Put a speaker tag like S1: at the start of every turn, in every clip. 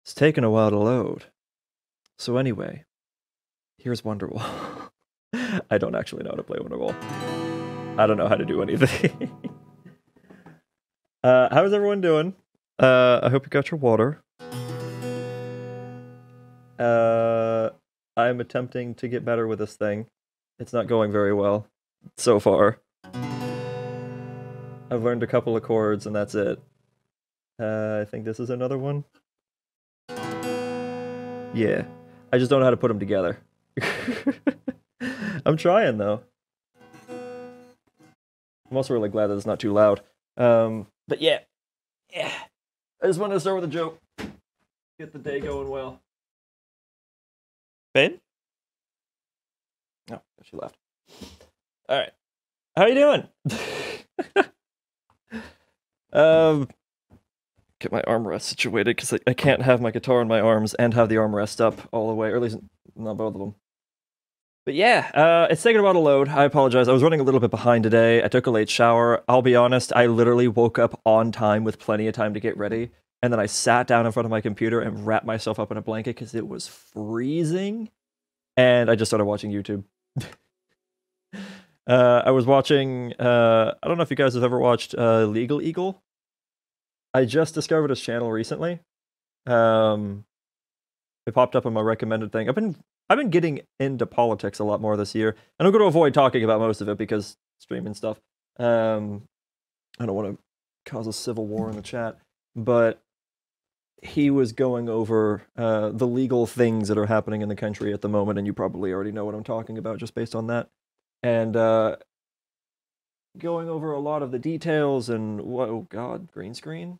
S1: It's taken a while to load. So anyway, here's Wonderwall. I don't actually know how to play Wonderwall. I don't know how to do anything. How's everyone doing? I hope you got your water. I'm attempting to get better with this thing. It's not going very well so far. I've learned a couple of chords and that's it. I think this is another one. Yeah. I just don't know how to put them together. I'm trying though. I'm also really glad that it's not too loud. But yeah. I just wanted to start with a joke. Get the day going well. Babe? No, she left. Alright. How you doing? Get my armrest situated, because I can't have my guitar in my arms and have the armrest up all the way, or at least not both of them. But yeah, it's taken a while to load. I apologize. I was running a little bit behind today. I took a late shower. I'll be honest, I literally woke up on time with plenty of time to get ready, and then I sat down in front of my computer and wrapped myself up in a blanket because it was freezing, and I just started watching YouTube. I was watching, I don't know if you guys have ever watched Legal Eagle. I just discovered his channel recently. It popped up on my recommended thing. I've been getting into politics a lot more this year, and I'm going to avoid talking about most of it because streaming stuff. I don't want to cause a civil war in the chat, but he was going over the legal things that are happening in the country at the moment, and you probably already know what I'm talking about just based on that. And going over a lot of the details and what, oh god, green screen?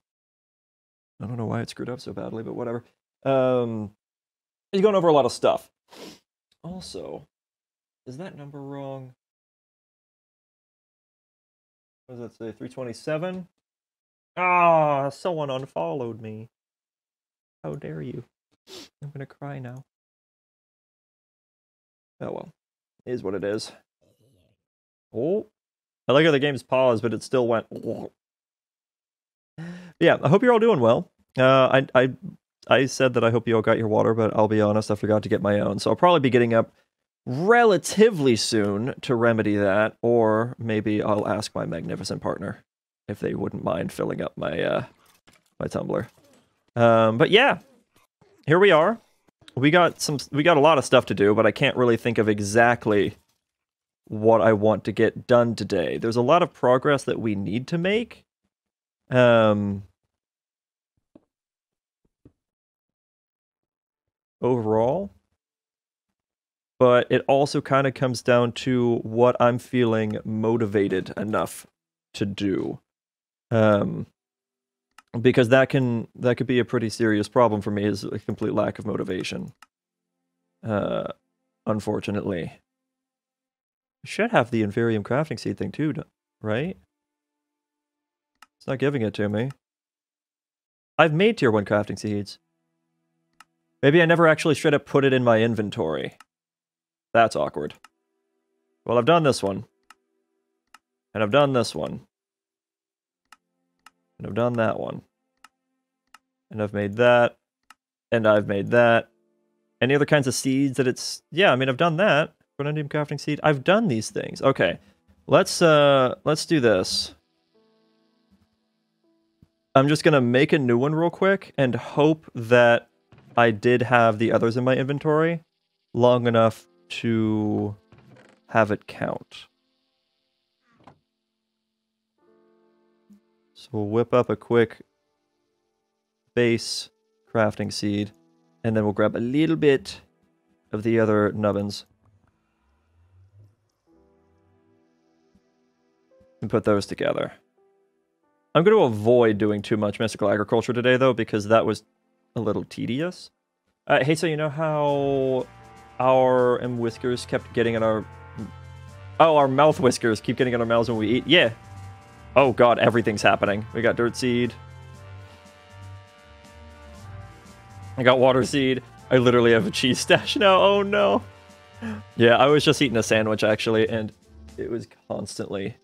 S1: I don't know why it screwed up so badly, but whatever. He's going over a lot of stuff. Also, is that number wrong? What does that say? 327? Ah, someone unfollowed me. How dare you? I'm gonna cry now. Oh well. It is what it is. Oh. I like how the game's paused, but it still went. Yeah, I hope you're all doing well. I said that I hope you all got your water, but I'll be honest, I forgot to get my own. So I'll probably be getting up relatively soon to remedy that, or maybe I'll ask my magnificent partner if they wouldn't mind filling up my my tumbler. But yeah, here we are. We got a lot of stuff to do, but I can't really think of exactly what I want to get done today. There's a lot of progress that we need to make. Overall, but it also kind of comes down to what I'm feeling motivated enough to do, because that could be a pretty serious problem for me, is a complete lack of motivation. Unfortunately, I should have the Inferium crafting seed thing too, right? It's not giving it to me. I've made tier 1 crafting seeds. Maybe I never actually straight up put it in my inventory. That's awkward. Well, I've done this one. And I've done this one. And I've done that one. And I've made that. And I've made that. Any other kinds of seeds that it's... Yeah, I mean, I've done that. Grenadium crafting seed. I've done these things. Okay. Let's do this. I'm just gonna make a new one real quick and hope that I did have the others in my inventory long enough to have it count. So we'll whip up a quick base crafting seed, and then we'll grab a little bit of the other nubbins and put those together. I'm going to avoid doing too much mystical agriculture today, though, because that was a little tedious. Hey, so you know how our whiskers kept getting in our... Oh, our mouth whiskers keep getting in our mouths when we eat? Yeah. Oh god, everything's happening. We got dirt seed. I got water seed. I literally have a cheese stash now. Oh no. Yeah, I was just eating a sandwich, actually, and it was constantly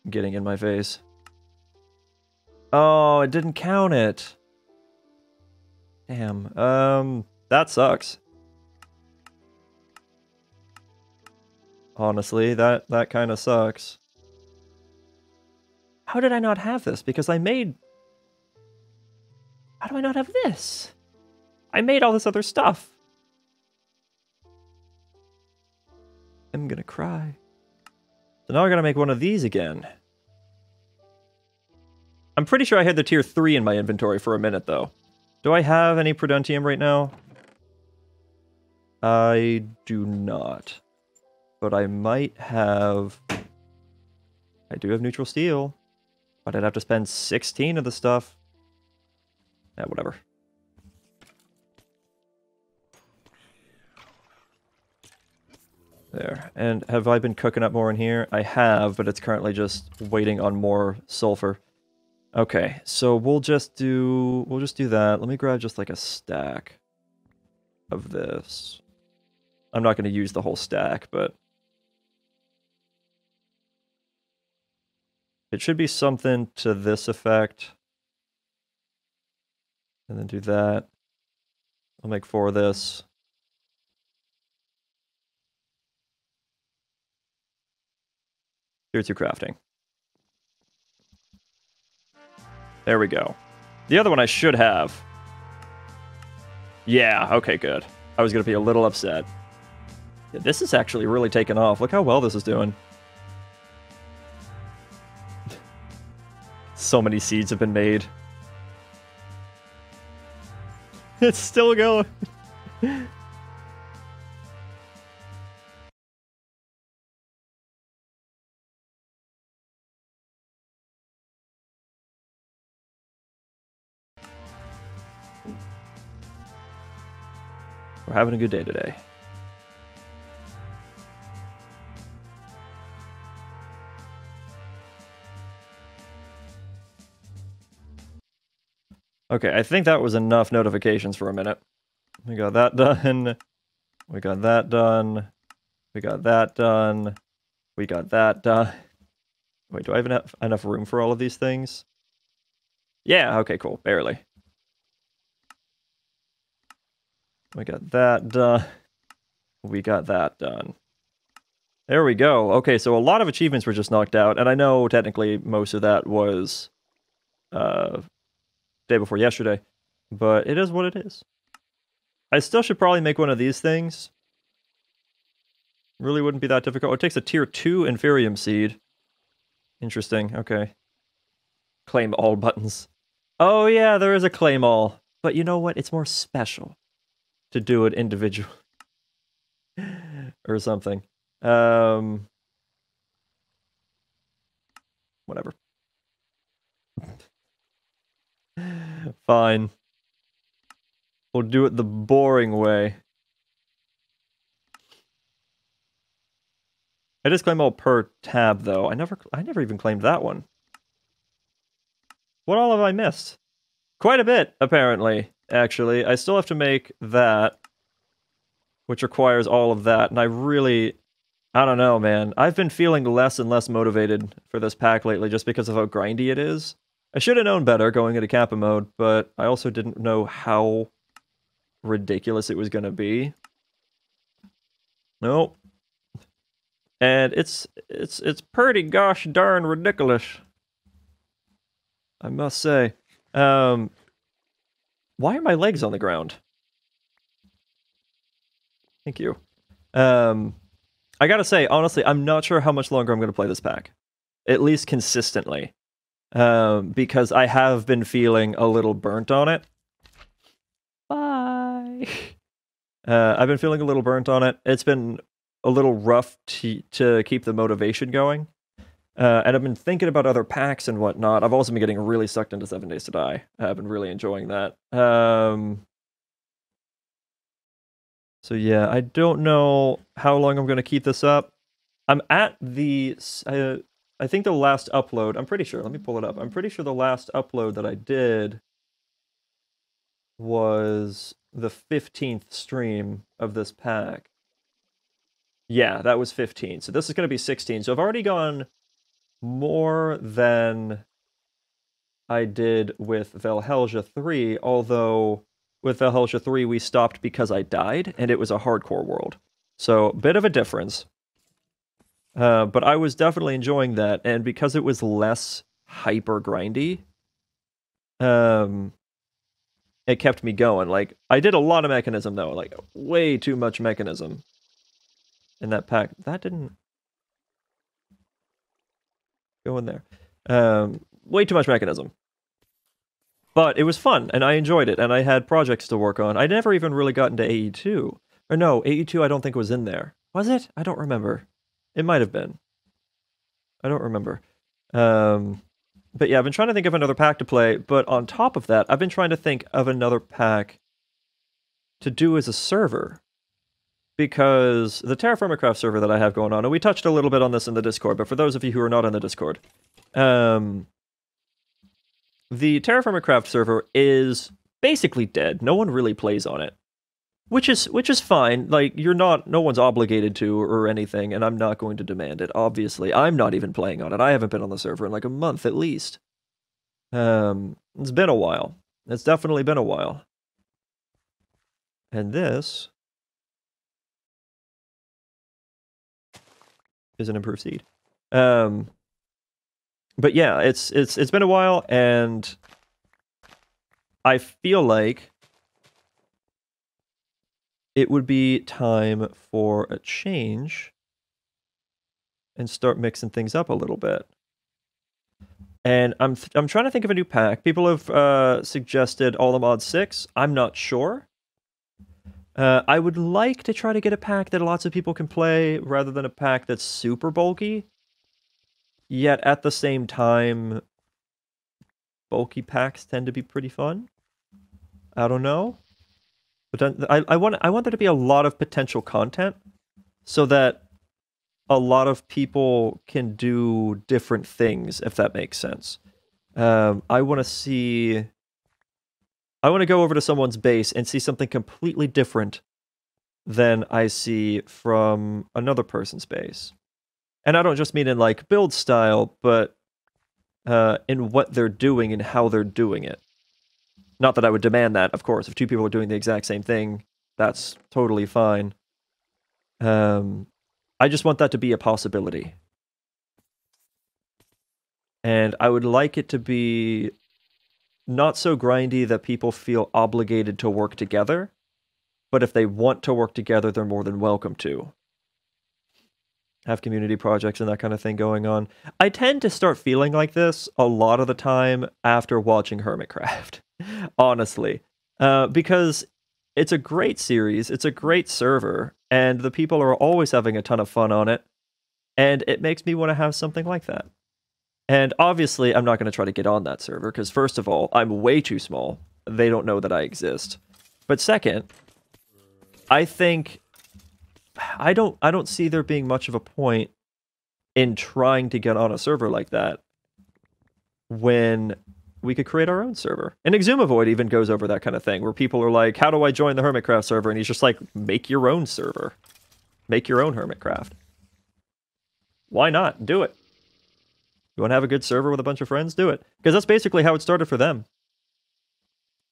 S1: getting in my face. Oh, it didn't count it. Damn. That sucks. Honestly, that kind of sucks. How did I not have this? Because I made... How do I not have this? I made all this other stuff. I'm gonna cry. So now I gotta make one of these again. I'm pretty sure I had the tier 3 in my inventory for a minute, though. Do I have any Prudentium right now? I do not. But I might have... I do have neutral steel. But I'd have to spend 16 of the stuff. Yeah, whatever. There. And have I been cooking up more in here? I have, but it's currently just waiting on more sulfur. Okay, so we'll just do that. Let me grab just like a stack of this. I'm not going to use the whole stack, but it should be something to this effect. And then do that. I'll make 4 of this. Tier 2 crafting. There we go. The other one I should have. Yeah, okay, good. I was going to be a little upset. Yeah, this is actually really taken off. Look how well this is doing. So many seeds have been made. It's still going. We're having a good day today. Okay, I think that was enough notifications for a minute. We got that done. We got that done. We got that done. We got that done. Wait, do I have enough room for all of these things? Yeah, okay, cool. Barely. We got that done. We got that done. There we go. Okay, so a lot of achievements were just knocked out, and I know technically most of that was day before yesterday, but it is what it is. I still should probably make one of these things. Really wouldn't be that difficult. It takes a tier 2 Inferium seed. Interesting, okay. Claim all buttons. Oh yeah, there is a claim all. But you know what? It's more special to do it individually. Or something. Whatever. Fine. We'll do it the boring way. I just claim all per tab, though. I never even claimed that one. What all have I missed? Quite a bit, apparently, actually. I still have to make that, which requires all of that, and I don't know, man. I've been feeling less and less motivated for this pack lately just because of how grindy it is. I should have known better going into Kappa mode, but I also didn't know how ridiculous it was going to be. Nope. And it's pretty gosh darn ridiculous, I must say. Why are my legs on the ground? Thank you. I gotta say, honestly, I'm not sure how much longer I'm gonna play this pack. At least consistently. Because I have been feeling a little burnt on it. Bye! I've been feeling a little burnt on it. It's been a little rough to keep the motivation going. And I've been thinking about other packs and whatnot. I've also been getting really sucked into 7 Days to Die. I've been really enjoying that. So yeah, I don't know how long I'm going to keep this up. I'm at the... I think the last upload... I'm pretty sure. Let me pull it up. I'm pretty sure the last upload that I did was the 15th stream of this pack. Yeah, that was 15. So this is going to be 16. So I've already gone more than I did with Valhelja 3, although with Valhalla 3, we stopped because I died, and it was a hardcore world. So, bit of a difference. But I was definitely enjoying that, and because it was less hyper grindy, it kept me going. Like, I did a lot of mechanism, though. Like, way too much mechanism in that pack. That didn't go in there. Way too much mechanism. But it was fun, and I enjoyed it, and I had projects to work on. I never even really got into AE2. Or no, AE2 I don't think was in there. Was it? I don't remember. It might have been. I don't remember. But yeah, I've been trying to think of another pack to play, but on top of that, I've been trying to think of another pack to do as a server. Because the Terraformacraft server that I have going on, and we touched a little bit on this in the Discord, but for those of you who are not in the Discord, the Terraformacraft server is basically dead. No one really plays on it. Which is fine. Like, no one's obligated to or anything, and I'm not going to demand it, obviously. I'm not even playing on it. I haven't been on the server in like a month at least. It's been a while. It's definitely been a while. And this is an improved seed. But yeah, it's been a while, and I feel like it would be time for a change and start mixing things up a little bit. And I'm trying to think of a new pack. People have suggested All the Mod 6. I'm not sure. I would like to try to get a pack that lots of people can play rather than a pack that's super bulky. Yet at the same time, bulky packs tend to be pretty fun. I don't know. But I want there to be a lot of potential content so that a lot of people can do different things, if that makes sense. I want to go over to someone's base and see something completely different than I see from another person's base. And I don't just mean in like build style, but in what they're doing and how they're doing it. Not that I would demand that, of course. If two people are doing the exact same thing, that's totally fine. I just want that to be a possibility. And I would like it to be not so grindy that people feel obligated to work together, but if they want to work together, they're more than welcome to. Have community projects and that kind of thing going on. I tend to start feeling like this a lot of the time after watching Hermitcraft, honestly. Because it's a great series, it's a great server, and the people are always having a ton of fun on it, and it makes me want to have something like that. And obviously, I'm not going to try to get on that server, because first of all, I'm way too small. They don't know that I exist. But second, I think I don't see there being much of a point in trying to get on a server like that when we could create our own server. And Exumavoid even goes over that kind of thing, where people are like, how do I join the Hermitcraft server? And he's just like, make your own server. Make your own Hermitcraft. Why not? Do it. You want to have a good server with a bunch of friends? Do it. Because that's basically how it started for them.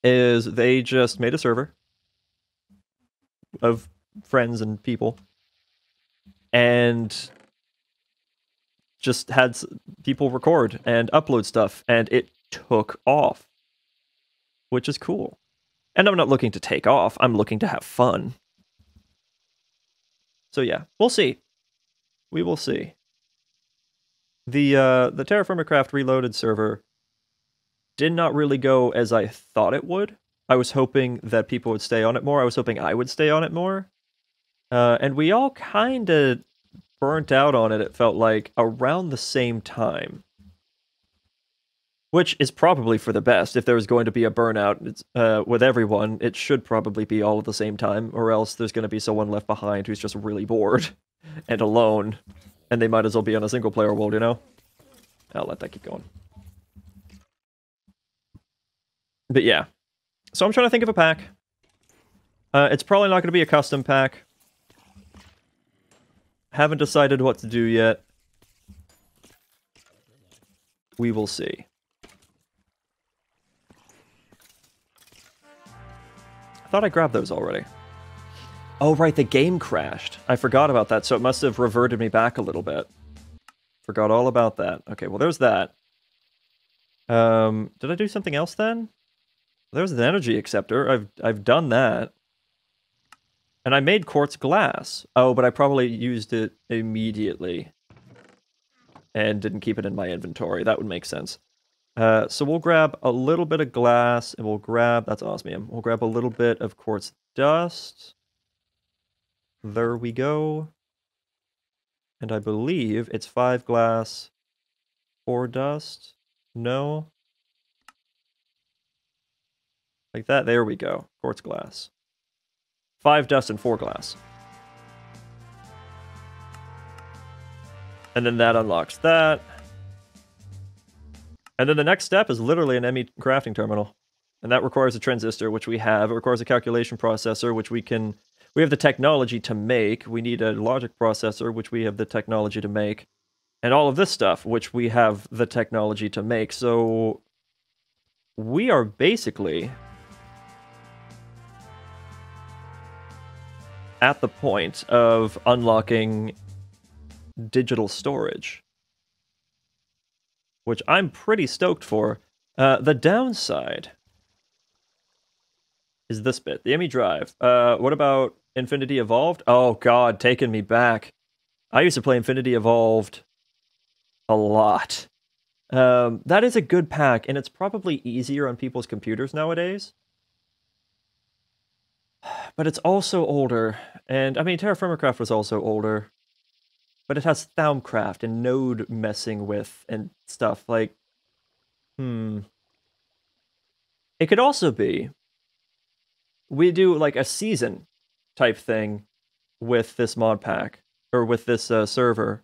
S1: Is they just made a server of friends and people and just had people record and upload stuff, and it took off, which is cool. And I'm not looking to take off, I'm looking to have fun. So yeah, we'll see. We will see. The Terraformacraft Reloaded server did not really go as I thought it would. I was hoping that people would stay on it more. I was hoping I would stay on it more. And we all kind of burnt out on it, it felt like, around the same time. Which is probably for the best. If there was going to be a burnout with everyone, it should probably be all at the same time, or else there's going to be someone left behind who's just really bored and alone, and they might as well be on a single-player world, you know? I'll let that keep going. But yeah. So I'm trying to think of a pack. It's probably not going to be a custom pack. Haven't decided what to do yet. We will see. thought I grabbed those already. Oh, right, the game crashed. I forgot about that, so it must have reverted me back a little bit. Forgot all about that. Okay, well, there's that. Did I do something else then? There's an energy acceptor. I've done that. And I made quartz glass. Oh, but I probably used it immediately. And didn't keep it in my inventory. That would make sense. So we'll grab a little bit of glass, and we'll grab... That's osmium. We'll grab a little bit of quartz dust. There we go. And I believe it's 5 glass, 4 dust. No? Like that. There we go. Quartz glass. 5 dust and 4 glass. And then that unlocks that. And then the next step is literally an ME crafting terminal. And that requires a transistor, which we have. It requires a calculation processor, which we have the technology to make. We need a logic processor, which we have the technology to make. And all of this stuff, which we have the technology to make. So we are basically at the point of unlocking digital storage, which I'm pretty stoked for. The downside is this bit, the ME drive. What about Infinity Evolved? Oh god, taking me back. I used to play Infinity Evolved a lot. That is a good pack, and it's probably easier on people's computers nowadays. But it's also older, and I mean, Terraformercraft was also older. But it has Thaumcraft and node messing with and stuff, like, It could also be, we do like a season type thing with this mod pack, or with this server,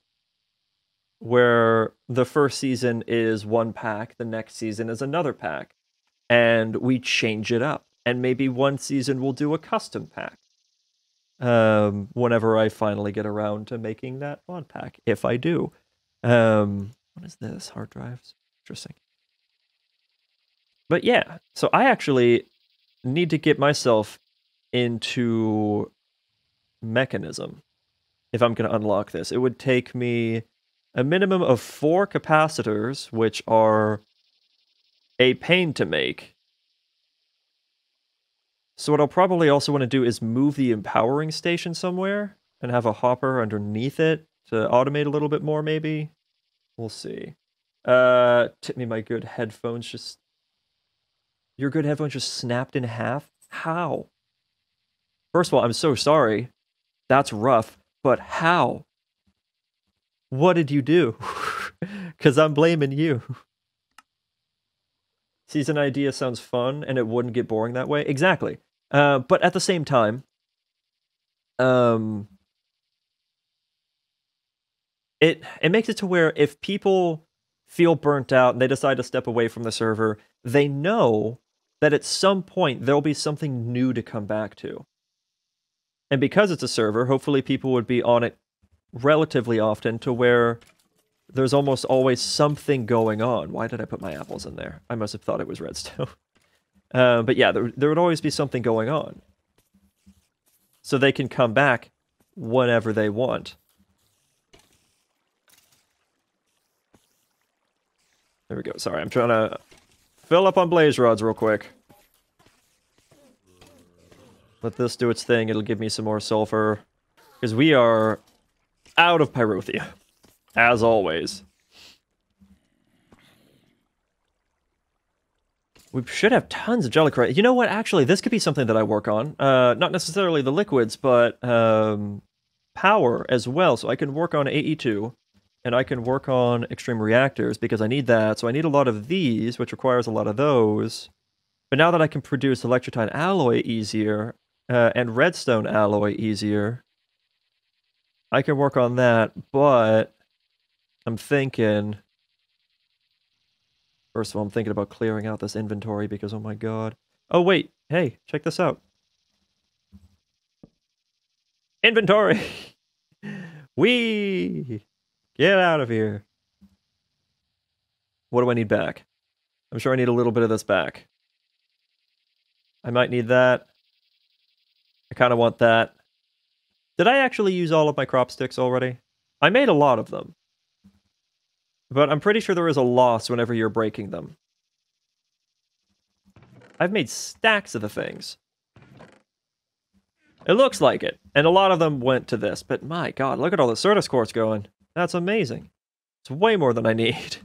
S1: where the first season is one pack, the next season is another pack, and we change it up. And maybe one season we'll do a custom pack. Whenever I finally get around to making that mod pack, if I do. What is this? Hard drives? Interesting. But yeah, so I actually need to get myself into Mechanism if I'm going to unlock this. It would take me a minimum of 4 capacitors, which are a pain to make. So what I'll probably also want to do is move the empowering station somewhere and have a hopper underneath it to automate a little bit more, maybe. We'll see. Tip me, my good headphones just... Your good headphones just snapped in half? How? First of all, I'm so sorry. That's rough. But how? What did you do? Because I'm blaming you. Season idea sounds fun, and it wouldn't get boring that way. Exactly. But at the same time, it makes it to where if people feel burnt out and they decide to step away from the server, they know that at some point there'll be something new to come back to. And because it's a server, hopefully people would be on it relatively often, to where there's almost always something going on. Why did I put my apples in there? I must have thought it was redstone. But yeah, there would always be something going on. So they can come back whenever they want. There we go. Sorry, I'm trying to fill up on blaze rods real quick. Let this do its thing. It'll give me some more sulfur. Because we are out of pyrothea, as always. We should have tons of jellicrite. You know what? Actually, this could be something that I work on. Not necessarily the liquids, but power as well. So I can work on AE2, and I can work on extreme reactors, because I need that. So I need a lot of these, which requires a lot of those. But now that I can produce electrotine alloy easier, and redstone alloy easier, I can work on that, but I'm thinking... First of all, I'm thinking about clearing out this inventory because, oh my god. Oh wait, hey, check this out. Inventory! Whee! Get out of here. What do I need back? I'm sure I need a little bit of this back. I might need that. I kind of want that. Did I actually use all of my crop sticks already? I made a lot of them. But I'm pretty sure there is a loss whenever you're breaking them. I've made stacks of the things. It looks like it. And a lot of them went to this. But my god, look at all the Certus quartz going. That's amazing. It's way more than I need.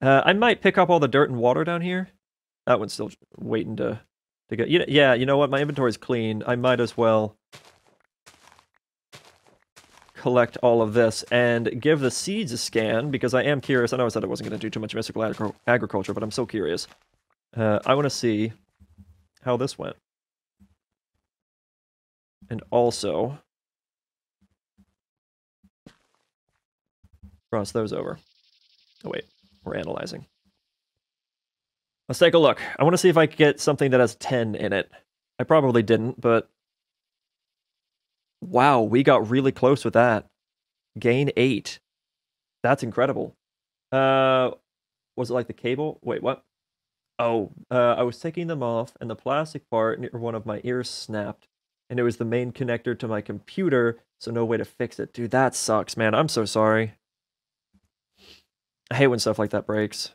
S1: I might pick up all the dirt and water down here. That one's still waiting to get... Yeah, you know what? My inventory's clean. I might as well collect all of this and give the seeds a scan, because I am curious. I know I said I wasn't going to do too much mystical agriculture, but I'm so curious. I want to see how this went. And also cross those over. Oh wait, we're analyzing. Let's take a look. I want to see if I can get something that has 10 in it. I probably didn't, but wow, we got really close with that. Gain 8. That's incredible. Was it like the cable? Wait, what? Oh, I was taking them off, and the plastic part near one of my ears snapped, and it was the main connector to my computer, so no way to fix it. Dude, that sucks, man. I'm so sorry. I hate when stuff like that breaks.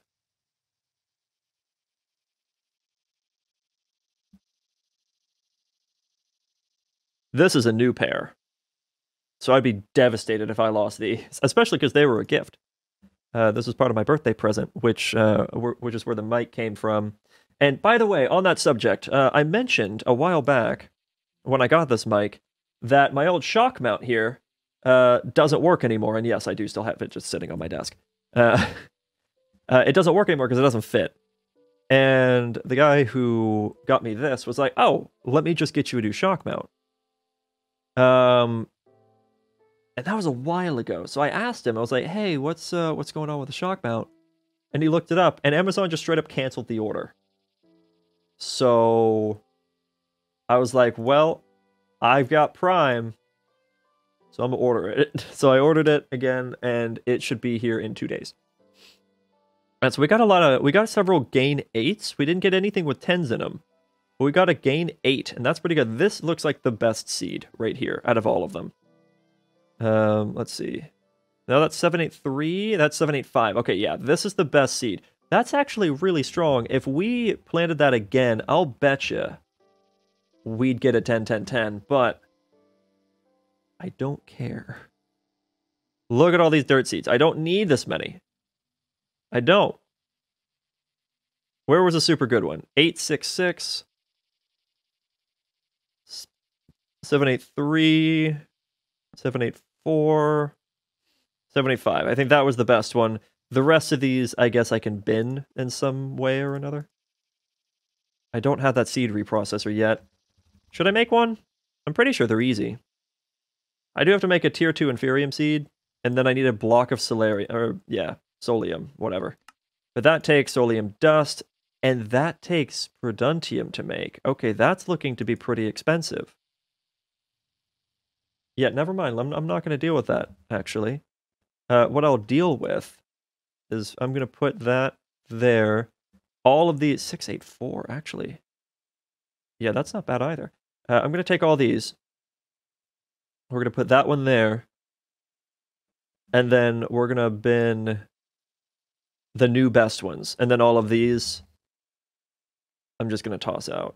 S1: This is a new pair. So I'd be devastated if I lost these, especially because they were a gift. This was part of my birthday present, which is where the mic came from. And by the way, on that subject, I mentioned a while back, when I got this mic, that my old shock mount here doesn't work anymore. And yes, I do still have it just sitting on my desk. It doesn't work anymore because it doesn't fit. And the guy who got me this was like, oh, let me just get you a new shock mount. And that was a while ago. So I asked him, I was like, hey, what's going on with the shock mount? And he looked it up, and Amazon just straight up canceled the order. So I was like, well, I've got Prime, so I'm gonna order it. So I ordered it again, and it should be here in 2 days. And so we got several gain 8s. We didn't get anything with 10s in them. But we got a gain 8, and that's pretty good. This looks like the best seed right here out of all of them. Let's see. No, that's 783. That's 785. Okay, yeah, this is the best seed. That's actually really strong. If we planted that again, I'll betcha we'd get a 10-10-10, but I don't care. Look at all these dirt seeds. I don't need this many. I don't. Where was a super good one? 866. 783. 784. 75. I think that was the best one. The rest of these, I guess I can bin in some way or another. I don't have that seed reprocessor yet. Should I make one? I'm pretty sure they're easy. I do have to make a tier 2 Inferium seed, and then I need a block of Solarium, or yeah, Solium, whatever. But that takes Solium dust, and that takes Preduntium to make. Okay, that's looking to be pretty expensive. Yeah, never mind. I'm not going to deal with that, actually. What I'll deal with is I'm going to put that there. All of these... 684, actually. Yeah, that's not bad either. I'm going to take all these. We're going to put that one there. And then we're going to bin the new best ones. And then all of these, I'm just going to toss out.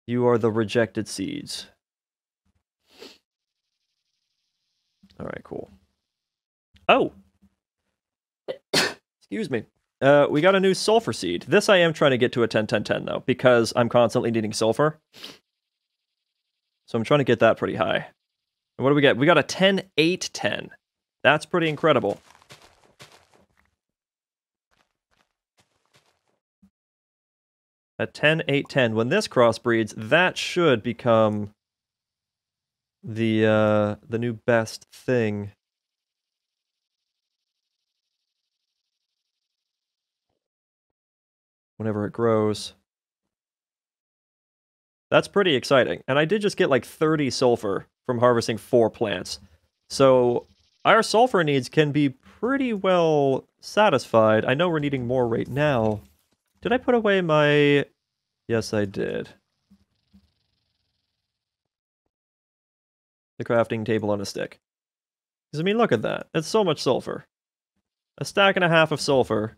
S1: You are the rejected seeds. Alright, cool. Oh! Excuse me. We got a new sulfur seed. This I am trying to get to a 10-10-10, though, because I'm constantly needing sulfur. So I'm trying to get that pretty high. And what do we get? We got a 10-8-10. That's pretty incredible. A 10-8-10. When this crossbreeds, that should become the new best thing. Whenever it grows. That's pretty exciting. And I did just get like 30 sulfur from harvesting 4 plants. So our sulfur needs can be pretty well satisfied. I know we're needing more right now. Did I put away my Yes, I did. The crafting table on a stick. Because, I mean, look at that. It's so much sulfur. A stack and a half of sulfur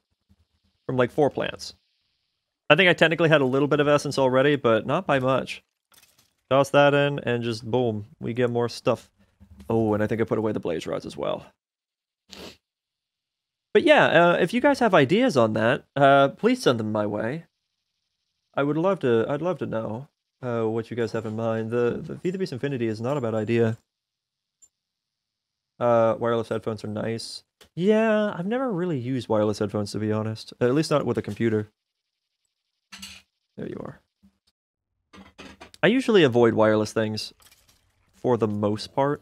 S1: from like 4 plants. I think I technically had a little bit of essence already, but not by much. Toss that in, and just boom, we get more stuff. Oh, and I think I put away the blaze rods as well. But yeah, if you guys have ideas on that, please send them my way. I'd love to know what you guys have in mind. The Feed the Beast Infinity is not a bad idea. Wireless headphones are nice. Yeah, I've never really used wireless headphones, to be honest. At least not with a computer. There you are. I usually avoid wireless things for the most part.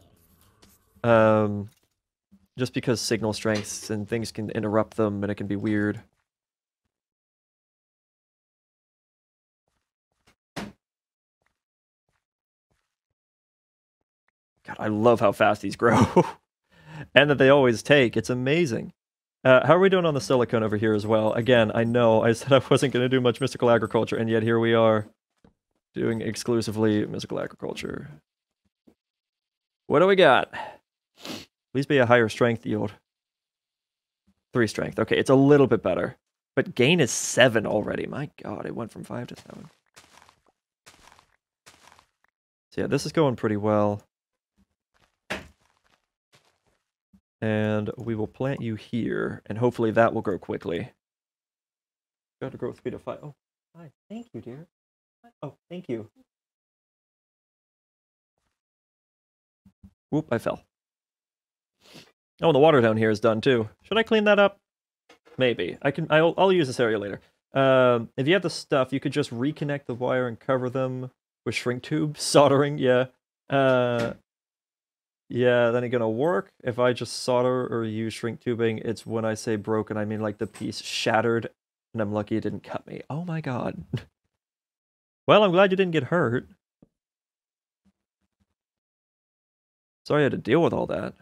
S1: Just because signal strengths and things can interrupt them and it can be weird. God, I love how fast these grow. And that they always take. It's amazing. How are we doing on the silicone over here as well? Again, I know I said I wasn't going to do much mystical agriculture, and yet here we are doing exclusively mystical agriculture. What do we got? Please be a higher strength yield. 3 strength. Okay, it's a little bit better. But gain is 7 already. My god, it went from 5 to 7. So yeah, this is going pretty well. And we will plant you here, and hopefully that will grow quickly. Got a growth speed of 5. Oh, hi. Thank you, dear. Oh, thank you. Whoop, I fell. Oh, and the water down here is done too. Should I clean that up? Maybe. I'll use this area later. If you have the stuff, you could just reconnect the wire and cover them with shrink tube soldering. Yeah. Yeah, then it's gonna work. If I just solder or use shrink tubing, it's when I say broken, I mean like the piece shattered, and I'm lucky it didn't cut me. Oh my god. Well, I'm glad you didn't get hurt. Sorry I had to deal with all that.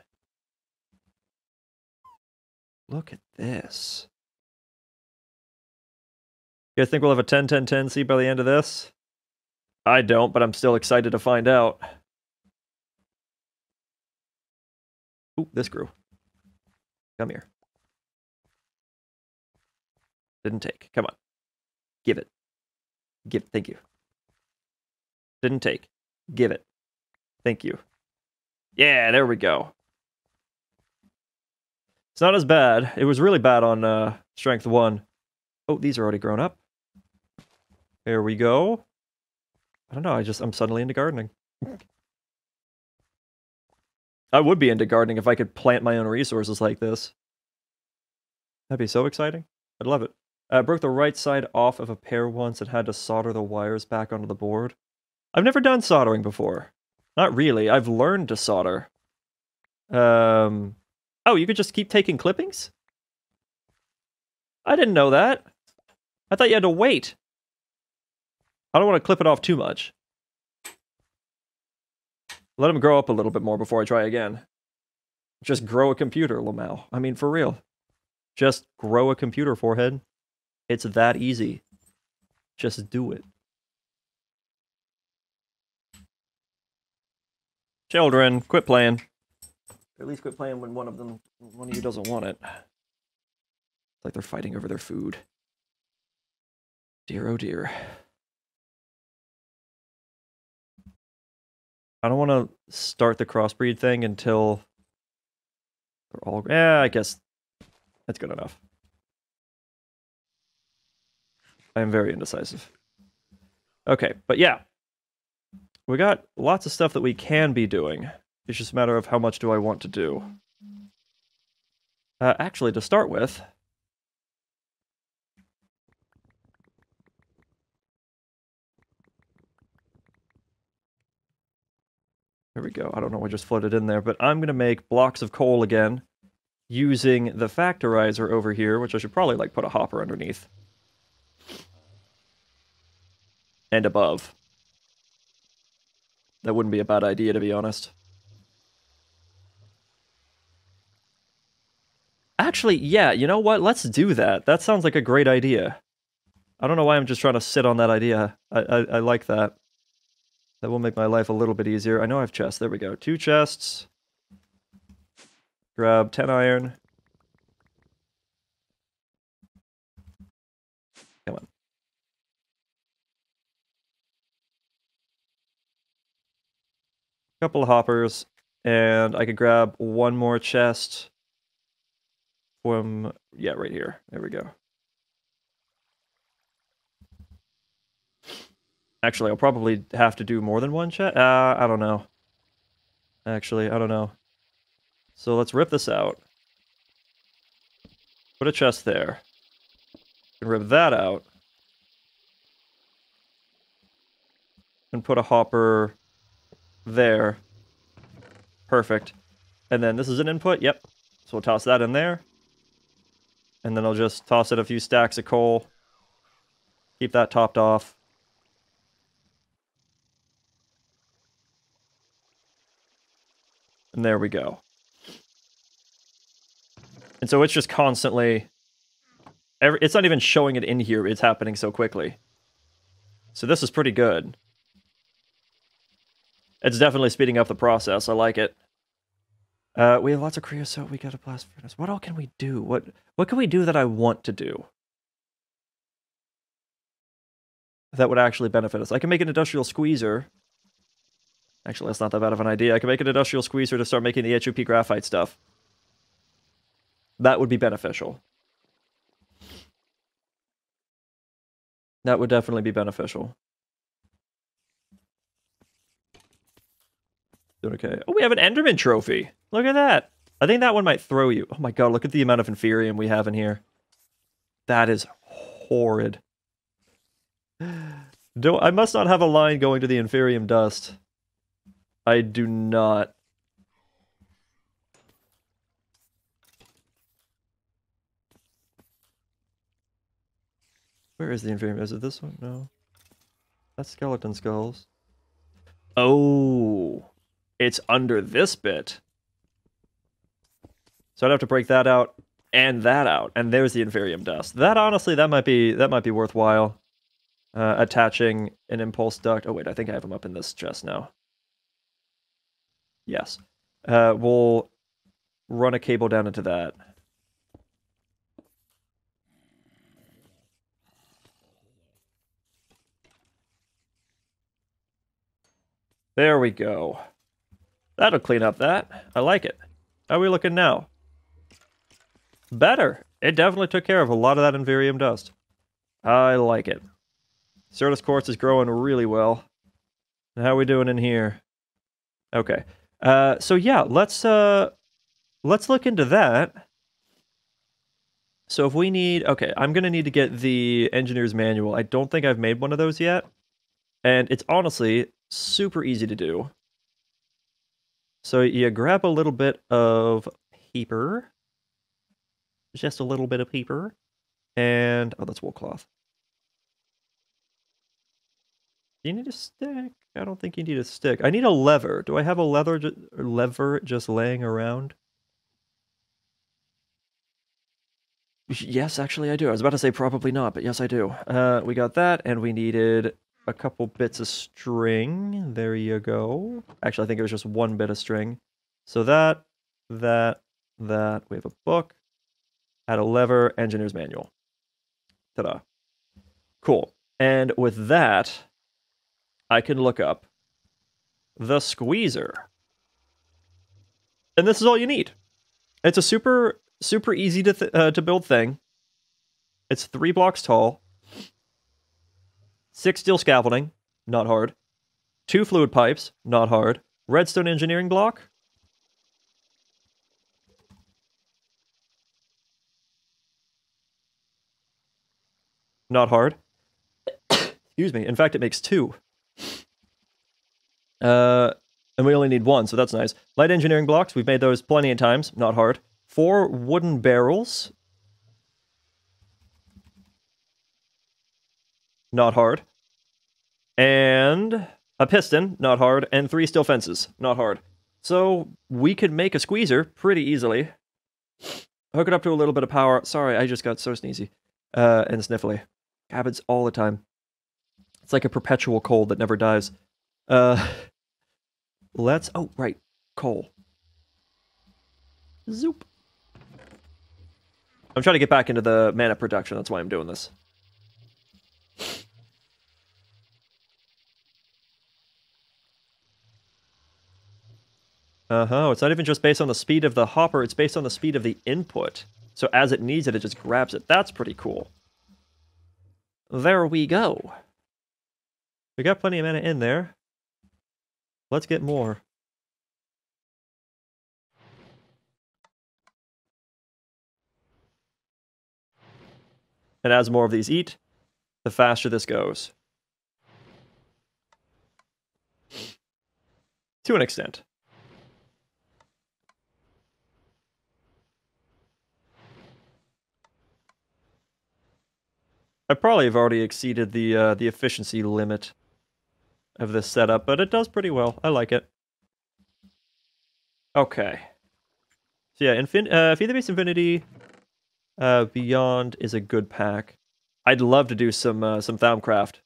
S1: Look at this. You guys think we'll have a 10-10-10 seed by the end of this? I don't, but I'm still excited to find out. Ooh, this grew. Come here. Didn't take. Come on. Give it. Give. Thank you. Didn't take. Give it. Thank you. Yeah, there we go. It's not as bad. It was really bad on strength 1. Oh, these are already grown up. There we go. I don't know, I'm suddenly into gardening. I would be into gardening if I could plant my own resources like this. That'd be so exciting. I'd love it. I broke the right side off of a pair once and had to solder the wires back onto the board. I've never done soldering before. Not really. I've learned to solder. Oh, you could just keep taking clippings? I didn't know that. I thought you had to wait. I don't want to clip it off too much. Let him grow up a little bit more before I try again. Just grow a computer, Lamau. I mean, for real. Just grow a computer, forehead. It's that easy. Just do it. Children, quit playing. Or at least quit playing when one of you doesn't want it. It's like they're fighting over their food. Dear, oh dear. I don't want to start the crossbreed thing until they're all... Yeah, I guess that's good enough. I am very indecisive. Okay, but yeah. We got lots of stuff that we can be doing. It's just a matter of how much do I want to do. Actually, to start with... There we go. I don't know what just floated in there, but I'm going to make blocks of coal again using the factorizer over here, which I should probably like put a hopper underneath. And above. That wouldn't be a bad idea, to be honest. Actually, yeah, you know what? Let's do that. That sounds like a great idea. I don't know why I'm just trying to sit on that idea. I like that. That will make my life a little bit easier. I know I have chests. There we go. 2 chests. Grab 10 iron. Come on. Couple of hoppers. And I could grab 1 more chest from... Yeah, right here. There we go. Actually, I'll probably have to do more than 1 chest. I don't know. Actually, I don't know. So let's rip this out. Put a chest there. And rip that out. And put a hopper there. Perfect. And then this is an input. Yep. So we'll toss that in there. And then I'll just toss in a few stacks of coal. Keep that topped off. And there we go. And so it's just constantly... it's not even showing it in here. It's happening so quickly. So this is pretty good. It's definitely speeding up the process. I like it. We have lots of creosote. We got a blast furnace. What all can we do? What can we do that I want to do? That would actually benefit us. I can make an industrial squeezer. Actually, that's not that bad of an idea. I can make an industrial squeezer to start making the HOP graphite stuff. That would be beneficial. That would definitely be beneficial. Okay. Oh, we have an Enderman trophy. Look at that. I think that one might throw you. Oh my god, look at the amount of Inferium we have in here. That is horrid. I must not have a line going to the Inferium dust. I do not. Where is the Inferium? Is it this one? No. That's skeleton skulls. Oh. It's under this bit. So I'd have to break that out and that out. And there's the Inferium dust. That honestly, that might be worthwhile. Attaching an impulse duct. Oh wait, I think I have them up in this chest now. Yes. We'll run a cable down into that. There we go. That'll clean up that. I like it. How are we looking now? Better. It definitely took care of a lot of that Inferium dust. I like it. Certus quartz is growing really well. How are we doing in here? Okay. So yeah, let's look into that. So if we need... Okay, I'm going to need to get the engineer's manual. I don't think I've made one of those yet. And it's honestly super easy to do. So you grab a little bit of paper. Just a little bit of paper. And... Oh, that's wool cloth. Do you need a stick? I don't think you need a stick. I need a lever. Do I have a lever just laying around? Yes, actually I do. I was about to say probably not, but yes I do. We got that, and we needed a couple bits of string. There you go. Actually, I think it was just 1 bit of string. So that. We have a book. Add a lever. Engineer's manual. Ta-da. Cool. And with that... I can look up the squeezer. And this is all you need. It's a super easy to build thing. It's 3 blocks tall. 6 steel scaffolding, not hard. 2 fluid pipes, not hard. Redstone engineering block. Not hard. Excuse me. In fact, it makes 2. And we only need 1, so that's nice. Light engineering blocks, we've made those plenty of times, not hard. 4 wooden barrels. Not hard. And a piston, not hard. And 3 steel fences, not hard. So we could make a squeezer pretty easily. Hook it up to a little bit of power. Sorry, I just got so sneezy. And sniffly. Happens all the time. It's like a perpetual cold that never dies. Let's... Oh, right. Coal. Zoop. I'm trying to get back into the mana production. That's why I'm doing this. It's not even just based on the speed of the hopper. It's based on the speed of the input. So as it needs it, it just grabs it. That's pretty cool. There we go. We got plenty of mana in there. Let's get more. And as more of these eat, the faster this goes. To an extent. I probably have already exceeded the efficiency limit of this setup, but it does pretty well. I like it. Okay. So yeah, Feed the Beast Infinity Beyond is a good pack. I'd love to do some Thaumcraft.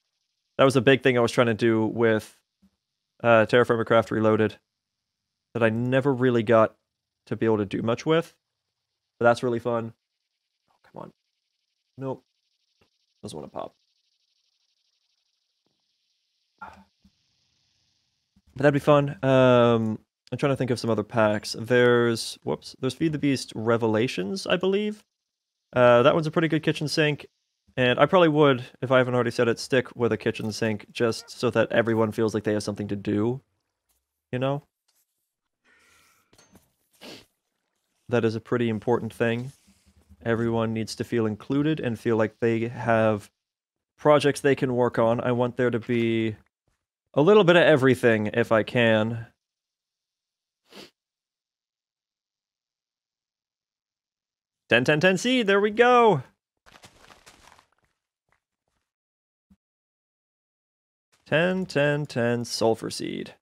S1: That was a big thing I was trying to do with Terraformer Craft Reloaded that I never really got to be able to do much with. But that's really fun. Oh, come on. Nope. Doesn't want to pop. But that'd be fun. I'm trying to think of some other packs. There's Feed the Beast Revelations, I believe. That one's a pretty good kitchen sink. And I probably would, if I haven't already said it, stick with a kitchen sink just so that everyone feels like they have something to do. You know? That is a pretty important thing. Everyone needs to feel included and feel like they have projects they can work on. I want there to be a little bit of everything if I can. Ten seed, there we go! 10 sulfur seed.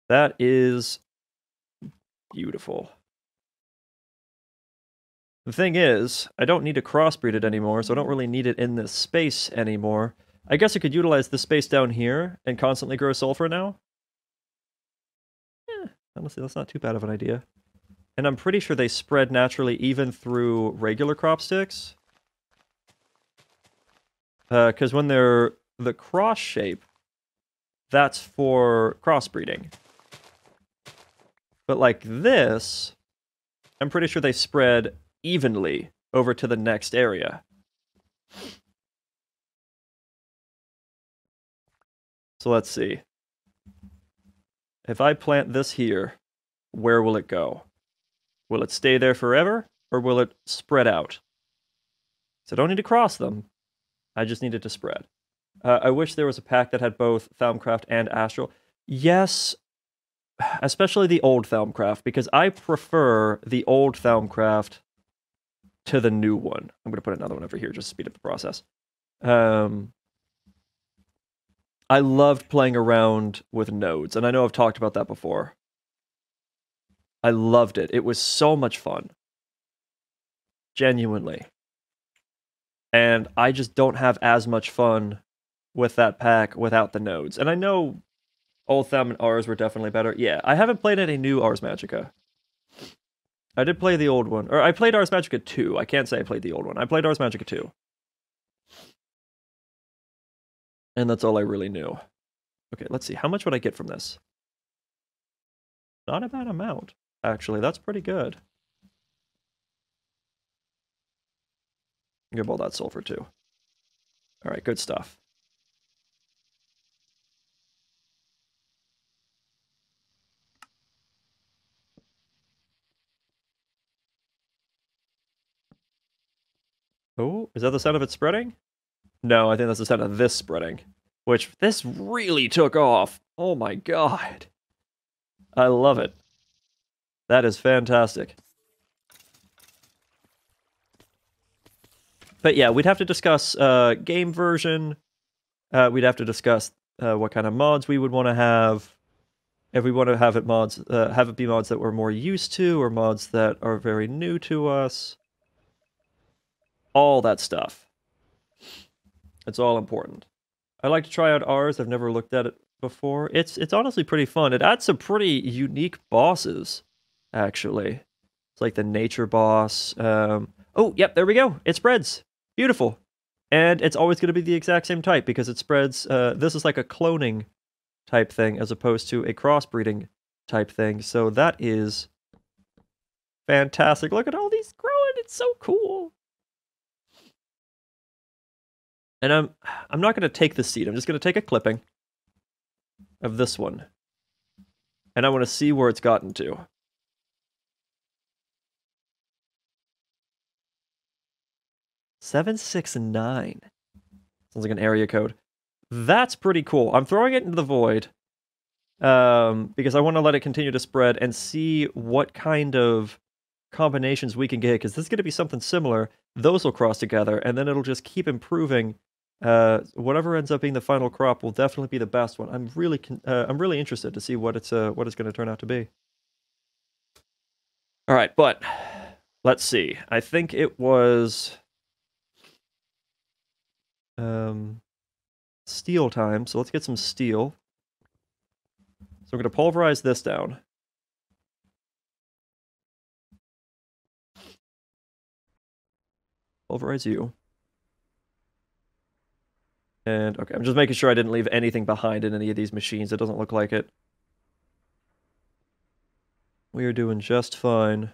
S1: That is beautiful. The thing is, I don't need to crossbreed it anymore, so I don't really need it in this space anymore. I guess I could utilize the space down here and constantly grow sulfur now. Honestly, that's not too bad of an idea. And I'm pretty sure they spread naturally even through regular crop sticks. Because when they're the cross shape, that's for crossbreeding. But like this, I'm pretty sure they spread evenly over to the next area. So let's see. If I plant this here, where will it go? Will it stay there forever, or will it spread out? So I don't need to cross them. I just need it to spread. I wish there was a pack that had both Thaumcraft and Astral. Yes, especially the old Thaumcraft, because I prefer the old Thaumcraft to the new one. I'm going to put another one over here just to speed up the process. I loved playing around with nodes, and I know I've talked about that before. I loved it. It was so much fun. Genuinely. And I just don't have as much fun with that pack without the nodes. And I know Old Thaum and Ars were definitely better. Yeah, I haven't played any new Ars Magica. I did play the old one. Or I played Ars Magica 2. I can't say I played the old one. I played Ars Magica 2. And that's all I really knew. Okay, let's see. How much would I get from this? Not a bad amount, actually. That's pretty good. Give all that sulfur, too. Alright, good stuff. Oh, is that the sound of it spreading? No, I think that's the sound of this spreading. Which, this really took off. Oh my god. I love it. That is fantastic. But yeah, we'd have to discuss game version. We'd have to discuss what kind of mods we would want to have. If we want to have it be mods that we're more used to, or mods that are very new to us. All that stuff. It's all important. I like to try out ours. I've never looked at it before. It's honestly pretty fun. It adds some pretty unique bosses, actually. It's like the nature boss. Oh, yep, there we go. It spreads. Beautiful. And it's always going to be the exact same type because it spreads. This is like a cloning type thing as opposed to a crossbreeding type thing. So that is fantastic. Look at all these growing. It's so cool. And I'm not going to take the seed. I'm just going to take a clipping of this one. And I want to see where it's gotten to. $769. Sounds like an area code. That's pretty cool. I'm throwing it into the void. Because I want to let it continue to spread and see what kind of combinations we can get. Because this is going to be something similar. Those will cross together. And then it'll just keep improving. Whatever ends up being the final crop will definitely be the best one. I'm really interested to see what it's going to turn out to be. All right, but let's see. I think it was steel time. So let's get some steel. So I'm going to pulverize this down. Pulverize you. And, okay, I'm just making sure I didn't leave anything behind in any of these machines. It doesn't look like it. We are doing just fine.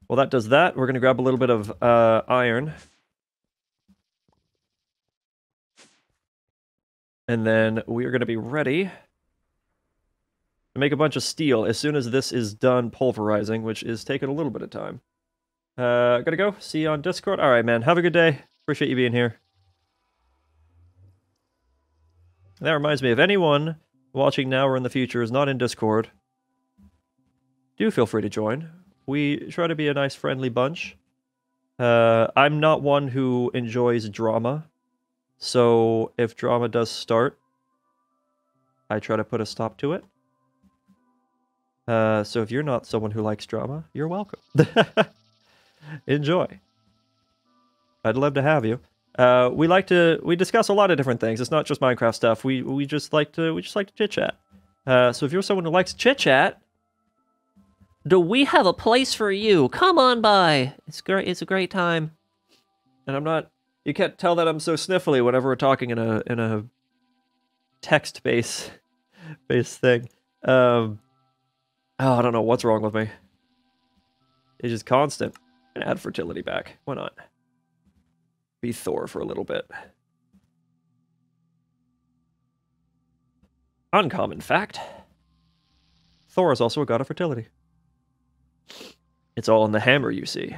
S1: Well, that does that. We're going to grab a little bit of iron. And then we are going to be ready to make a bunch of steel as soon as this is done pulverizing, which is taking a little bit of time. Gotta go. See you on Discord. All right, man. Have a good day. Appreciate you being here. That reminds me, if anyone watching now or in the future is not in Discord, do feel free to join. We try to be a nice, friendly bunch. I'm not one who enjoys drama, so if drama does start, I try to put a stop to it. So if you're not someone who likes drama, you're welcome. Enjoy. I'd love to have you. We discuss a lot of different things. It's not just Minecraft stuff. We just like to chit chat. So if you're someone who likes chit chat, do we have a place for you? Come on by. It's great. It's a great time. And I'm not. You can't tell that I'm so sniffly whenever we're talking in a text-based thing. Oh, I don't know what's wrong with me. It's just constant. And add fertility back. Why not? Be Thor for a little bit. Uncommon fact. Thor is also a god of fertility. It's all in the hammer, you see.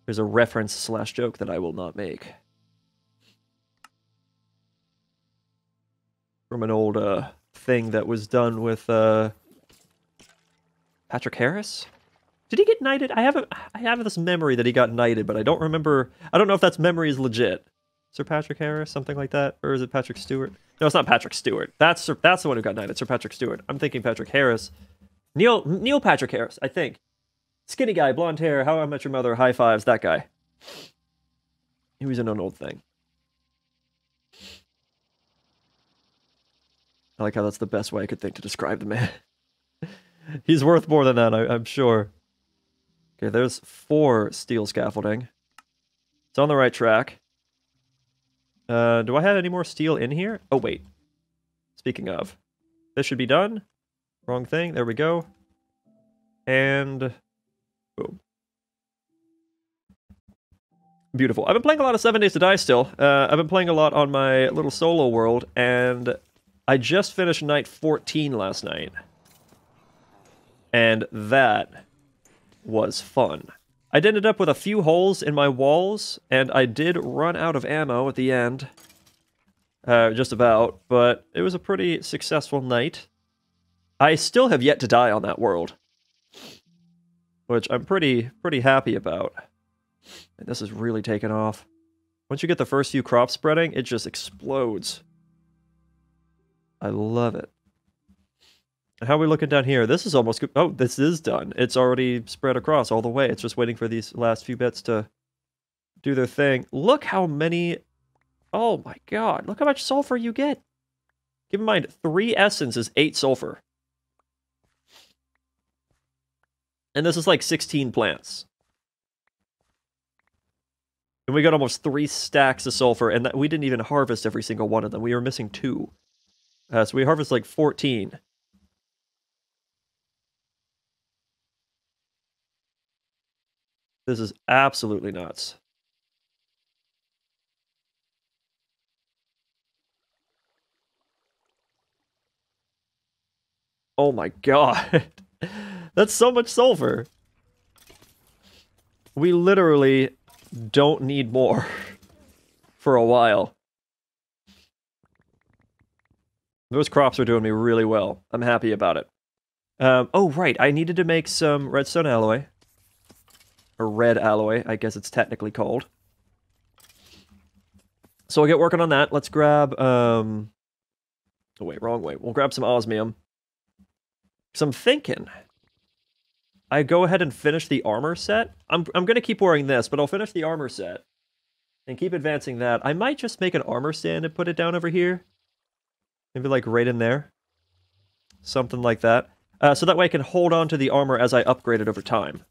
S1: There's a reference / joke that I will not make. From an old thing that was done with Patrick Harris? Did he get knighted? I have this memory that he got knighted, but I don't remember. I don't know if that's memory is legit. Sir Patrick Harris, something like that, or is it Patrick Stewart? No, it's not Patrick Stewart. That's the one who got knighted. Sir Patrick Stewart. I'm thinking Patrick Harris. Neil Patrick Harris, I think. Skinny guy, blonde hair. How I Met Your Mother. High fives. That guy. He was in an old thing. I like how that's the best way I could think to describe the man. He's worth more than that, I'm sure. Okay, there's 4 steel scaffolding. It's on the right track. Do I have any more steel in here? Oh, wait. Speaking of. This should be done. Wrong thing. There we go. And... boom. Beautiful. I've been playing a lot of 7 Days to Die still. I've been playing a lot on my little solo world, and I just finished night 14 last night. And that was fun. I ended up with a few holes in my walls, and I did run out of ammo at the end. Just about, but it was a pretty successful night. I still have yet to die on that world, which I'm pretty happy about. And this is really taken off. Once you get the first few crops spreading, it just explodes. I love it. How are we looking down here? This is almost good. Oh, this is done. It's already spread across all the way. It's just waiting for these last few bits to do their thing. Look how many... Oh my god. Look how much sulfur you get. Keep in mind, 3 essence is 8 sulfur. And this is like 16 plants. And we got almost 3 stacks of sulfur, and we didn't even harvest every single one of them. We were missing 2. So we harvested like 14. This is absolutely nuts. Oh my god. That's so much sulfur. We literally don't need more for a while. Those crops are doing me really well. I'm happy about it. Oh, right. I needed to make some redstone alloy. Or red alloy, I guess it's technically called. So I'll get working on that. Let's grab... Oh, wait, wrong way. We'll grab some osmium. So I'm thinking... I go ahead and finish the armor set. I'm going to keep wearing this, but I'll finish the armor set. And keep advancing that. I might just make an armor stand and put it down over here. Maybe like right in there. Something like that. So that way I can hold on to the armor as I upgrade it over time.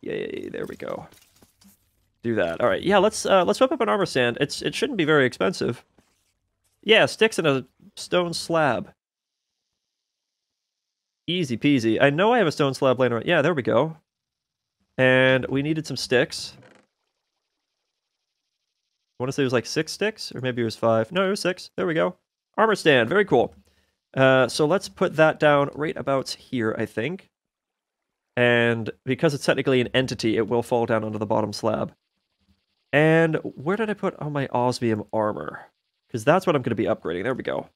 S1: Yay, there we go. Do that. Alright, yeah, let's whip up an armor stand. It shouldn't be very expensive. Yeah, sticks in a stone slab. Easy peasy. I know I have a stone slab laying around. Yeah, there we go. And we needed some sticks. I want to say it was like 6 sticks, or maybe it was 5. No, it was 6. There we go. Armor stand, very cool. So let's put that down right about here, I think. And because it's technically an entity, it will fall down onto the bottom slab. And where did I put all my osmium armor? Because that's what I'm going to be upgrading. There we go.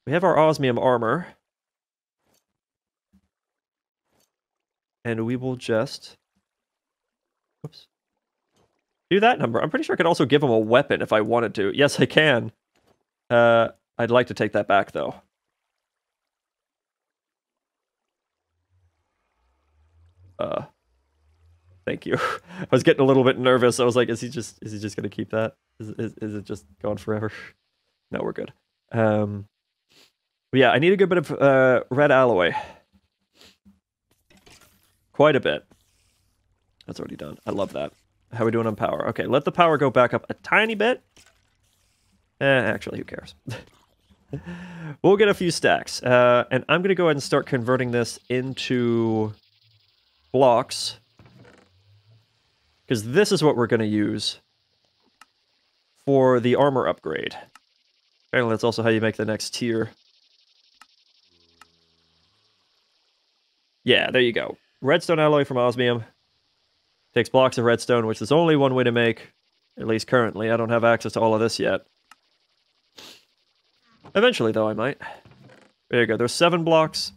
S1: We have our osmium armor. And we will just... Whoops. Do that number. I'm pretty sure I could also give him a weapon if I wanted to. Yes, I can. I'd like to take that back, though. Thank you. I was getting a little bit nervous. I was like, is he just gonna keep that? Is it just gone forever? No, we're good. But yeah, I need a good bit of red alloy. Quite a bit. That's already done. I love that. How are we doing on power? Okay, let the power go back up a tiny bit. Actually, who cares? We'll get a few stacks. And I'm gonna go ahead and start converting this into blocks. Because this is what we're going to use for the armor upgrade. Apparently that's also how you make the next tier. Yeah, there you go. Redstone alloy from osmium. Takes blocks of redstone, which there's only one way to make. At least currently. I don't have access to all of this yet. Eventually, though, I might. There you go. There's 7 blocks.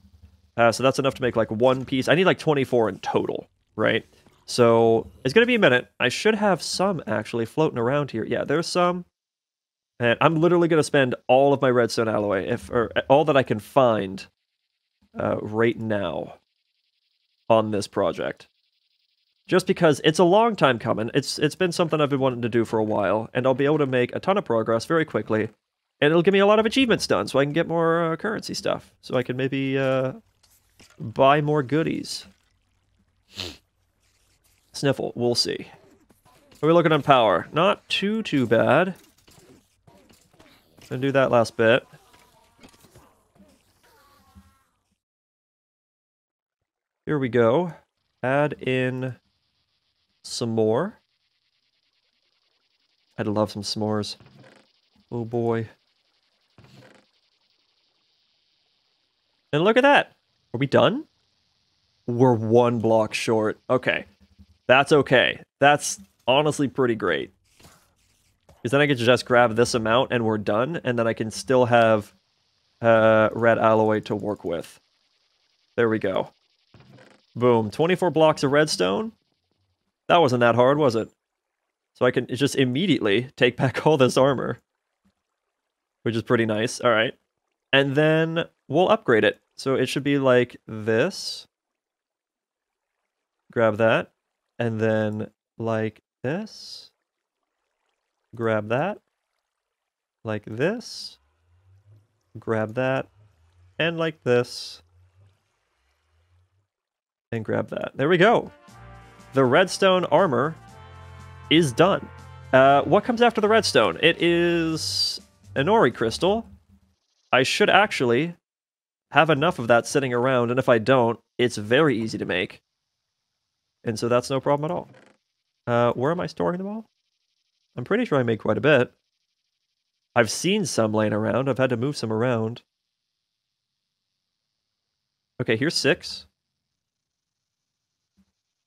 S1: So that's enough to make like 1 piece. I need like 24 in total, right? So, it's going to be a minute. I should have some, actually, floating around here. Yeah, there's some. And I'm literally going to spend all of my redstone alloy, or all that I can find right now on this project. Just because it's a long time coming. It's been something I've been wanting to do for a while, and I'll be able to make a ton of progress very quickly. And it'll give me a lot of achievements done, so I can get more currency stuff. So I can maybe buy more goodies. Sniffle, we'll see. Are we looking on power? Not too bad. Gonna do that last bit. Here we go. Add in some more. I'd love some s'mores. Oh boy. And look at that. Are we done? We're 1 block short. Okay. That's okay. That's honestly pretty great. Because then I can just grab this amount and we're done. And then I can still have red alloy to work with. There we go. Boom. 24 blocks of redstone. That wasn't that hard, was it? So I can just immediately take back all this armor. Which is pretty nice. Alright. And then we'll upgrade it. So it should be like this. Grab that. And then like this. Grab that. Like this. Grab that. And like this. And grab that. There we go. The redstone armor is done. What comes after the redstone? It is an ori crystal. I should actually have enough of that sitting around, and if I don't, it's very easy to make. And so that's no problem at all. Where am I storing them all? I'm pretty sure I made quite a bit. I've seen some laying around. I've had to move some around. Okay, here's 6.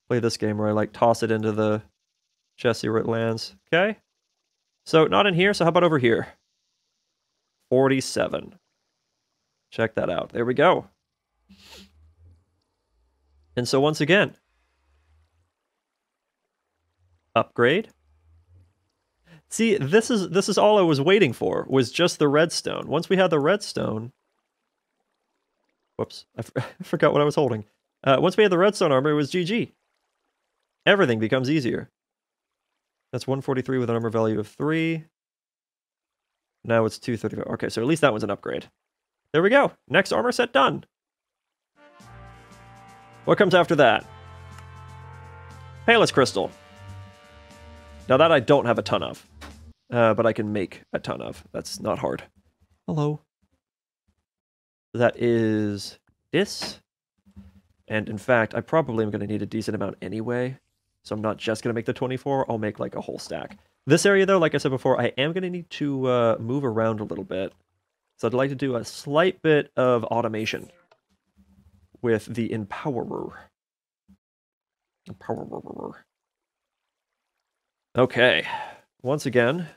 S1: Play this game where I, like, toss it into the chest where it lands. Okay. So, not in here, so how about over here? 47. Check that out. There we go. And so once again, upgrade. See, this is all I was waiting for, was just the redstone. Once we had the redstone... Whoops, I forgot what I was holding. Once we had the redstone armor, it was GG. Everything becomes easier. That's 143 with an armor value of 3. Now it's 235. Okay, so at least that one's an upgrade. There we go. Next armor set done. What comes after that? Palis crystal. Now that I don't have a ton of. But I can make a ton of. That's not hard. Hello. That is this. And in fact, I probably am going to need a decent amount anyway. So I'm not just going to make the 24. I'll make like a whole stack. This area though, like I said before, I am going to need to move around a little bit. So I'd like to do a slight bit of automation with the Empowerer. Okay. Once again,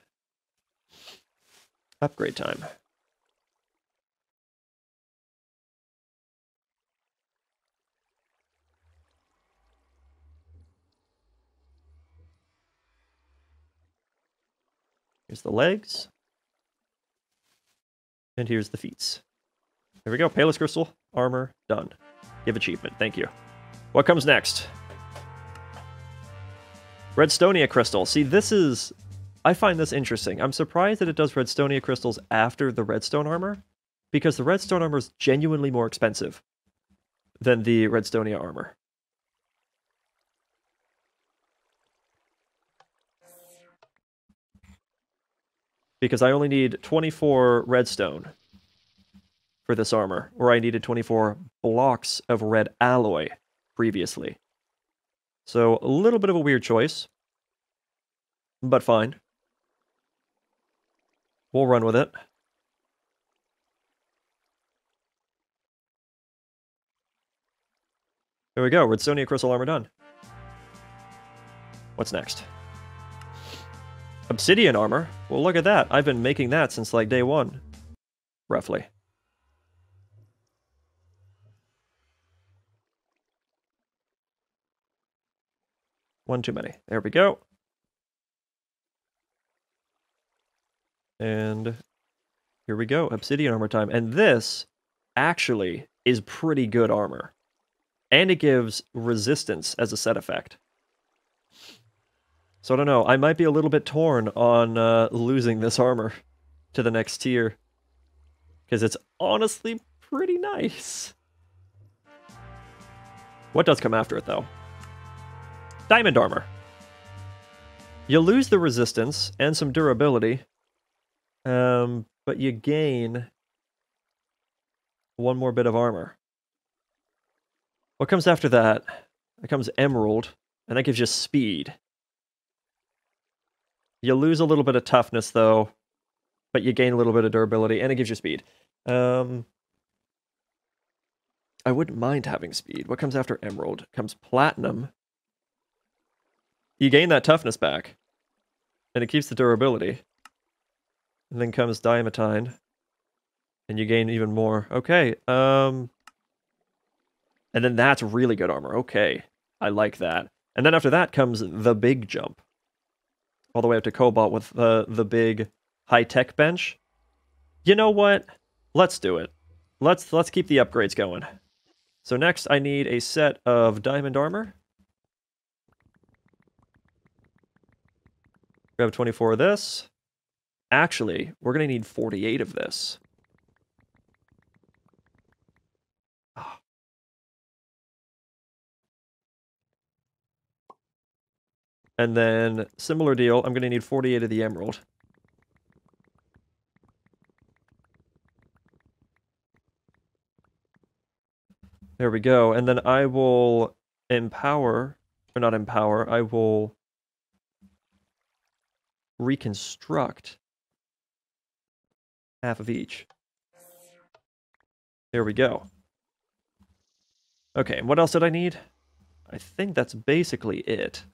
S1: upgrade time. Here's the legs. And here's the feet. There we go. Palis crystal, armor, done. Give achievement. Thank you. What comes next? Redstonia crystal. See, this is... I find this interesting. I'm surprised that it does Redstonia crystals after the redstone armor, because the redstone armor is genuinely more expensive than the Redstonia armor. Because I only need 24 redstone for this armor, or I needed 24 blocks of red alloy previously. So a little bit of a weird choice, but fine. We'll run with it. There we go, Redstonia crystal armor done. What's next? Obsidian armor? Well, look at that. I've been making that since like day 1. Roughly. One too many. There we go. And here we go. Obsidian armor time. And this actually is pretty good armor. And it gives resistance as a set effect. So I don't know, I might be a little bit torn on losing this armor to the next tier. Because it's honestly pretty nice. What does come after it, though? Diamond armor. You lose the resistance and some durability. But you gain one more bit of armor. What comes after that? It comes emerald, and that gives you speed. You lose a little bit of toughness, though, but you gain a little bit of durability, and it gives you speed. I wouldn't mind having speed. What comes after emerald? Comes platinum. You gain that toughness back, and it keeps the durability. And then comes diamantine, and you gain even more. Okay, and then that's really good armor. Okay, I like that. And then after that comes the big jump. All the way up to Cobalt with the big high-tech bench. You know what? Let's do it. Let's keep the upgrades going. So next, I need a set of diamond armor. Grab 24 of this. Actually, we're going to need 48 of this. Oh. And then, similar deal, I'm going to need 48 of the emerald. There we go. And then I will empower, or not empower, I will reconstruct half of each. There we go. Okay, and what else did I need? I think that's basically it.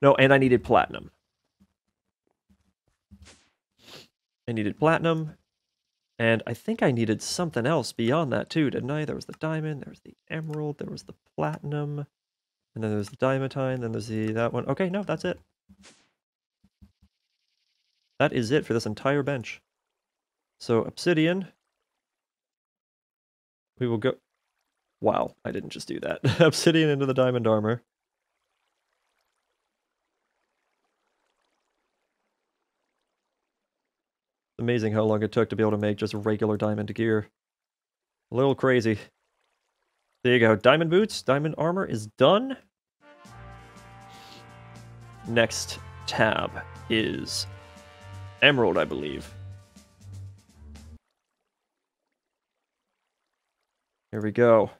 S1: No, and I needed platinum. I needed platinum, and I think I needed something else beyond that too, didn't I? There was the diamond, there was the emerald, there was the platinum, and then there's the diamantine, then there's that one. Okay, no, that's it. That is it for this entire bench. So, obsidian. We will go... Wow, I didn't just do that. Obsidian into the diamond armor. Amazing how long it took to be able to make just regular diamond gear. A little crazy. There you go. Diamond boots, diamond armor is done. Next tab is emerald, I believe. Here we go.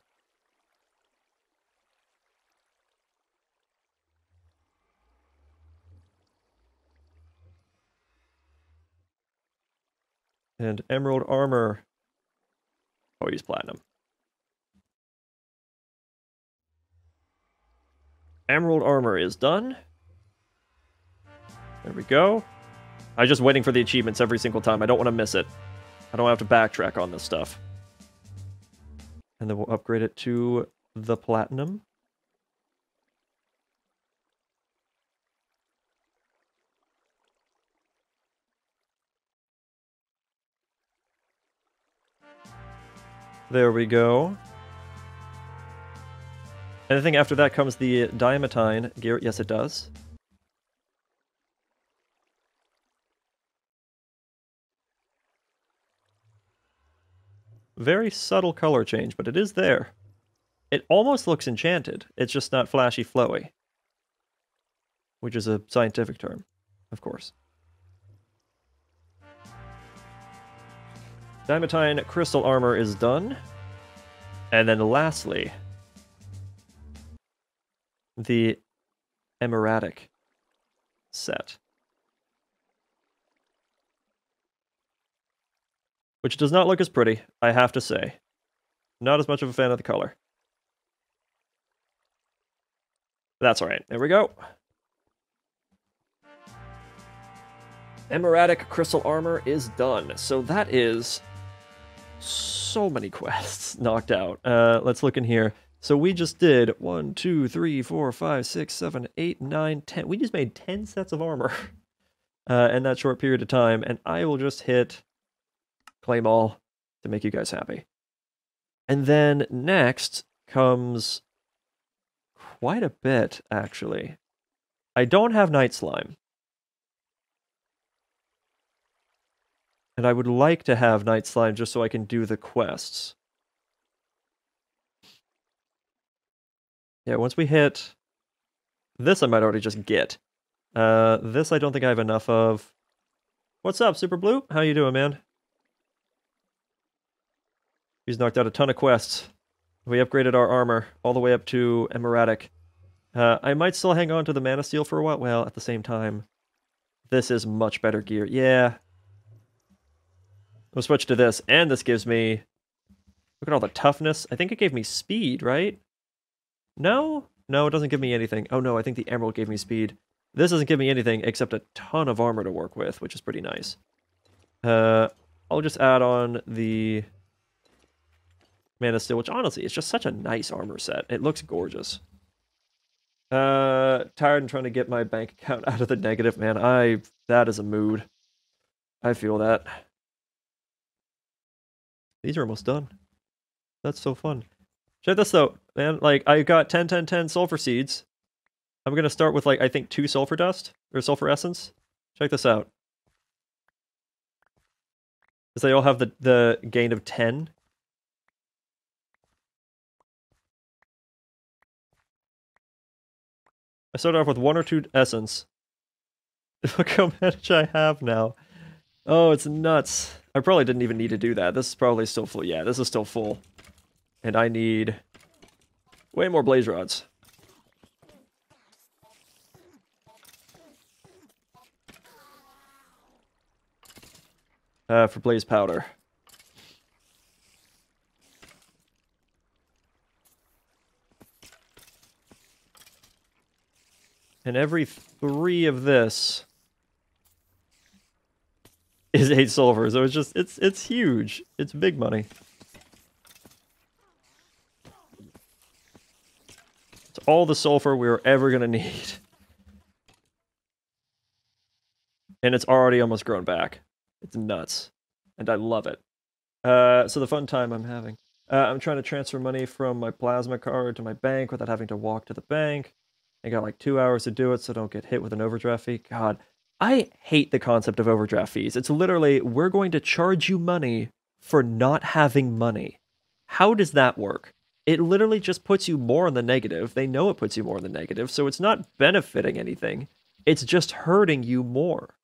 S1: And emerald armor. Oh, use platinum. Emerald armor is done. There we go. I'm just waiting for the achievements every single time. I don't want to miss it. I don't have to backtrack on this stuff. And then we'll upgrade it to the platinum. There we go. And I think after that comes the diamantine gear. Yes, it does. Very subtle color change, but it is there. It almost looks enchanted. It's just not flashy flowy. Which is a scientific term, of course. Diamantine crystal armor is done. And then lastly, the emeradic set. Which does not look as pretty, I have to say. Not as much of a fan of the color. That's alright. There we go. Emeradic crystal armor is done. So that is so many quests knocked out. Let's look in here. So we just did 1, 2, 3, 4, 5, 6, 7, 8, 9, 10. We just made 10 sets of armor in that short period of time. And I will just hit claim all to make you guys happy. And then next comes quite a bit, actually. I don't have night slime. And I would like to have night slime just so I can do the quests. Yeah, once we hit this, I might already just get. This I don't think I have enough of. What's up, Super Blue? How you doing, man? He's knocked out a ton of quests. We upgraded our armor all the way up to emeradic. I might still hang on to the mana steel for a while. Well, at the same time, this is much better gear. Yeah. We'll switch to this, and this gives me... Look at all the toughness. I think it gave me speed, right? No? No, it doesn't give me anything. Oh no, I think the emerald gave me speed. This doesn't give me anything except a ton of armor to work with, which is pretty nice. I'll just add on the mana steel, which honestly is just such a nice armor set. It looks gorgeous. Tired and trying to get my bank account out of the negative, man. That is a mood. I feel that. These are almost done. That's so fun. Check this out, man. Like, I got 10, 10, 10 sulfur seeds. I'm gonna start with, like, I think 2 sulfur dust, or sulfur essence. Check this out. Because they all have the gain of 10. I started off with 1 or 2 essence. Look how much I have now. Oh, it's nuts. I probably didn't even need to do that. This is probably still full. Yeah, this is still full. And I need way more blaze rods. For blaze powder. And every 3 of this is 8 silver, so it's huge. It's big money. It's all the sulfur we're ever gonna need. And it's already almost grown back. It's nuts. And I love it. So the fun time I'm having. I'm trying to transfer money from my plasma card to my bank without having to walk to the bank. I got like 2 hours to do it so don't get hit with an overdraft fee. God, I hate the concept of overdraft fees. It's literally, we're going to charge you money for not having money. How does that work? It literally just puts you more in the negative. They know it puts you more in the negative, so it's not benefiting anything. It's just hurting you more.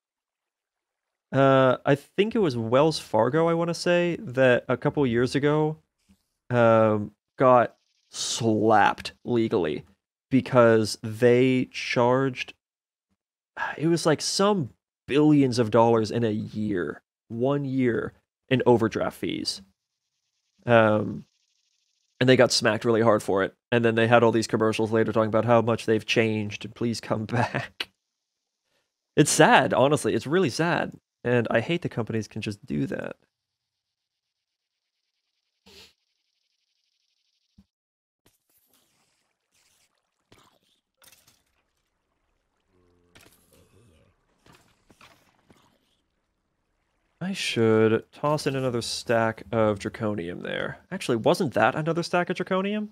S1: I think it was Wells Fargo, I want to say, that a couple years ago got slapped legally because they charged, it was like some billions of dollars in a year, 1 year, in overdraft fees. And they got smacked really hard for it. And then they had all these commercials later talking about how much they've changed and please come back. It's sad, honestly. It's really sad. And I hate the companies can just do that. I should toss in another stack of draconium there. Actually, wasn't that another stack of draconium?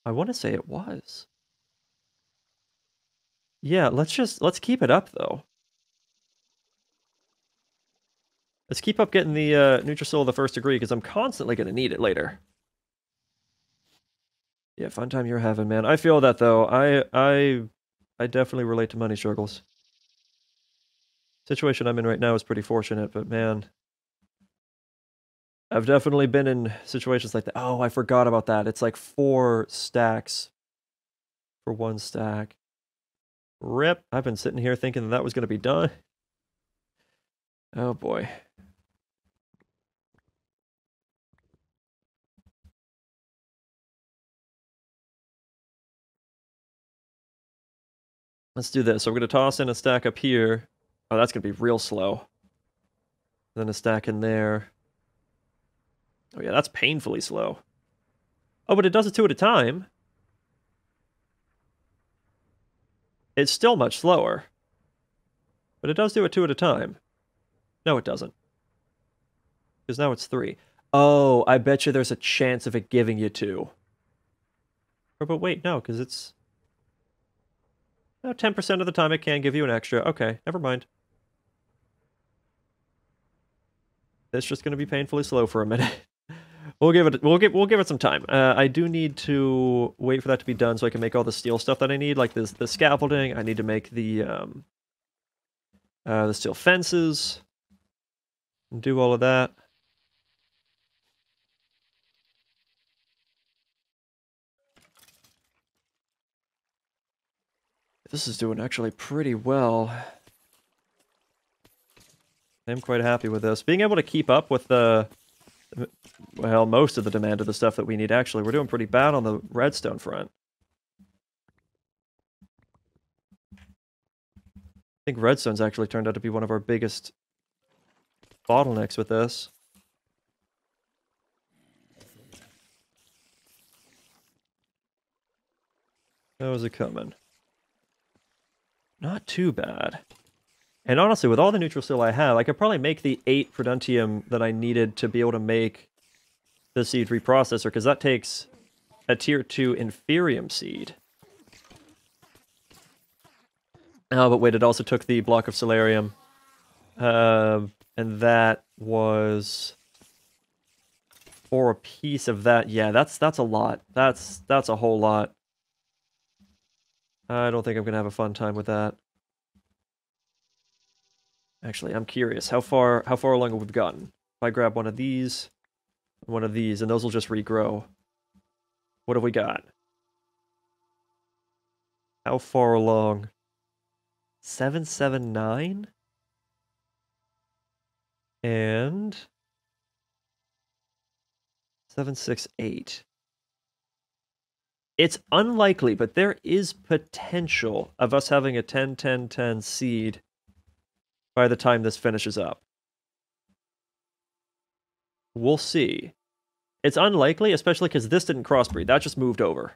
S1: I want to say it was. Yeah, let's keep it up though. Let's keep up getting the Nutrisil of the first degree because I'm constantly going to need it later. Yeah, fun time you're having, man. I feel that though. I definitely relate to money struggles. Situation I'm in right now is pretty fortunate, but man, I've definitely been in situations like that. Oh, I forgot about that. It's like 4 stacks for 1 stack. Rip. I've been sitting here thinking that was going to be done. Oh boy. Let's do this. So we're going to toss in a stack up here. Oh, that's going to be real slow. Then a stack in there. Oh yeah, that's painfully slow. Oh, but it does it 2 at a time. It's still much slower. But it does do it 2 at a time. No, it doesn't. Because now it's 3. Oh, I bet you there's a chance of it giving you 2. Oh, but wait, no, because it's... No, 10% of the time it can give you an extra. Okay, never mind. It's just going to be painfully slow for a minute. We'll give it some time. I do need to wait for that to be done so I can make all the steel stuff that I need, like the scaffolding. I need to make the steel fences and do all of that. This is doing actually pretty well. I'm quite happy with this. Being able to keep up with the, well, most of the demand of the stuff that we need, actually. We're doing pretty bad on the redstone front. I think redstone's actually turned out to be one of our biggest bottlenecks with this. How is it coming? Not too bad. And honestly, with all the neutral steel I have, I could probably make the 8 Prudentium that I needed to be able to make the seed reprocessor, because that takes a tier 2 Inferium seed. Oh, but wait, it also took the block of Solarium. And that was... for a piece of that. Yeah, that's a lot. That's a whole lot. I don't think I'm gonna have a fun time with that. Actually, I'm curious. How far along have we gotten? If I grab one of these, and those will just regrow. What have we got? How far along? 779? And 768. It's unlikely, but there is potential of us having a 10-10-10 seed by the time this finishes up. We'll see. It's unlikely, especially because this didn't crossbreed. That just moved over.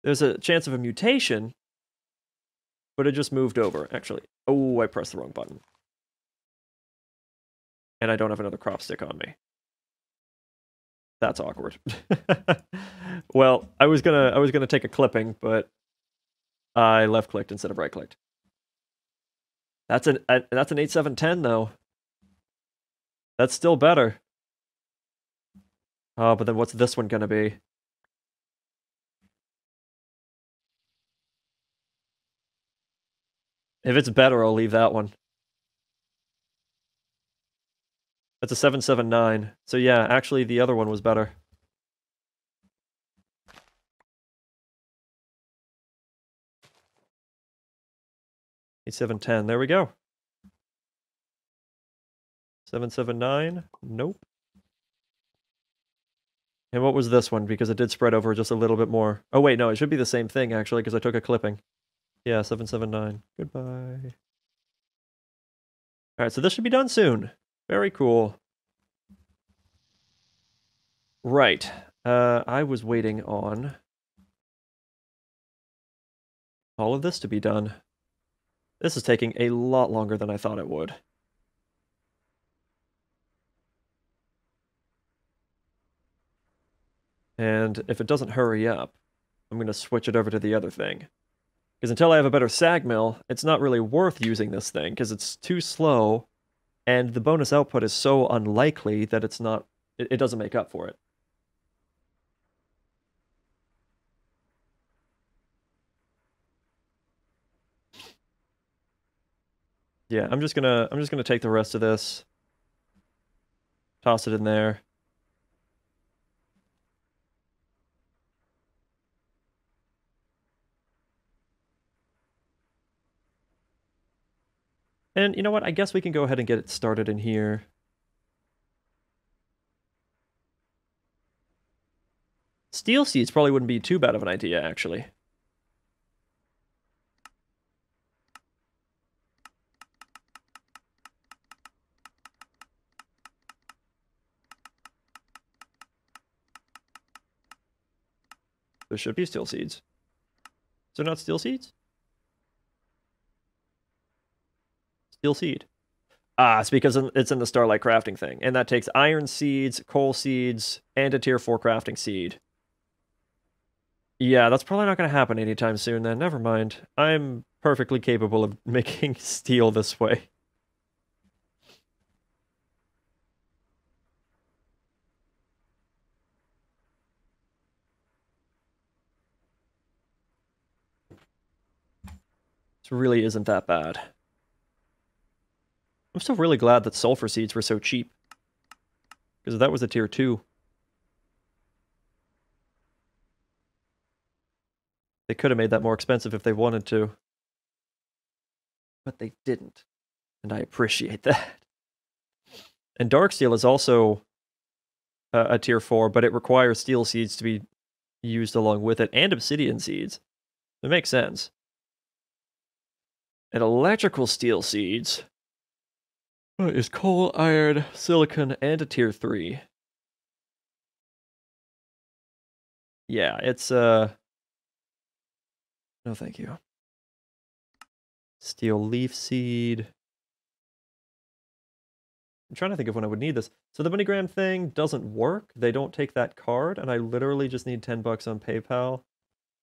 S1: There's a chance of a mutation, but it just moved over, actually. Oh, I pressed the wrong button. And I don't have another crop stick on me. That's awkward. Well, I was gonna take a clipping, but I left-clicked instead of right-clicked. That's an 8-7-10 though. That's still better. Oh, but then what's this one gonna be? If it's better, I'll leave that one. That's a 7-7-9. So yeah, actually the other one was better. 8-7-10. There we go. 7-7-9. Nope. And what was this one? Because it did spread over just a little bit more. Oh wait, no, it should be the same thing actually, because I took a clipping. Yeah, 7-7-9. Goodbye. Alright, so this should be done soon. Very cool. Right. I was waiting on all of this to be done. This is taking a lot longer than I thought it would. And if it doesn't hurry up, I'm going to switch it over to the other thing. Because until I have a better sag mill, it's not really worth using this thing, because it's too slow, and the bonus output is so unlikely that it's not... it doesn't make up for it. Yeah, I'm just gonna take the rest of this, toss it in there. And you know what? I guess we can go ahead and get it started in here. Steel seeds probably wouldn't be too bad of an idea, actually. There should be steel seeds. Is there not steel seeds? Steel seed. Ah, it's because it's in the Starlight crafting thing. And that takes iron seeds, coal seeds, and a tier 4 crafting seed. Yeah, that's probably not going to happen anytime soon then. Never mind. I'm perfectly capable of making steel this way. This really isn't that bad. I'm still really glad that sulfur seeds were so cheap. Because that was a tier 2. They could have made that more expensive if they wanted to. But they didn't. And I appreciate that. And dark steel is also a tier 4, but it requires steel seeds to be used along with it, and obsidian seeds. It makes sense. And electrical steel seeds is coal, iron, silicon, and a tier 3. Yeah, it's no thank you. Steel leaf seed. I'm trying to think of when I would need this. So the MoneyGram thing doesn't work. They don't take that card, and I literally just need 10 bucks on PayPal.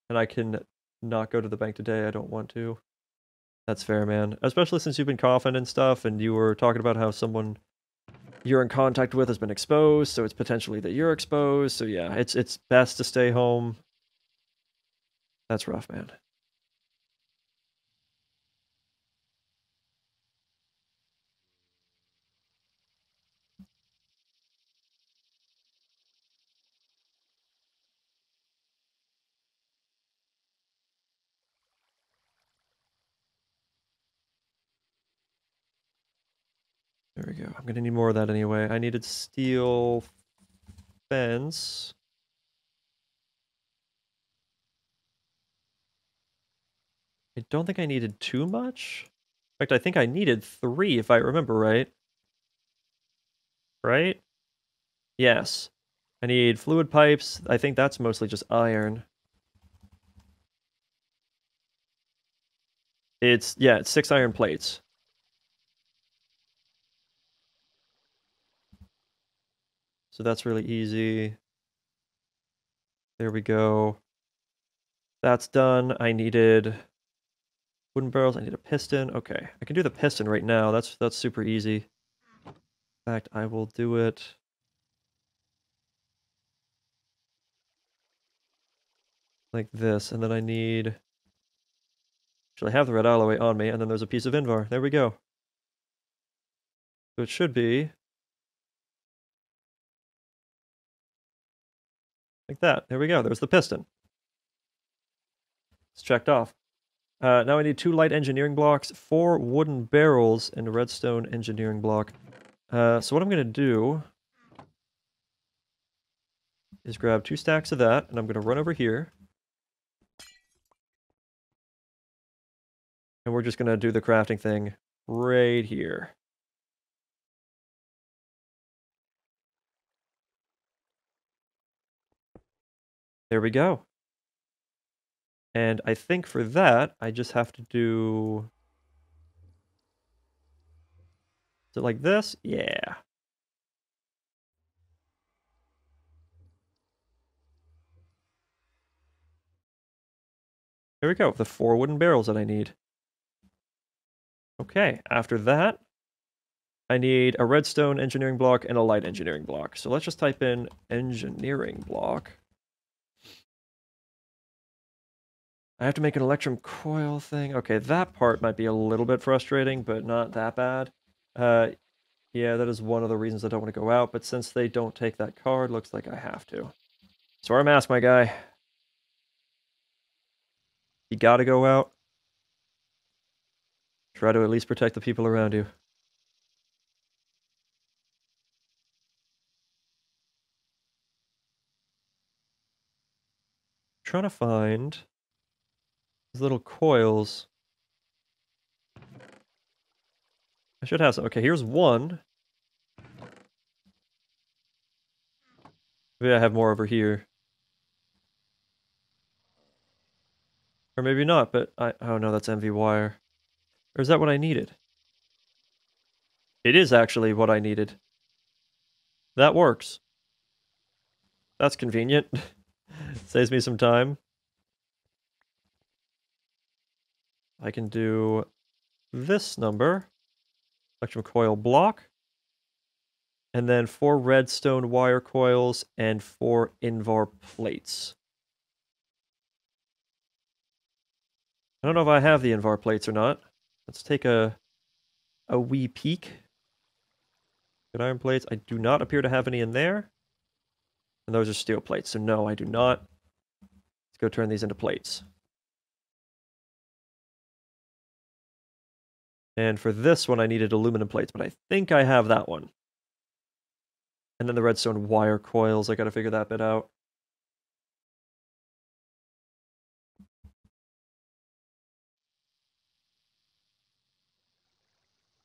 S1: And I can not go to the bank today. I don't want to. That's fair, man. Especially since you've been coughing and stuff, and you were talking about how someone you're in contact with has been exposed, so it's potentially that you're exposed. So yeah, it's best to stay home. That's rough, man. There we go. I'm gonna need more of that anyway. I needed steel fence. I don't think I needed too much. In fact, I think I needed 3 if I remember right. Right? Yes. I need fluid pipes. I think that's mostly just iron. It's 6 iron plates. So that's really easy. There we go. That's done. I needed wooden barrels. I need a piston. Okay, I can do the piston right now. That's super easy. In fact, I will do it like this, and then I need... Actually, I have the red alloy on me, and then there's a piece of Invar. There we go. So it should be like that. There we go. There's the piston. It's checked off. Now I need 2 light engineering blocks, 4 wooden barrels, and a redstone engineering block. So what I'm going to do is grab 2 stacks of that, and I'm going to run over here. And we're just going to do the crafting thing right here. There we go. And I think for that, I just have to do... Is it like this? Yeah. There we go, the 4 wooden barrels that I need. Okay, after that, I need a redstone engineering block and a light engineering block. So let's just type in engineering block. I have to make an electrum coil thing. Okay, that part might be a little bit frustrating, but not that bad. Yeah, that is one of the reasons I don't want to go out, but since they don't take that card, looks like I have to. So wear a mask, my guy. You gotta go out. Try to at least protect the people around you. Trying to find these little coils. I should have some. Okay, here's one. Maybe I have more over here. Or maybe not, but oh no, that's MV wire. Or is that what I needed? It is actually what I needed. That works. That's convenient. Saves me some time. I can do this number. Electrum coil block. And then 4 redstone wire coils and 4 Invar plates. I don't know if I have the Invar plates or not. Let's take a wee peek. Good iron plates. I do not appear to have any in there. And those are steel plates, so no, I do not. Let's go turn these into plates. And for this one, I needed aluminum plates, but I think I have that one. And then the redstone wire coils, I gotta figure that bit out.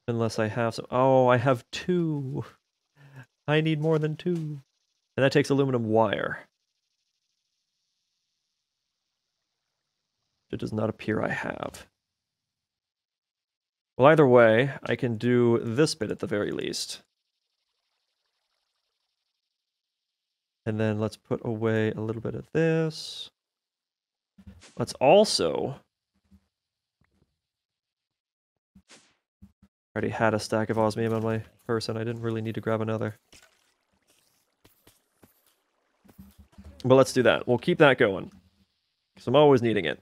S1: Unless I have some... Oh, I have 2. I need more than 2. And that takes aluminum wire. It does not appear I have. Well, either way, I can do this bit at the very least. And then let's put away a little bit of this. Let's also... Already had a stack of osmium on my person. I didn't really need to grab another. But let's do that. We'll keep that going. Because I'm always needing it.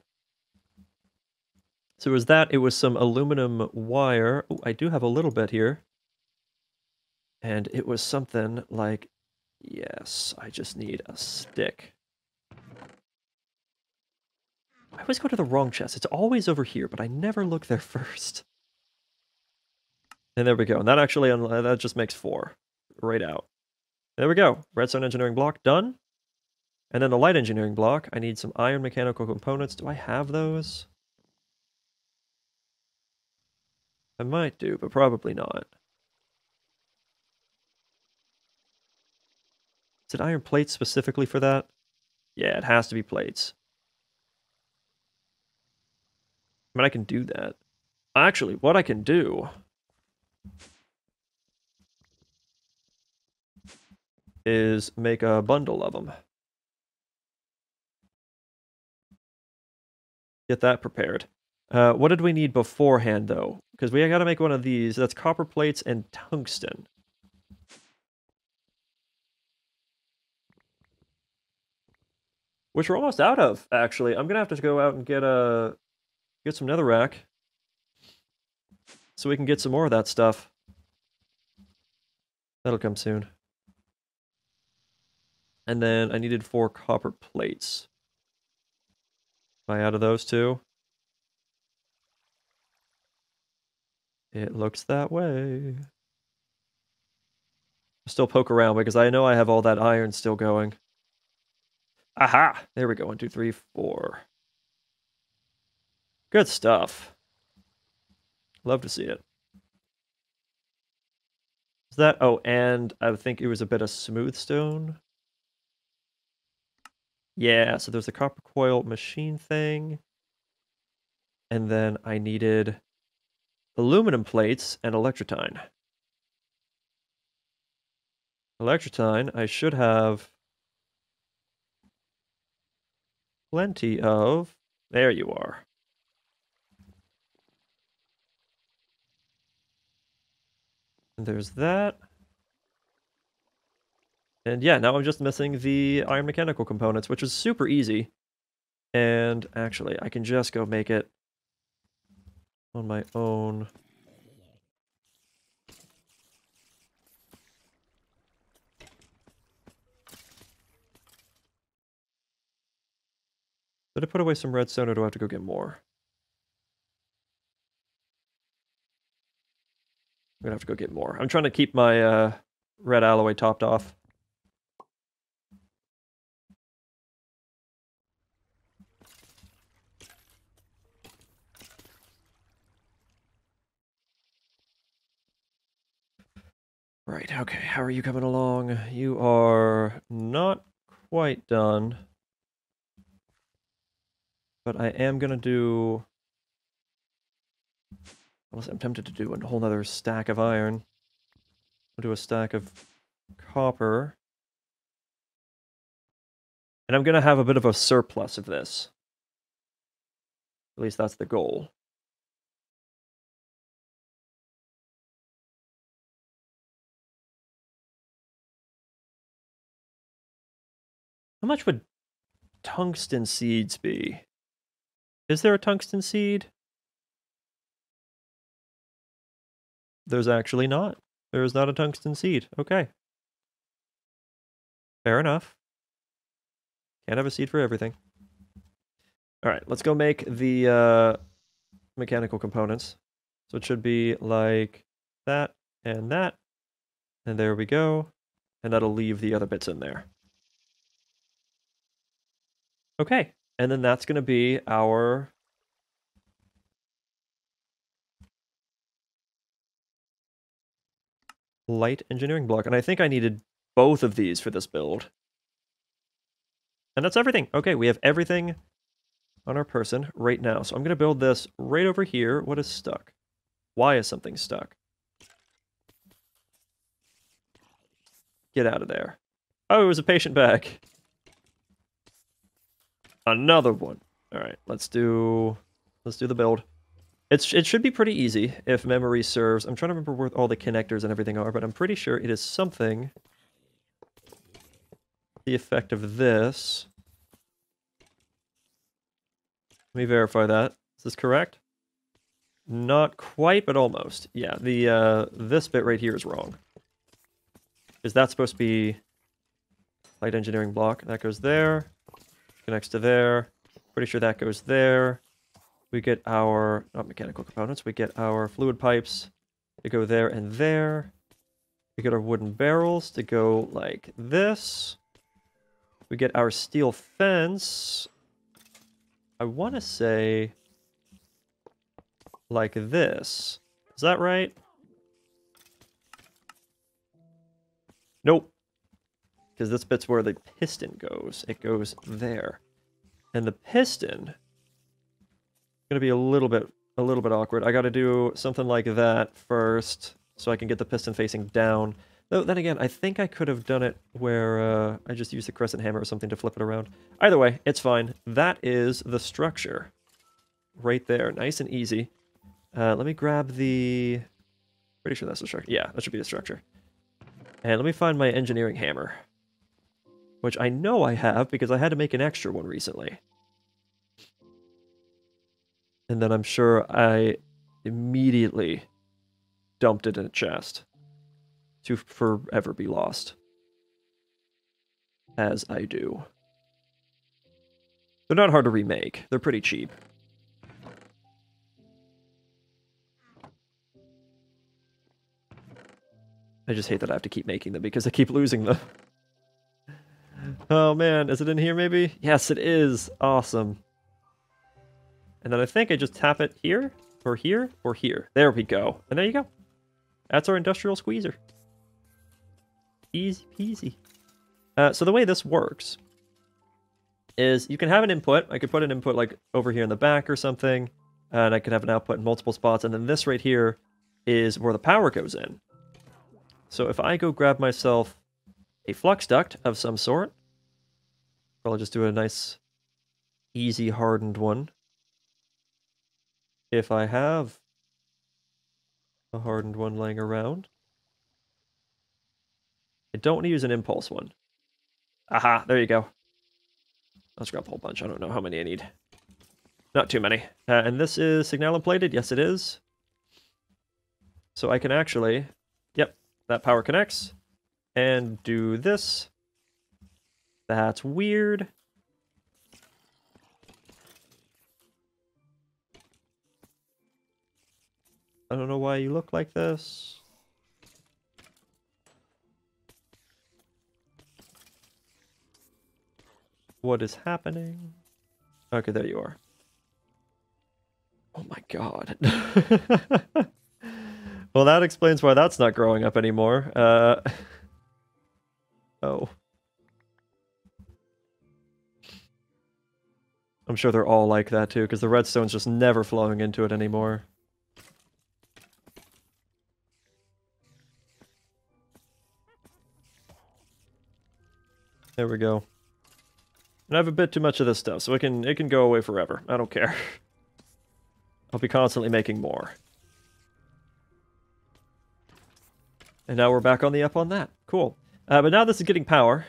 S1: So it was some aluminum wire. Oh, I do have a little bit here. And it was something like... Yes, I just need a stick. I always go to the wrong chest. It's always over here, but I never look there first. And there we go. And that actually, that just makes 4. Right out. There we go. Redstone engineering block done. And then the light engineering block. I need some iron mechanical components. Do I have those? I might do, but probably not. Is it iron plates specifically for that? Yeah, it has to be plates. I mean, I can do that. Actually, what I can do is make a bundle of them. Get that prepared. What did we need beforehand, though? Because we got to make one of these. That's copper plates and tungsten. Which we're almost out of, actually. I'm going to have to go out and get some netherrack. So we can get some more of that stuff. That'll come soon. And then I needed 4 copper plates. Am I out of those too? It looks that way. Still poke around because I know I have all that iron still going. Aha! There we go. 1, 2, 3, 4. Good stuff. Love to see it. Is that... Oh, and I think it was a bit of smooth stone. Yeah, so there's the copper coil machine thing. And then I needed aluminum plates and electrotine. Electrotine, I should have plenty of. There you are. And there's that. And yeah, now I'm just missing the iron mechanical components, which is super easy. And actually, I can just go make it on my own. Did I put away some redstone or do I have to go get more? I'm gonna have to go get more. I'm trying to keep my red alloy topped off. Right, okay, how are you coming along? You are not quite done. But I am gonna do... Unless I'm tempted to do a whole nother stack of iron. I'll do a stack of copper. And I'm gonna have a bit of a surplus of this. At least that's the goal. How much would tungsten seeds be? Is there a tungsten seed? There's actually not. There is not a tungsten seed. Okay. Fair enough. Can't have a seed for everything. Alright, let's go make the mechanical components. So it should be like that and that. And there we go. And that'll leave the other bits in there. Okay, and then that's going to be our light engineering block. And I think I needed both of these for this build. And that's everything. Okay, we have everything on our person right now. So I'm going to build this right over here. What is stuck? Why is something stuck? Get out of there. Oh, it was a patient bag. Another one. All right, let's do the build. It should be pretty easy if memory serves. I'm trying to remember where all the connectors and everything are, but I'm pretty sure it is something the effect of this. Let me verify that. Is this correct? Not quite, but almost. Yeah, the this bit right here is wrong. Is that supposed to be light engineering block? That goes there. Connects to there. Pretty sure that goes there. We get our, not mechanical components, we get our fluid pipes to go there and there. We get our wooden barrels to go like this. We get our steel fence. I want to say like this. Is that right? Nope. Because this bit's where the piston goes. It goes there. And the piston gonna be a little bit awkward. I gotta do something like that first so I can get the piston facing down. Though then again, I think I could have done it where I just used the crescent hammer or something to flip it around. Either way, it's fine. That is the structure. Right there. Nice and easy. Let me grab the... Pretty sure that's the structure. Yeah, that should be the structure. And let me find my engineering hammer. Which I know I have because I had to make an extra one recently. And then I'm sure I immediately dumped it in a chest to forever be lost. As I do. They're not hard to remake. They're pretty cheap. I just hate that I have to keep making them because I keep losing them. Oh man, is it in here maybe? Yes, it is. Awesome. And then I think I just tap it here, or here, or here. There we go. And there you go. That's our industrial squeezer. Easy peasy. So the way this works is you can have an input. I could put an input like over here in the back or something. And I could have an output in multiple spots. And then this right here is where the power goes in. So if I go grab myself a flux duct of some sort, probably just do a nice, easy hardened one. If I have a hardened one laying around. I don't want to use an impulse one. Aha, there you go. Let's grab a whole bunch. I don't know how many I need. Not too many. And this is signalum plated? Yes, it is. So I can actually... Yep, that power connects. And do this. That's weird. I don't know why you look like this. What is happening? Okay, there you are. Oh my god. Well, that explains why that's not growing up anymore. Oh. I'm sure they're all like that too, because the redstone's just never flowing into it anymore. There we go. And I have a bit too much of this stuff, so it can go away forever. I don't care. I'll be constantly making more. And now we're back on the up on that. Cool. But now this is getting power.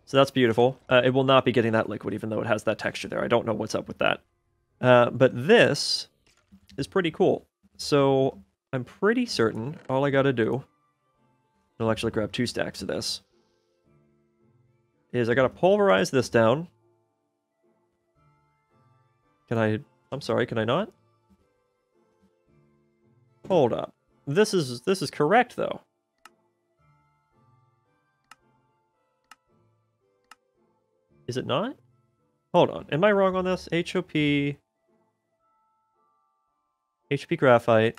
S1: So that's beautiful. It will not be getting that liquid, even though it has that texture there. I don't know what's up with that. But this is pretty cool. So I'm pretty certain all I gotta do, I'll actually grab 2 stacks of this, is I gotta pulverize this down. I'm sorry, can I not? Hold up. This is correct though. Is it not? Hold on. Am I wrong on this? HOP graphite.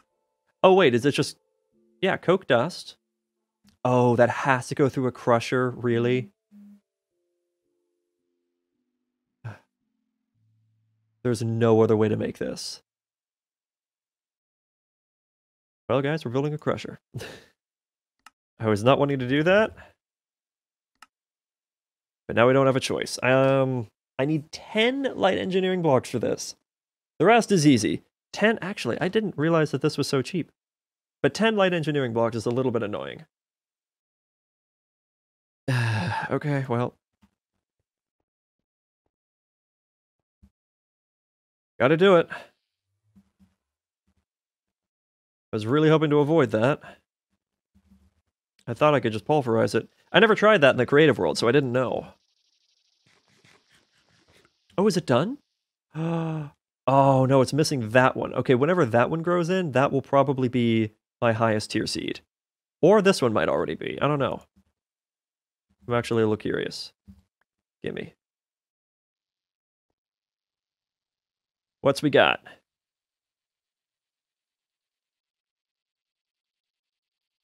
S1: Oh wait, is it just... Yeah, coke dust. Oh, that has to go through a crusher, really? There's no other way to make this. Well, guys, we're building a crusher. I was not wanting to do that. But now we don't have a choice. I need 10 light engineering blocks for this. The rest is easy. 10, actually, I didn't realize that this was so cheap. But 10 light engineering blocks is a little bit annoying. Okay, well. Gotta do it. I was really hoping to avoid that. I thought I could just pulverize it. I never tried that in the creative world, so I didn't know. Oh, is it done? Oh, no, it's missing that one. Okay, whenever that one grows in, that will probably be my highest tier seed. Or this one might already be. I don't know. I'm actually a little curious. Gimme. What's we got?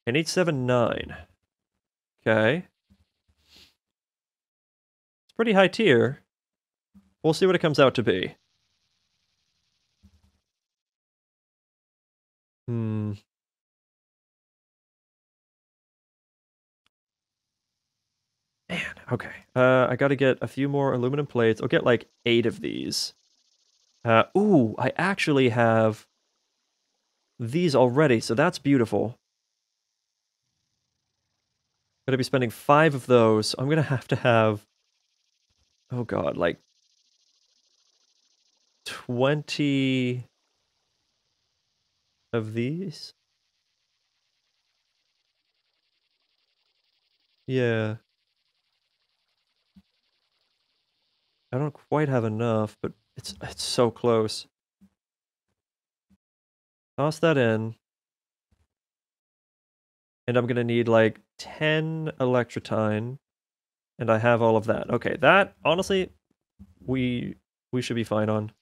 S1: An 879. Okay. It's pretty high tier. We'll see what it comes out to be. Man, okay. I gotta get a few more aluminum plates. I'll get like 8 of these. Ooh, I actually have these already, so that's beautiful. Gonna be spending 5 of those. I'm gonna have to have, oh god, like 20 of these? Yeah. I don't quite have enough, but it's so close. Toss that in. And I'm gonna need like 10 electrotine. And I have all of that. Okay, that, honestly, we should be fine on.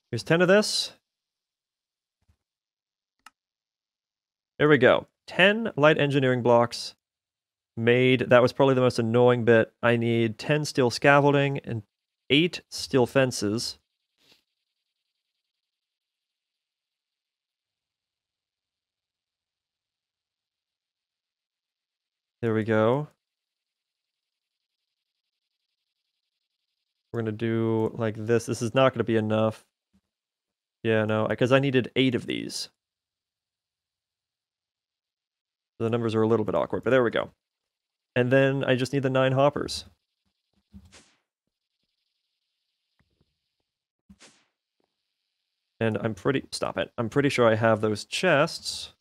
S1: Here's 10 of this. There we go. 10 light engineering blocks made. That was probably the most annoying bit. I need 10 steel scaffolding and 8 steel fences. There we go. We're gonna do like this. This is not gonna be enough. Yeah, no, because I needed 8 of these. So the numbers are a little bit awkward, but there we go. And then I just need the 9 hoppers. And I'm pretty... Stop it. I'm pretty sure I have those chests.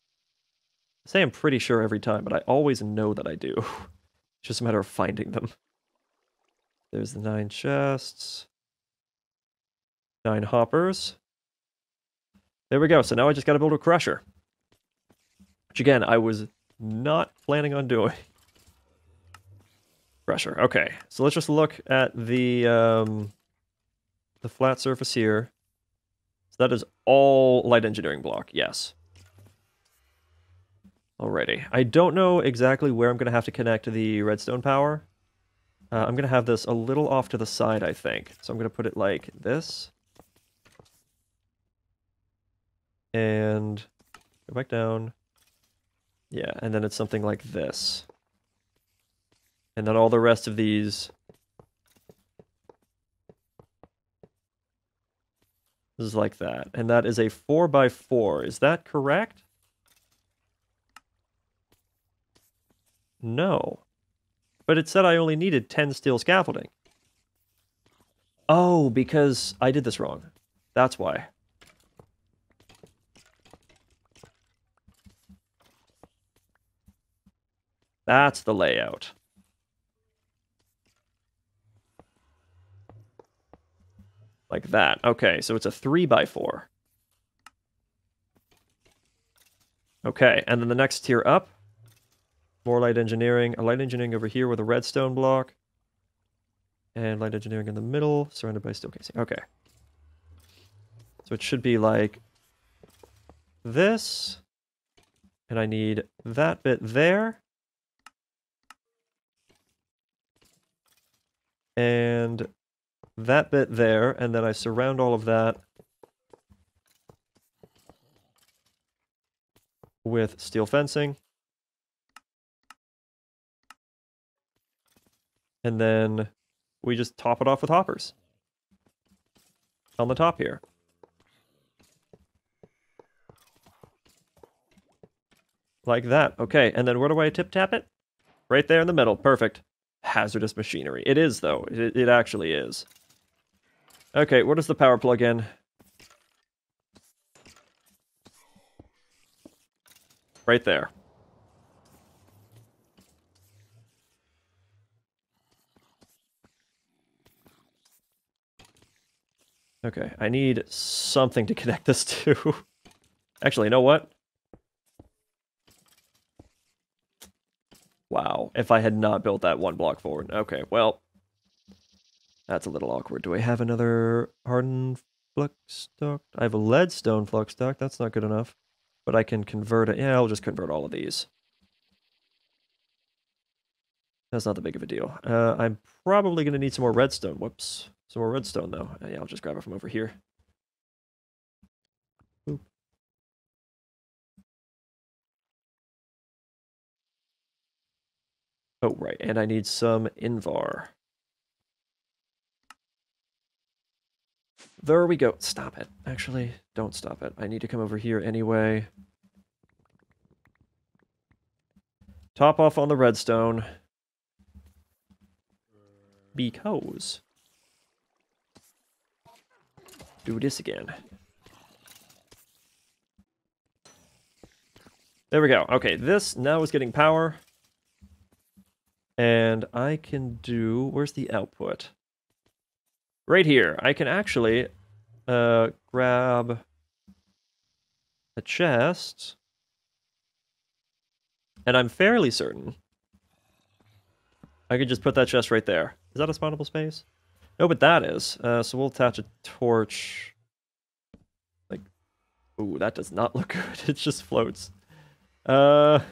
S1: I say I'm pretty sure every time, but I always know that I do. It's just a matter of finding them. There's the 9 chests. 9 hoppers. There we go. So now I just gotta build a crusher. Which again, I was not planning on doing. Crusher. Okay. So let's just look at the flat surface here. So that is all light engineering block. Yes. Alrighty. I don't know exactly where I'm going to have to connect the redstone power. I'm going to have this a little off to the side, I think. So I'm going to put it like this. And go back down. Yeah, and then it's something like this. And then all the rest of these... This is like that. And that is a 4x4. Is that correct? No. But it said I only needed 10 steel scaffolding. Oh, because I did this wrong. That's why. That's the layout. Like that. Okay, so it's a 3x4. Okay, and then the next tier up. More light engineering. A light engineering over here with a redstone block. And light engineering in the middle, surrounded by steel casing. Okay. So it should be like this. And I need that bit there. And that bit there. And then I surround all of that with steel fencing. And then we just top it off with hoppers on the top here. Like that. Okay, and then where do I tip-tap it? Right there in the middle. Perfect. Hazardous machinery. It is, though. It actually is. Okay, where does the power plug in? Right there. Okay, I need something to connect this to. Actually, you know what? Wow, if I had not built that one block forward. Okay, well, that's a little awkward. Do I have another hardened flux duct? I have a leadstone flux duct. That's not good enough. But I can convert it. Yeah, I'll just convert all of these. That's not that big of a deal. I'm probably going to need some more redstone. Whoops. Some more redstone, though. Yeah, I'll just grab it from over here. Boop. Oh, right. And I need some Invar. There we go. Stop it. Actually, don't stop it. I need to come over here anyway. Top off on the redstone. Because. Do this again. There we go. Okay, this now is getting power. And I can do... Where's the output? Right here. I can actually grab a chest. And I'm fairly certain I could just put that chest right there. Is that a spawnable space? No, but that is. So we'll attach a torch. Like, ooh, that does not look good. It just floats. Okay,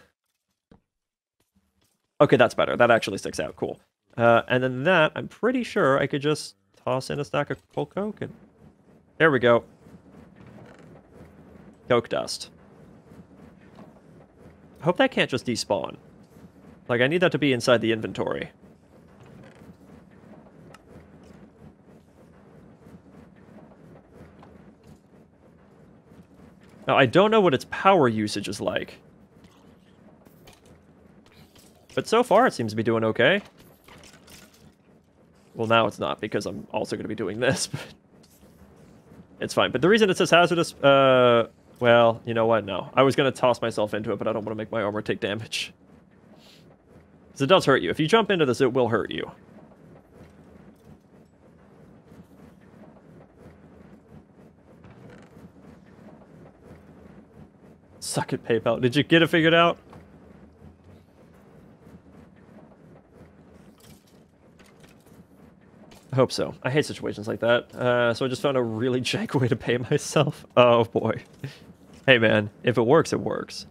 S1: that's better. That actually sticks out. Cool. And then that, I'm pretty sure I could just toss in a stack of coal coke and... There we go. Coke dust. I hope that can't just despawn. Like, I need that to be inside the inventory. Now, I don't know what its power usage is like. But so far, it seems to be doing okay. Well, now it's not, because I'm also going to be doing this, but... It's fine. But the reason it says hazardous, well, you know what? No. I was going to toss myself into it, but I don't want to make my armor take damage. Because it does hurt you. If you jump into this, it will hurt you. Suck it, PayPal. Did you get it figured out? I hope so. I hate situations like that. So I just found a really jank way to pay myself. Oh, boy. Hey, man. If it works, it works.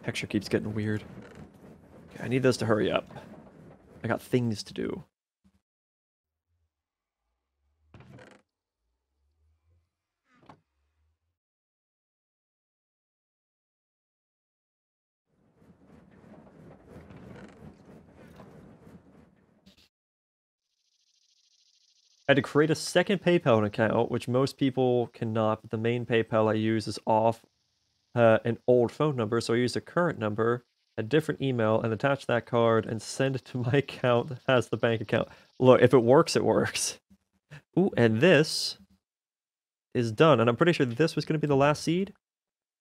S1: Texture keeps getting weird. Okay, I need this to hurry up. I got things to do. I had to create a second PayPal account, which most people cannot, but the main PayPal I use is off an old phone number, so I use a current number, a different email, and attach that card and send it to my account that has the bank account. Look, if it works, it works. Ooh, and this is done, and I'm pretty sure this was going to be the last seed.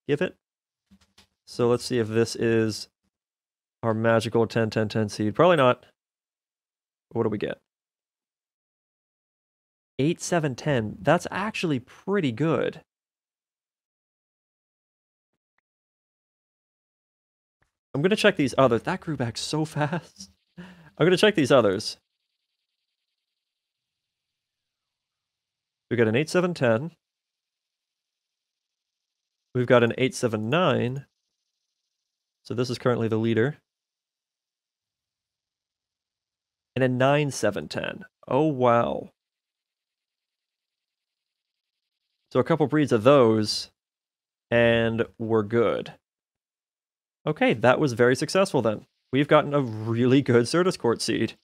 S1: Give it. So let's see if this is our magical 10-10-10 seed. Probably not. What do we get? 8-7-10. That's actually pretty good. I'm going to check these others. That grew back so fast. I'm going to check these others. We've got an 8710. We've got an 879. So this is currently the leader. And a 9710. Oh, wow. So a couple breeds of those, and we're good. Okay, that was very successful then. We've gotten a really good Certus Quartz seed.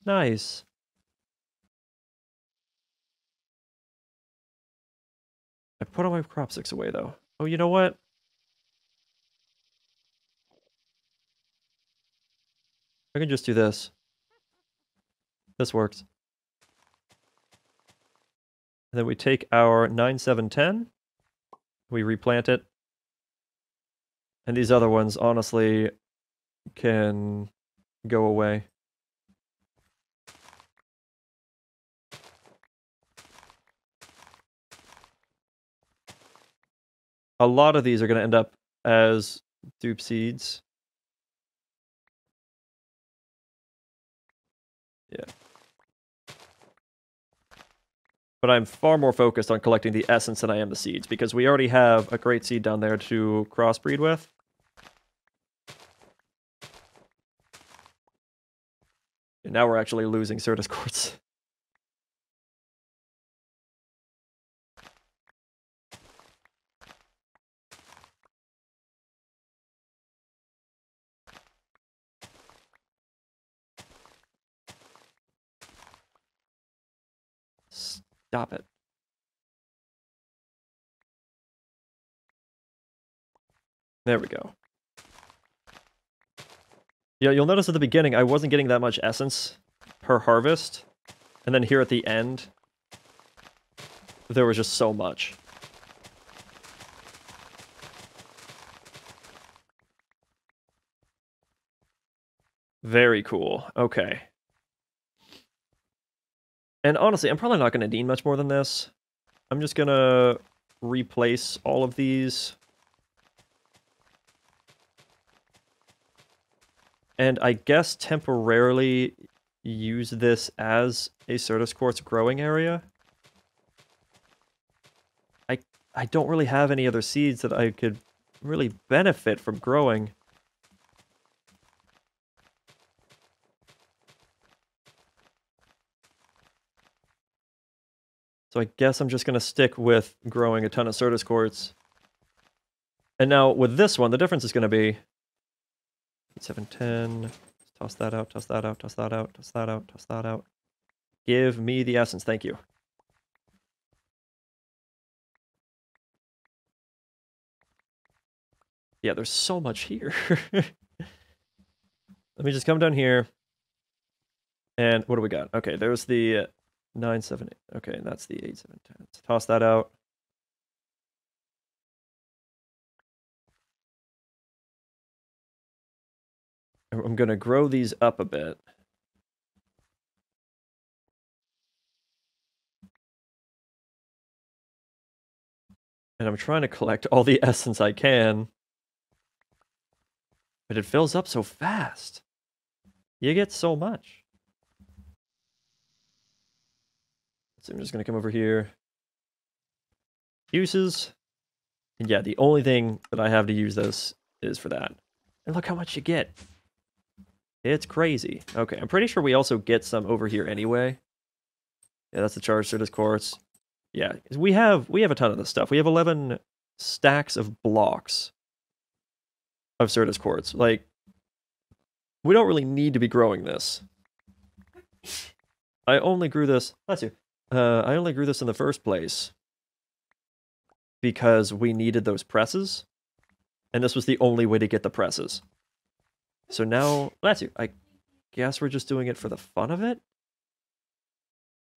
S1: Nice. I put all my crop sticks away, though. Oh, you know what? I can just do this. This works. And then we take our 9710. We replant it. And these other ones, honestly, can go away. A lot of these are going to end up as dupe seeds. Yeah. But I'm far more focused on collecting the essence than I am the seeds, because we already have a great seed down there to crossbreed with. And now we're actually losing Certus Quartz. Stop it. There we go. Yeah, you'll notice at the beginning I wasn't getting that much essence per harvest. And then here at the end, there was just so much. Very cool. Okay. And honestly, I'm probably not going to need much more than this. I'm just going to replace all of these. And I guess temporarily use this as a Certus Quartz growing area. I don't really have any other seeds that I could really benefit from growing. So I guess I'm just going to stick with growing a ton of Certus Quartz. And now with this one, the difference is going to be 710. Toss that out, toss that out, toss that out, toss that out, toss that out. Give me the essence, thank you. Yeah, there's so much here. Let me just come down here. And what do we got? Okay, there's the 978. Okay, that's the 8710. Toss that out. I'm going to grow these up a bit. And I'm trying to collect all the essence I can. But it fills up so fast. You get so much. So I'm just going to come over here. Uses. And yeah, the only thing that I have to use this is for that. And look how much you get. It's crazy. Okay, I'm pretty sure we also get some over here anyway. Yeah, that's the charged Certus Quartz. Yeah, we have a ton of this stuff. We have 11 stacks of blocks of Certus Quartz. Like, we don't really need to be growing this. I only grew this. Bless you. I only grew this in the first place because we needed those presses, and this was the only way to get the presses. So now, bless you. I guess we're just doing it for the fun of it.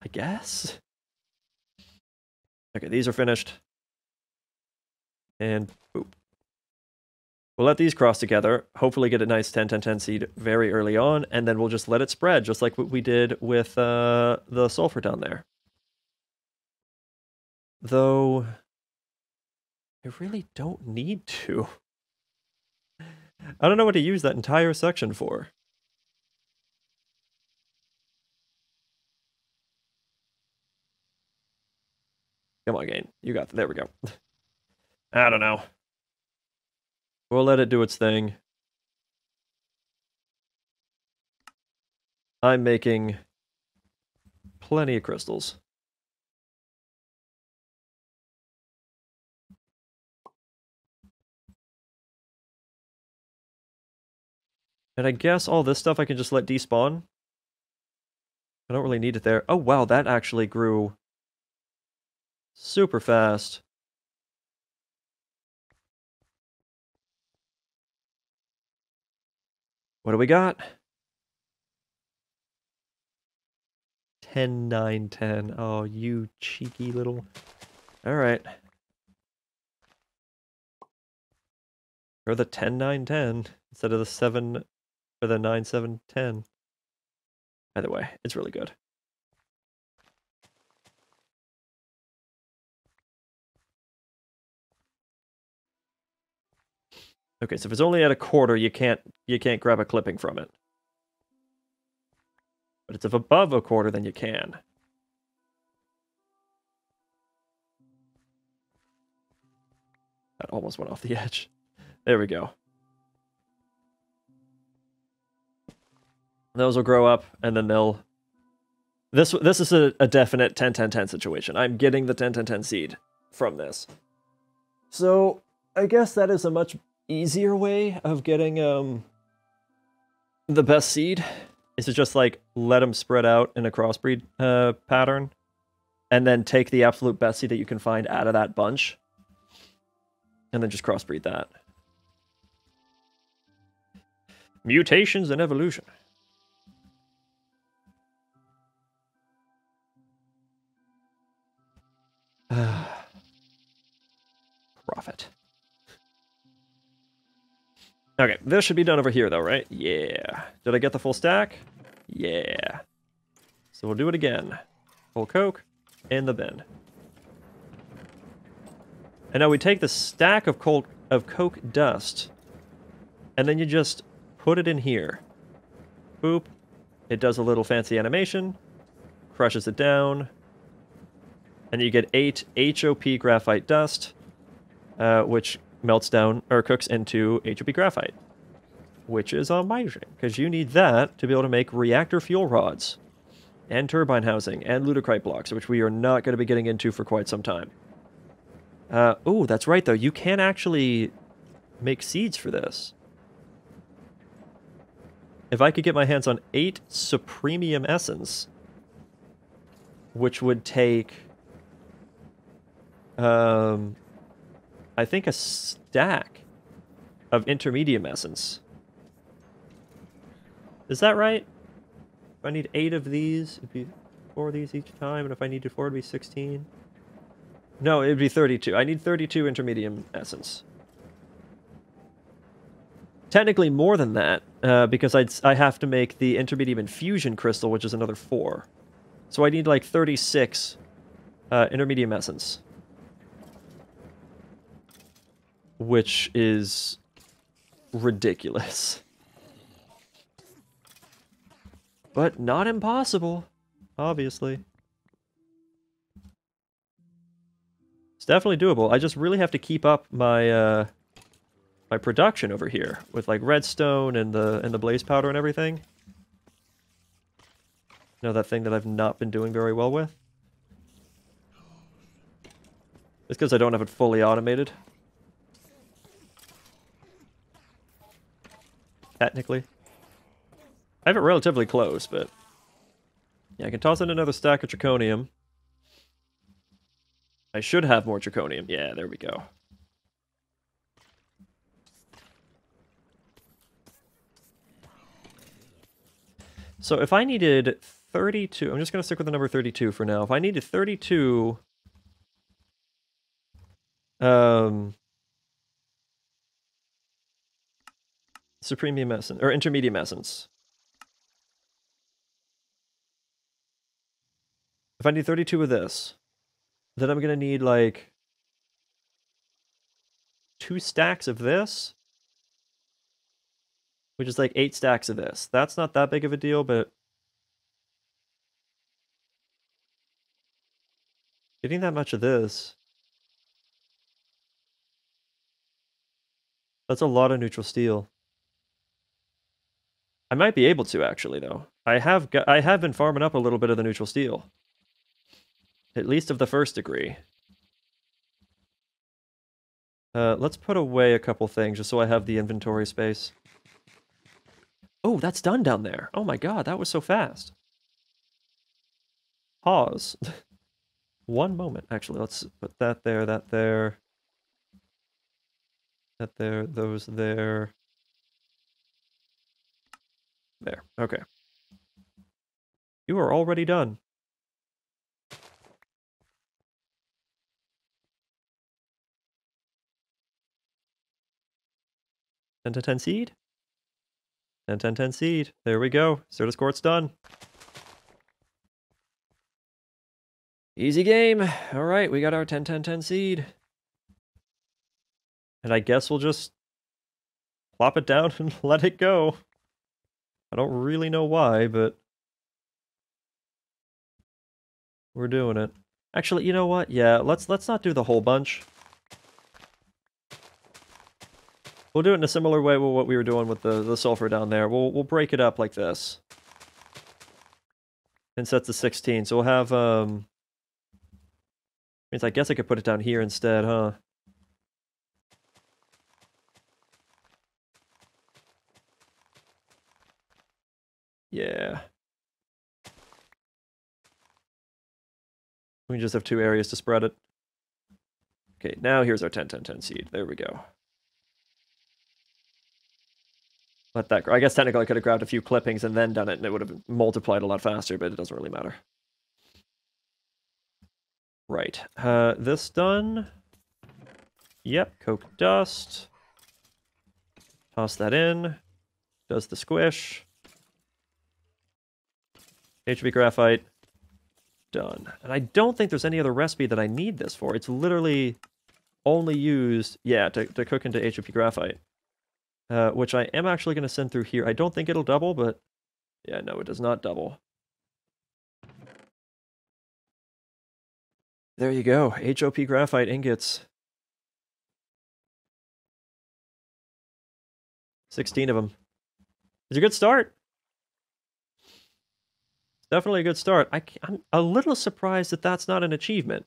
S1: I guess. Okay, these are finished. And boop. We'll let these cross together, hopefully get a nice 10-10-10 seed very early on, and then we'll just let it spread, just like what we did with the sulfur down there. Though, I really don't need to. I don't know what to use that entire section for. Come on, game. You got there we go. I don't know. We'll let it do its thing. I'm making plenty of crystals. And I guess all this stuff I can just let despawn. I don't really need it there. Oh, wow, that actually grew super fast. What do we got? 10, 9, 10. Oh, you cheeky little... Alright. Or the 10, 9, 10 instead of the 7 or the 9, 7, 10. Either way, it's really good. Okay, so if it's only at a quarter, you can't grab a clipping from it. But it's if above a quarter, then you can. That almost went off the edge. There we go. Those will grow up, and then they'll... This is a definite 10-10-10 situation. I'm getting the 10-10-10 seed from this. So, I guess that is a much easier way of getting the best seed. Is to just, like, let them spread out in a crossbreed pattern, and then take the absolute best seed that you can find out of that bunch, and then just crossbreed that. Mutations and evolution. Profit. Okay, this should be done over here, though, right? Yeah. Did I get the full stack? Yeah. So we'll do it again. Full coke in the bin. And now we take the stack of coke dust, and then you just put it in here. Boop. It does a little fancy animation, crushes it down, and you get 8 HOP graphite dust, which melts down or cooks into HOP graphite, which is amazing because you need that to be able to make reactor fuel rods and turbine housing and ludicrite blocks, which we are not going to be getting into for quite some time. Oh, that's right, though. You can actually make seeds for this. If I could get my hands on 8 Supremium Essence, which would take, I think a stack of Intermedium Essence. Is that right? If I need 8 of these, it'd be 4 of these each time, and if I needed 4, it'd be 16. No, it'd be 32. I need 32 Intermedium Essence. Technically more than that, because I have to make the Intermedium Infusion Crystal, which is another 4. So I need like 36 Intermedium Essence. Which is ridiculous. But not impossible, obviously. It's definitely doable. I just really have to keep up my my production over here with like redstone and the blaze powder and everything. You know, that thing that I've not been doing very well with. It's because I don't have it fully automated. Technically. I have it relatively close, but... Yeah, I can toss in another stack of Draconium. I should have more Draconium. Yeah, there we go. So if I needed 32... I'm just going to stick with the number 32 for now. If I needed 32... Supremium Essence, or Intermediate Essence. If I need 32 of this, then I'm going to need, like, 2 stacks of this, which is like 8 stacks of this. That's not that big of a deal, but Getting that much of this. That's a lot of neutral steel. I might be able to, actually, though. I have been farming up a little bit of the neutral steel. At least of the first degree. Let's put away a couple things just so I have the inventory space. Oh, that's done down there. Oh my god, that was so fast. Pause. One moment. Actually, let's put that there, that there. That there, those there. There. Okay. You are already done. 10 to 10 seed? 10, 10, 10 seed. There we go. Certus Court's done. Easy game. All right, we got our 10, 10, 10 seed. And I guess we'll just plop it down and let it go. I don't really know why, but we're doing it. Actually, you know what? Yeah, let's not do the whole bunch. We'll do it in a similar way with what we were doing with the sulfur down there. We'll break it up like this. And set to 16. So we'll have means I guess I could put it down here instead, huh? Yeah. We just have 2 areas to spread it. Okay, now here's our 10, 10, 10 seed. There we go. Let that grow. I guess technically I could have grabbed a few clippings and then done it, and it would have multiplied a lot faster, but it doesn't really matter. Right. This done. Yep, coke dust. Toss that in. Does the squish. HB graphite. Done. And I don't think there's any other recipe that I need this for. It's literally only used, yeah, to cook into HOP graphite. Which I am actually going to send through here. I don't think it'll double, but yeah, no, it does not double. There you go. HOP graphite ingots. 16 of them. It's a good start. Definitely a good start. I'm a little surprised that that's not an achievement.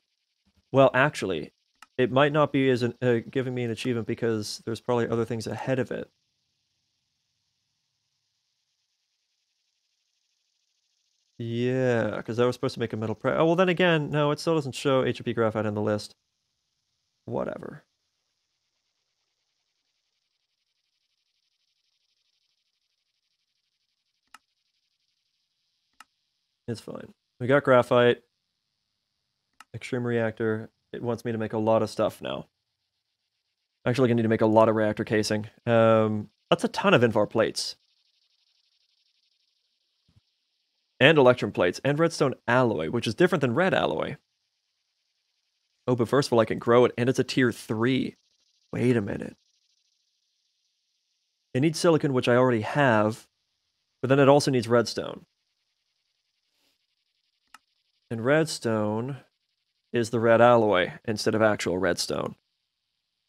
S1: Well, actually, it might not be as giving me an achievement because there's probably other things ahead of it. Yeah, because I was supposed to make a metal press. Oh, well, then again, no, it still doesn't show HOP graphite on the list. Whatever. It's fine. We got graphite. Extreme reactor. It wants me to make a lot of stuff now. Actually, I need to make a lot of reactor casing. That's a ton of Invar plates. And electrum plates. And redstone alloy, which is different than red alloy. Oh, but first of all, I can grow it, and it's a tier 3. Wait a minute. It needs silicon, which I already have, but then it also needs redstone. And redstone is the red alloy instead of actual redstone.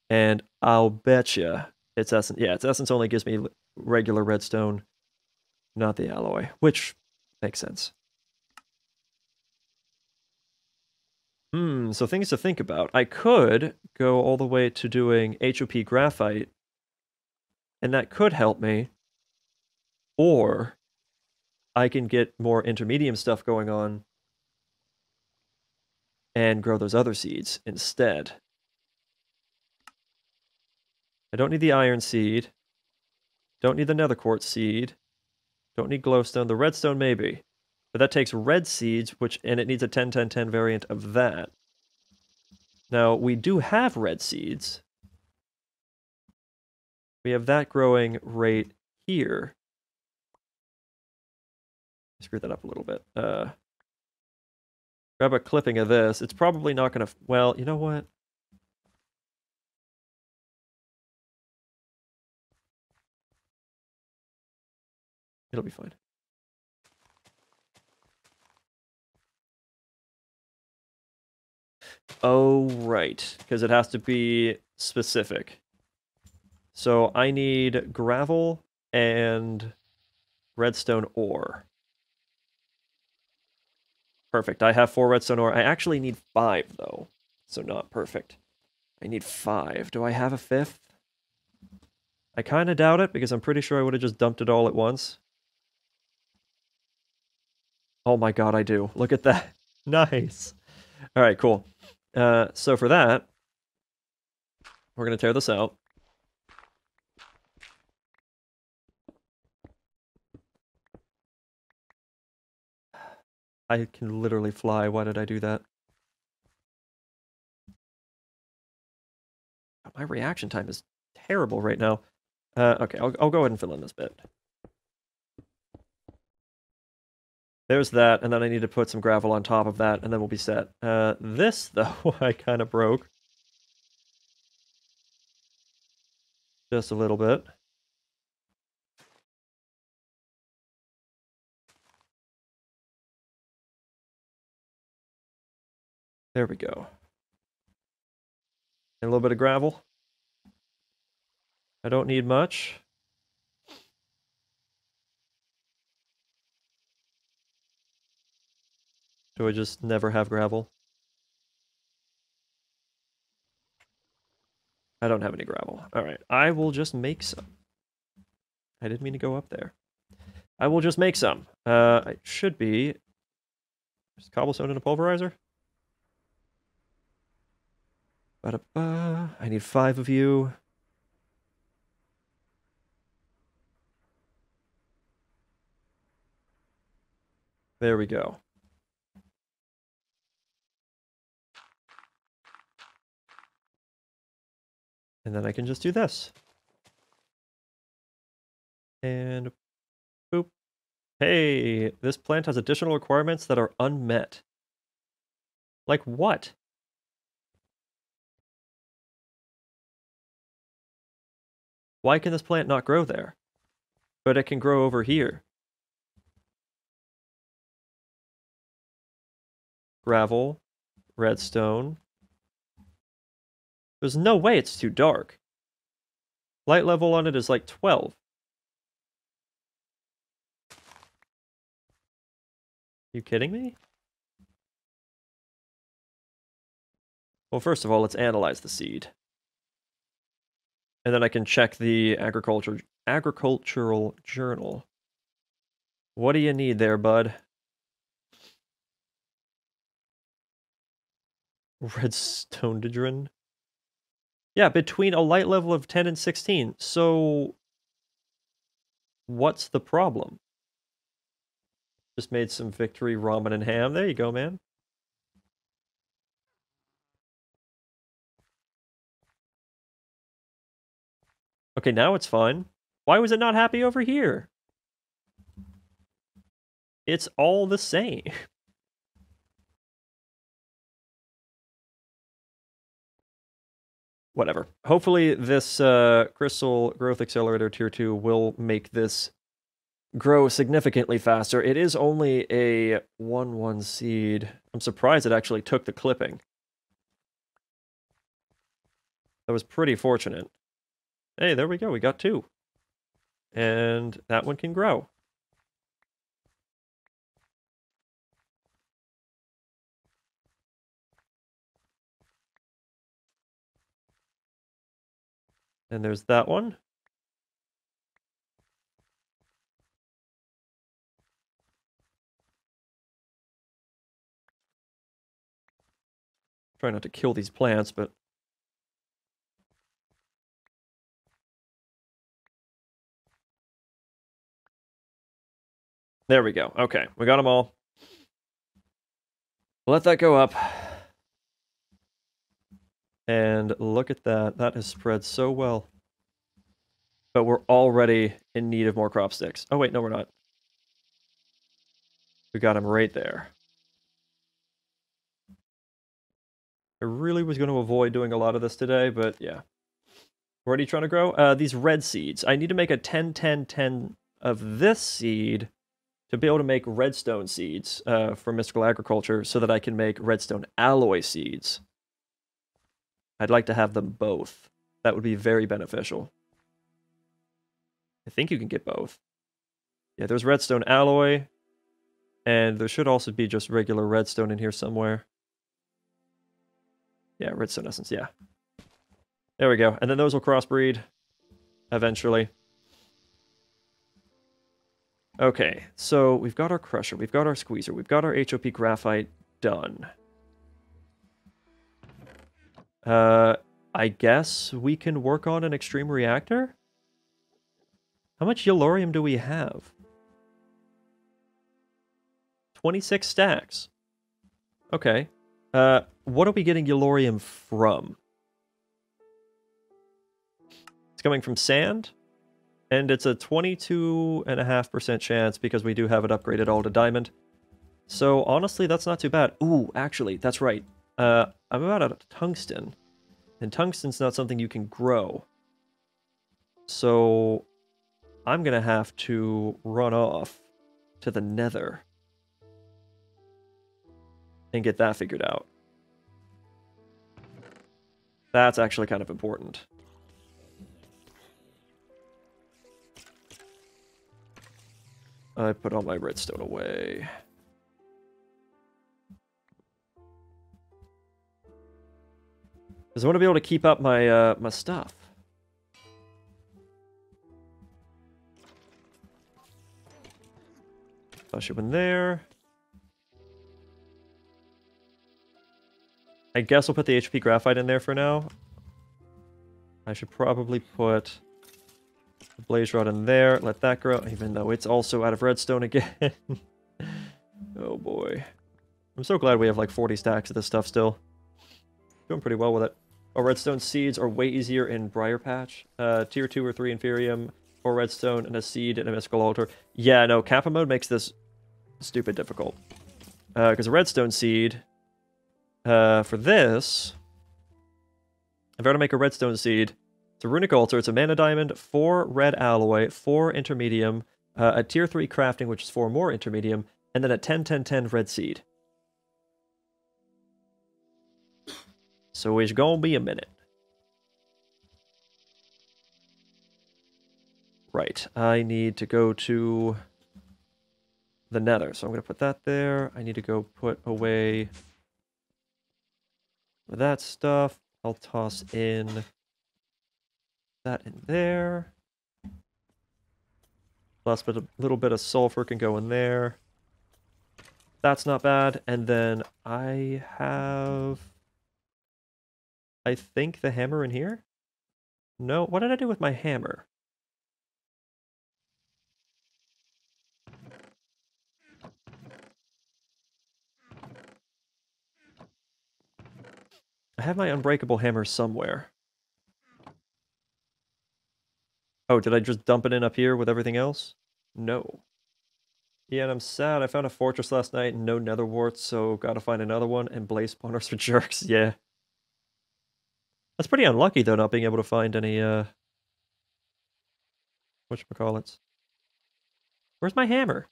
S1: And I'll betcha its essence. Yeah, its essence only gives me regular redstone, not the alloy, which makes sense. So things to think about. I could go all the way to doing HOP graphite, and that could help me. Or I can get more intermediate stuff going on and grow those other seeds instead. I don't need the iron seed. Don't need the nether quartz seed. Don't need glowstone. The redstone maybe. But that takes red seeds, and it needs a 10-10-10 variant of that. Now, we do have red seeds. We have that growing right here. Screw that up a little bit. Grab a clipping of this. It's probably not going to... Well, you know what? It'll be fine. Oh, right. Because it has to be specific. So I need gravel and redstone ore. Perfect. I have 4 redstone ore. I actually need 5, though. So not perfect. I need 5. Do I have a 5th? I kind of doubt it, because I'm pretty sure I would have just dumped it all at once. Oh my god, I do. Look at that. Nice. Alright, cool. So for that, we're going to tear this out. I can literally fly. Why did I do that? My reaction time is terrible right now. Okay, I'll go ahead and fill in this bit. There's that, and then I need to put some gravel on top of that, and then we'll be set. This, though, I kind of broke. Just a little bit. There we go. And a little bit of gravel. I don't need much. Do I just never have gravel? I don't have any gravel. Alright, I will just make some. I didn't mean to go up there. I will just make some. It should be... Just cobblestone and a pulverizer? Ba-da-ba. I need 5 of you. There we go. And then I can just do this. And boop. Hey, this plant has additional requirements that are unmet. Like what? Why can this plant not grow there? But it can grow over here. Gravel, redstone. There's no way it's too dark. Light level on it is like 12. You kidding me? Well, first of all, let's analyze the seed. And then I can check the agricultural journal. What do you need there, bud? Redstone. Yeah, between a light level of 10 and 16. So, what's the problem? Just made some victory ramen and ham. There you go, man. Okay, now it's fine. Why was it not happy over here? It's all the same. Whatever. Hopefully this Crystal Growth Accelerator Tier 2 will make this grow significantly faster. It is only a 1-1 seed. I'm surprised it actually took the clipping. That was pretty fortunate. Hey, there we go. We got 2. And that one can grow. And there's that one. Try not to kill these plants, but... There we go. Okay, we got them all. Let that go up. And look at that. That has spread so well. But we're already in need of more crop sticks. Oh, wait, no, we're not. We got him right there. I really was going to avoid doing a lot of this today, but yeah. What are you trying to grow? These red seeds. I need to make a 10-10-10 of this seed to be able to make redstone seeds for mystical agriculture so that I can make redstone alloy seeds. I'd like to have them both. That would be very beneficial. I think you can get both. Yeah, there's redstone alloy, and there should also be just regular redstone in here somewhere. Yeah, redstone essence, yeah. There we go. And then those will crossbreed eventually. Okay, so we've got our crusher, we've got our squeezer, we've got our HOP graphite done. I guess we can work on an extreme reactor? How much yellorium do we have? 26 stacks. Okay. What are we getting yellorium from? It's coming from sand, and it's a 22.5% chance because we do have it upgraded all to diamond. So honestly, that's not too bad. Ooh, actually, that's right. I'm about out of tungsten, and tungsten's not something you can grow. So I'm gonna have to run off to the nether and get that figured out. That's actually kind of important. I put all my redstone away. Because I want to be able to keep up my my stuff. Flush it in there. I guess I'll put the HP graphite in there for now. I should probably put the blaze rod in there, let that grow, even though it's also out of redstone again. Oh boy. I'm so glad we have like 40 stacks of this stuff still. Doing pretty well with it. Oh, redstone seeds are way easier in Briar Patch. Tier 2 or 3 Inferium, 4 redstone, and a seed and a mystical altar. Yeah, no, Kappa mode makes this stupid difficult. Because a redstone seed, for this, if I were to make a redstone seed, it's a runic altar, it's a mana diamond, 4 red alloy, 4 intermedium, a tier 3 crafting, which is 4 more intermedium, and then a 10-10-10 red seed. So it's gonna be a minute. Right, I need to go to the nether, so I'm gonna put that there. I need to go put away that stuff. I'll toss in that in there. Last bit, a little bit of sulfur can go in there. That's not bad. And then I have, I think, the hammer in here? No, what did I do with my hammer? I have my unbreakable hammer somewhere. Oh, did I just dump it in up here with everything else? No. Yeah, and I'm sad. I found a fortress last night and no nether warts, so gotta find another one, and blaze spawners are jerks. Yeah. That's pretty unlucky, though, not being able to find any, whatchamacallits. Where's my hammer?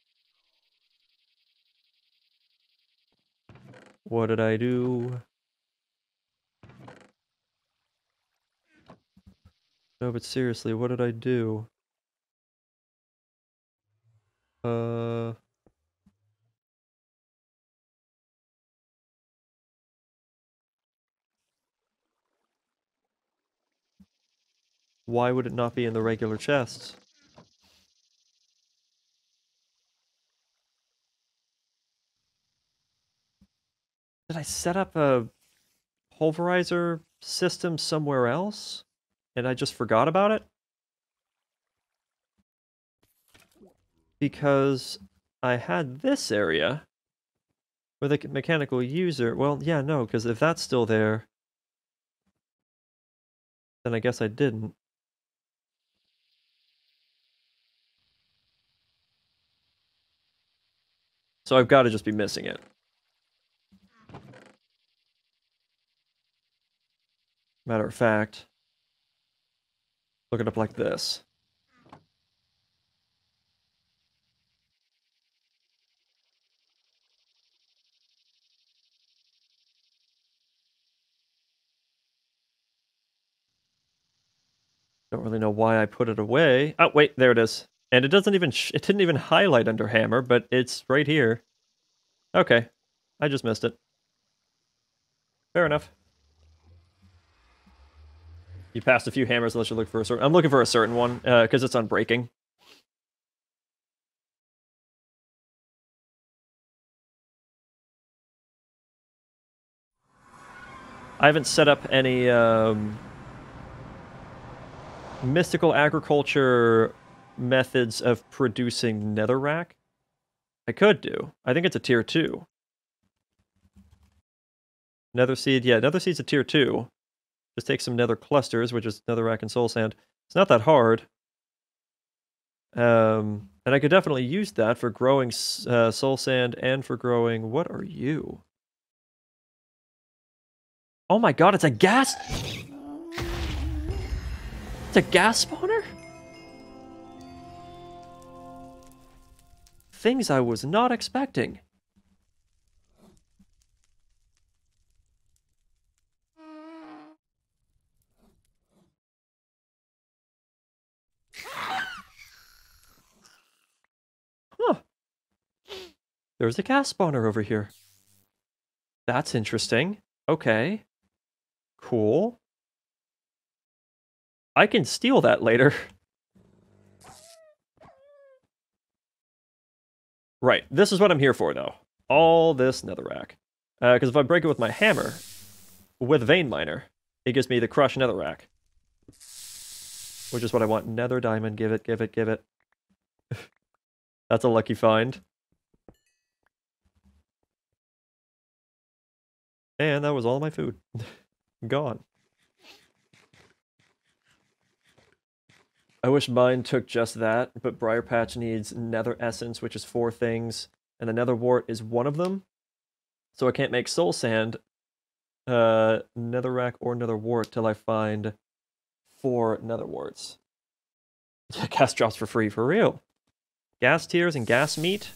S1: What did I do? No, but seriously, what did I do? Uh... Why would it not be in the regular chests? Did I set up a pulverizer system somewhere else? And I just forgot about it? Because I had this area with a mechanical user. Well, yeah, no, because if that's still there, then I guess I didn't. So I've got to just be missing it. Matter of fact, look it up like this. Don't really know why I put it away. Oh, wait, there it is. And it doesn't even, it didn't even highlight under hammer, but it's right here. Okay, I just missed it. Fair enough. You passed a few hammers unless you look for a certain... I'm looking for a certain one, because it's unbreaking. I haven't set up any, mystical agriculture methods of producing netherrack. I could do. I think it's a tier 2. Nether seed, yeah, nether seed's a tier 2. Just take some nether clusters, which is netherrack and soul sand. It's not that hard. And I could definitely use that for growing soul sand and for growing... What are you? Oh my god, it's a gas... It's a gas spawner? Things I was not expecting. Huh. There's a gas spawner over here. That's interesting. Okay. Cool. I can steal that later. Right. This is what I'm here for, though. All this netherrack. Because if I break it with my hammer, with vein miner, it gives me the crushed netherrack. Which is what I want. Nether diamond. Give it, give it, give it. That's a lucky find. And that was all my food. Gone. I wish mine took just that, but Briar Patch needs nether essence, which is 4 things, and the nether wart is one of them. So I can't make soul sand, netherrack, or nether wart till I find 4 nether warts. Yeah, gas drops for free, for real. Gas tiers and gas meat.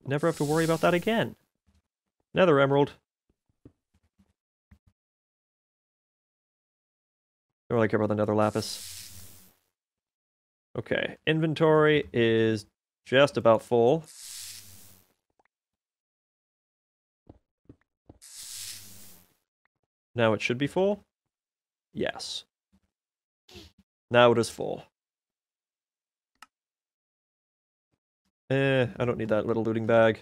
S1: Never have to worry about that again. Nether emerald. Don't really care about the nether lapis. Okay, inventory is just about full. Now it should be full? Yes. Now it is full. I don't need that little looting bag.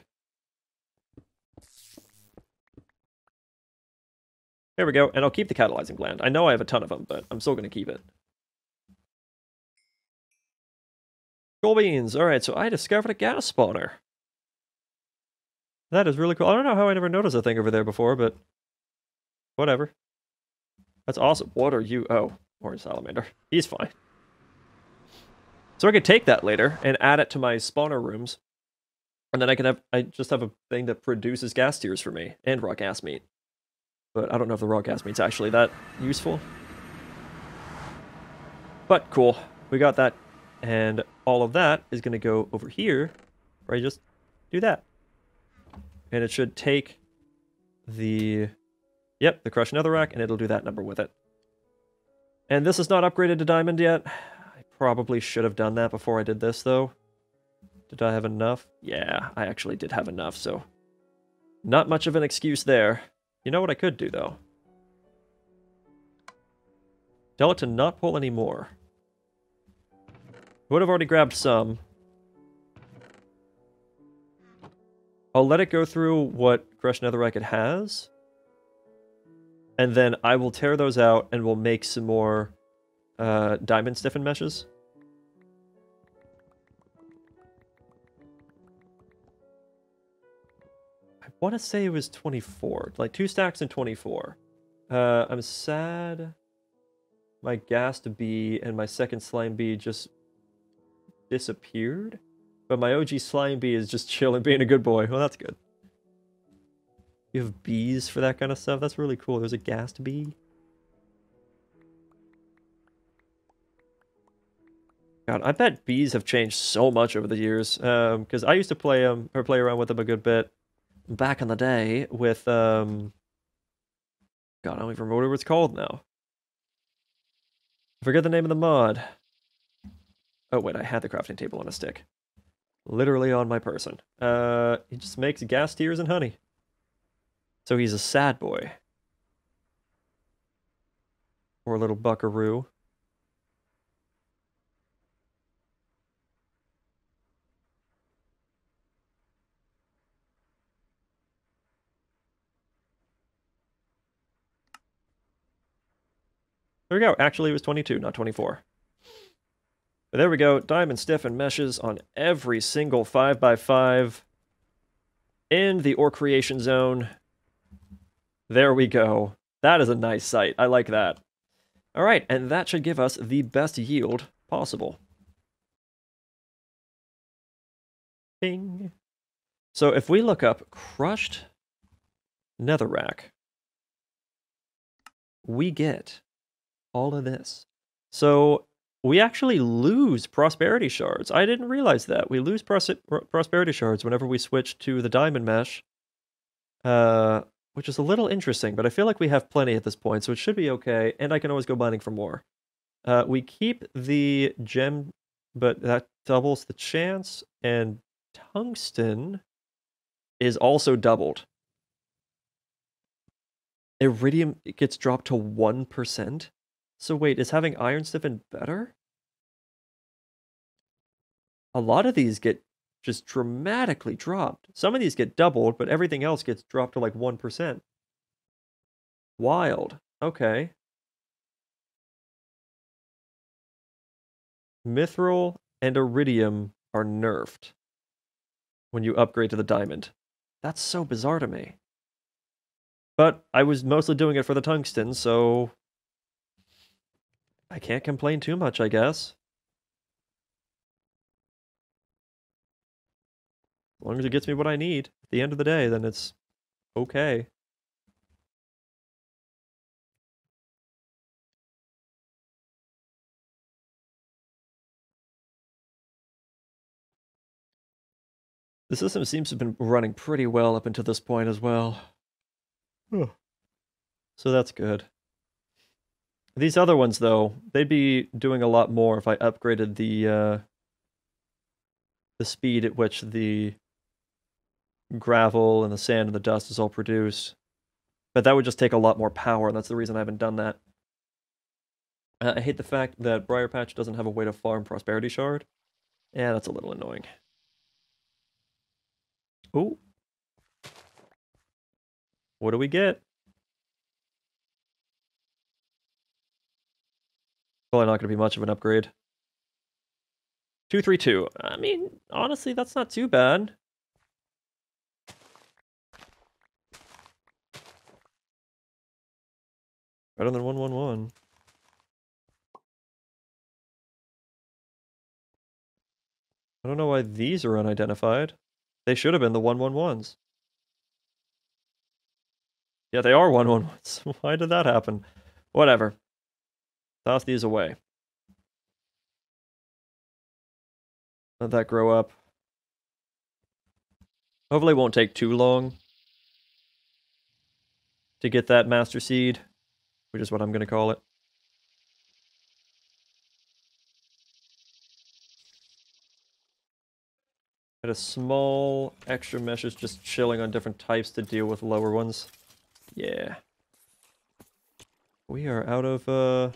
S1: There we go, and I'll keep the catalyzing gland. I know I have a ton of them, but I'm still going to keep it. Coal beans. Alright, so I discovered a gas spawner. That is really cool. I don't know how I never noticed a thing over there before, but whatever. That's awesome. What are you? Oh, orange salamander. He's fine. So I could take that later and add it to my spawner rooms. And then I just have a thing that produces gas tiers for me and raw gas meat. But I don't know if the raw gas meat's actually that useful. But cool. We got that. And all of that is going to go over here, where I just do that. And it should take the... Yep, the crushed netherrack, and it'll do that number with it. And this is not upgraded to diamond yet. I probably should have done that before I did this, though. Did I have enough? Yeah, I actually did have enough, so... Not much of an excuse there. You know what I could do, though? Tell it to not pull any more. Would have already grabbed some. I'll let it go through what crushed netherrack it has. And then I will tear those out and we'll make some more diamond stiffened meshes. I want to say it was 24. Like 2 stacks and 24. I'm sad my ghast bee and my second slime bee just disappeared. But my OG slime bee is just chilling, being a good boy. Well, that's good. You have bees for that kind of stuff? That's really cool. There's a ghast bee. God, I bet bees have changed so much over the years. Because I used to play around with them a good bit back in the day with God, I don't even remember what it's called now. I forget the name of the mod. Oh, wait, I had the crafting table on a stick. Literally on my person. He just makes gas tears and honey. So he's a sad boy. Or a little buckaroo. There we go. Actually, it was 22, not 24. But there we go. Diamond stiffen meshes on every single 5x5 in the ore creation zone. There we go. That is a nice sight. I like that. All right, and that should give us the best yield possible. Bing. So if we look up crushed netherrack, we get all of this. So we actually lose prosperity shards. I didn't realize that. We lose prosperity shards whenever we switch to the diamond mesh, which is a little interesting, but I feel like we have plenty at this point, so it should be okay, and I can always go mining for more. We keep the gem, but that doubles the chance, and tungsten is also doubled. Iridium gets dropped to 1%. So wait, is having iron stiffen better? A lot of these get just dramatically dropped. Some of these get doubled, but everything else gets dropped to like 1%. Wild. Okay. Mithril and iridium are nerfed when you upgrade to the diamond. That's so bizarre to me. But I was mostly doing it for the tungsten, so I can't complain too much, I guess. As long as it gets me what I need at the end of the day, then it's okay. The system seems to have been running pretty well up until this point as well. So that's good. These other ones, though, they'd be doing a lot more if I upgraded the speed at which the gravel and the sand and the dust is all produced. But that would just take a lot more power, and that's the reason I haven't done that. I hate the fact that Briar Patch doesn't have a way to farm Prosperity Shard. Yeah, that's a little annoying. Ooh. What do we get? Probably not going to be much of an upgrade. 232. I mean, honestly, that's not too bad. Better than 111. I don't know why these are unidentified. They should have been the 111s. Yeah, they are 111s. Why did that happen? Whatever. Toss these away. Let that grow up. Hopefully it won't take too long to get that Master Seed, which is what I'm going to call it. Had a small extra meshes just chilling on different types to deal with lower ones. Yeah. We are out of,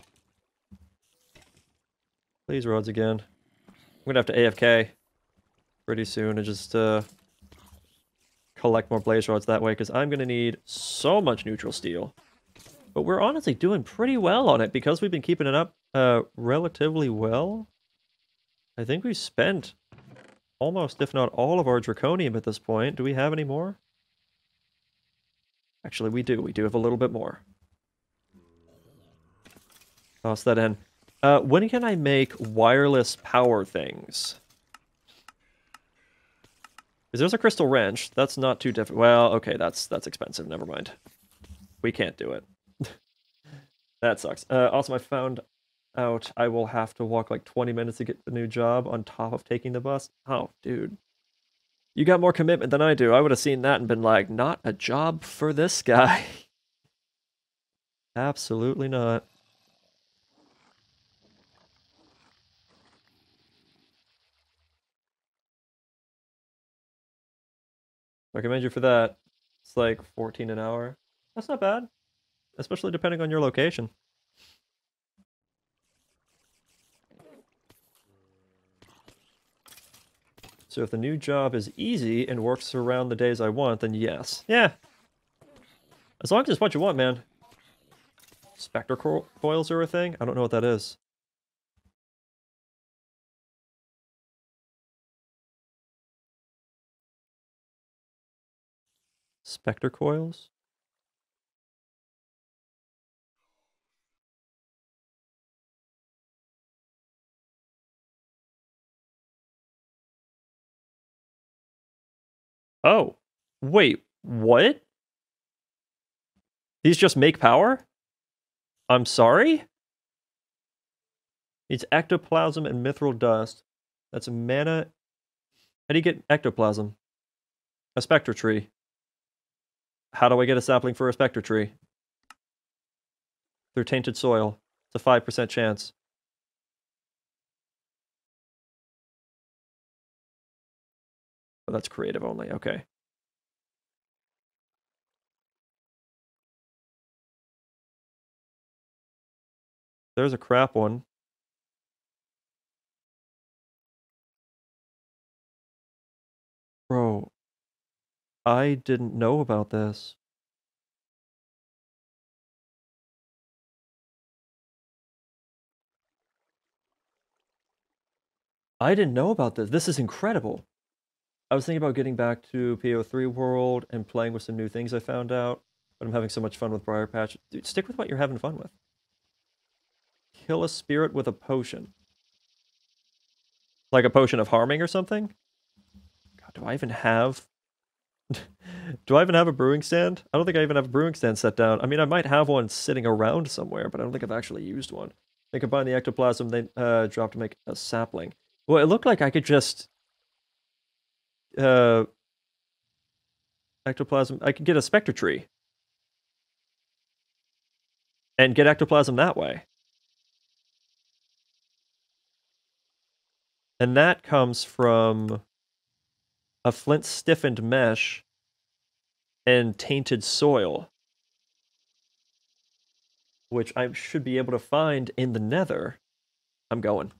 S1: blaze rods again. I'm going to have to AFK pretty soon and just, collect more blaze rods that way, because I'm going to need so much neutral steel. But we're honestly doing pretty well on it, because we've been keeping it up, relatively well. I think we've spent almost, if not all, of our draconium at this point. Do we have any more? Actually, we do. We do have a little bit more. Toss that in. When can I make wireless power things? Because there's a crystal wrench. That's not too difficult. Well, okay, that's expensive. Never mind. We can't do it. That sucks. Also, I found out I will have to walk like 20 minutes to get the new job on top of taking the bus. Oh, dude. You got more commitment than I do. I would have seen that and been like, not a job for this guy. Absolutely not. I commend you for that. It's like 14 an hour. That's not bad, especially depending on your location. So if the new job is easy and works around the days I want, then yes. Yeah. As long as it's what you want, man. Spectre coils are a thing? I don't know what that is. Spectre coils? Oh. Wait, what? These just make power? I'm sorry? It's ectoplasm and mithril dust. That's mana. How do you get ectoplasm? A spectre tree. How do I get a sapling for a spectre tree? Through tainted soil. It's a 5% chance. Oh, that's creative only. Okay. There's a crap one. Bro, I didn't know about this. I didn't know about this. This is incredible. I was thinking about getting back to PO3 World and playing with some new things I found out, but I'm having so much fun with Briar Patch. Dude, stick with what you're having fun with. Kill a spirit with a potion. Like a potion of harming or something? God, do I even have... do I even have a brewing stand? I don't think I even have a brewing stand set down. I mean, I might have one sitting around somewhere, but I don't think I've actually used one. They combine the ectoplasm they drop to make a sapling. Well, it looked like I could just... ectoplasm... I could get a spectre tree. And get ectoplasm that way. And that comes from a flint stiffened mesh and tainted soil, which I should be able to find in the nether. I'm going.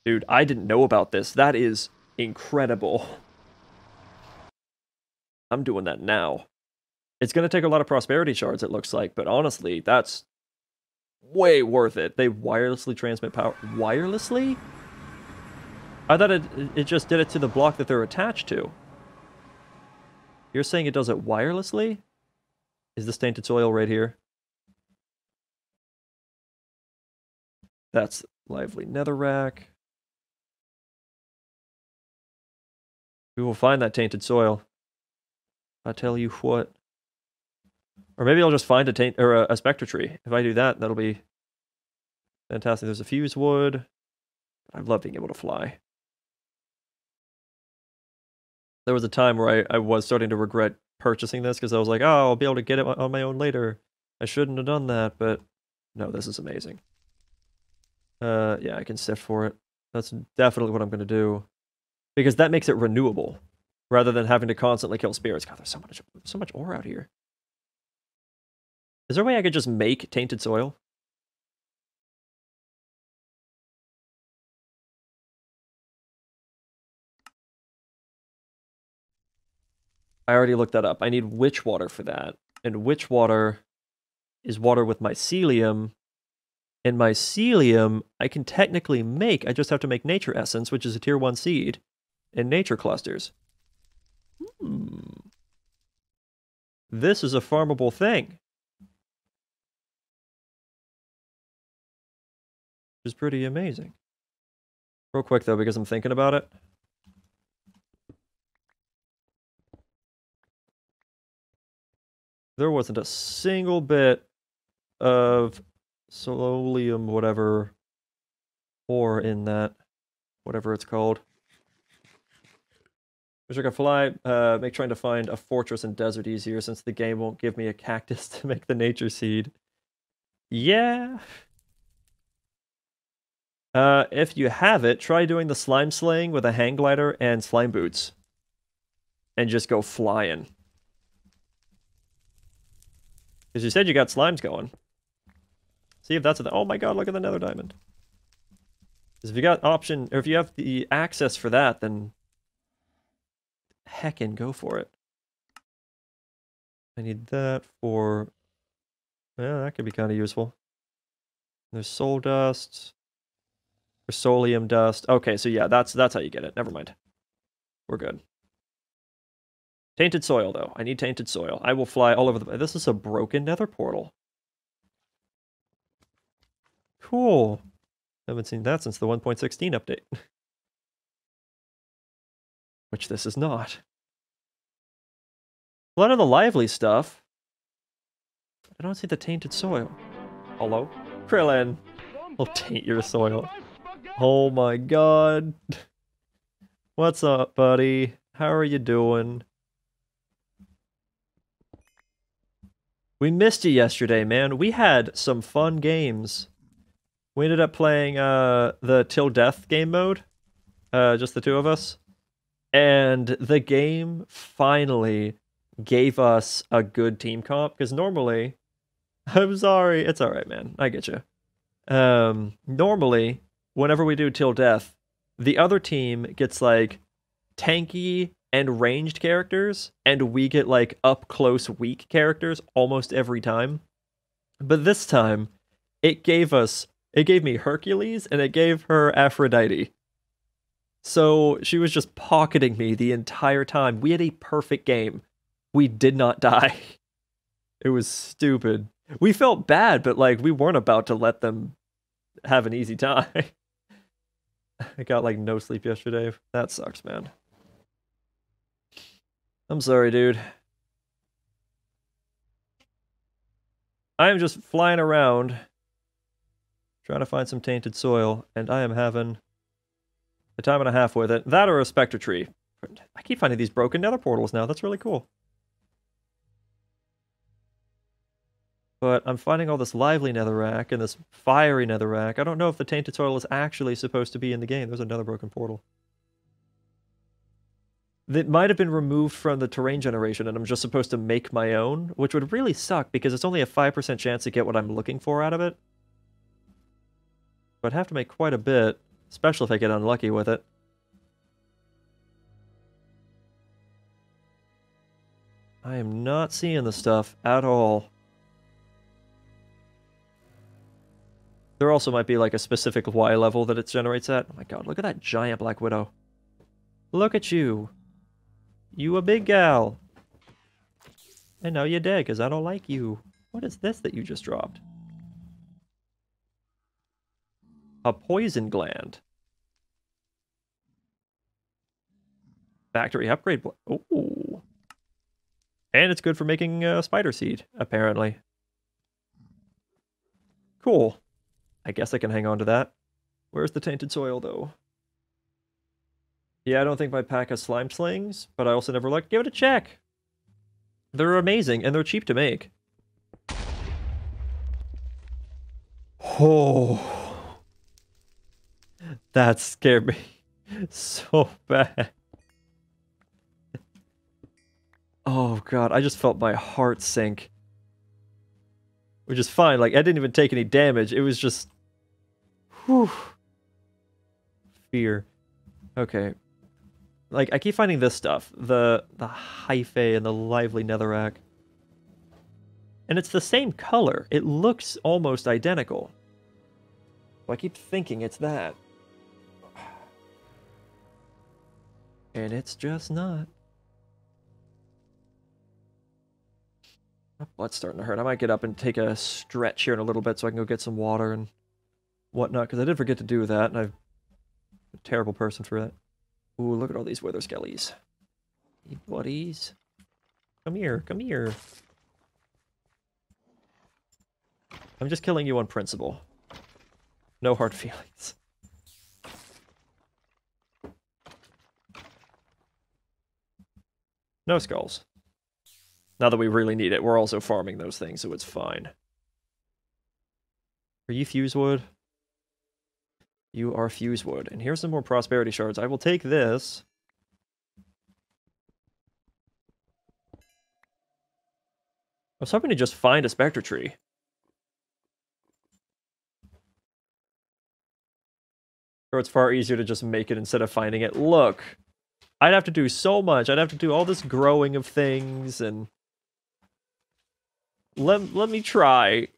S1: Dude, I didn't know about this. That is incredible. I'm doing that now. It's going to take a lot of prosperity shards, it looks like, but honestly, that's way worth it. They wirelessly transmit power. Wirelessly? I thought it just did it to the block that they're attached to. You're saying it does it wirelessly? Is this tainted soil right here? That's lively netherrack. We will find that tainted soil. I tell you what. Or maybe I'll just find a spectre tree. If I do that, that'll be fantastic. There's a fuse wood. I love being able to fly. There was a time where I was starting to regret purchasing this because I was like, oh, I'll be able to get it on my own later. I shouldn't have done that, but no, this is amazing. Yeah, I can sift for it. That's definitely what I'm going to do. Because that makes it renewable, rather than having to constantly kill spirits. God, there's so much ore out here. Is there a way I could just make tainted soil? I already looked that up. I need witch water for that. And witch water is water with mycelium. And mycelium, I can technically make. I just have to make nature essence, which is a tier 1 seed, and nature clusters. This is a farmable thing. Which is pretty amazing. Real quick, though, because I'm thinking about it. There wasn't a single bit of sololium, whatever, ore in that, whatever it's called. Wish I could fly, make trying to find a fortress and desert easier since the game won't give me a cactus to make the nature seed. Yeah. If you have it, try doing the slime slaying with a hang glider and slime boots. and just go flying. Because you said you got slimes going. See if that's a... Oh my god, look at the nether diamond. Because if you got option, or if you have the access for that, then heckin' go for it. I need that for... Yeah, that could be kind of useful. There's soul dust. Persolium dust. Okay, so yeah, that's how you get it. Never mind. We're good. Tainted soil, though. I need tainted soil. I will fly all over the... This is a broken nether portal. Cool. Haven't seen that since the 1.16 update. Which this is not. A lot of the lively stuff. I don't see the tainted soil. Hello? Krillin! I'll taint your soil. Oh my god. What's up, buddy? How are you doing? We missed you yesterday, man. We had some fun games. We ended up playing the Till Death game mode. Just the two of us. And the game finally gave us a good team comp. Because normally... I'm sorry. It's alright, man. I get you. Normally, whenever we do Till Death, the other team gets, like, tanky and ranged characters, and we get, like, up-close weak characters almost every time. But this time, it gave me Hercules, and it gave her Aphrodite. So, she was just pocketing me the entire time. We had a perfect game. We did not die. It was stupid. We felt bad, but, like, we weren't about to let them have an easy time. I got, like, no sleep yesterday. That sucks, man. I'm sorry, dude. I am just flying around, trying to find some tainted soil, and I am having a time and a half with it. That or a spectre tree. I keep finding these broken nether portals now. That's really cool. But I'm finding all this lively netherrack and this fiery netherrack. I don't know if the tainted soil is actually supposed to be in the game. There's another broken portal. That might have been removed from the terrain generation and I'm just supposed to make my own, which would really suck because it's only a 5% chance to get what I'm looking for out of it. But I'd have to make quite a bit, especially if I get unlucky with it. I am not seeing the stuff at all. There also might be like a specific Y level that it generates at. Oh my god, look at that giant Black Widow. Look at you. You a big gal. And now you're dead because I don't like you. What is this that you just dropped? A poison gland. Factory upgrade. Oh. And it's good for making spider seed, apparently. Cool. I guess I can hang on to that. Where's the tainted soil, though? Yeah, I don't think my pack has slime slings, but I also never looked. Give it a check! They're amazing, and they're cheap to make. Oh. That scared me so bad. Oh god, I just felt my heart sink. Which is fine, like, I didn't even take any damage, it was just... Whew. Fear. Okay. Like, I keep finding this stuff. The hyphae and the lively netherrack. And it's the same color. It looks almost identical. So I keep thinking it's that. And it's just not. My butt's starting to hurt. I might get up and take a stretch here in a little bit so I can go get some water and whatnot, because I did forget to do that, and I'm a terrible person for that. Ooh, look at all these wither skellies. Hey, buddies. Come here, come here. I'm just killing you on principle. No hard feelings. No skulls. Now that we really need it, we're also farming those things, so it's fine. Are you fuse wood? You are fuse wood. And here's some more prosperity shards. I will take this. was hoping to just find a spectre tree. Or it's far easier to just make it instead of finding it. Look, I'd have to do so much. I'd have to do all this growing of things, and let me try.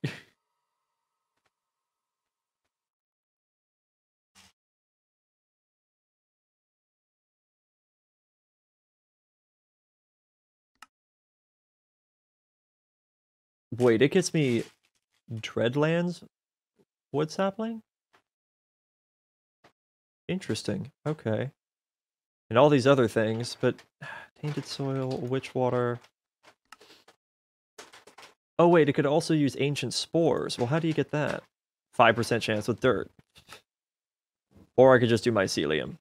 S1: Wait, it gets me Dreadlands wood sapling? Interesting. Okay. And all these other things, but tainted soil, witch water. Oh wait, it could also use ancient spores. Well, how do you get that? 5% chance with dirt. Or I could just do mycelium.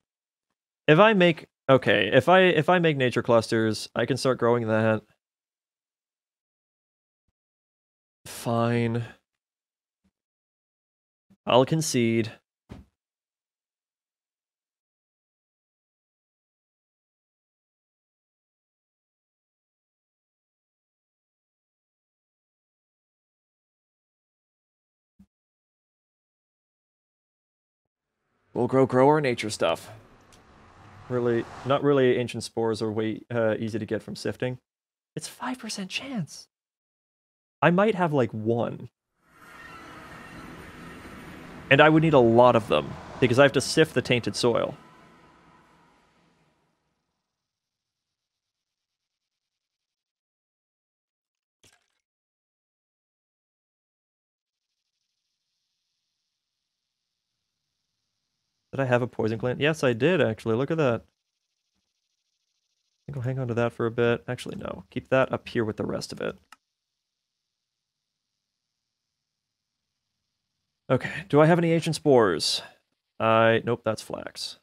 S1: If I make if I make nature clusters, I can start growing that. Fine. I'll concede. We'll grow our nature stuff. Really, not really. Ancient spores are way easy to get from sifting. It's 5% chance. I might have like one. And I would need a lot of them, because I have to sift the tainted soil. Did I have a poison gland? Yes, I did, actually. Look at that. I think I'll hang on to that for a bit. Actually, no. Keep that up here with the rest of it. Okay, do I have any ancient spores? Nope, that's flax.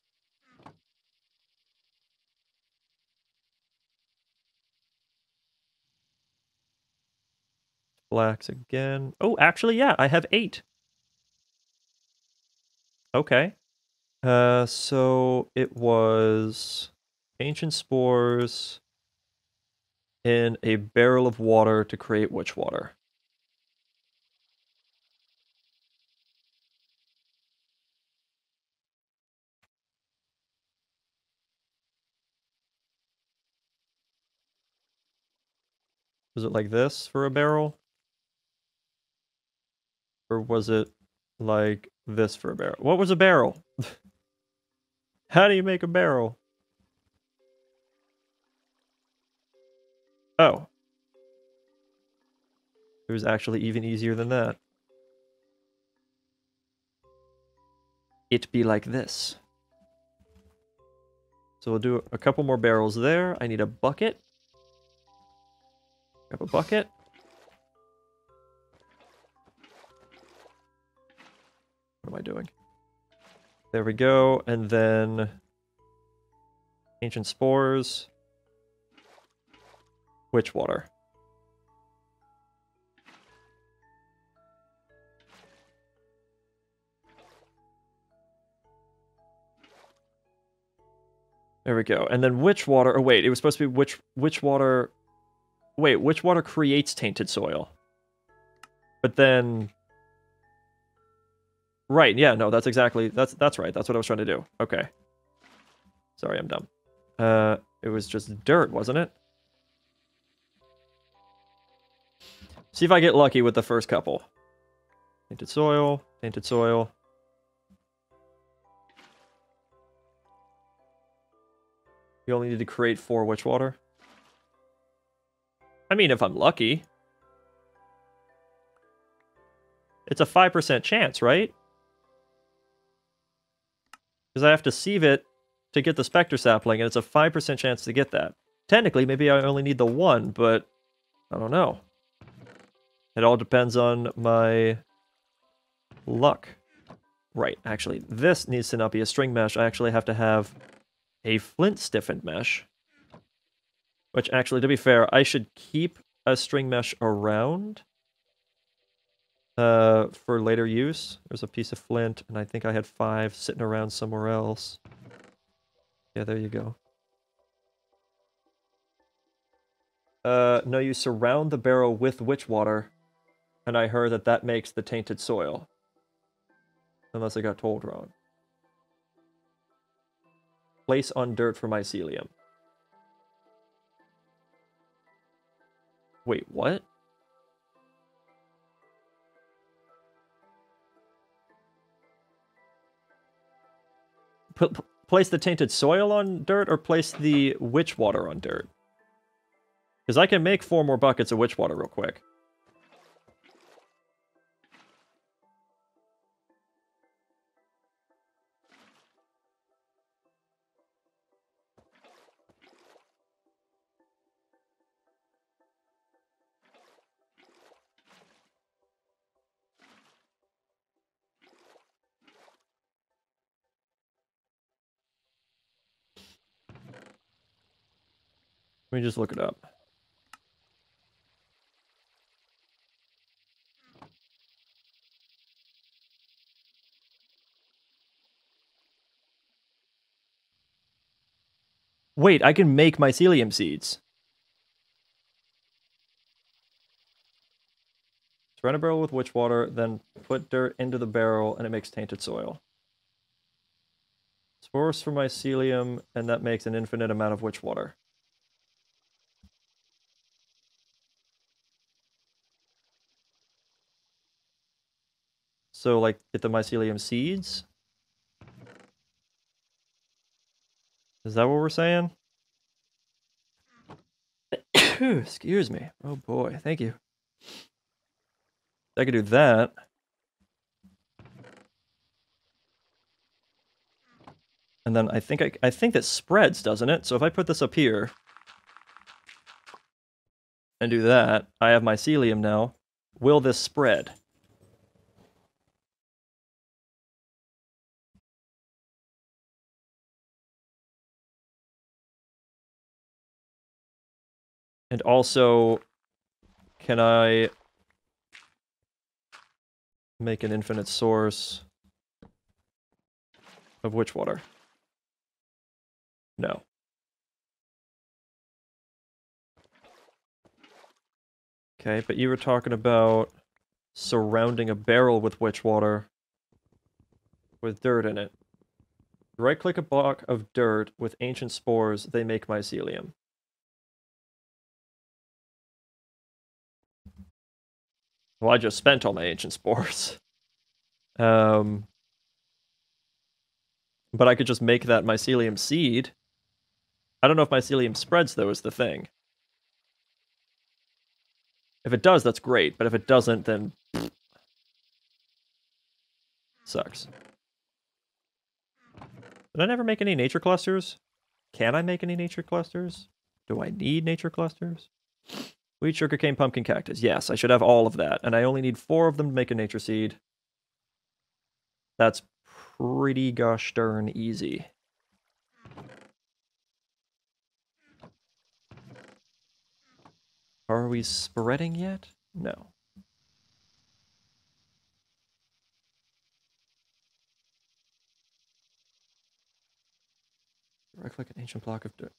S1: Flax again. Oh, actually, yeah, I have 8. Okay. So it was ancient spores in a barrel of water to create witch water. Was it like this for a barrel? Or was it like this for a barrel? What was a barrel? How do you make a barrel? Oh. It was actually even easier than that. It be like this. So we'll do a couple more barrels there. I need a bucket. Grab a bucket. What am I doing? There we go. And then ancient spores. Witch water. There we go. And then witch water. Oh, wait. It was supposed to be witch water. Wait, witch water creates tainted soil. But then... Right, yeah, no, that's exactly... That's right. That's what I was trying to do. Okay. Sorry, I'm dumb. It was just dirt, wasn't it? See if I get lucky with the first couple. Tainted soil, tainted soil. You only need to create 4 witch water. I mean, if I'm lucky. It's a 5% chance, right? Because I have to sieve it to get the spectre sapling, and it's a 5% chance to get that. Technically, maybe I only need the 1, but I don't know. It all depends on my luck. Right, actually, this needs to not be a string mesh. I actually have to have a flint stiffened mesh. Which actually, to be fair, I should keep a string mesh around for later use. There's a piece of flint, and I think I had 5 sitting around somewhere else. Yeah, there you go. No, you surround the barrel with witch water, and I heard that that makes the tainted soil. Unless I got told wrong. Place on dirt for mycelium. Wait, what? Place the tainted soil on dirt, or place the witch water on dirt? Because I can make 4 more buckets of witch water real quick. Let me just look it up. Wait, I can make mycelium seeds. Surround a barrel with witch water, then put dirt into the barrel, and it makes tainted soil. Spores for mycelium, and that makes an infinite amount of witch water. So, like, get the mycelium seeds? Is that what we're saying? Excuse me. Oh boy, thank you. I could do that. And then I think that spreads, doesn't it? So if I put this up here and do that, I have mycelium now. Will this spread? And also, can I make an infinite source of witch water? No. Okay, but you were talking about surrounding a barrel with witch water with dirt in it. Right-click a block of dirt with ancient spores, they make mycelium. Well, I just spent all my ancient spores. But I could just make that mycelium seed. I don't know if mycelium spreads, though, is the thing. If it does, that's great, but if it doesn't, then... sucks. Did I never make any nature clusters? Can I make any nature clusters? Do I need nature clusters? Wheat, sugarcane, pumpkin, cactus. Yes, I should have all of that, and I only need 4 of them to make a nature seed. That's pretty gosh darn easy. Are we spreading yet? No. Right-click an ancient block of dirt.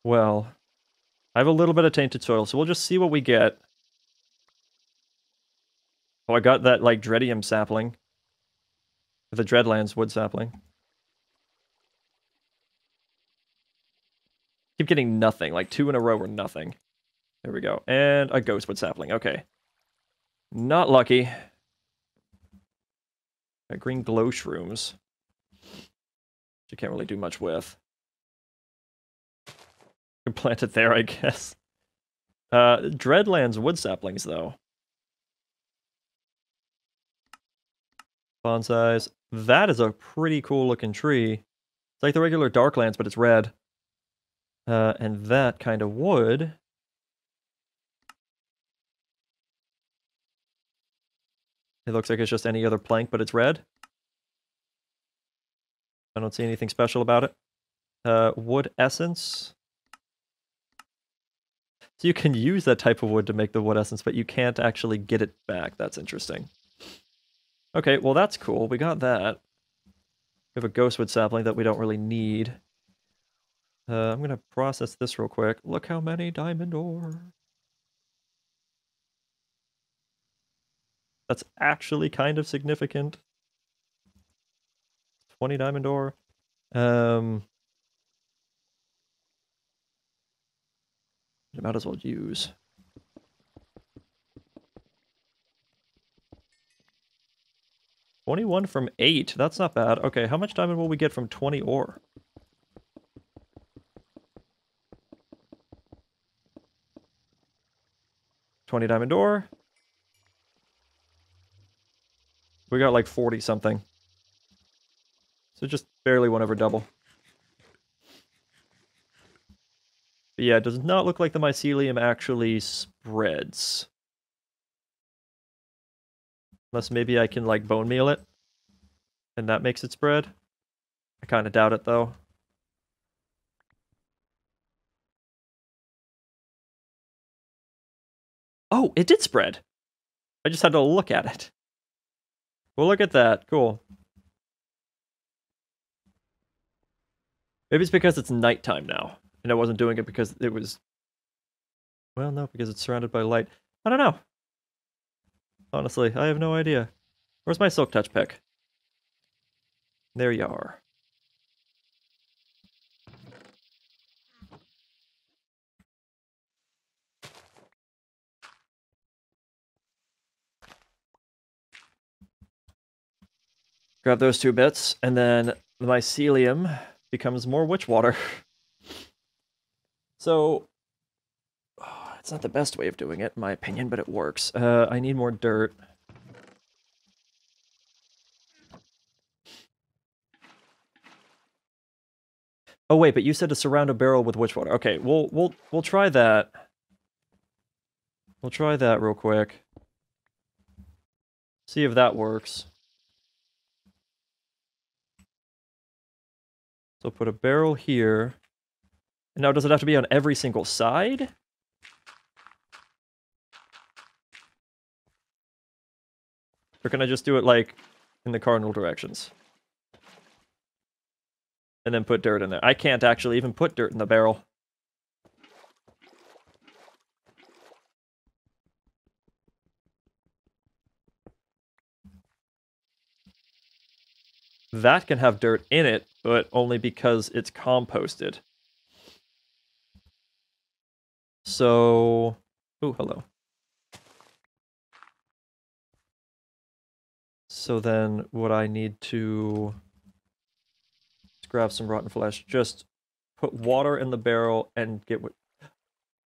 S1: Well, I have a little bit of tainted soil, so we'll just see what we get. Oh, I got that, like, dreadium sapling. The Dreadlands wood sapling. Keep getting nothing, like 2 in a row or nothing. There we go. And a ghostwood sapling, okay. Not lucky. Got green glow shrooms. Which you can't really do much with. Can plant it there, I guess. Dreadlands wood saplings, though. Bonsais. That is a pretty cool looking tree. It's like the regular Darklands, but it's red. And that kind of wood... It looks like it's just any other plank, but it's red. I don't see anything special about it. Wood essence. So you can use that type of wood to make the wood essence, but you can't actually get it back. That's interesting. Okay, well that's cool. We got that. We have a ghostwood sapling that we don't really need. I'm gonna process this real quick. Look how many diamond ore. That's actually kind of significant. 20 diamond ore. Might as well use. 21 from 8. That's not bad. Okay, how much diamond will we get from 20 ore? 20 diamond ore. We got like 40 something. So just barely went over double. But yeah, it does not look like the mycelium actually spreads. Unless maybe I can like bone meal it. And that makes it spread. I kind of doubt it though. Oh, it did spread. I just had to look at it. Well, look at that. Cool. Maybe it's because it's nighttime now. And I wasn't doing it because it was... Well, no, because it's surrounded by light. I don't know. Honestly, I have no idea. Where's my silk touch pick? There you are. Grab those 2 bits, and then the mycelium becomes more witch water. So, it's not the best way of doing it, in my opinion, but it works. I need more dirt. Oh wait, but you said to surround a barrel with witch water. Okay, we'll try that. We'll try that real quick. See if that works. So put a barrel here. And now does it have to be on every single side? Or can I just do it like in the cardinal directions? And then put dirt in there. I can't actually even put dirt in the barrel. That can have dirt in it, but only because it's composted. So... Oh, hello. So then what I need to... Let's grab some rotten flesh. Just put water in the barrel and get...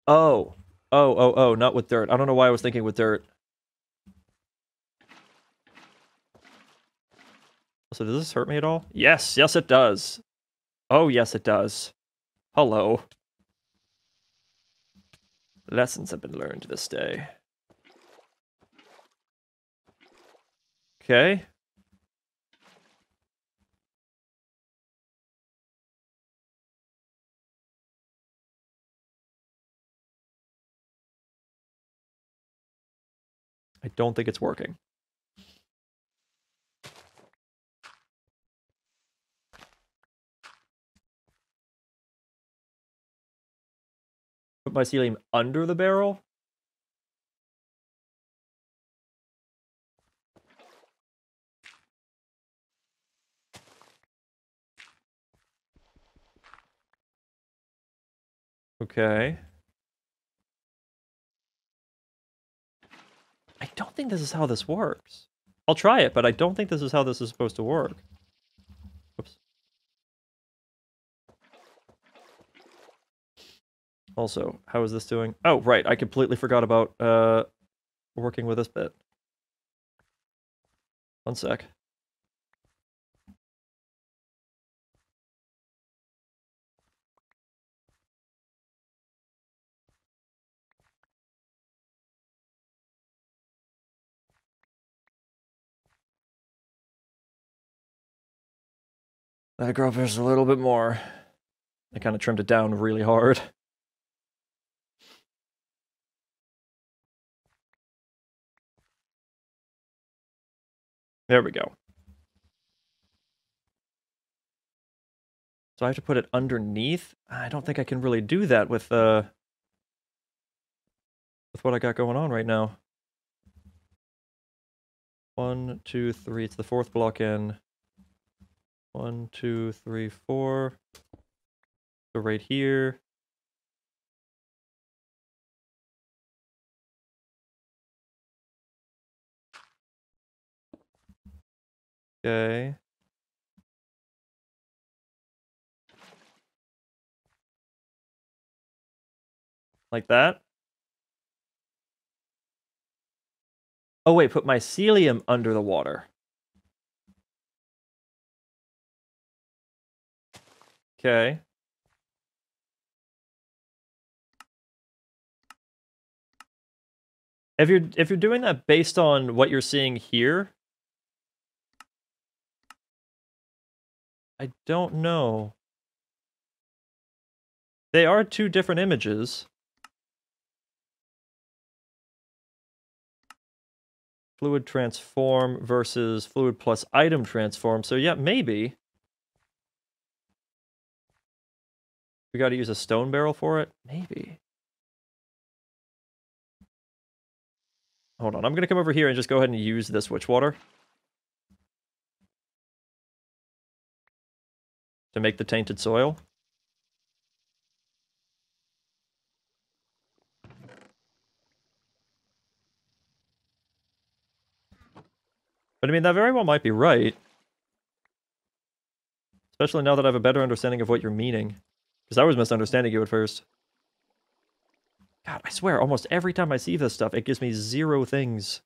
S1: Oh! Oh, not with dirt. I don't know why I was thinking with dirt. So does this hurt me at all? Yes, yes it does. Oh, yes it does. Hello. Lessons have been learned this day. Okay. I don't think it's working. Put mycelium under the barrel? Okay. I don't think this is how this works. I'll try it, but I don't think this is how this is supposed to work. Oops. Also, how is this doing? Oh, right, I completely forgot about working with this bit. One sec. That growth is a little bit more. I kind of trimmed it down really hard. There we go. So I have to put it underneath? I don't think I can really do that with what I got going on right now. 1, 2, 3. It's the fourth block in. 1, 2, 3, 4. So right here. Okay. Like that. Oh wait, put mycelium under the water. Okay. If you're doing that based on what you're seeing here, I don't know. They are two different images. Fluid transform versus fluid plus item transform. So yeah, maybe. We got to use a stone barrel for it? Maybe. Hold on, I'm going to come over here and just go ahead and use this witch water to make the tainted soil. But I mean, that very well might be right. Especially now that I have a better understanding of what you're meaning. Because I was misunderstanding you at first. God, I swear, almost every time I see this stuff, it gives me 0 things.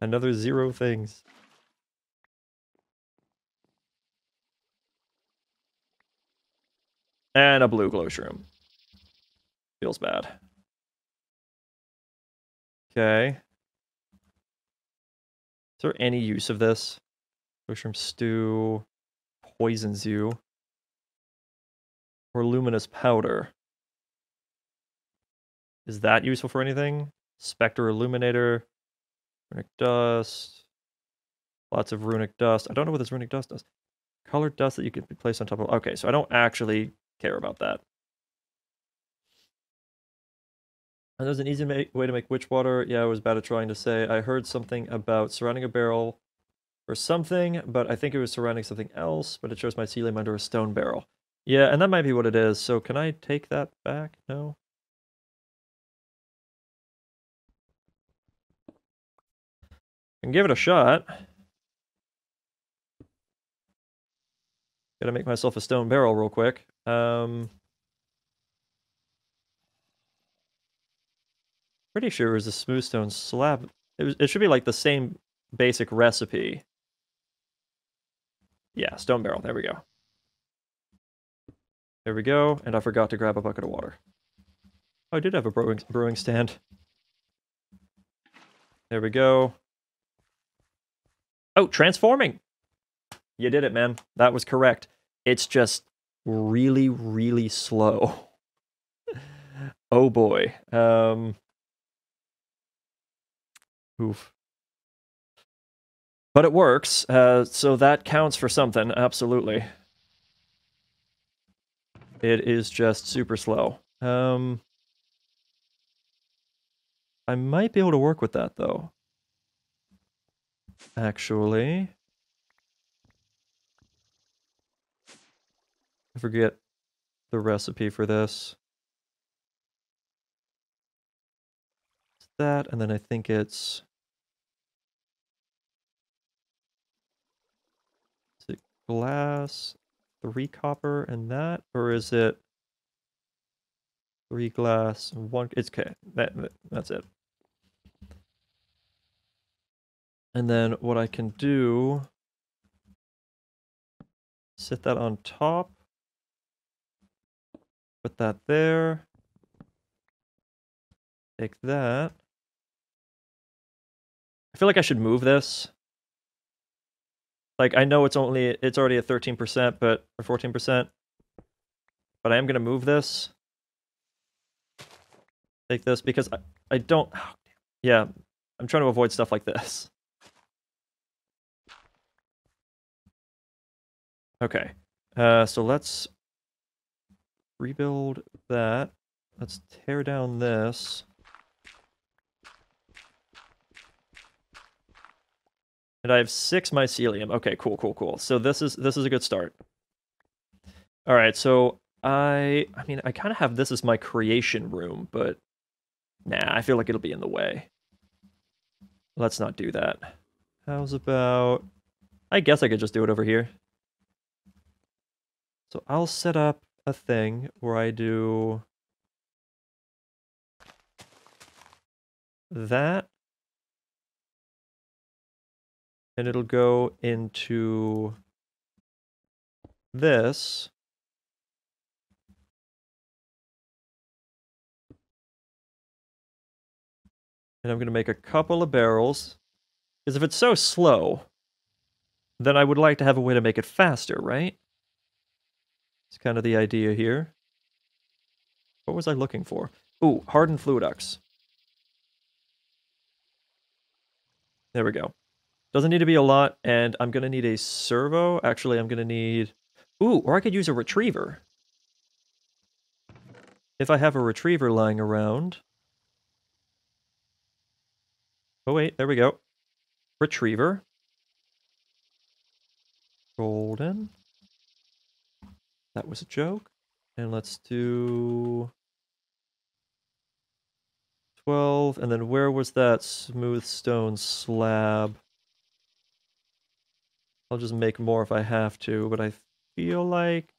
S1: Another 0 things. And a blue glow shroom. Feels bad. Okay. Is there any use of this? Glow shroom stew poisons you. Or luminous powder. Is that useful for anything? Spectre illuminator. Runic dust. Lots of runic dust. I don't know what this runic dust does. Colored dust that you can place on top of... Okay, so I don't actually care about that. And there's an easy way to make witch water. Yeah, I was bad at trying to say. I heard something about surrounding a barrel or something, but I think it was surrounding something else, but it shows mycelium under a stone barrel. Yeah, and that might be what it is. So can I take that back? No? I can give it a shot. Gotta make myself a stone barrel real quick. Pretty sure it was a smooth stone slab. It should be like the same basic recipe. Yeah, stone barrel. There we go. There we go. And I forgot to grab a bucket of water. Oh, I did have a brewing stand. There we go. Oh, transforming! You did it, man. That was correct. It's just really, really slow. Oh boy. Oof. But it works, so that counts for something, absolutely. It is just super slow. I might be able to work with that, though. Actually. I forget the recipe for this. It's that, and then I think it's... Is it glass, 3 copper, and that? Or is it 3 glass, 1... It's okay. That's it. And then what I can do... Sit that on top. Put that there. Take that. I feel like I should move this. Like, I know it's already at 13%, but or 14%. But I am gonna move this. Take this because I don't. Oh, yeah, I'm trying to avoid stuff like this. Okay. So let's rebuild that. Let's tear down this. And I have 6 mycelium. Okay, cool. So this is a good start. All right, so I mean, I kind of have this as my creation room, but nah, I feel like it'll be in the way. Let's not do that. How's about... I guess I could just do it over here. So I'll set up a thing where I do that. And it'll go into this. And I'm going to make a couple of barrels. Because if it's so slow, then I would like to have a way to make it faster, right? It's kind of the idea here. What was I looking for? Ooh, hardened fluiducts. There we go. Doesn't need to be a lot, and I'm going to need a servo. Actually, I'm going to need... Ooh, or I could use a retriever. If I have a retriever lying around... Oh wait, there we go. Retriever. Golden. That was a joke. And let's do... 12, and then where was that smooth stone slab? I'll just make more if I have to, but I feel like...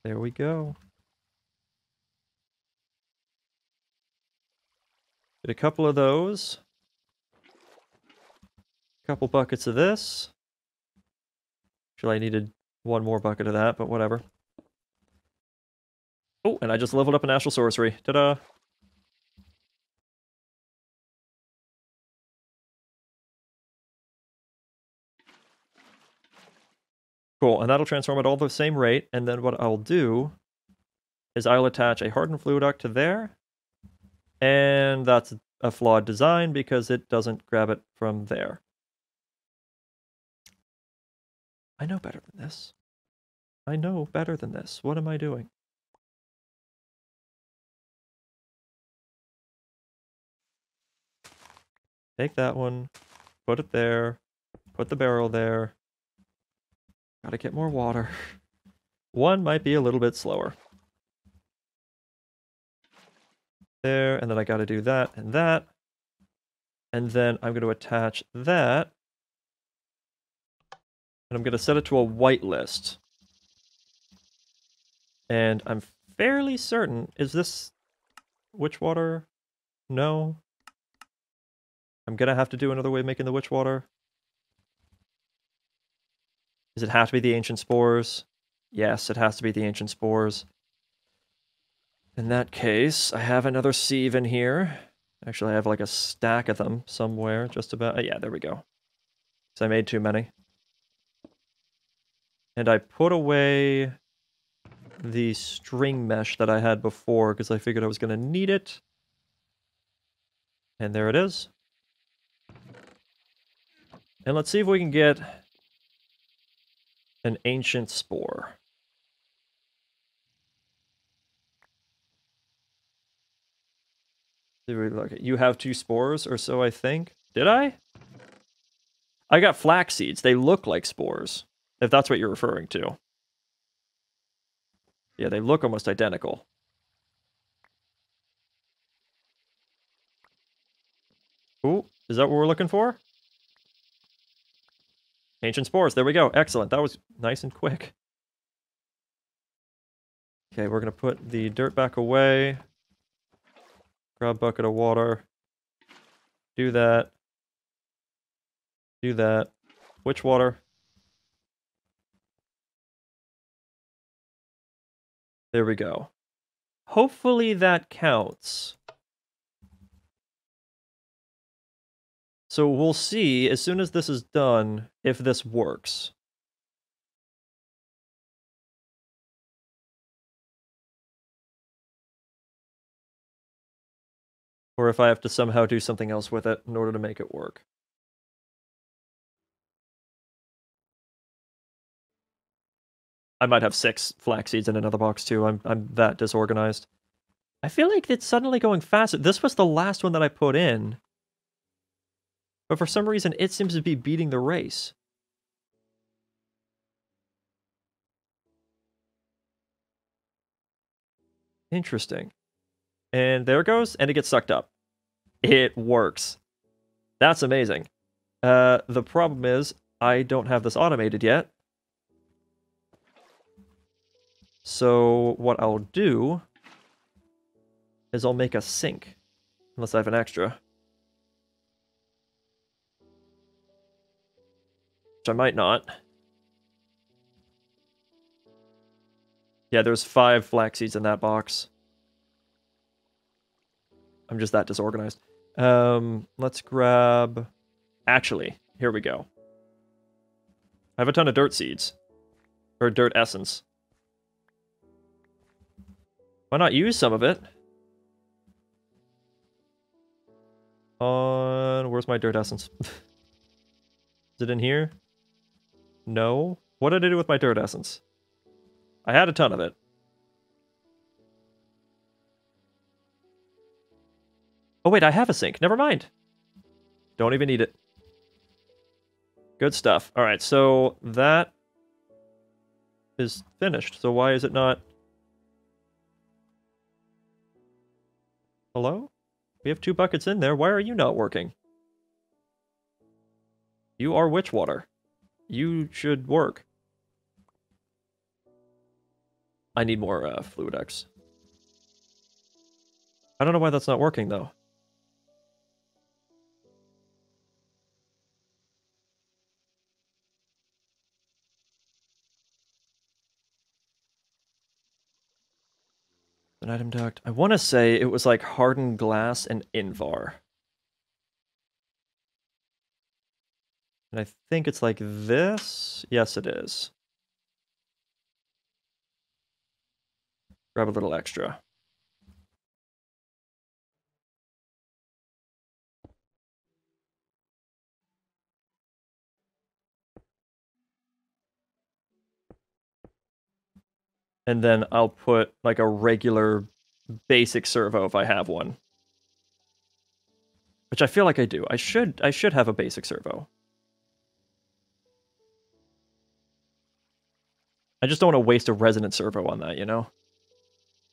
S1: There we go. Get a couple of those. A couple buckets of this. Actually, I needed one more bucket of that, but whatever. Oh, and I just leveled up an Astral Sorcery. Ta-da! Cool, and that'll transform at all the same rate, and then what I'll do is I'll attach a hardened fluiduct to there, and that's a flawed design because it doesn't grab it from there. I know better than this. I know better than this. What am I doing? Take that one, put it there, put the barrel there. Gotta get more water. One might be a little bit slower. There, and then I gotta do that and that. And then I'm gonna attach that. And I'm gonna set it to a whitelist. And I'm fairly certain, is this witch water? No. I'm gonna have to do another way of making the witch water. Does it have to be the ancient spores? Yes, it has to be the ancient spores. In that case, I have another sieve in here. Actually, I have like a stack of them somewhere, just about. Yeah, there we go. So I made too many. And I put away the string mesh that I had before because I figured I was going to need it. And there it is. And let's see if we can get an ancient spore. You have 2 spores or so, I think. Did I? I got flax seeds. They look like spores, if that's what you're referring to. Yeah, they look almost identical. Ooh, is that what we're looking for? Ancient spores. There we go. Excellent. That was nice and quick. Okay, we're going to put the dirt back away. Grab a bucket of water. Do that. Do that. Which water? There we go. Hopefully that counts. So we'll see, as soon as this is done, if this works. or if I have to somehow do something else with it in order to make it work. I might have 6 flax seeds in another box too. I'm that disorganized. I feel like it's suddenly going faster. This was the last one that I put in, but for some reason it seems to be beating the race. Interesting. And there it goes, and it gets sucked up. It works. That's amazing. The problem is, I don't have this automated yet. So what I'll do is I'll make a sink. Unless I have an extra. Which I might not. Yeah, there's 5 flax seeds in that box. I'm just that disorganized. Let's grab... Actually, here we go. I have a ton of dirt seeds. Or dirt essence. Why not use some of it? Where's my dirt essence? Is it in here? No? What did I do with my dirt essence? I had a ton of it. Oh wait, I have a sink. Never mind. Don't even need it. Good stuff. Alright, so that is finished. So why is it not... Hello? We have 2 buckets in there. Why are you not working? You are witch water. You should work. I need more fluid X. I don't know why that's not working, though. An item duct. I want to say it was like hardened glass and Invar. And I think it's like this. Yes, it is. Grab a little extra. And then I'll put like a regular basic servo if I have one. Which I feel like I do. I should have a basic servo. I just don't want to waste a resonant servo on that, you know?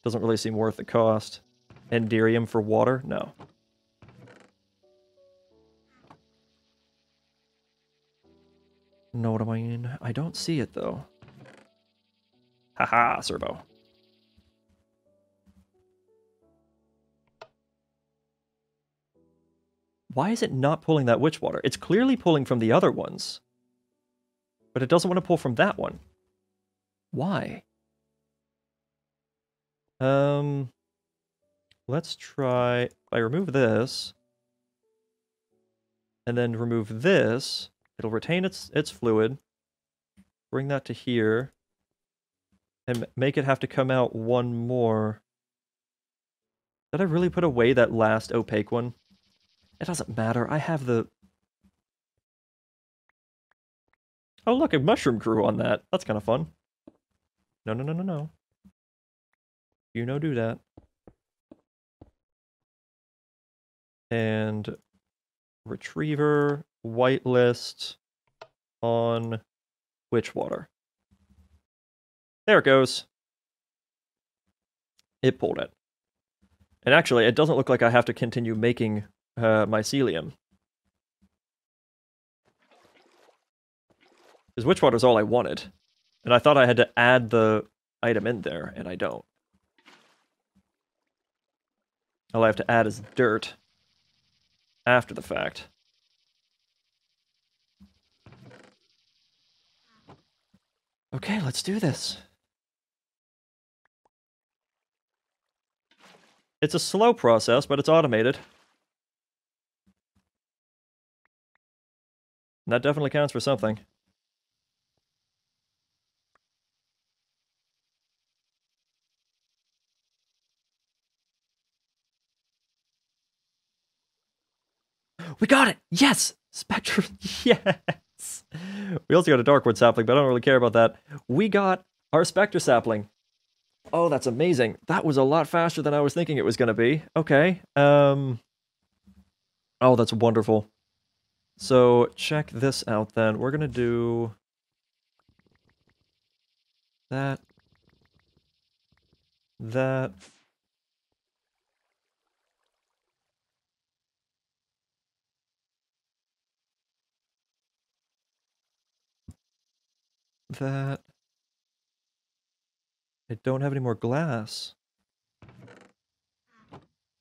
S1: Doesn't really seem worth the cost. Enderium for water? No. Know what I mean? I don't see it, though. Haha, servo. Why is it not pulling that witch water? It's clearly pulling from the other ones. But it doesn't want to pull from that one. Why? Let's try... I remove this. And then remove this. It'll retain its fluid. Bring that to here. And make it have to come out one more. Did I really put away that last opaque one? It doesn't matter. I have the... Oh, look, a mushroom grew on that. That's kind of fun. No, no, no, no, no. You no do that. And retriever, whitelist on witchwater. There it goes. It pulled it. And actually, it doesn't look like I have to continue making mycelium. Because witchwater is all I wanted. And I thought I had to add the item in there, and I don't. All I have to add is dirt after the fact. Okay, let's do this. It's a slow process, but it's automated. And that definitely counts for something. We got it! Yes! Spectre, yes! We also got a Darkwood sapling, but I don't really care about that. We got our Spectre sapling. Oh, that's amazing. That was a lot faster than I was thinking it was going to be. Okay. Oh, that's wonderful. So, check this out then. We're going to do that. That. That. I don't have any more glass.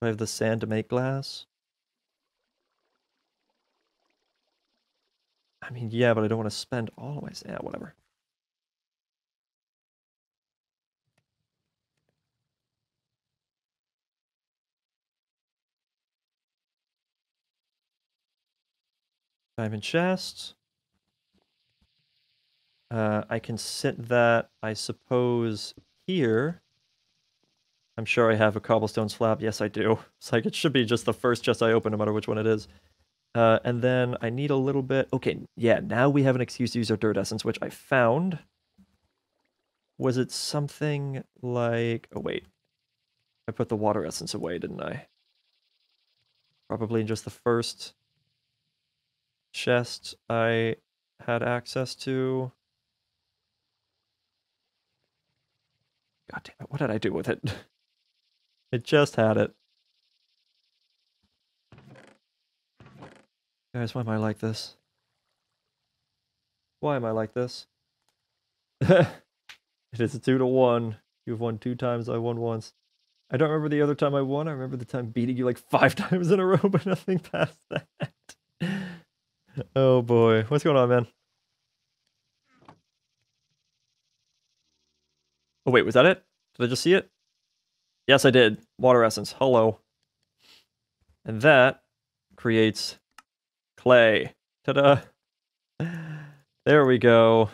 S1: I have the sand to make glass. I mean, yeah, but I don't want to spend all of my... Yeah, whatever. Diamond chest. I can sit that, I suppose, here. I'm sure I have a cobblestone slab. Yes, I do. It's like it should be just the first chest I open, no matter which one it is. And then I need a little bit... Okay, yeah, now we have an excuse to use our dirt essence, which I found. Was it something like... Oh, wait. I put the water essence away, didn't I? Probably in just the first chest I had access to. God damn it, what did I do with it? It just had it. Guys, why am I like this? Why am I like this? It is a 2-1. You've won 2 times, I won once. I don't remember the other time I won. I remember the time beating you like 5 times in a row, but nothing past that. Oh boy. What's going on, man? Oh wait, was that it? Did I just see it? Yes, I did. Water essence. Hello. And that creates clay. Ta-da. There we go.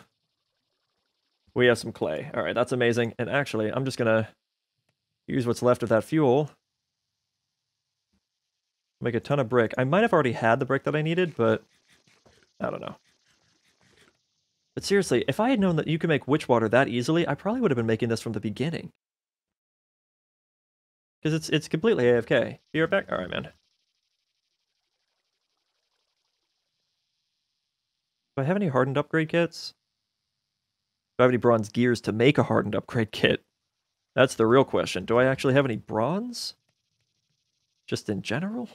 S1: We have some clay. All right, that's amazing. And actually, I'm just gonna use what's left of that fuel. Make a ton of brick. I might have already had the brick that I needed, but I don't know. But seriously, if I had known that you could make witch water that easily, I probably would have been making this from the beginning. Because it's completely AFK. Be right back? Alright, man. Do I have any hardened upgrade kits? Do I have any bronze gears to make a hardened upgrade kit? That's the real question. Do I actually have any bronze? Just in general?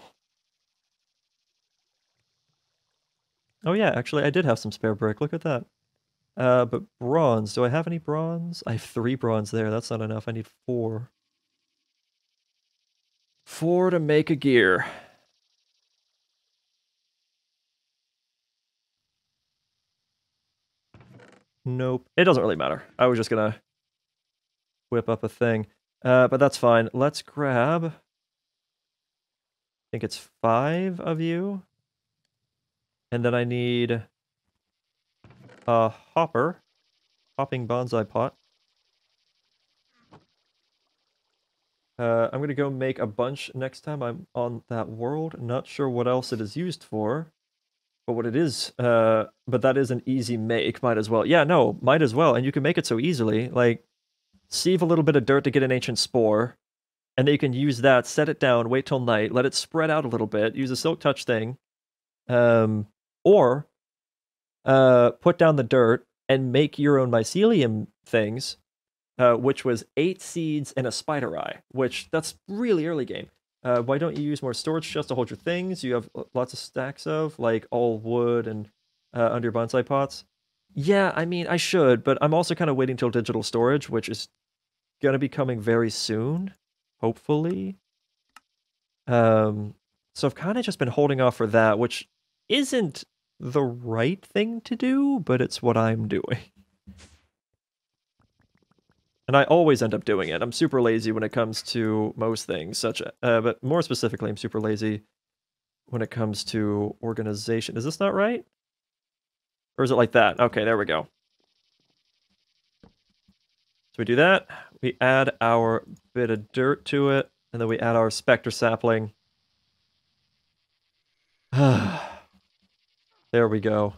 S1: Oh yeah, actually I did have some spare brick. Look at that. But bronze. Do I have any bronze? I have 3 bronze there. That's not enough. I need 4. 4 to make a gear. Nope. It doesn't really matter. I was just gonna whip up a thing. But that's fine. Let's grab... I think it's 5 of you. And then I need a hopper. Hopping bonsai pot. I'm gonna go make a bunch next time I'm on that world. Not sure what else it is used for. But what it is, but that is an easy make. Might as well. Yeah, no, might as well. And you can make it so easily. Like, sieve a little bit of dirt to get an ancient spore. And then you can use that, set it down, wait till night, let it spread out a little bit, use a silk touch thing. Or put down the dirt and make your own mycelium things, which was 8 seeds and a spider eye, which that's really early game. Why don't you use more storage chests to hold your things? You have lots of stacks of, like, all wood and under your bonsai pots. Yeah, I mean, I should, but I'm also kind of waiting till digital storage, which is going to be coming very soon, hopefully. So I've kind of just been holding off for that, which isn't the right thing to do, but it's what I'm doing. And I always end up doing it. I'm super lazy when it comes to most things, but more specifically, I'm super lazy when it comes to organization. Is this not right? Or is it like that? Okay, there we go. So we do that, we add our bit of dirt to it, and then we add our spectre sapling. There we go.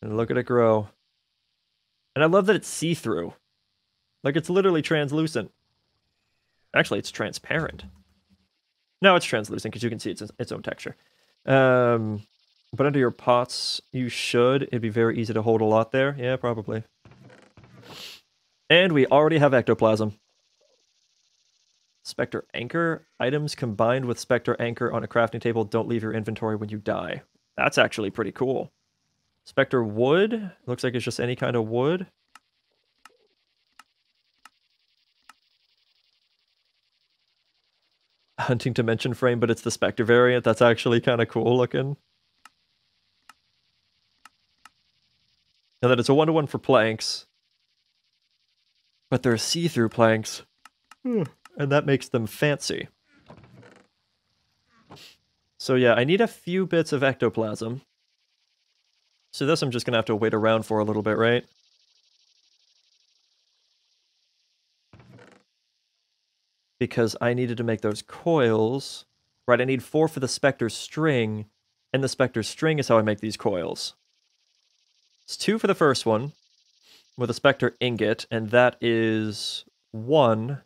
S1: And look at it grow. And I love that it's see-through. Like, it's literally translucent. Actually, it's transparent. No, it's translucent because you can see its own texture. But under your pots, you should. It'd be very easy to hold a lot there. Yeah, probably. And we already have ectoplasm. Spectre Anchor. Items combined with Spectre Anchor on a crafting table don't leave your inventory when you die. That's actually pretty cool. Spectre Wood. Looks like it's just any kind of wood. Hunting Dimension frame, but it's the Spectre variant. That's actually kind of cool looking. And then it's a 1-to-1 for planks. But they're see-through planks. And that makes them fancy. So yeah, I need a few bits of ectoplasm. So this I'm just going to have to wait around for a little bit, right? Because I needed to make those coils. Right, I need 4 for the Spectre string. And the Spectre string is how I make these coils. It's 2 for the first one. With a Spectre ingot. And that is 1.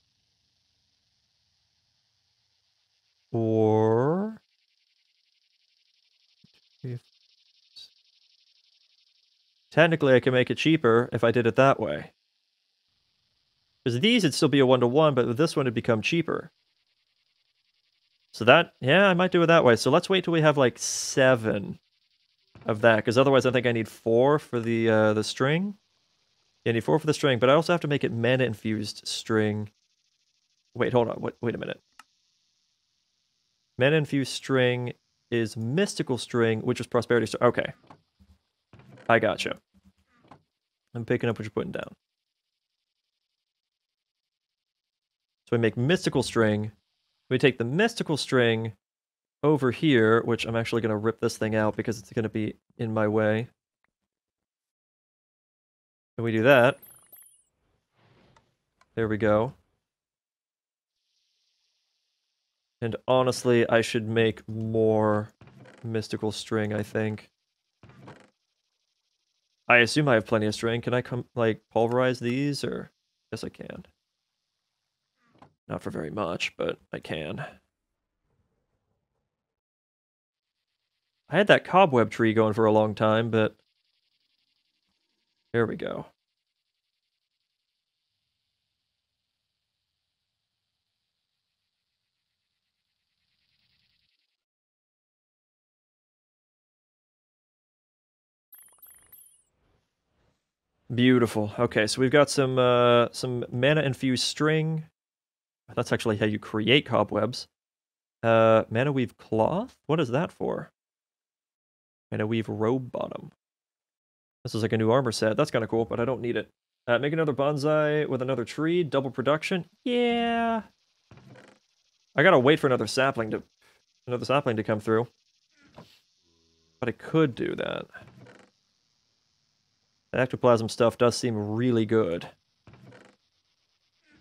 S1: Or... Technically, I can make it cheaper if I did it that way. Because these, it'd still be a 1-to-1, but with this one, it'd become cheaper. So that, yeah, I might do it that way. So let's wait till we have like 7 of that, because otherwise I think I need 4 for the string. Yeah, I need 4 for the string, but I also have to make it mana-infused string. Wait, hold on. Wait a minute. Mana-infused string is mystical string, which is prosperity string. Okay. I gotcha. I'm picking up what you're putting down. So we make mystical string. We take the mystical string over here, which I'm actually going to rip this thing out because it's going to be in my way. And we do that. There we go. And honestly, I should make more mystical string, I think. I assume I have plenty of string. Can I pulverize these, or... Yes, I can. Not for very much, but I can. I had that cobweb tree going for a long time, but... There we go. Beautiful. Okay, so we've got some mana-infused string. That's actually how you create cobwebs. Mana weave cloth? What is that for? Mana weave robe bottom. This is like a new armor set. That's kind of cool, but I don't need it. Make another bonsai with another tree. Double production. Yeah. I gotta wait for another sapling to come through. But I could do that. The ectoplasm stuff does seem really good.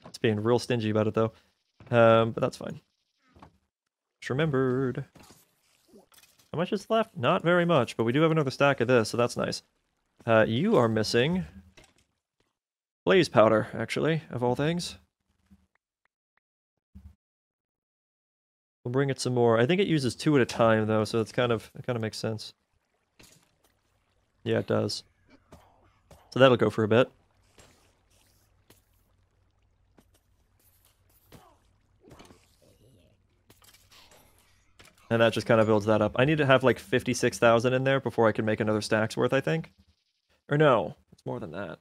S1: It's being real stingy about it though. But that's fine. Just remembered. How much is left? Not very much, but we do have another stack of this, so that's nice. You are missing blaze powder, actually, of all things. We'll bring it some more. I think it uses 2 at a time, though, so it kind of makes sense. Yeah, it does. So that'll go for a bit. And that just kind of builds that up. I need to have like 56,000 in there before I can make another stack's worth, I think. Or no, it's more than that.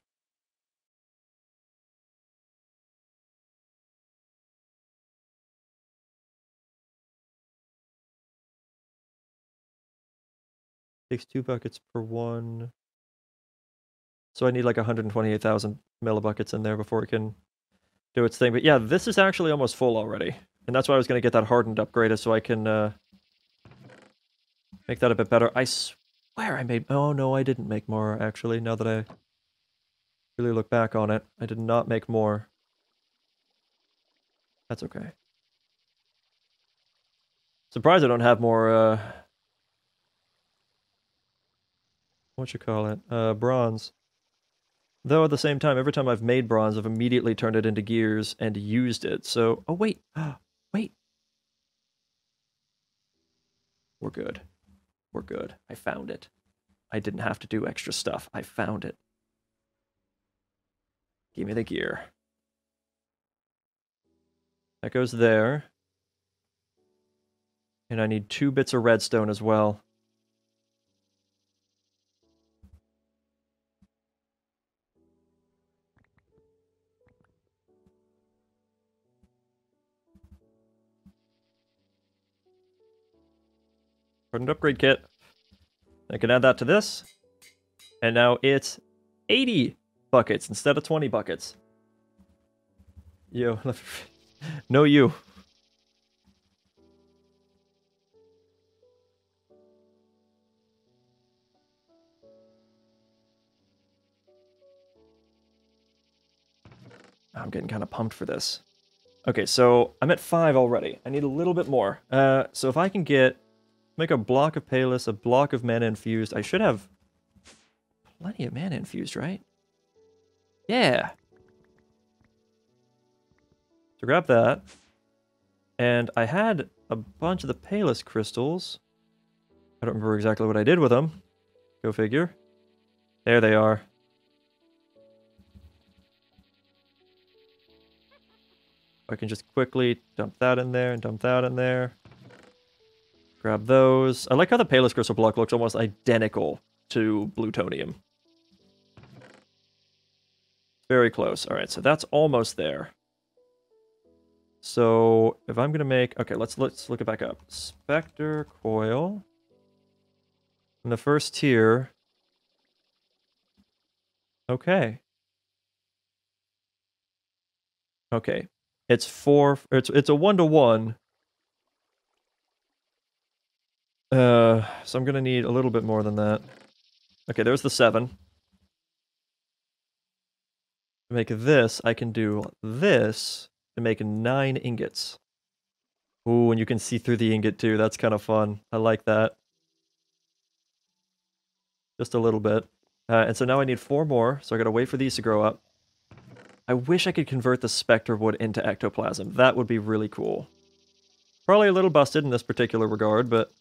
S1: Takes 2 buckets per one. So I need like 128,000 millibuckets in there before it can do its thing. But yeah, this is actually almost full already. And that's why I was going to get that hardened upgraded so I can make that a bit better. I swear I made... Oh, no, I didn't make more, actually, now that I really look back on it. I did not make more. That's okay. Surprised I don't have more, bronze. Though at the same time, every time I've made bronze, I've immediately turned it into gears and used it. So, oh wait, wait. We're good. We're good. I found it. I didn't have to do extra stuff. I found it. Give me the gear. That goes there. And I need 2 bits of redstone as well. Permanent upgrade kit. I can add that to this. And now it's 80 buckets instead of 20 buckets. Yo, no you. I'm getting kind of pumped for this. Okay, so I'm at 5 already. I need a little bit more. So if I can make a block of Palis, a block of mana infused, I should have plenty of mana infused, right? Yeah. So grab that. And I had a bunch of the Palis crystals. I don't remember exactly what I did with them. Go figure. There they are. I can just quickly dump that in there and dump that in there. Grab those. I like how the Palis crystal block looks almost identical to plutonium. Very close. All right, so that's almost there. So if I'm gonna make, okay, let's look it back up. Spectre coil. In the first tier. Okay. Okay. It's a 1-to-1. So I'm gonna need a little bit more than that. Okay, there's the 7. To make this, I can do this to make 9 ingots. Ooh, and you can see through the ingot too. That's kind of fun. I like that. Just a little bit. And so now I need 4 more, so I gotta wait for these to grow up. I wish I could convert the Spectre wood into ectoplasm. That would be really cool. Probably a little busted in this particular regard, but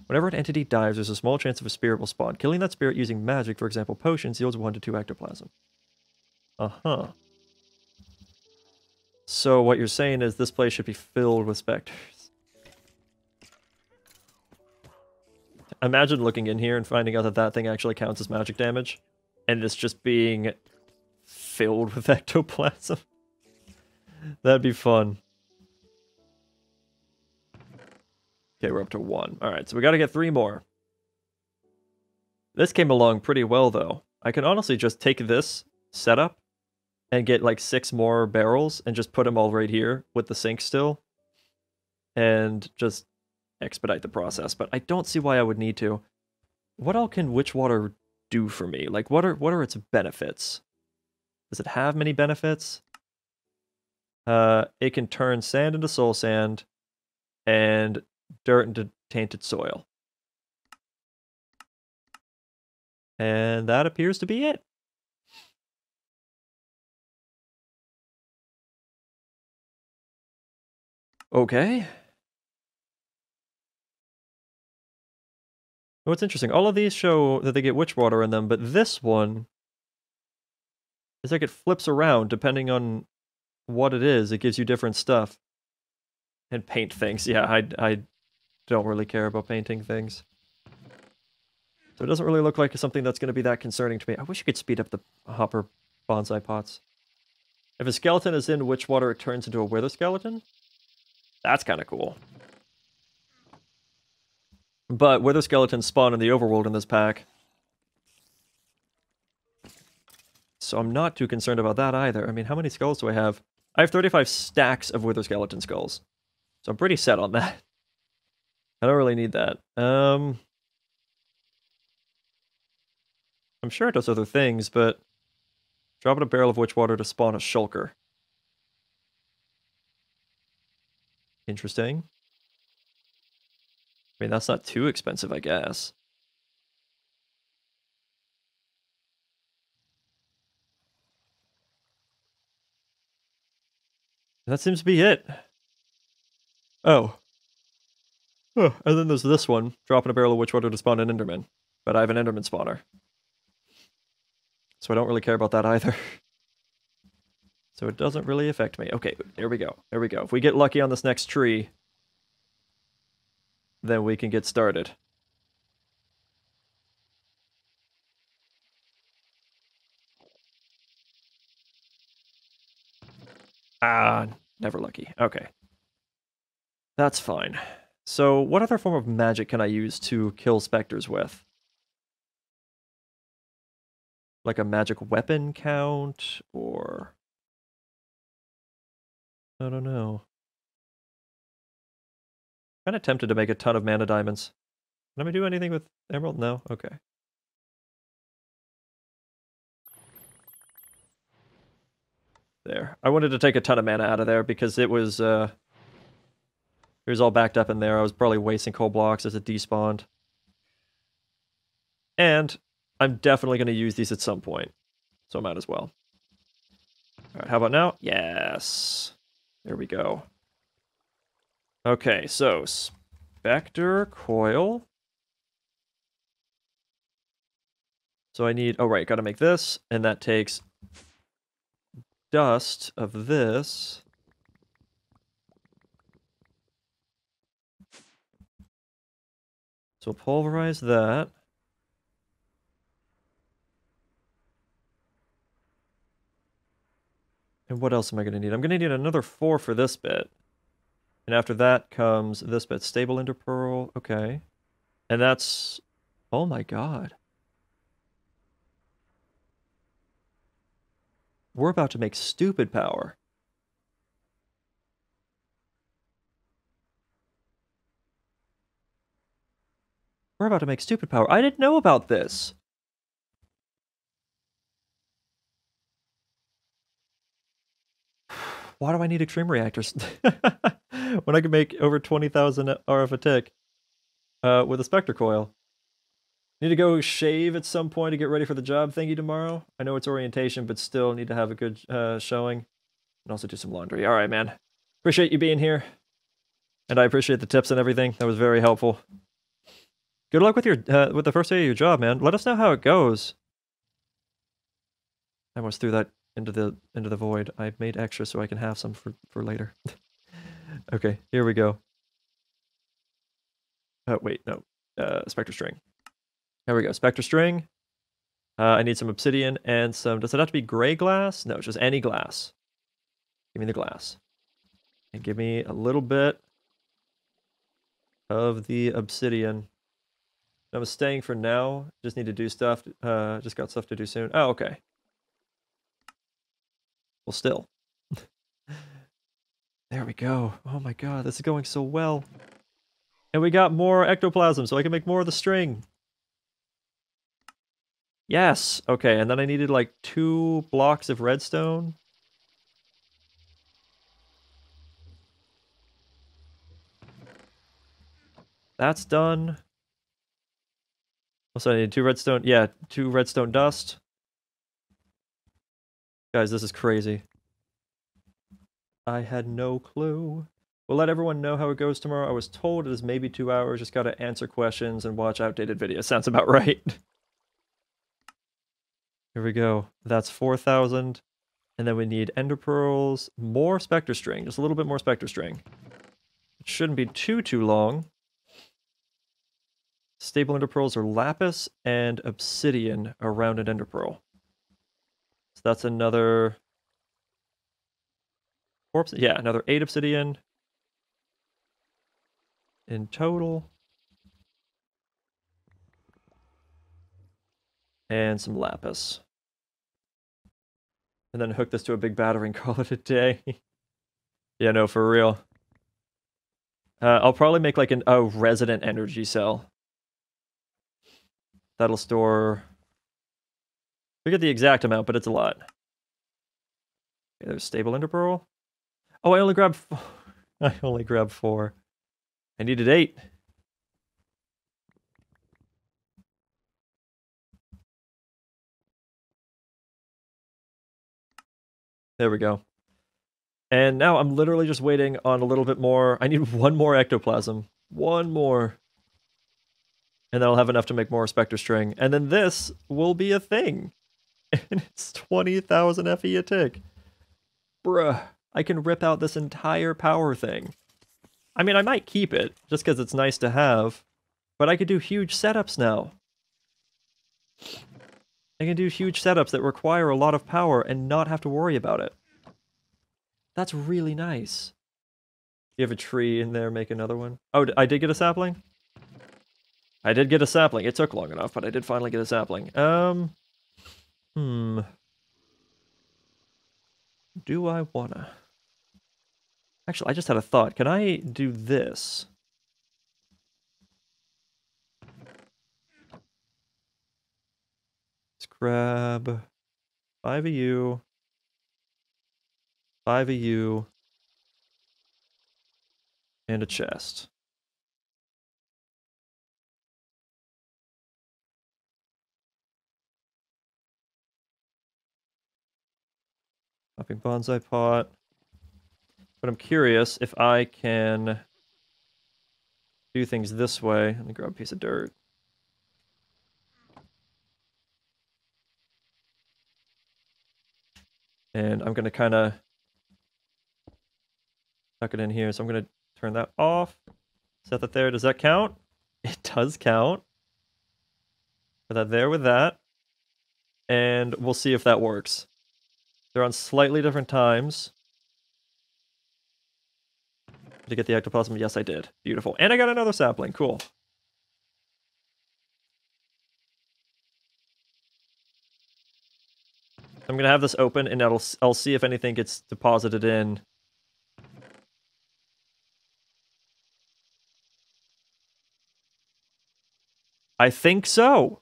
S1: whenever an entity dies, there's a small chance of a spirit will spawn. Killing that spirit using magic, for example potions, yields 1 to 2 ectoplasm. Uh-huh. So what you're saying is this place should be filled with specters. Imagine looking in here and finding out that that thing actually counts as magic damage, and this just being filled with ectoplasm. That'd be fun. Okay, we're up to 1. Alright, so we gotta get 3 more. This came along pretty well, though. I can honestly just take this setup and get like 6 more barrels and just put them all right here with the sink still. And just expedite the process. But I don't see why I would need to. What all can witch water do for me? Like, what are its benefits? Does it have many benefits? It can turn sand into soul sand and dirt into tainted soil. And that appears to be it. Okay. What's interesting, all of these show that they get witch water in them, but this one is like it flips around depending on what it is. It gives you different stuff. And paint things. Yeah, I don't really care about painting things. So it doesn't really look like something that's going to be that concerning to me. I wish you could speed up the hopper bonsai pots. If a skeleton is in witch water, it turns into a wither skeleton? That's kind of cool. But wither skeletons spawn in the overworld in this pack. So I'm not too concerned about that either. I mean, how many skulls do I have? I have 35 stacks of wither skeleton skulls. So I'm pretty set on that. I don't really need that. I'm sure it does other things, but drop in a barrel of witch water to spawn a shulker. Interesting. I mean, that's not too expensive, I guess. That seems to be it. Oh. Oh, and then there's this one. Drop in a barrel of witch water to spawn an enderman. But I have an enderman spawner. So I don't really care about that either. So it doesn't really affect me. Okay, there we go. There we go. If we get lucky on this next tree, then we can get started. Ah, never lucky. Okay. That's fine. So what other form of magic can I use to kill specters with? Like a magic weapon count, or... I don't know. Kind of tempted to make a ton of mana diamonds. Can I do anything with emerald? No? Okay. There. I wanted to take a ton of mana out of there because it was all backed up in there. I was probably wasting coal blocks as it despawned. And I'm definitely going to use these at some point. So I might as well. Alright, how about now? Yes. There we go. Okay, so Spectre Coil. So I need... Oh, right, gotta make this. And that takes dust of this. So pulverize that. And what else am I going to need? I'm going to need another 4 for this bit. And after that comes this bit. Stable Ender Pearl. Okay. And that's... Oh my god. We're about to make stupid power. We're about to make stupid power. I didn't know about this. Why do I need extreme reactors? When I can make over 20,000 RF a tick with a Spectre Coil. Need to go shave at some point to get ready for the job thingy tomorrow. I know it's orientation, but still need to have a good showing. And also do some laundry. All right, man. Appreciate you being here. And I appreciate the tips and everything. That was very helpful. Good luck with your with the first day of your job, man. Let us know how it goes. I almost threw that into the void. I made extra so I can have some for later. Okay, here we go. Oh, wait, no. Spectre String. There we go, Spectre String. I need some obsidian and some... Does it have to be gray glass? No, just any glass. Give me the glass. And give me a little bit of the obsidian. I'm staying for now. Just need to do stuff. Just got stuff to do soon. Oh, okay. Well, still. There we go. Oh my god, this is going so well. And we got more ectoplasm, so I can make more of the string. Yes! Okay, and then I needed like 2 blocks of redstone. That's done. Also, I need 2 redstone. Yeah, 2 redstone dust. Guys, this is crazy. I had no clue. We'll let everyone know how it goes tomorrow. I was told it is maybe 2 hours. Just gotta answer questions and watch outdated videos. Sounds about right. Here we go. That's 4,000. And then we need ender pearls, more spectre string, just a little bit more spectre string. It shouldn't be too long. Stable ender pearls are lapis and obsidian around an ender pearl. So that's another... Yeah, another 8 obsidian in total. And some lapis. And then hook this to a big battery and call it a day. Yeah, no, for real. I'll probably make like a resident energy cell. That'll store... We get the exact amount, but it's a lot. Okay, there's stable ender pearl. Oh, I only grabbed 4. I only grabbed 4. I needed 8. There we go. And now I'm literally just waiting on a little bit more. I need one more ectoplasm. One more. And then I'll have enough to make more Spectre String. And then this will be a thing. And it's 20,000 FE a tick. Bruh. I can rip out this entire power thing. I mean, I might keep it, just because it's nice to have. But I could do huge setups now. I can do huge setups that require a lot of power and not have to worry about it. That's really nice. You have a tree in there, make another one. Oh, I did get a sapling? I did get a sapling. It took long enough, but I did finally get a sapling. Do I wanna? Actually, I just had a thought. Can I do this? Let's grab 5 of you. 5 of you. And a chest. Popping bonsai pot. But I'm curious if I can do things this way. Let me grab a piece of dirt. And I'm going to kind of tuck it in here. So I'm going to turn that off. Set that there. Does that count? It does count. Put that there with that. And we'll see if that works. They're on slightly different times. Did I get the ectoplasm? Yes, I did. Beautiful. And I got another sapling. Cool. I'm going to have this open, and I'll see if anything gets deposited in. I think so.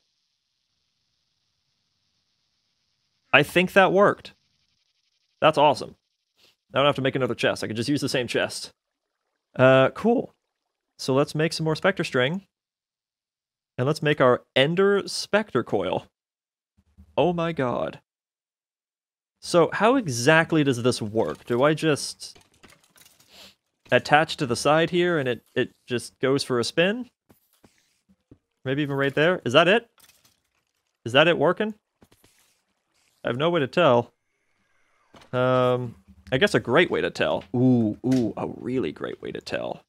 S1: I think that worked. That's awesome. I don't have to make another chest. I can just use the same chest. Cool. So let's make some more Spectre String. And let's make our Ender Spectre Coil. Oh my god. So how exactly does this work? Do I just attach to the side here and it just goes for a spin? Maybe even right there? Is that it? Is that it working? I have no way to tell. I guess a great way to tell. Ooh, a really great way to tell.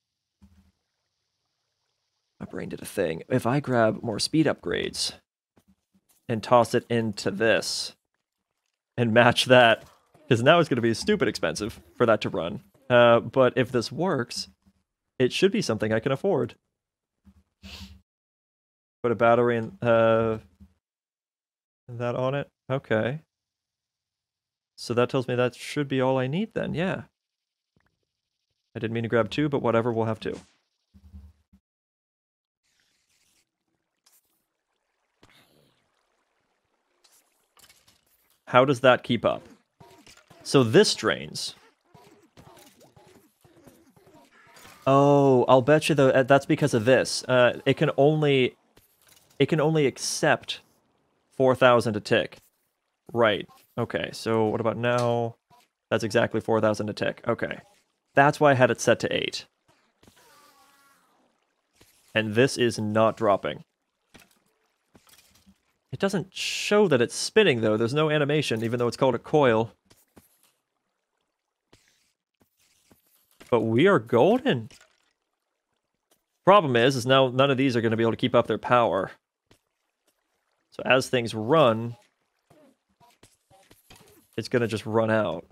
S1: My brain did a thing. If I grab more speed upgrades and toss it into this and match that, because now it's going to be stupid expensive for that to run. But if this works, it should be something I can afford. Put a battery in that on it. Okay. So that tells me that should be all I need then, yeah. I didn't mean to grab 2, but whatever, we'll have 2. How does that keep up? So this drains. Oh, I'll bet you though that's because of this. It can only accept 4,000 a tick. Right. Okay, so what about now? That's exactly 4,000 a tick. Okay. That's why I had it set to 8. And this is not dropping. It doesn't show that it's spinning, though. There's no animation, even though it's called a coil. But we are golden. Problem is now none of these are going to be able to keep up their power. So as things run, it's going to just run out.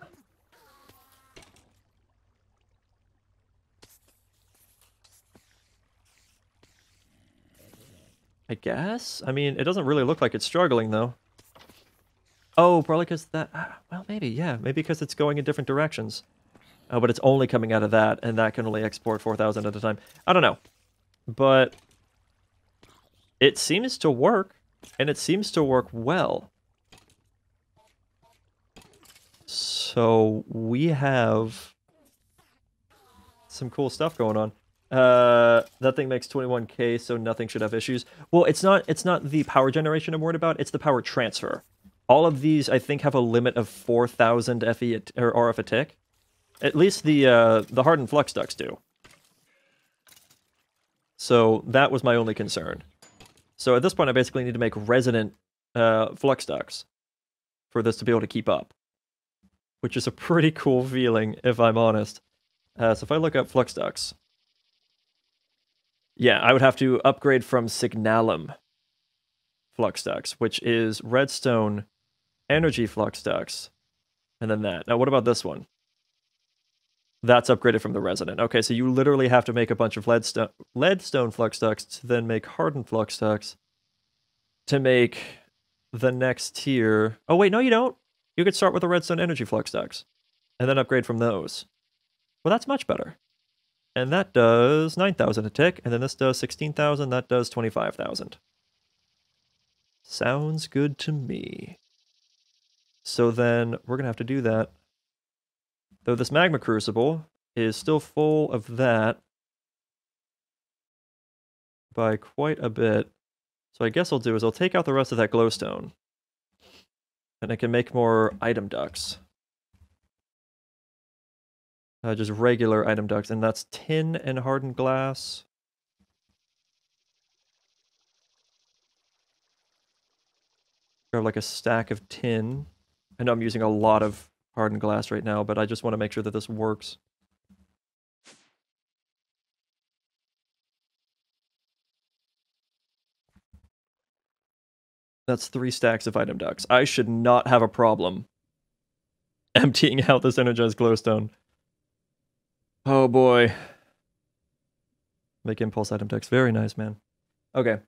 S1: I guess? I mean, it doesn't really look like it's struggling, though. Oh, probably because that... well, maybe, yeah. Maybe because it's going in different directions. Oh, but it's only coming out of that, and that can only export 4,000 at a time. I don't know. But it seems to work, and it seems to work well. So we have some cool stuff going on. That thing makes 21k, so nothing should have issues. Well, it's not the power generation I'm worried about, it's the power transfer. All of these, I think, have a limit of 4,000 FE or RF a tick. At least the hardened flux ducts do. So that was my only concern. So at this point, I basically need to make resonant flux ducts for this to be able to keep up, which is a pretty cool feeling, if I'm honest. So if I look up flux ducts, yeah, I would have to upgrade from Signalum flux ducts, which is redstone energy flux ducts, and then that. Now, what about this one? That's upgraded from the resonant. Okay, so you literally have to make a bunch of leadstone flux ducts to then make hardened flux ducts to make the next tier. Oh, wait, no, you don't. You could start with the redstone energy flux ducts and then upgrade from those. Well, that's much better. And that does 9,000 a tick, and then this does 16,000, that does 25,000. Sounds good to me. So then we're going to have to do that. Though this magma crucible is still full of that by quite a bit. So I guess I'll do is I'll take out the rest of that glowstone. And I can make more item ducts. Just regular item ducts, and that's tin and hardened glass. Grab like a stack of tin. I know I'm using a lot of hardened glass right now, but I just want to make sure that this works. That's 3 stacks of item ducts. I should not have a problem emptying out this energized glowstone. Oh boy. Make impulse item ducts. Very nice, man. Okay.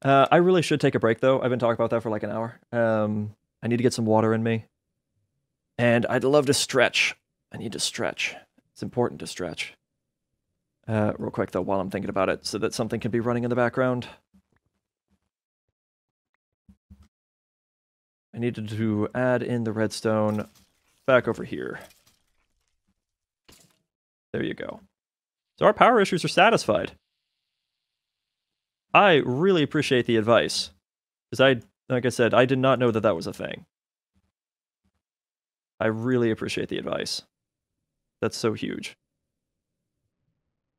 S1: I really should take a break, though. I've been talking about that for like an hour. I need to get some water in me. And I'd love to stretch. I need to stretch. It's important to stretch. Real quick, though, while I'm thinking about it, so that something can be running in the background. I needed to add in the redstone back over here. There you go. So our power issues are satisfied. I really appreciate the advice. Because like I said, I did not know that that was a thing. I really appreciate the advice. That's so huge.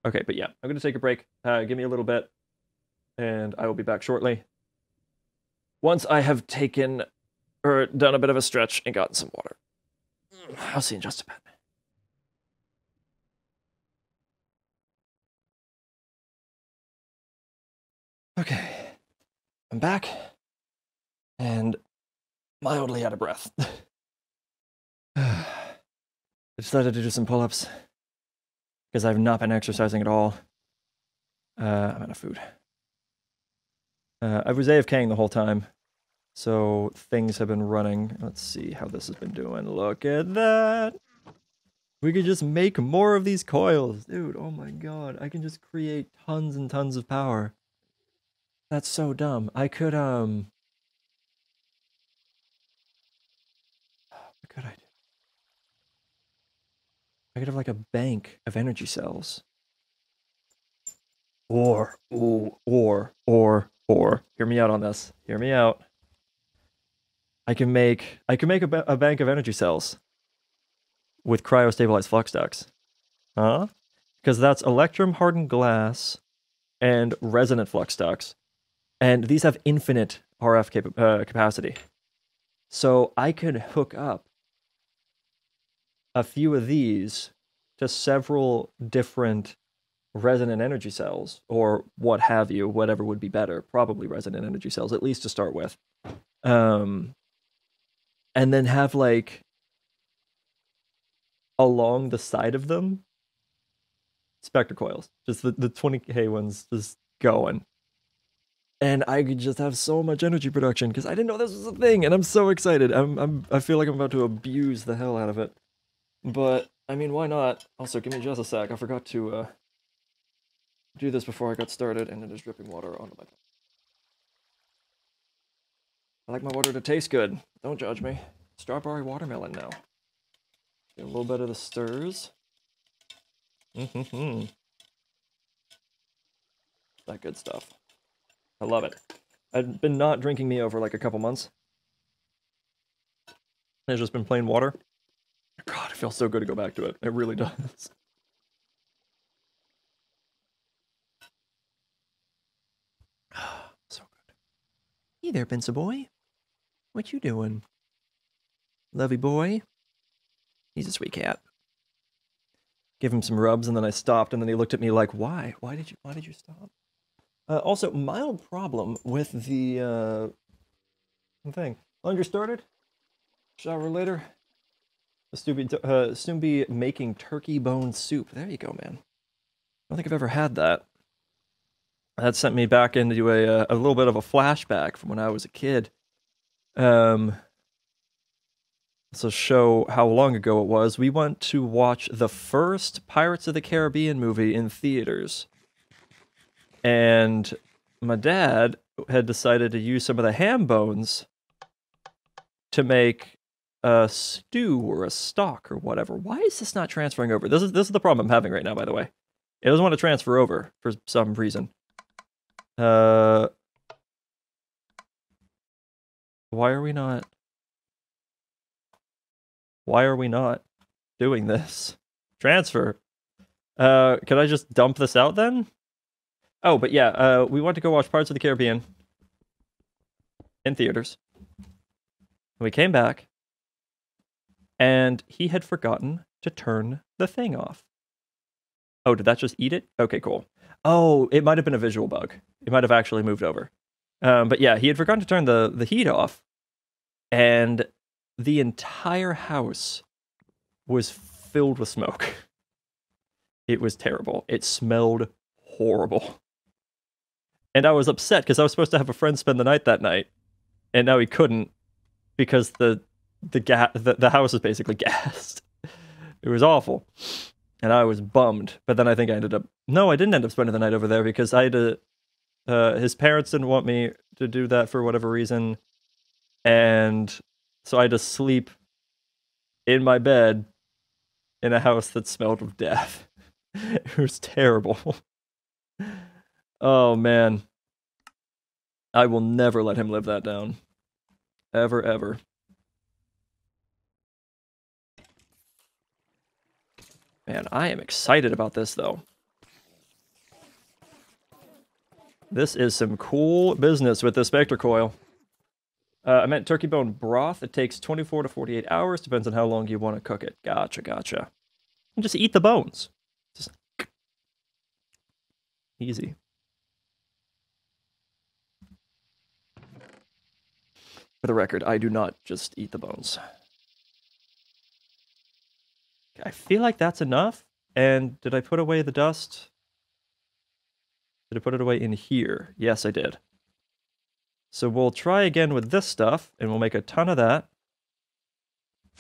S1: Okay, but yeah, I'm going to take a break. Give me a little bit, and I will be back shortly. Once I have taken, or done a bit of a stretch and gotten some water. I'll see you in just a bit. Okay, I'm back, and mildly out of breath. I decided to do some pull-ups, because I've not been exercising at all. I'm out of food. I was AFKing the whole time, so things have been running. Let's see how this has been doing. Look at that! We could just make more of these coils. Dude, oh my god, I can just create tons and tons of power. That's so dumb. I could, what could I do? I could have like a bank of energy cells. Or, hear me out on this. Hear me out. I can make a bank of energy cells with cryo-stabilized flux ducts. Huh? Because that's electrum-hardened glass and resonant flux ducts. And these have infinite RF capacity. So I could hook up a few of these to several different resonant energy cells, or what have you, whatever would be better. Probably resonant energy cells, at least to start with. And then have, like, along the side of them, spectre coils. Just the 20k ones just going. And I could just have so much energy production, because I didn't know this was a thing, and I'm so excited. I feel like I'm about to abuse the hell out of it. But, I mean, why not? Also, give me just a sec. I forgot to do this before I got started, and it is dripping water onto my phone. I like my water to taste good. Don't judge me. Strawberry watermelon now. Get a little bit of the stirs. That good stuff. I love it. I've been not drinking me over like a couple months. It's just been plain water. God, it feels so good to go back to it. It really does. So good. Hey there, Pencil Boy. What you doing? Lovey boy. He's a sweet cat. Give him some rubs, and then I stopped, and then he looked at me like, why? Why did you stop? Also, mild problem with the thing. Laundry started. Shower later. Soon be making turkey bone soup. There you go, man. I don't think I've ever had that. That sent me back into a little bit of a flashback from when I was a kid. So show how long ago it was. We went to watch the first Pirates of the Caribbean movie in theaters. And my dad had decided to use some of the ham bones to make a stew or a stock or whatever. Why is this not transferring over? This is the problem I'm having right now, by the way. It doesn't want to transfer over for some reason. Why are we not doing this? Transfer. Could I just dump this out then? Oh, but yeah, we went to go watch Pirates of the Caribbean in theaters. We came back, and he had forgotten to turn the thing off. Oh, did that just eat it? Okay, cool. Oh, it might have been a visual bug. It might have actually moved over. But yeah, he had forgotten to turn the heat off, and the entire house was filled with smoke. It was terrible. It smelled horrible. And I was upset because I was supposed to have a friend spend the night that night, and now he couldn't because the house is basically gassed. It was awful, and I was bummed. But then I think I ended up I didn't end up spending the night over there because I had to. His parents didn't want me to do that for whatever reason, and so I had to sleep in my bed in a house that smelled of death. It was terrible. Oh, man. I will never let him live that down. Ever, ever. Man, I am excited about this, though. This is some cool business with the Spectre Coil. I meant turkey bone broth. It takes 24 to 48 hours. Depends on how long you want to cook it. Gotcha. And just eat the bones. Just easy. For the record, I do not just eat the bones. I feel like that's enough. And did I put away the dust? Did I put it away in here? Yes, I did. So we'll try again with this stuff, and we'll make a ton of that.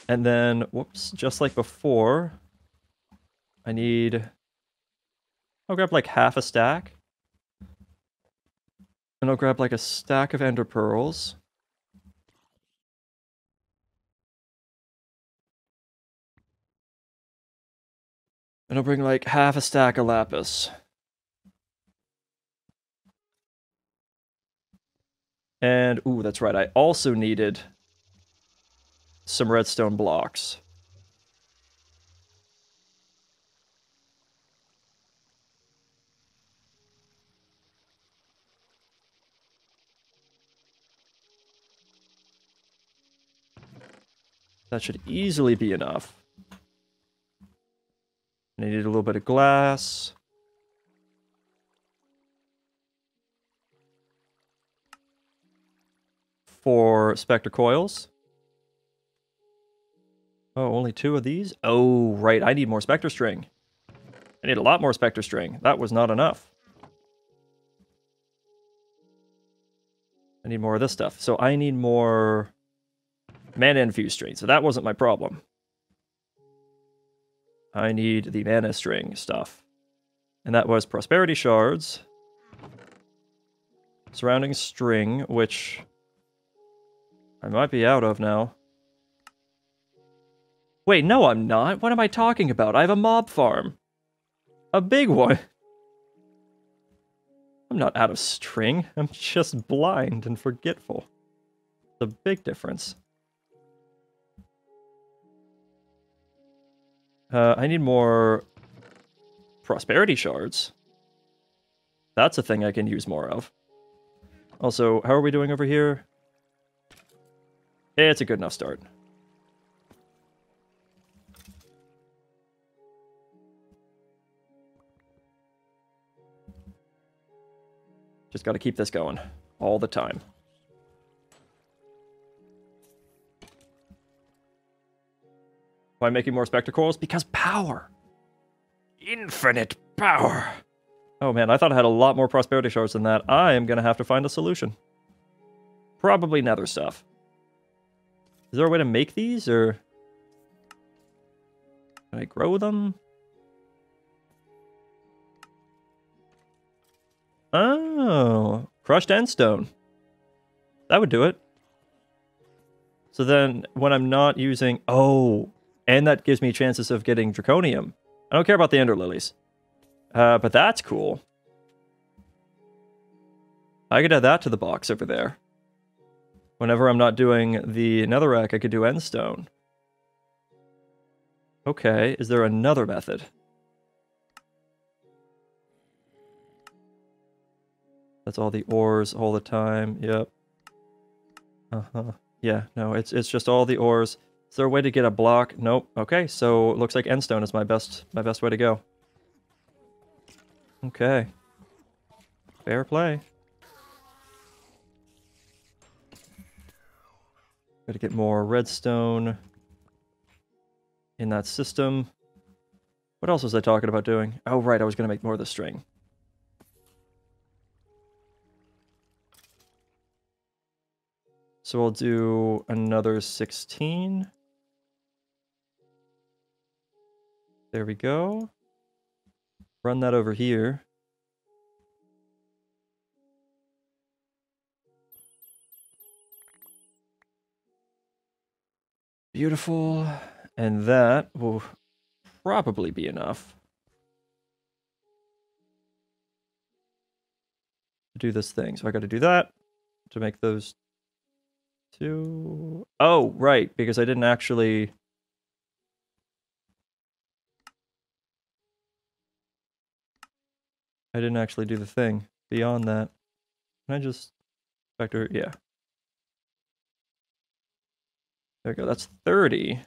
S1: And then, whoops, just like before, I'll grab like half a stack. And I'll grab like a stack of ender pearls. And I'll bring like half a stack of lapis. And, ooh, that's right, I also needed some redstone blocks. That should easily be enough. I needed a little bit of glass. For Spectre coils. Oh, only 2 of these? Oh, right, I need more Spectre string. I need a lot more Spectre string. That was not enough. I need more of this stuff. So I need more mana infused string. So that wasn't my problem. I need the mana string stuff. And that was prosperity shards. Surrounding string, which I might be out of now. Wait, no I'm not. What am I talking about? I have a mob farm. A big one. I'm not out of string. I'm just blind and forgetful. It's a big difference. I need more prosperity shards. That's a thing I can use more of. Also, how are we doing over here? It's a good enough start. Just got to keep this going all the time. Why making more spectacles? Because power. Infinite power. Oh man, I thought I had a lot more prosperity shards than that. I am going to have to find a solution. Probably nether stuff. Is there a way to make these, or can I grow them? Oh, crushed endstone. That would do it. So then, when I'm not using... Oh, and that gives me chances of getting draconium. I don't care about the ender lilies. But that's cool. I could add that to the box over there. Whenever I'm not doing the netherrack, I could do endstone. Okay, is there another method? That's all the ores all the time. Yep. Uh-huh. Yeah, no, it's just all the ores. Is there a way to get a block? Nope. Okay, so it looks like endstone is my best way to go. Okay. Fair play. Gotta get more redstone in that system. What else was I talking about doing? Oh, right, I was gonna make more of the string. So we'll do another 16. There we go. Run that over here. Beautiful. And that will probably be enough to do this thing. So I got to do that to make those two. Oh, right, because I didn't actually... do the thing beyond that. Can I just vector? Yeah. There we go. That's 30.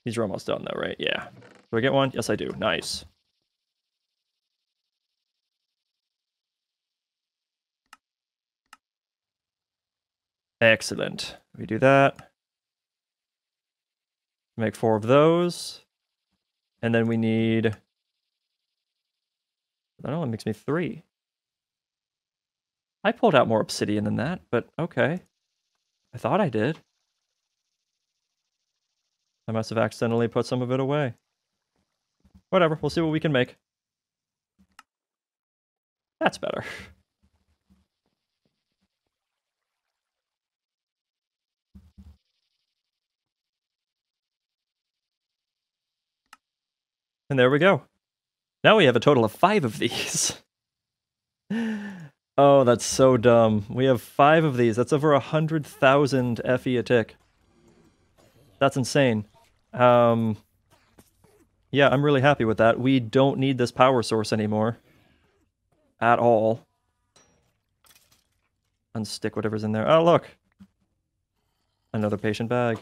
S1: These are almost done though, right? Yeah. Do I get one? Yes, I do. Nice. Excellent. We do that. Make 4 of those. And then we need... That only makes me 3. I pulled out more obsidian than that, but okay. I thought I did. I must have accidentally put some of it away. Whatever, we'll see what we can make. That's better. And there we go. Now we have a total of 5 of these. Oh, that's so dumb. We have 5 of these. That's over 100,000 FE a tick. That's insane. Yeah, I'm really happy with that. We don't need this power source anymore. At all. Unstick whatever's in there. Oh, look! Another patient bag.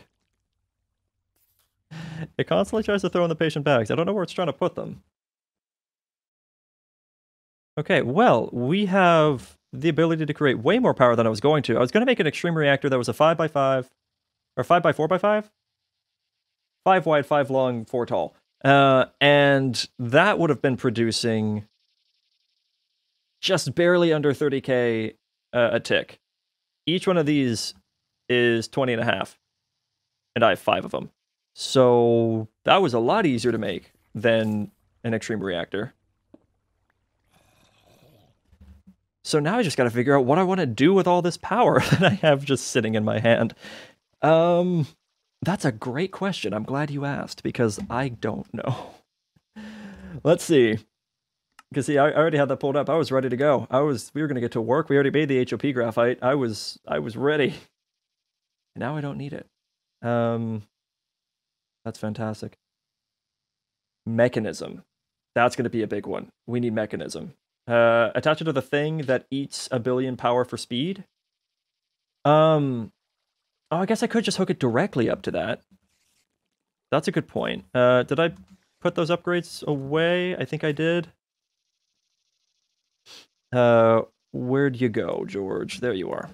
S1: It constantly tries to throw in the patient bags. I don't know where it's trying to put them. Okay, well, we have the ability to create way more power than I was going to. I was going to make an extreme reactor that was a 5x5, or 5x4x5? 5 wide, 5 long, 4 tall. And that would have been producing just barely under 30k a tick. Each one of these is 20 and a half. And I have 5 of them. So that was a lot easier to make than an extreme reactor. So now I just got to figure out what I want to do with all this power that I have just sitting in my hand. That's a great question. I'm glad you asked, because I don't know. Let's see. Because see, I already had that pulled up. I was ready to go. We were going to get to work. We already made the HOP graphite. I was ready. Now I don't need it. That's fantastic. Mechanism. That's going to be a big one. We need mechanism. Attach it to the thing that eats 1 billion power for speed. Oh, I guess I could just hook it directly up to that. That's a good point. Did I put those upgrades away? I think I did. Where'd you go, George? There you are.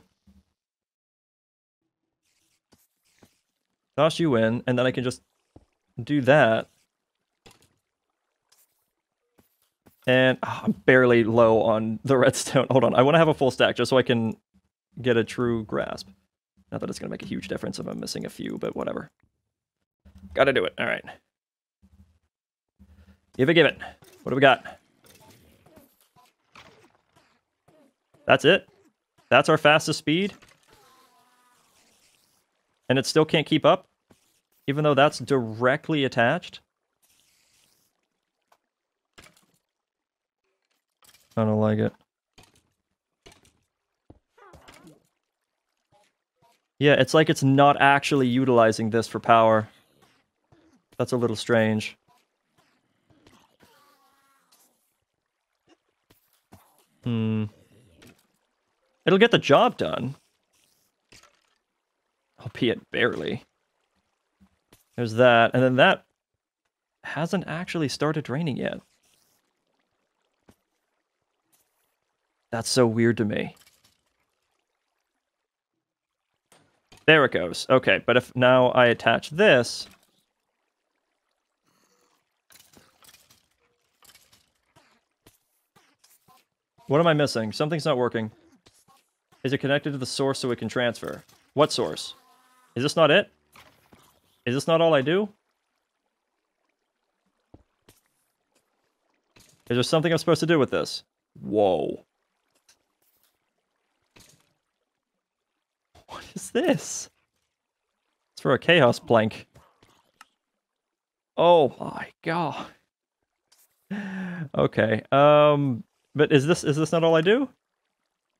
S1: Toss you in, and then I can just do that. And I'm barely low on the redstone. Hold on, I want to have a full stack just so I can get a true grasp. Not that it's going to make a huge difference if I'm missing a few, but whatever. Gotta do it. All right. Give it. What do we got? That's it? That's our fastest speed? And it still can't keep up? Even though that's directly attached? I don't like it. Yeah, it's like it's not actually utilizing this for power. That's a little strange. It'll get the job done. Albeit barely. There's that, and then that hasn't actually started draining yet. That's so weird to me. There it goes. Okay, but if now I attach this... What am I missing? Something's not working. Is it connected to the source so it can transfer? What source? Is this not it? Is this not all I do? Is there something I'm supposed to do with this? Whoa. What is this? It's for a chaos plank. Oh my god. Okay. But is this not all I do?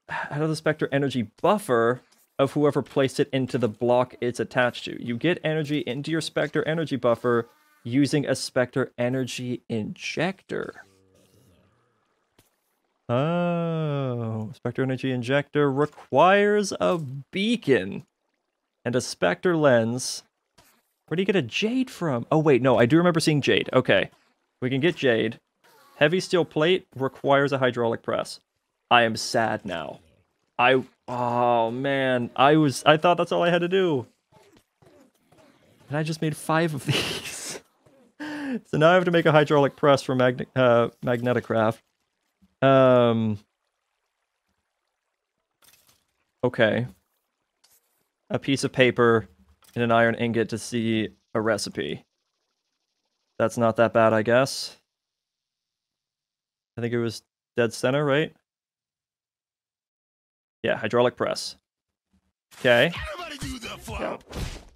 S1: Out of the Spectre energy buffer of whoever placed it into the block it's attached to. You get energy into your Spectre energy buffer using a Spectre energy injector. Oh, Spectre energy injector requires a beacon and a Spectre lens. Where do you get a jade from? Oh wait, no, I do remember seeing jade. Okay, we can get jade. Heavy steel plate requires a hydraulic press. I am sad now. Oh man, I thought that's all I had to do. And I just made 5 of these. So now I have to make a hydraulic press for Magneticraft. Okay. A piece of paper and an iron ingot to see a recipe. That's not that bad, I guess. I think it was dead center, right? Yeah, hydraulic press. Okay. Yeah.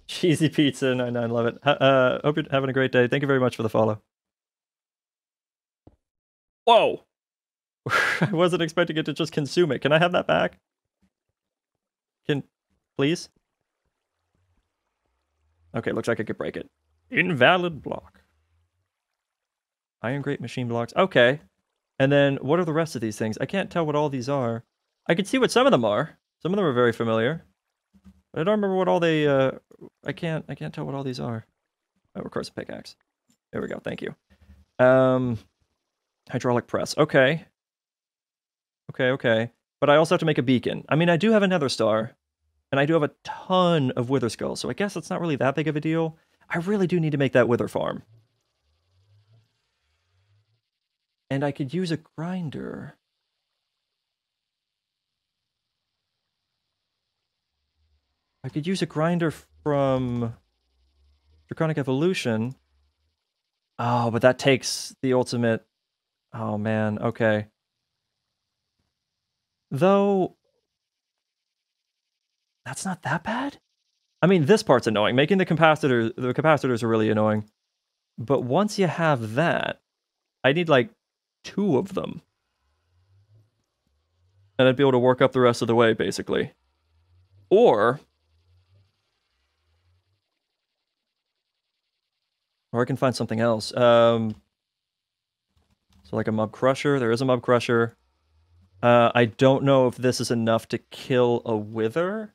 S1: Cheesy pizza, 99, love it. Hope you're having a great day. Thank you very much for the follow. Whoa! I wasn't expecting it to just consume it. Can I have that back? Please? Okay, looks like I could break it. Invalid block. Iron grate machine blocks. Okay. And then, what are the rest of these things? I can't tell what all these are. I can see what some of them are. Some of them are very familiar. But I don't remember what all they, I can't tell what all these are. Oh, requires a pickaxe. There we go, thank you. Hydraulic press. Okay. Okay. But I also have to make a beacon. I mean, I do have a nether star. And I do have a ton of wither skulls, so I guess it's not really that big of a deal. I really do need to make that wither farm. And I could use a grinder. I could use a grinder from Draconic Evolution. Oh, but that takes the ultimate... Oh, man. Okay. Though... That's not that bad? I mean, this part's annoying. Making the capacitors are really annoying. But once you have that, I need, like, 2 of them. And I'd be able to work up the rest of the way, basically. Or... Or I can find something else. So like a mob crusher. There is a mob crusher. I don't know if this is enough to kill a wither.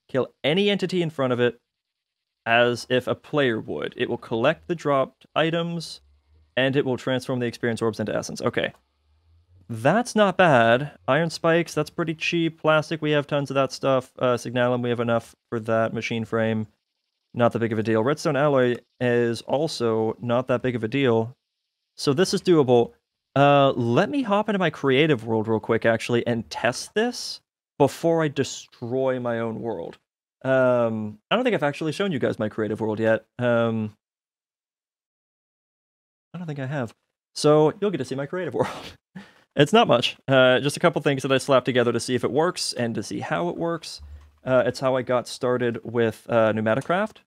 S1: Kill any entity in front of it as if a player would. It will collect the dropped items, and it will transform the experience orbs into essence. Okay. That's not bad. Iron spikes, that's pretty cheap. Plastic, we have tons of that stuff. Signalum, we have enough for that. Machine frame, not that big of a deal. Redstone alloy is also not that big of a deal. So this is doable. Let me hop into my creative world real quick, actually, and test this before I destroy my own world. I don't think I've actually shown you guys my creative world yet. I don't think I have. So you'll get to see my creative world. It's not much. Just a couple things that I slapped together to see if it works and to see how it works. It's how I got started with Pneumaticraft.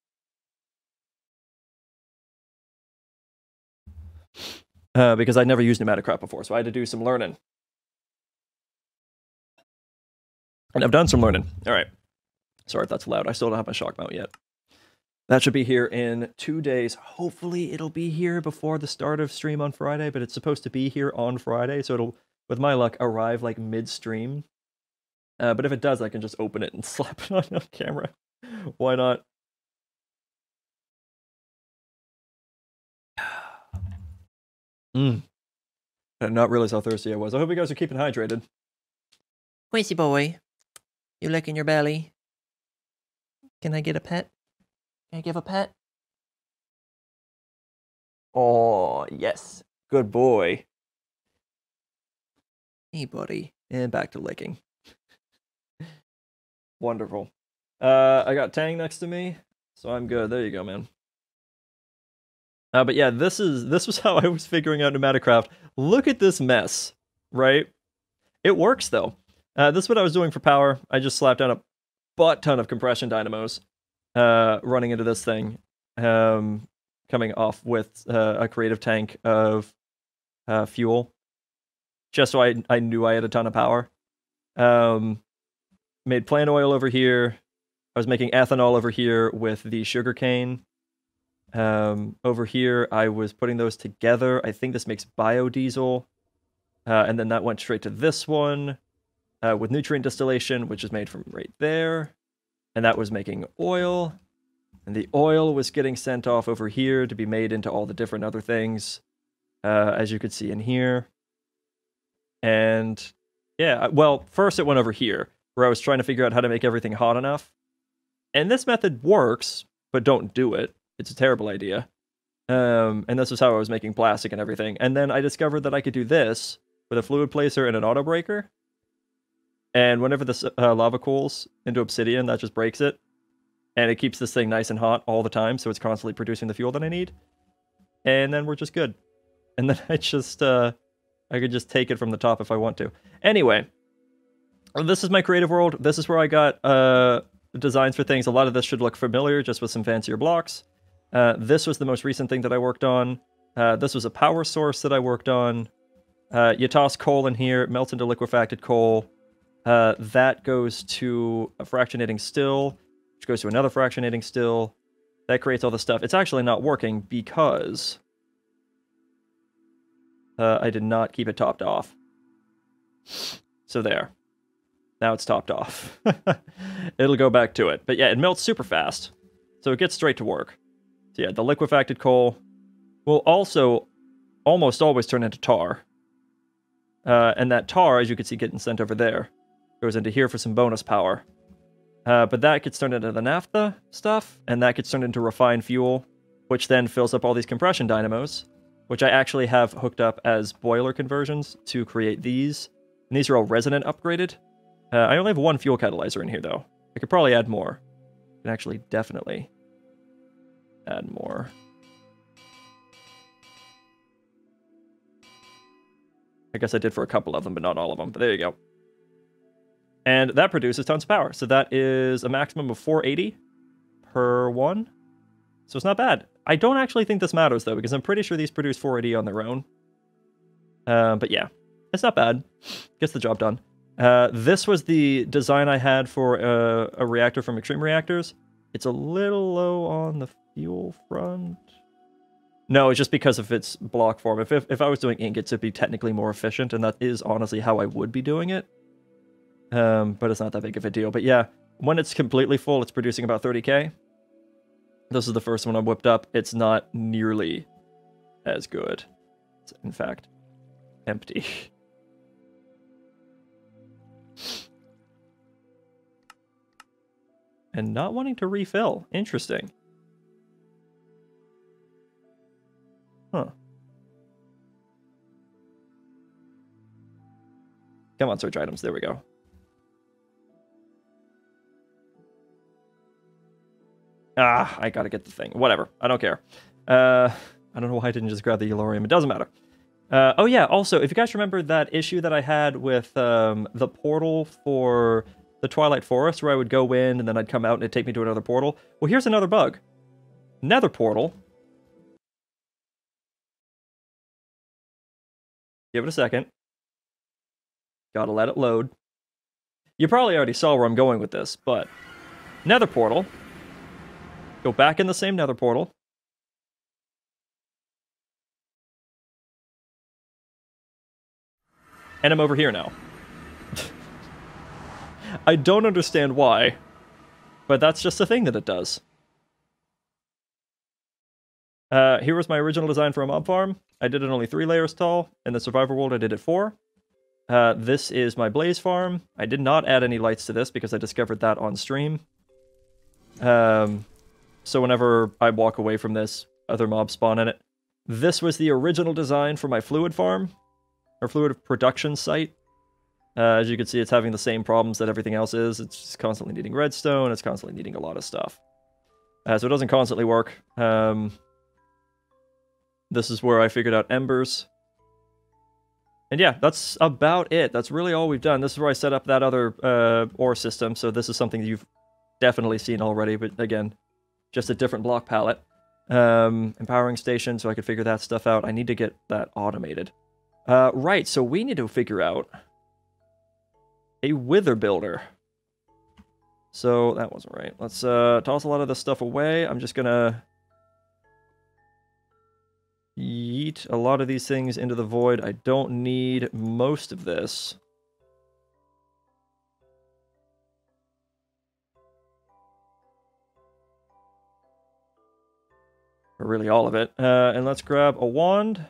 S1: Because I'd never used Pneumaticraft before, so I had to do some learning. And I've done some learning. All right. Sorry if that's loud. I still don't have my shock mount yet. That should be here in 2 days. Hopefully it'll be here before the start of stream on Friday, but it's supposed to be here on Friday, so it'll, with my luck, arrive like mid-stream. But if it does, I can just open it and slap it on camera. Why not? I did not realize how thirsty I was. I hope you guys are keeping hydrated.
S2: Quincy boy, you licking your belly? Can I get a pet? Can I give a pet?
S1: Oh, yes. Good boy.
S2: Hey, buddy.
S1: And back to licking. Wonderful. I got Tang next to me, so I'm good. There you go, man. But yeah, this was how I was figuring out Pneumaticraft. Look at this mess, right? It works, though. This is what I was doing for power. I just slapped down a butt ton of compression dynamos running into this thing, coming off with a creative tank of fuel, just so I knew I had a ton of power. Made plant oil over here. I was making ethanol over here with the sugarcane. Over here, I was putting those together. I think this makes biodiesel. And then that went straight to this one with nutrient distillation, which is made from right there. And that was making oil. And the oil was getting sent off over here to be made into all the different other things, as you could see in here. And yeah, well, first it went over here, where I was trying to figure out how to make everything hot enough. And this method works, but don't do it. It's a terrible idea. And this is how I was making plastic and everything. And then I discovered that I could do this with a fluid placer and an auto breaker. And whenever this lava cools into obsidian, that just breaks it. And it keeps this thing nice and hot all the time, so it's constantly producing the fuel that I need. And then we're just good. And then I just, I could just take it from the top if I want to. Anyway, this is my creative world. This is where I got designs for things. A lot of this should look familiar, just with some fancier blocks. This was the most recent thing that I worked on. This was a power source that I worked on. You toss coal in here, it melts into liquefacted coal. That goes to a fractionating still, which goes to another fractionating still. That creates all the stuff. It's actually not working because I did not keep it topped off. So there. Now it's topped off. It'll go back to it. But yeah, it melts super fast. So it gets straight to work. So yeah, the liquefacted coal will also almost always turn into tar. And that tar, as you can see getting sent over there, goes into here for some bonus power. But that gets turned into the naphtha stuff, and that gets turned into refined fuel, which then fills up all these compression dynamos, which I actually have hooked up as boiler conversions to create these. And these are all resonant upgraded. I only have one fuel catalyzer in here, though. I could probably add more. I can actually definitely add more. I guess I did for a couple of them, but not all of them. But there you go. And that produces tons of power. So that is a maximum of 480 per one. So it's not bad. I don't actually think this matters, though, because I'm pretty sure these produce 480 on their own. But yeah, it's not bad. Gets the job done. This was the design I had for a reactor from Extreme Reactors. It's a little low on the fuel front. No, it's just because of its block form. If I was doing ingots, it'd be technically more efficient, and that is honestly how I would be doing it. But it's not that big of a deal. But yeah, when it's completely full, it's producing about 30k. This is the first one I whipped up. It's not nearly as good. It's, in fact, empty. And not wanting to refill. Interesting. Huh. Come on, search items. There we go. Ah, I gotta get the thing. Whatever. I don't care. I don't know why I didn't just grab the Eulorium. It doesn't matter. Oh yeah, also, if you guys remember that issue that I had with the portal for the Twilight Forest, where I would go in and then I'd come out and it'd take me to another portal? Well, here's another bug. Nether portal. Give it a second. Gotta let it load. You probably already saw where I'm going with this, but Nether portal. Go back in the same Nether portal. And I'm over here now. I don't understand why, but that's just a thing that it does. Here was my original design for a mob farm. I did it only 3 layers tall. In the survivor world, I did it 4. This is my blaze farm. I did not add any lights to this because I discovered that on stream. So whenever I walk away from this, other mobs spawn in it. This was the original design for my fluid farm, or fluid production site. As you can see, it's having the same problems that everything else is. It's just constantly needing redstone. It's constantly needing a lot of stuff. So it doesn't constantly work. This is where I figured out embers. And yeah, that's about it. That's really all we've done. This is where I set up that other ore system. So this is something you've definitely seen already. But again, just a different block palette. Empowering station, so I could figure that stuff out. I need to get that automated. Right, so we need to figure out a wither builder. So that wasn't right. Let's toss a lot of this stuff away. I'm just gonna yeet a lot of these things into the void. I don't need most of this. Or really all of it. And let's grab a wand.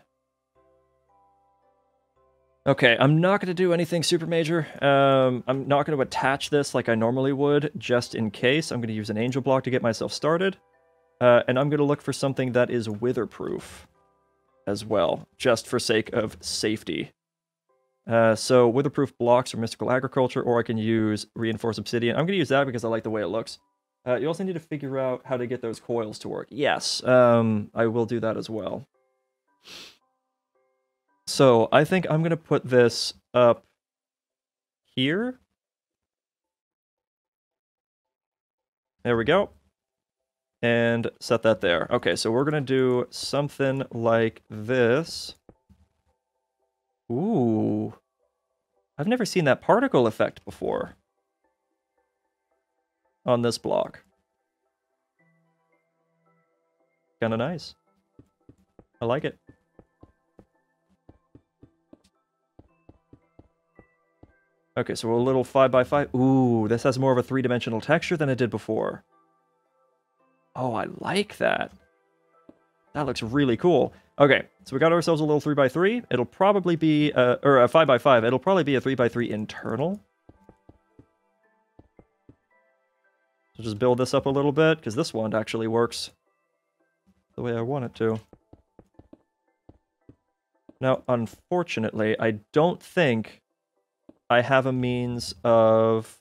S1: Okay, I'm not going to do anything super major. I'm not going to attach this like I normally would, just in case. I'm going to use an angel block to get myself started. And I'm going to look for something that is witherproof as well, just for sake of safety. So witherproof blocks or mystical agriculture, or I can use reinforced obsidian. I'm going to use that because I like the way it looks. You also need to figure out how to get those coils to work. Yes, I will do that as well. So I think I'm going to put this up here. There we go. And set that there. Okay, so we're going to do something like this. Ooh. I've never seen that particle effect before on this block. Kind of nice. I like it. Okay, so a little 5x5. Ooh, this has more of a 3-dimensional texture than it did before. Oh, I like that. That looks really cool. Okay, so we got ourselves a little 3x3. It'll probably be, or a 5x5. It'll probably be a 3x3 internal. So just build this up a little bit, because this wand actually works the way I want it to. Now, unfortunately, I don't think I have a means of...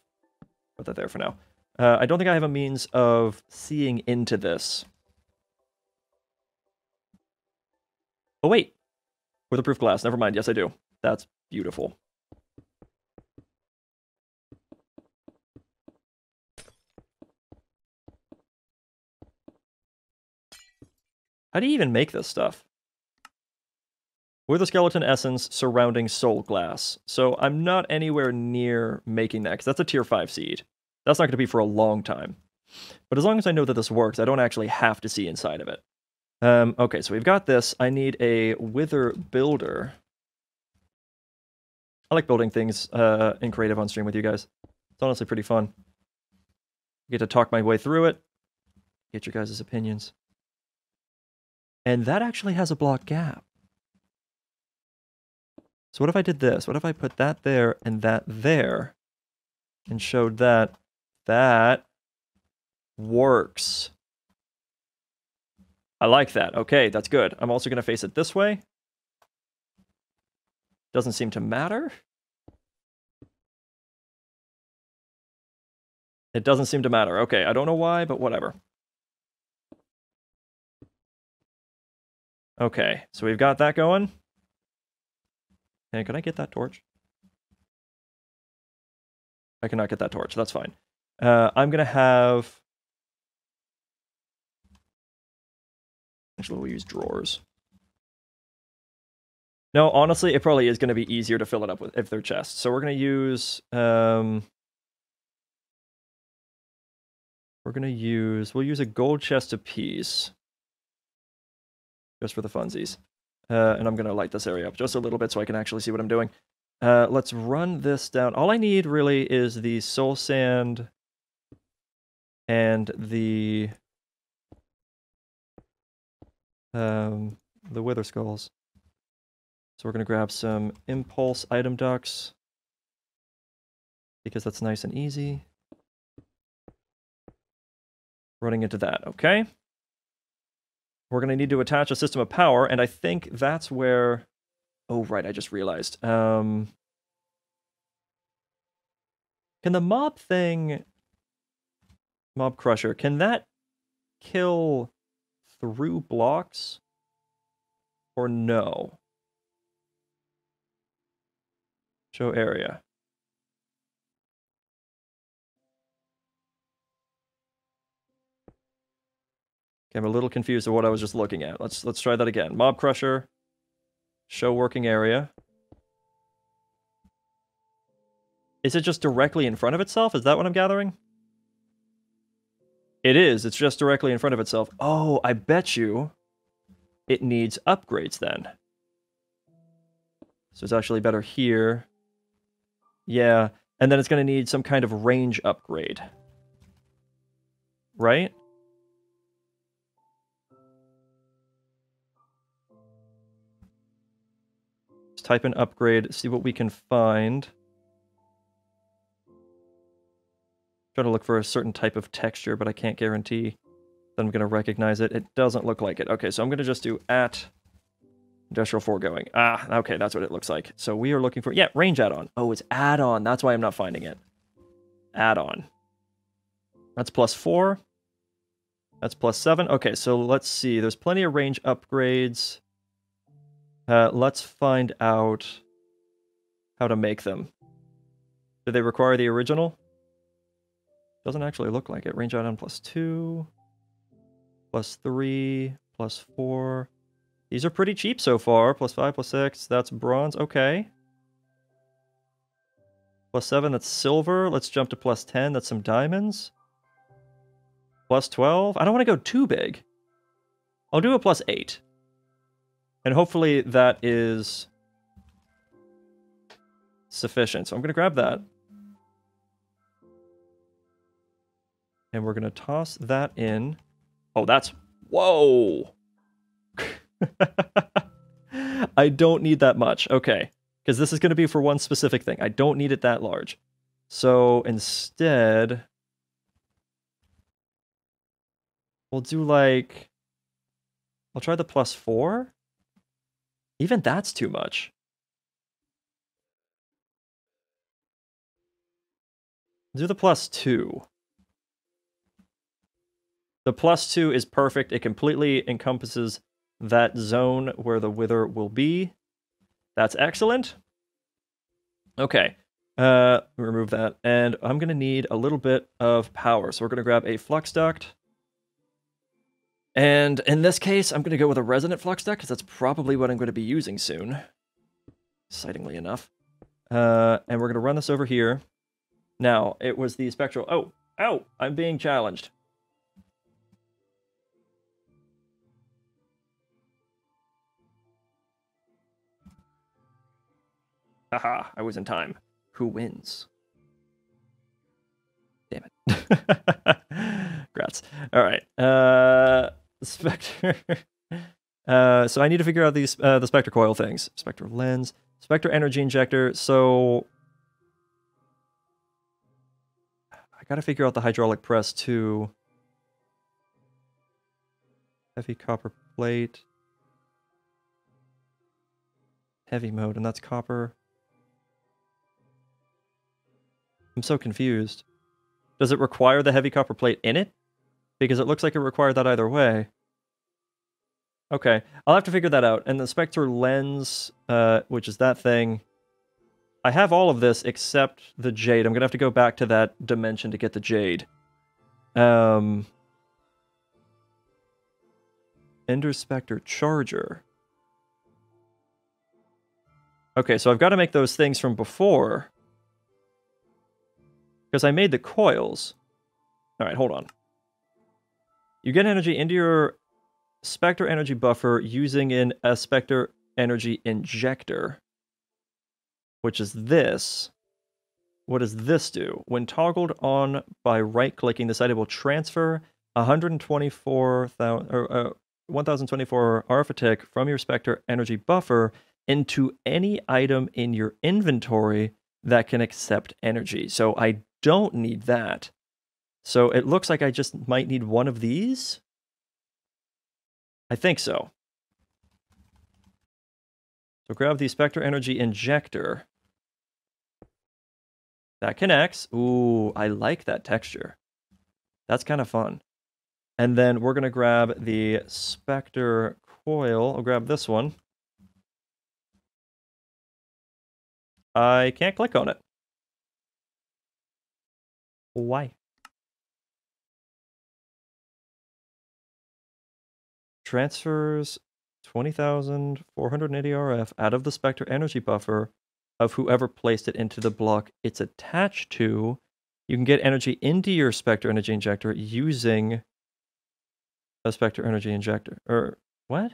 S1: Put that there for now. I don't think I have a means of seeing into this. Oh, wait. Weatherproof glass. Never mind. Yes, I do. That's beautiful. How do you even make this stuff? Wither skeleton essence surrounding soul glass. So I'm not anywhere near making that, because that's a tier 5 seed. That's not going to be for a long time. But as long as I know that this works, I don't actually have to see inside of it. Okay, so we've got this. I need a wither builder. I like building things in creative on stream with you guys. It's honestly pretty fun. I get to talk my way through it, get your guys' opinions. And that actually has a block gap. So what if I did this? What if I put that there and that there and showed that that works? I like that. Okay, that's good. I'm also going to face it this way. Doesn't seem to matter. It doesn't seem to matter. Okay, I don't know why, but whatever. Okay, so we've got that going. And can I get that torch? I cannot get that torch. That's fine. I'm going to have... Actually, we'll use drawers. No, honestly, it probably is going to be easier to fill it up with if they're chests. So we're going to use... we'll use a gold chest apiece. Just for the funsies. And I'm going to light this area up just a little bit so I can actually see what I'm doing. Let's run this down. All I need really is the soul sand and the wither skulls. So we're going to grab some impulse item ducts because that's nice and easy. Running into that, okay. We're going to need to attach a system of power, and I think that's where... Oh, right, I just realized. Can the mob thing... Mob crusher, can that kill through blocks? Or no? Show area. Okay, I'm a little confused of what I was just looking at. Let's try that again. Mob crusher. Show working area. Is it just directly in front of itself? Is that what I'm gathering? It is. It's just directly in front of itself. Oh, I bet you it needs upgrades then. So it's actually better here. Yeah. And then it's going to need some kind of range upgrade. Right? Let's type in upgrade, see what we can find. Try to look for a certain type of texture, but I can't guarantee that I'm going to recognize it. It doesn't look like it. Okay, so I'm going to just do at industrial foregoing. Ah, okay, that's what it looks like. So we are looking for, yeah, range add-on. Oh, it's add-on. That's why I'm not finding it. Add-on. That's +4. That's +7. Okay, so let's see. There's plenty of range upgrades. Let's find out how to make them. Do they require the original? Doesn't actually look like it. Range add-on +2, +3, +4. These are pretty cheap so far. +5, +6. That's bronze. Okay. +7. That's silver. Let's jump to +10. That's some diamonds. +12. I don't want to go too big. I'll do a +8. And hopefully that is sufficient. So I'm going to grab that. And we're going to toss that in. Oh, that's... Whoa! I don't need that much. Okay. Because this is going to be for one specific thing. I don't need it that large. So instead... We'll do like... I'll try the +4. Even that's too much. Do the +2. The +2 is perfect. It completely encompasses that zone where the wither will be. That's excellent. Okay. Remove that. And I'm going to need a little bit of power. So we're going to grab a flux duct. And in this case, I'm going to go with a resonant flux deck, because that's probably what I'm going to be using soon. Excitingly enough. And we're going to run this over here. Now, it was the spectral... Oh! Ow! I'm being challenged. Haha, I was in time. Who wins? Damn it. Grats. Alright. Spectre... so I need to figure out these the Spectre coil things. Spectre lens. Spectre energy injector. So... I gotta figure out the hydraulic press too. Heavy copper plate. Heavy mode, and that's copper. I'm so confused. Does it require the heavy copper plate in it? Because it looks like it required that either way. Okay, I'll have to figure that out. And the Spectre lens, which is that thing. I have all of this except the jade. I'm gonna have to go back to that dimension to get the jade. Ender Spectre charger. Okay, so I've got to make those things from before. Because I made the coils. Alright, hold on. You get energy into your Spectre energy buffer using a Spectre energy injector. Which is this. What does this do? When toggled on by right-clicking, this item will transfer 1024 arithmetic from your Spectre energy buffer into any item in your inventory that can accept energy. So I don't need that. So it looks like I just might need one of these. I think so. So grab the Spectre energy injector. That connects. Ooh, I like that texture. That's kind of fun. And then we're going to grab the Spectre coil. I'll grab this one. I can't click on it. Why? Transfers 20,480 RF out of the Spectre energy buffer of whoever placed it into the block it's attached to. You can get energy into your Spectre energy injector using a Spectre energy injector. Or what?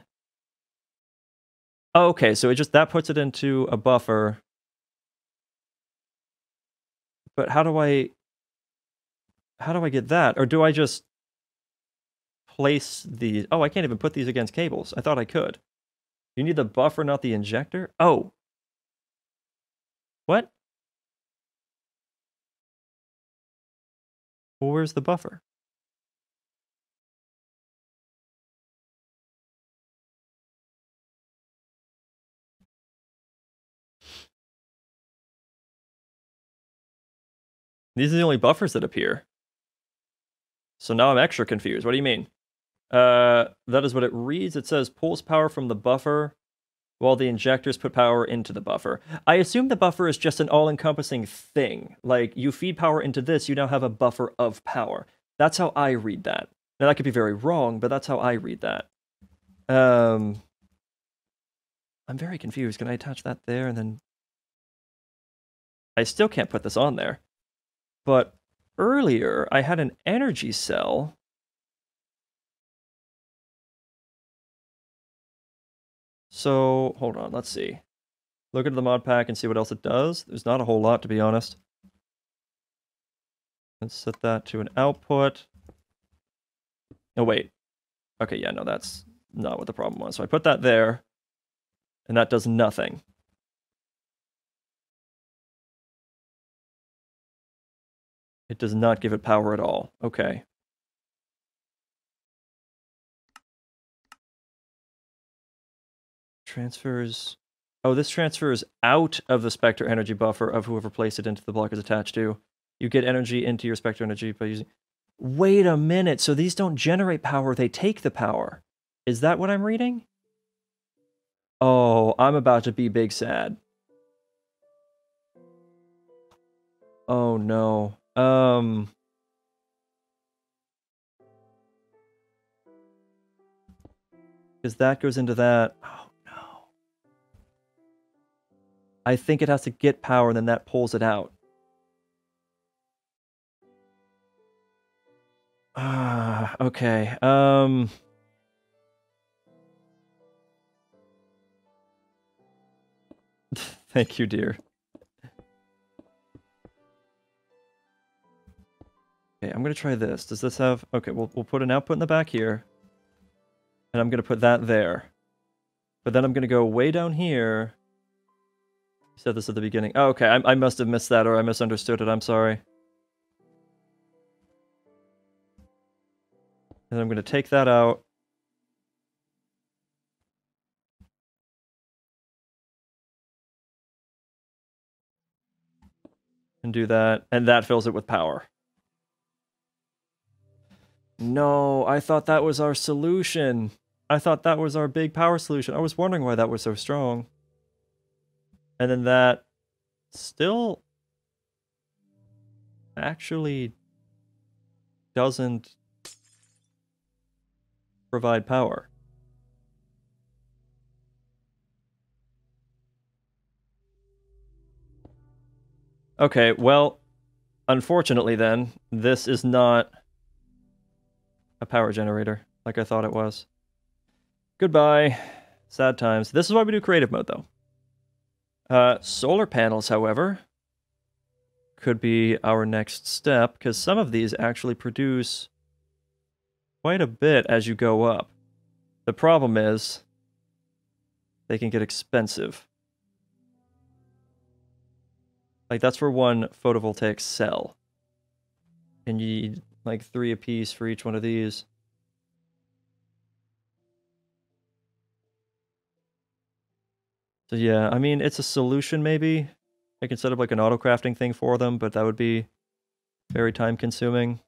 S1: Oh, okay, so that puts it into a buffer. But how do I get that? Or do I just place these? Oh, I can't even put these against cables. I thought I could. You need the buffer, not the injector? Oh. What? Well, where's the buffer? These are the only buffers that appear. So now I'm extra confused. What do you mean? That is what it reads. It says pulls power from the buffer while the injectors put power into the buffer. I assume the buffer is just an all-encompassing thing. Like, you feed power into this, you now have a buffer of power. That's how I read that. Now, that could be very wrong, but that's how I read that. I'm very confused. Can I attach that there and then... I still can't put this on there. But earlier, I had an energy cell... So, hold on, let's see. Look at the mod pack and see what else it does. There's not a whole lot, to be honest. Let's set that to an output. Oh, wait. Okay, yeah, no, that's not what the problem was. So I put that there, and that does nothing. It does not give it power at all. Okay. Transfers... Oh, this transfers out of the Spectre energy buffer of whoever placed it into the block is attached to. You get energy into your Spectre energy by using... Wait a minute, so these don't generate power, they take the power. Is that what I'm reading? Oh, I'm about to be big sad. Oh no. Because that goes into that. Oh, no. I think it has to get power, and then that pulls it out. Okay. Thank you, dear. Okay, I'm gonna try this. Does this have... Okay, we'll put an output in the back here. And I'm gonna put that there. But then I'm gonna go way down here. You said this at the beginning. Oh, okay, I must have missed that, or I misunderstood it. I'm sorry. And I'm gonna take that out. And do that, and that fills it with power. No, I thought that was our solution. I thought that was our big power solution. I was wondering why that was so strong. And then that still actually doesn't provide power. Okay, well, unfortunately then, this is not a power generator like I thought it was. Goodbye. Sad times. This is why we do creative mode, though. Solar panels, however, could be our next step, because some of these actually produce quite a bit as you go up. The problem is they can get expensive. Like, that's for one photovoltaic cell. And you need, like, 3 apiece for each one of these. So yeah, I mean, it's a solution, maybe. I can set up, like, an auto-crafting thing for them, but that would be very time-consuming.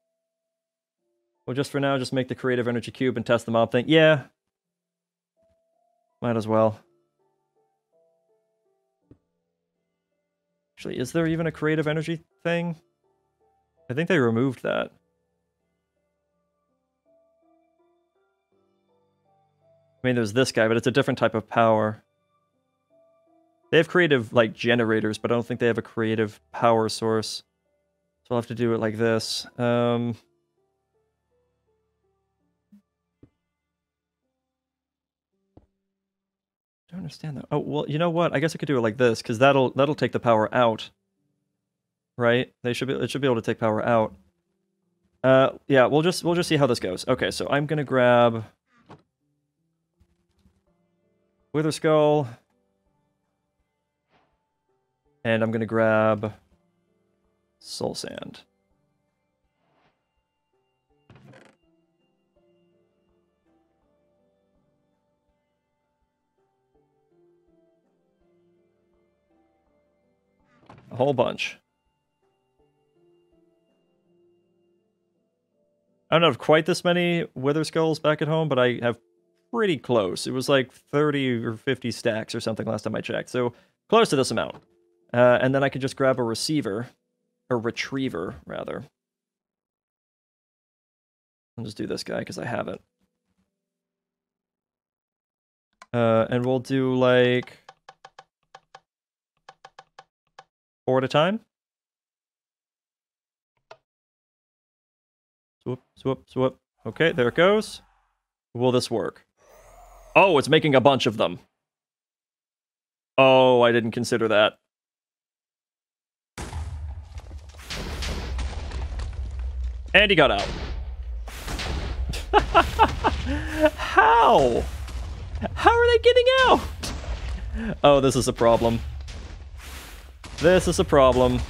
S1: Well, just for now, just make the creative energy cube and test the mob thing. Yeah. Might as well. Actually, is there even a creative energy thing? I think they removed that. I mean, there's this guy, but it's a different type of power. They have creative, like, generators, but I don't think they have a creative power source. So I'll have to do it like this. I don't understand that. Oh, well, you know what? I guess I could do it like this, because that'll take the power out. Right? It should be able to take power out. Yeah, we'll just see how this goes. Okay, so I'm gonna grab Wither Skull. And I'm gonna grab Soul Sand. A whole bunch. I don't have quite this many Wither Skulls back at home, but I have pretty close. It was like 30 or 50 stacks or something last time I checked, so close to this amount. And then I could just grab a retriever, rather. I'll just do this guy, because I have it. And we'll do, like, 4 at a time. Swoop, swoop, swoop. Okay, there it goes. Will this work? Oh, it's making a bunch of them. Oh, I didn't consider that. And he got out. How? How are they getting out? Oh, this is a problem. This is a problem.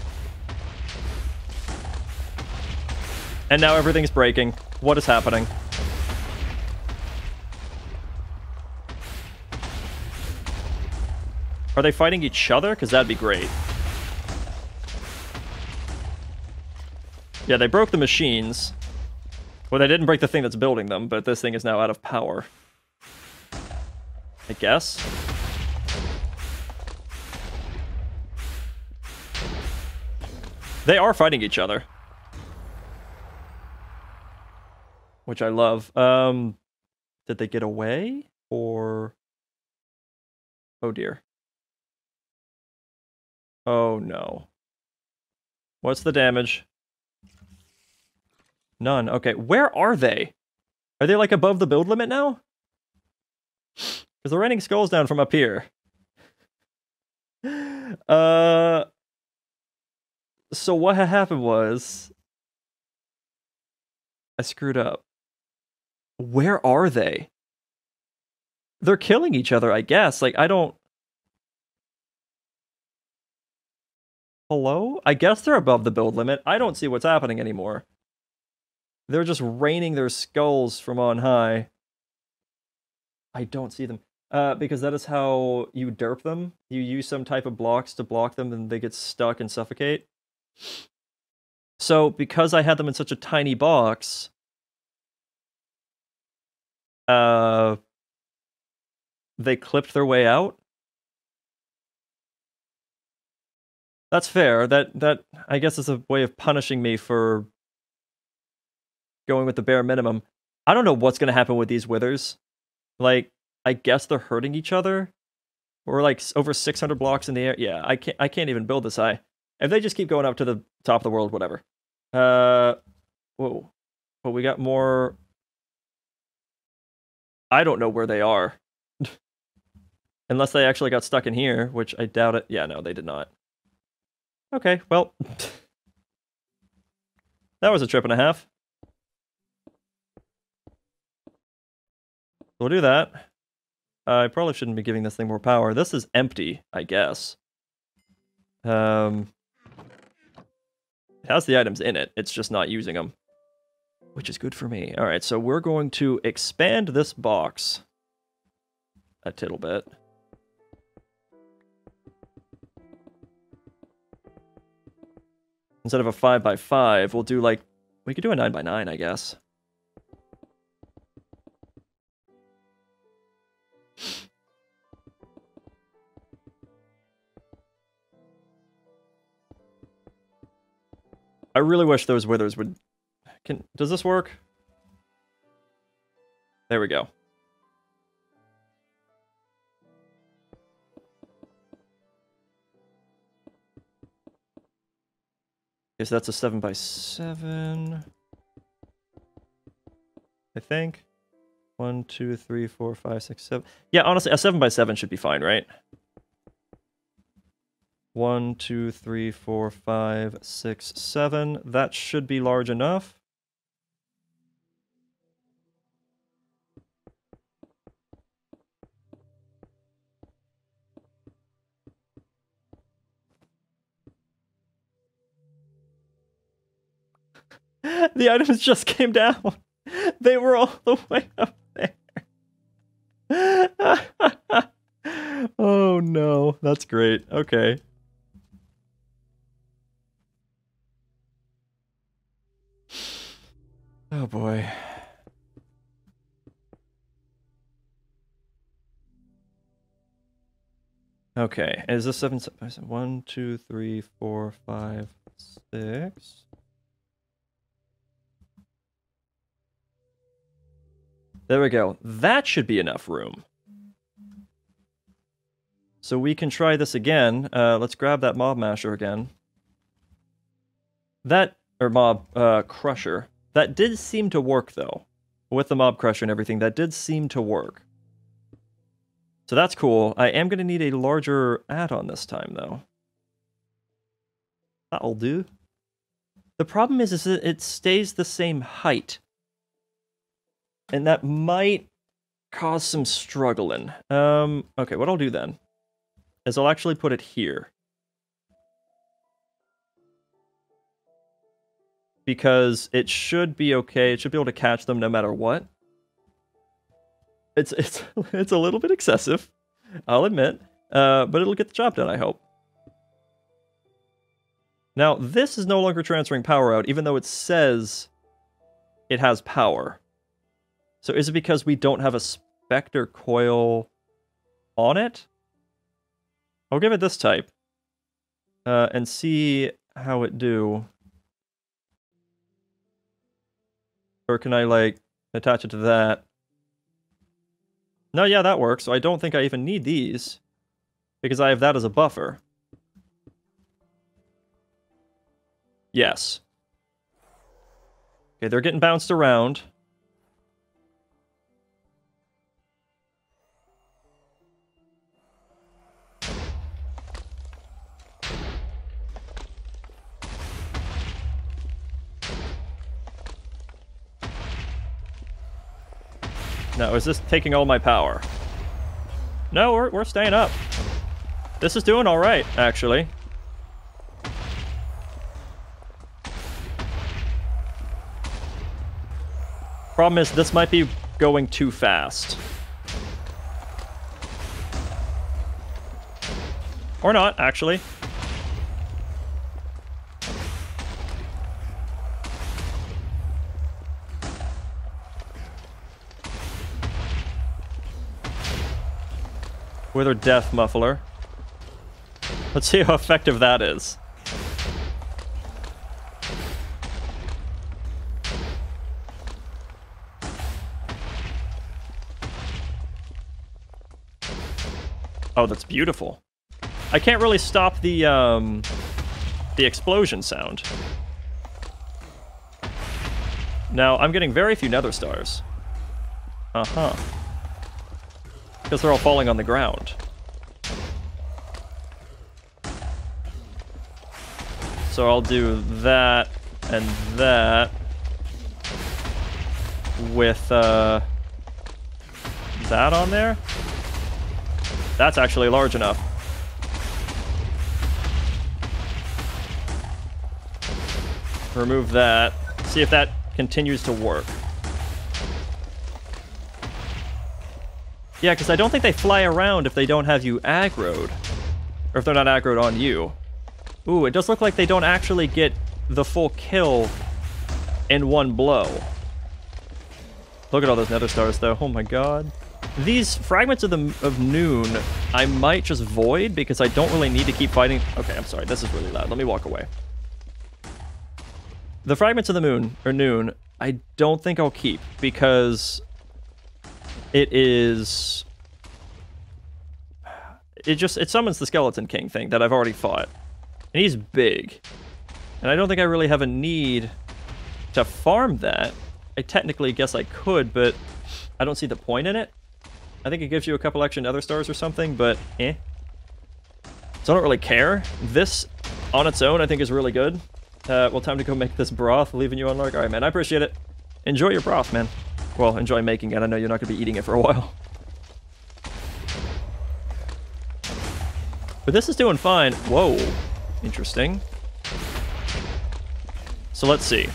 S1: And now everything's breaking. What is happening? Are they fighting each other? Because that'd be great. Yeah, they broke the machines. Well, they didn't break the thing that's building them, but this thing is now out of power. I guess. They are fighting each other. Which I love. Did they get away? 4. Oh dear. Oh no. What's the damage? None. Okay, where are they? Are they like above the build limit now? Because they're raining skulls down from up here. So what had happened was I screwed up. Where are they? They're killing each other, I guess. Like, I don't... Hello? I guess they're above the build limit. I don't see what's happening anymore. They're just raining their skulls from on high. I don't see them. Because that is how you derp them. You use some type of blocks to block them, and they get stuck and suffocate. So, because I had them in such a tiny box... they clipped their way out? That's fair. That I guess is a way of punishing me for going with the bare minimum. I don't know what's gonna happen with these withers. Like, I guess they're hurting each other. We're like over 600 blocks in the air. Yeah, I can't even build this high. If they just keep going up to the top of the world, whatever. Whoa. But we got more. I don't know where they are. Unless they actually got stuck in here, which I doubt it. Yeah, no, they did not. Okay, well. That was a trip and a half. We'll do that. I probably shouldn't be giving this thing more power. This is empty, I guess. It has the items in it. It's just not using them. Which is good for me. Alright, so we're going to expand this box a tittle bit. Instead of a 5x5, we'll do like... We could do a 9x9, I guess. I really wish those withers would... Does this work? There we go. Yes, that's a 7x7. I think. 1, 2, 3, 4, 5, 6, 7. Yeah, honestly, a 7x7 should be fine, right? 1, 2, 3, 4, 5, 6, 7. That should be large enough. The items just came down. They were all the way up there. Oh no, that's great. Okay. Oh boy. Okay, is this 7? 1, 2, 3, 4, 5, 6. There we go. That should be enough room. So we can try this again. Let's grab that mob masher again. That, or mob crusher. That did seem to work, though. With the mob crusher and everything, that did seem to work. So that's cool. I am going to need a larger add-on this time, though. That'll do. The problem is that it stays the same height. And that might cause some struggling. Okay, what I'll do then is I'll actually put it here. Because it should be okay. It should be able to catch them no matter what. It's a little bit excessive, I'll admit. But it'll get the job done, I hope. Now, this is no longer transferring power out, even though it says it has power. So is it because we don't have a Spectre coil on it? I'll give it this type. And see how it do. Or can I, like, attach it to that? No, yeah, that works. So I don't think I even need these, because I have that as a buffer. Yes. Okay, they're getting bounced around. No, is this taking all my power? No, we're staying up. This is doing all right, actually. Problem is, this might be going too fast. Or not, actually. Wither Death Muffler. Let's see how effective that is. Oh, that's beautiful. I can't really stop the explosion sound. Now, I'm getting very few nether stars. Uh-huh. Because they're all falling on the ground. So I'll do that and that with that on there. That's actually large enough. Remove that. See if that continues to work. Yeah, because I don't think they fly around if they don't have you aggroed. Or if they're not aggroed on you. Ooh, it does look like they don't actually get the full kill in one blow. Look at all those nether stars, though. Oh my god. These fragments of noon, I might just void because I don't really need to keep fighting. Okay, I'm sorry. This is really loud. Let me walk away. The fragments of the moon, or noon, I don't think I'll keep because it is... It summons the Skeleton King thing that I've already fought. And he's big. And I don't think I really have a need to farm that. I technically guess I could, but I don't see the point in it. I think it gives you a couple extra nether stars or something, but eh. So I don't really care. This, on its own, I think is really good. Well, time to go make this broth, leaving you on lark. Alright, man, I appreciate it. Enjoy your broth, man. Well, enjoy making it. I know you're not going to be eating it for a while. But this is doing fine. Whoa. Interesting. So let's see.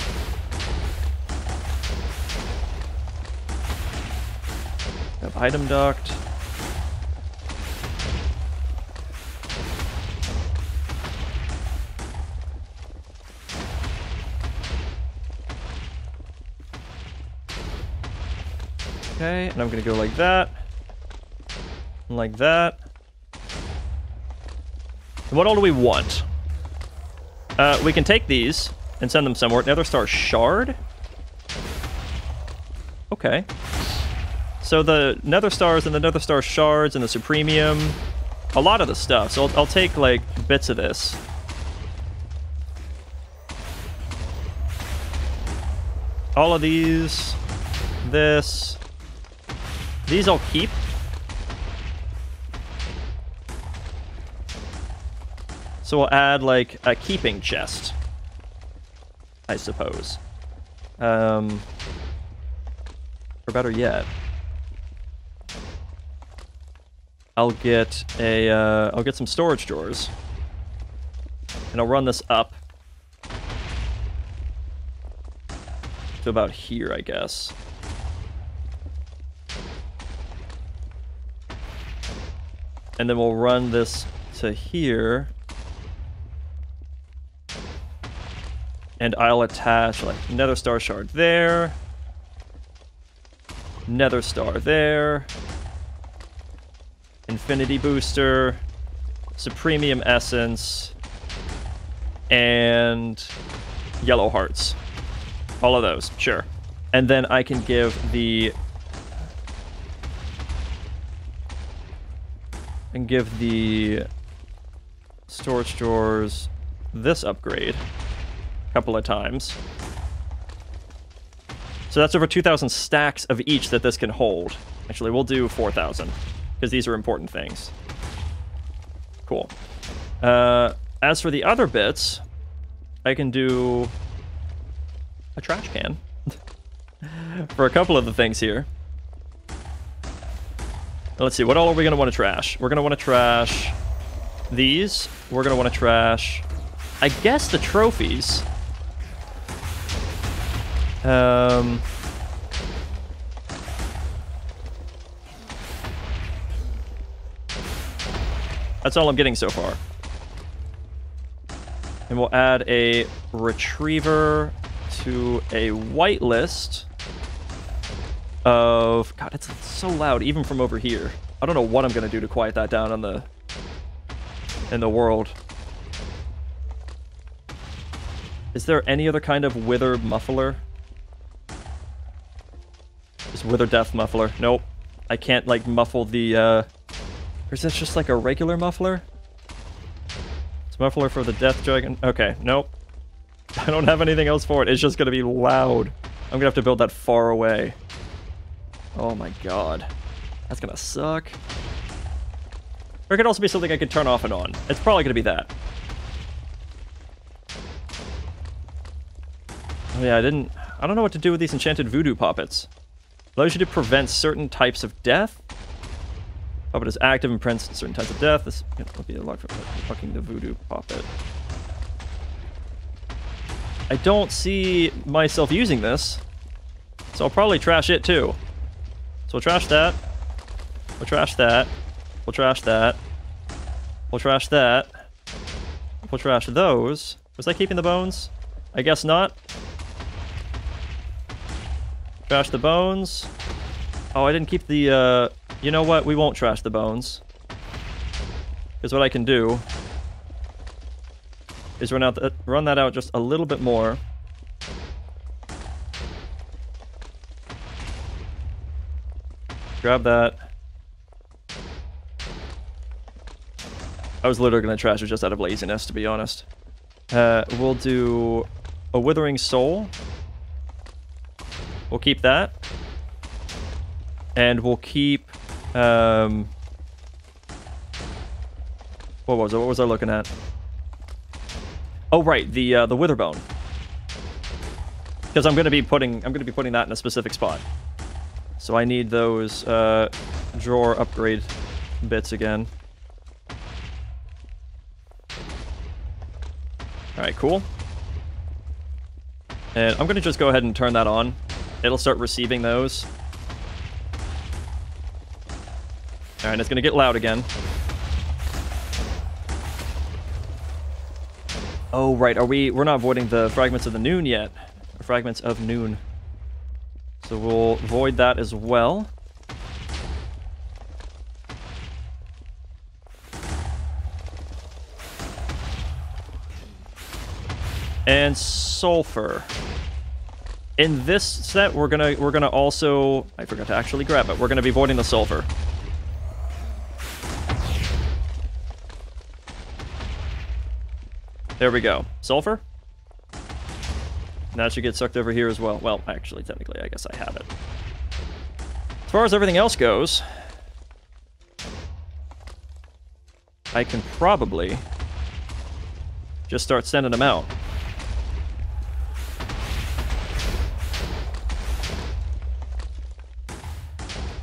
S1: Have item duct. Okay, and I'm gonna go like that. And like that. And what all do we want? We can take these and send them somewhere. Nether Star Shard? Okay. So the Nether Stars and the Nether Star Shards and the Supremium, a lot of the stuff. So I'll take, like, bits of this. All of these. This. These I'll keep. So we'll add, like, a keeping chest, I suppose. Or better yet, I'll get some storage drawers, and I'll run this up to about here, I guess. And then we'll run this to here. And I'll attach, like, Nether Star Shard there. Nether Star there. Infinity Booster. Supremium Essence. And Yellow Hearts. All of those, sure. And then I can give the and give the storage drawers this upgrade a couple of times. So that's over 2,000 stacks of each that this can hold. Actually, we'll do 4,000, because these are important things. Cool. As for the other bits, I can do a trash can for a couple of the things here. Let's see, what all are we going to want to trash? We're going to want to trash these. We're going to want to trash, I guess, the trophies. That's all I'm getting so far. And we'll add a retriever to a whitelist of... God, it's so loud, even from over here. I don't know what I'm going to do to quiet that down on in the world. Is there any other kind of wither muffler? Just wither death muffler. Nope. I can't, like, muffle the, Or is this just, like, a regular muffler? It's muffler for the death dragon. Okay, nope. I don't have anything else for it. It's just gonna be loud. I'm gonna have to build that far away. Oh my god. That's gonna suck. Or it could also be something I could turn off and on. It's probably gonna be that. Oh yeah, I don't know what to do with these enchanted voodoo puppets. Allows you to prevent certain types of death. Puppet is active and prevents certain types of death. This will be a lot for fucking the voodoo puppet. I don't see myself using this, so I'll probably trash it too. So we'll trash that. We'll trash that. We'll trash that. We'll trash that. We'll trash those. Was I keeping the bones? I guess not. Trash the bones. Oh, I didn't keep the, You know what? We won't trash the bones. Because what I can do is run that out just a little bit more. Grab that. I was literally going to trash it just out of laziness, to be honest. We'll do a Withering Soul. We'll keep that. And we'll keep... What was it? What was I looking at? Oh, right, the Witherbone. Because I'm going to be putting that in a specific spot. So I need those drawer upgrade bits again. Alright, cool. And I'm going to just go ahead and turn that on. It'll start receiving those. Alright, it's going to get loud again. Oh, right, we're not voiding the Fragments of the Noon yet. The Fragments of Noon. So we'll void that as well. And sulfur. In this set, we're gonna also... I forgot to actually grab it. We're gonna be voiding the sulfur. There we go. Sulfur. And that should get sucked over here as well. Well, actually, technically, I guess I have it. As far as everything else goes, I can probably just start sending them out.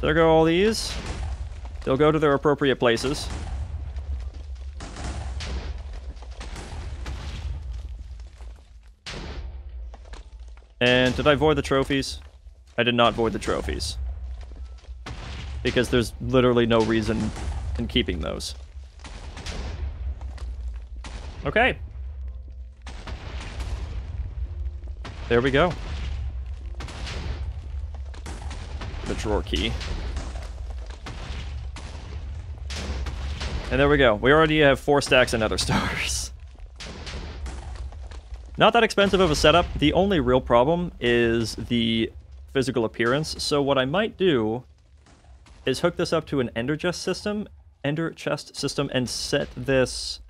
S1: There go all these. They'll go to their appropriate places. And did I void the trophies? I did not void the trophies. Because there's literally no reason in keeping those. Okay. There we go. The drawer key. And there we go. We already have 4 stacks of nether stars. Not that expensive of a setup. The only real problem is the physical appearance. So what I might do is hook this up to an ender chest system ender chest system and set this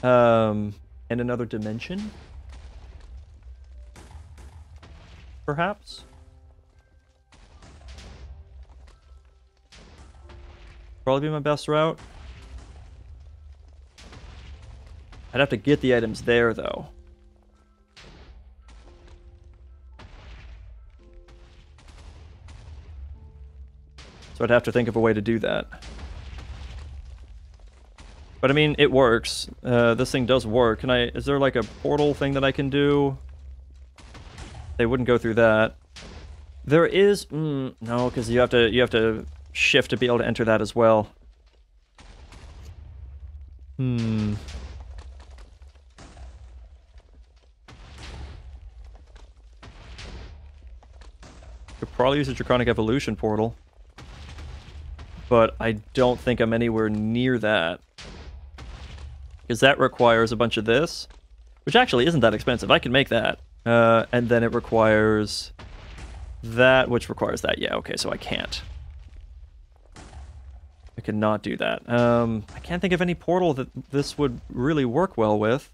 S1: in another dimension? Perhaps? Probably be my best route. I'd have to get the items there, though. So I'd have to think of a way to do that. But I mean, it works. This thing does work. Is there like a portal thing that I can do? They wouldn't go through that. There is... no, because you have to shift to be able to enter that as well. Could probably use a Draconic Evolution portal. But I don't think I'm anywhere near that. Because that requires a bunch of this. Which actually isn't that expensive. I can make that. And then it requires that, which requires that. Yeah, okay, so I can't. I cannot do that. I can't think of any portal that this would really work well with.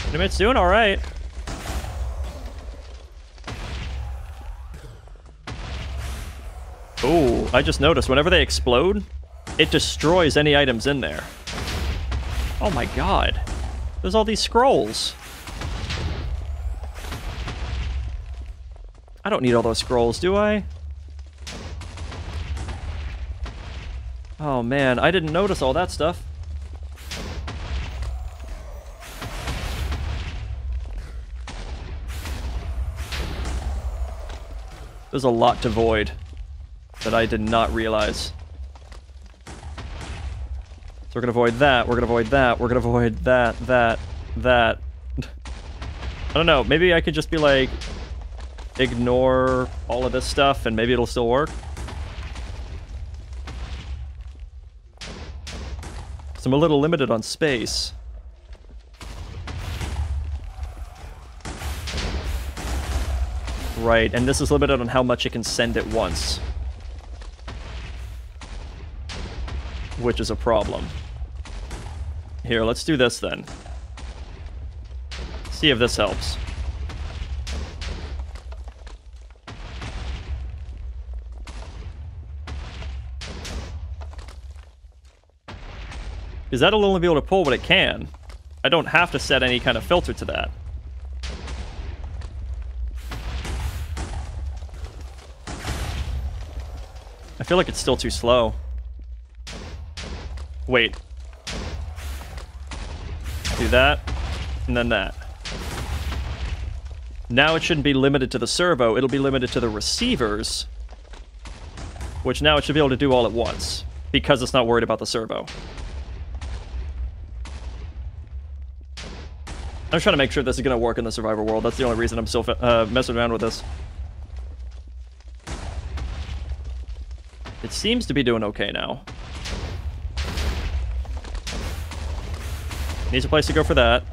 S1: Animate soon? Alright. Oh, I just noticed whenever they explode, it destroys any items in there. Oh my god. There's all these scrolls. I don't need all those scrolls, do I? Oh man, I didn't notice all that stuff. There's a lot to void that I did not realize. So we're gonna avoid that, we're gonna avoid that, we're gonna avoid that. I don't know, maybe I could just be like, ignore all of this stuff and maybe it'll still work. So I'm a little limited on space. Right, and this is limited on how much it can send at once. Which is a problem. Here, let's do this then. See if this helps. Because that'll only be able to pull what it can. I don't have to set any kind of filter to that. I feel like it's still too slow. Wait. Do that, and then that. Now it shouldn't be limited to the servo, it'll be limited to the receivers. Which now it should be able to do all at once, because it's not worried about the servo. I'm trying to make sure this is going to work in the survivor world. That's the only reason I'm still messing around with this. It seems to be doing okay now. Needs a place to go for that.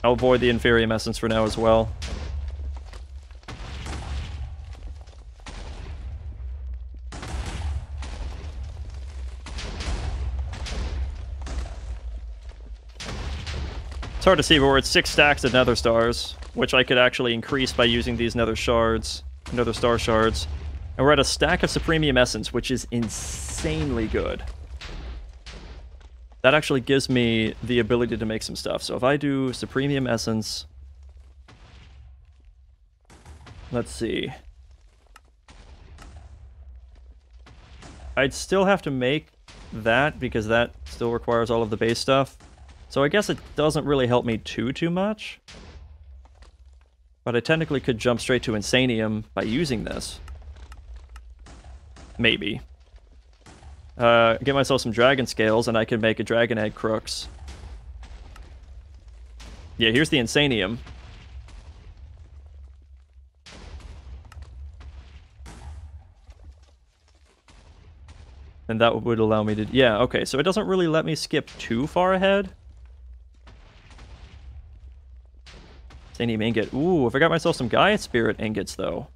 S1: I'll avoid the Inferium Essence for now as well. It's hard to see, but we're at 6 stacks of nether stars, which I could actually increase by using these nether shards, nether star shards. And we're at a stack of Supremium Essence, which is insanely good. That actually gives me the ability to make some stuff. So if I do Supremium Essence... Let's see. I'd still have to make that, because that still requires all of the base stuff. So I guess it doesn't really help me too much. But I technically could jump straight to Insanium by using this. Maybe. Get myself some dragon scales and I can make a dragon egg crooks. Yeah, here's the Insanium. And that would allow me to... Yeah, okay, so it doesn't really let me skip too far ahead. Titanium ingot. Ooh, if I got myself some Gaia Spirit ingots, though.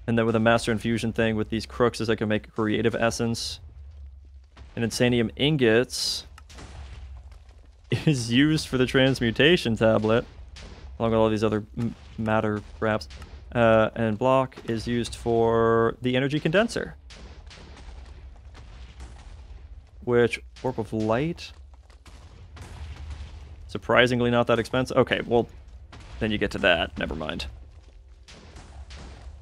S1: And then with a Master Infusion thing with these Cruxes, I can make a Creative Essence. And Insanium ingots is used for the Transmutation Tablet, along with all these other matter wraps. And block is used for the Energy Condenser. Which, Orb of Light? Surprisingly not that expensive. Okay, well, then you get to that. Never mind.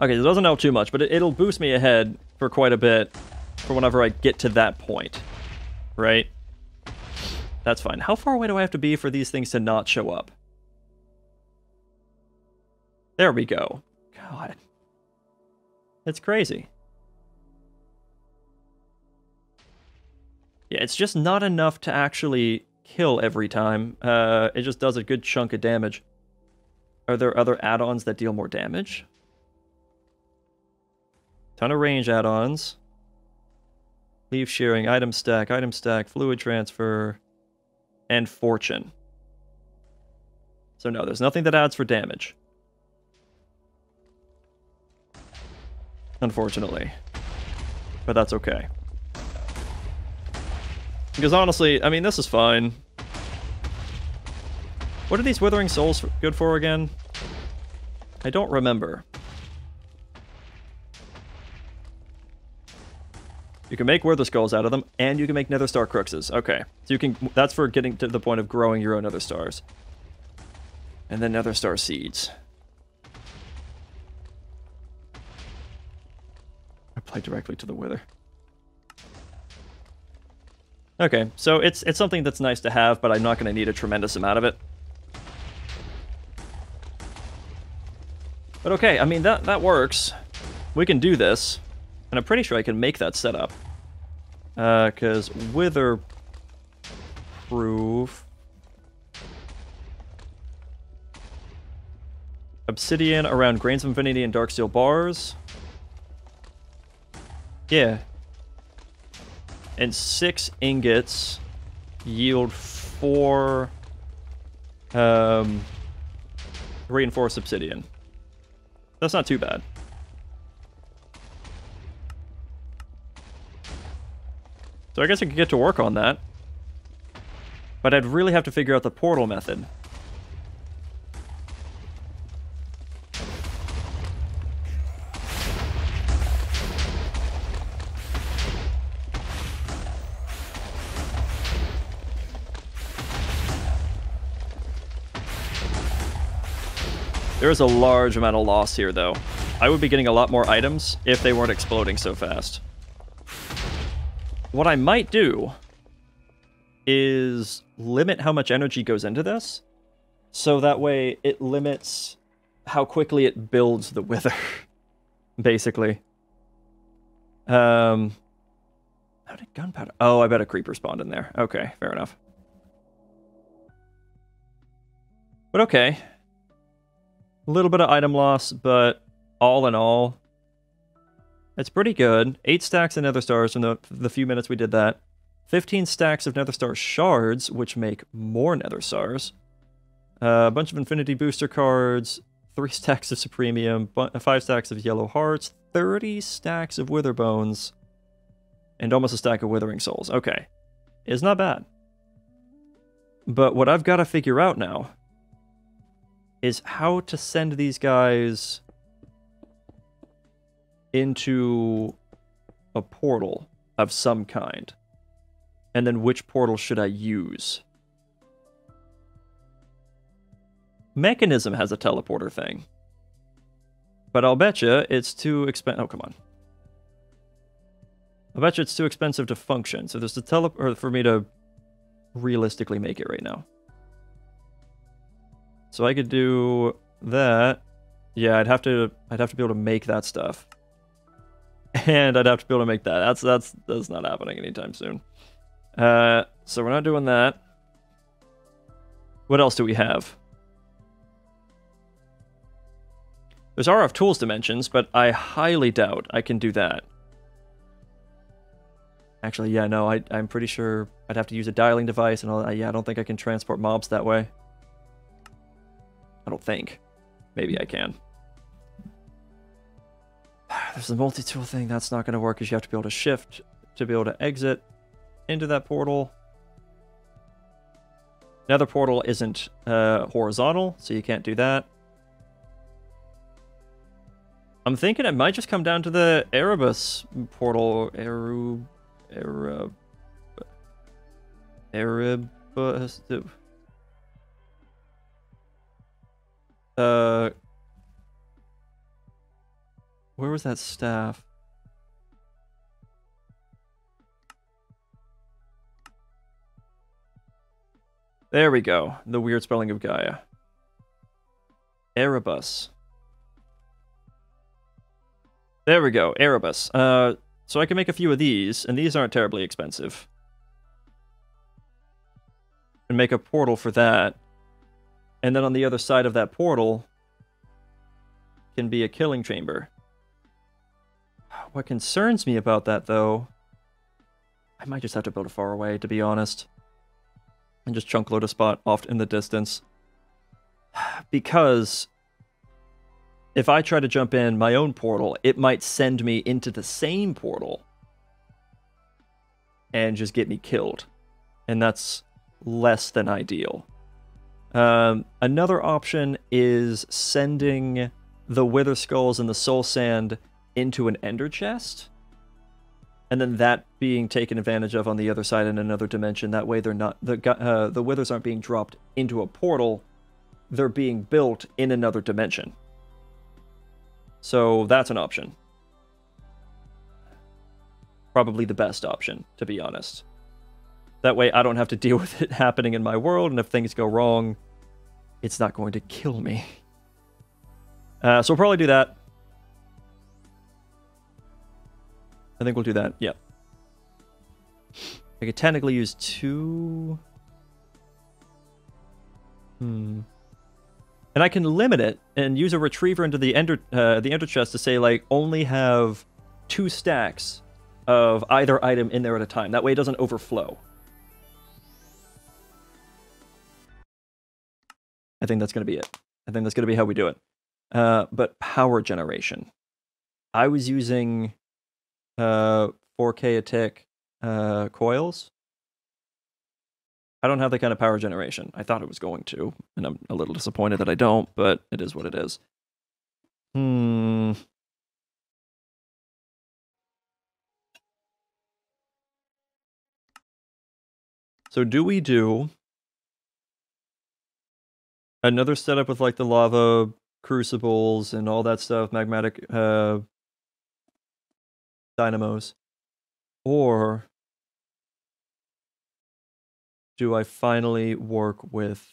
S1: Okay, it doesn't help too much, but it'll boost me ahead for quite a bit for whenever I get to that point. Right? That's fine. How far away do I have to be for these things to not show up? There we go. God. It's crazy. Yeah, it's just not enough to actually kill every time. It just does a good chunk of damage. Are there other add-ons that deal more damage? Ton of range add-ons. Leaf shearing, item stack, fluid transfer, and fortune. So no, there's nothing that adds for damage. Unfortunately. But that's okay. Because honestly, I mean, this is fine. What are these Withering Souls good for again? I don't remember. You can make Wither Skulls out of them, and you can make Nether Star Cruxes. Okay. So you can... That's for getting to the point of growing your own Nether Stars. And then Nether Star Seeds. Apply directly to the Wither. Okay, so it's something that's nice to have, but I'm not going to need a tremendous amount of it. But okay, I mean, that works. We can do this. And I'm pretty sure I can make that setup. Because Wither Proof... Obsidian around Grains of Infinity and Darksteel bars. Yeah. And 6 ingots yield 4 reinforced obsidian. That's not too bad. So I guess I could get to work on that. But I'd really have to figure out the portal method. There is a large amount of loss here, though. I would be getting a lot more items if they weren't exploding so fast. What I might do is limit how much energy goes into this, so that way it limits how quickly it builds the Wither, basically. How did gunpowder... Oh, I bet a creeper spawned in there. Okay, fair enough. But okay. A little bit of item loss, but all in all, it's pretty good. 8 stacks of Nether Stars from the few minutes we did that. 15 stacks of Nether Star Shards, which make more Nether Stars. A bunch of Infinity Booster cards. 3 stacks of Supremium. 5 stacks of Yellow Hearts. 30 stacks of Wither Bones. And almost a stack of Withering Souls. Okay. It's not bad. But what I've got to figure out now is how to send these guys into a portal of some kind. And then which portal should I use? Mechanism has a teleporter thing. But I'll betcha it's too expensive. Oh, come on. I'll betcha it's too expensive to function. So there's the teleport for me to realistically make it right now. So I could do that. Yeah, I'd have to be able to make that stuff. And I'd have to be able to make that. That's not happening anytime soon. So we're not doing that. What else do we have? There's RF tools dimensions, but I highly doubt I can do that. Actually, yeah, no, I'm pretty sure I'd have to use a dialing device and all that. Yeah, I don't think I can transport mobs that way. I don't think. Maybe I can. There's the multi-tool thing. That's not going to work because you have to be able to shift to be able to exit into that portal. Nether portal isn't horizontal, so you can't do that. I'm thinking it might just come down to the Erebus portal. Erebus. Where was that staff? There we go. The weird spelling of Gaia. Erebus. There we go. Erebus. So I can make a few of these, and these aren't terribly expensive. And make a portal for that. And then on the other side of that portal can be a killing chamber. What concerns me about that, though, I might just have to build it far away, to be honest. And just chunk load a spot off in the distance. Because if I try to jump in my own portal, it might send me into the same portal and just get me killed. And that's less than ideal. Another option is sending the Wither Skulls and the Soul Sand into an Ender Chest, and then that being taken advantage of on the other side in another dimension. That way they're not, the Withers aren't being dropped into a portal, they're being built in another dimension. So that's an option. Probably the best option, to be honest. That way I don't have to deal with it happening in my world, and if things go wrong, it's not going to kill me. So we'll probably do that. I think we'll do that, yeah. I could technically use 2... And I can limit it and use a retriever into the ender chest to say, like, only have 2 stacks of either item in there at a time. That way it doesn't overflow. I think that's going to be it. I think that's going to be how we do it. But power generation. I was using 4K a tick coils. I don't have that kind of power generation. I thought it was going to, and I'm a little disappointed that I don't, but it is what it is. So do we do another setup with like the lava crucibles and all that stuff, magmatic dynamos? Or do I finally work with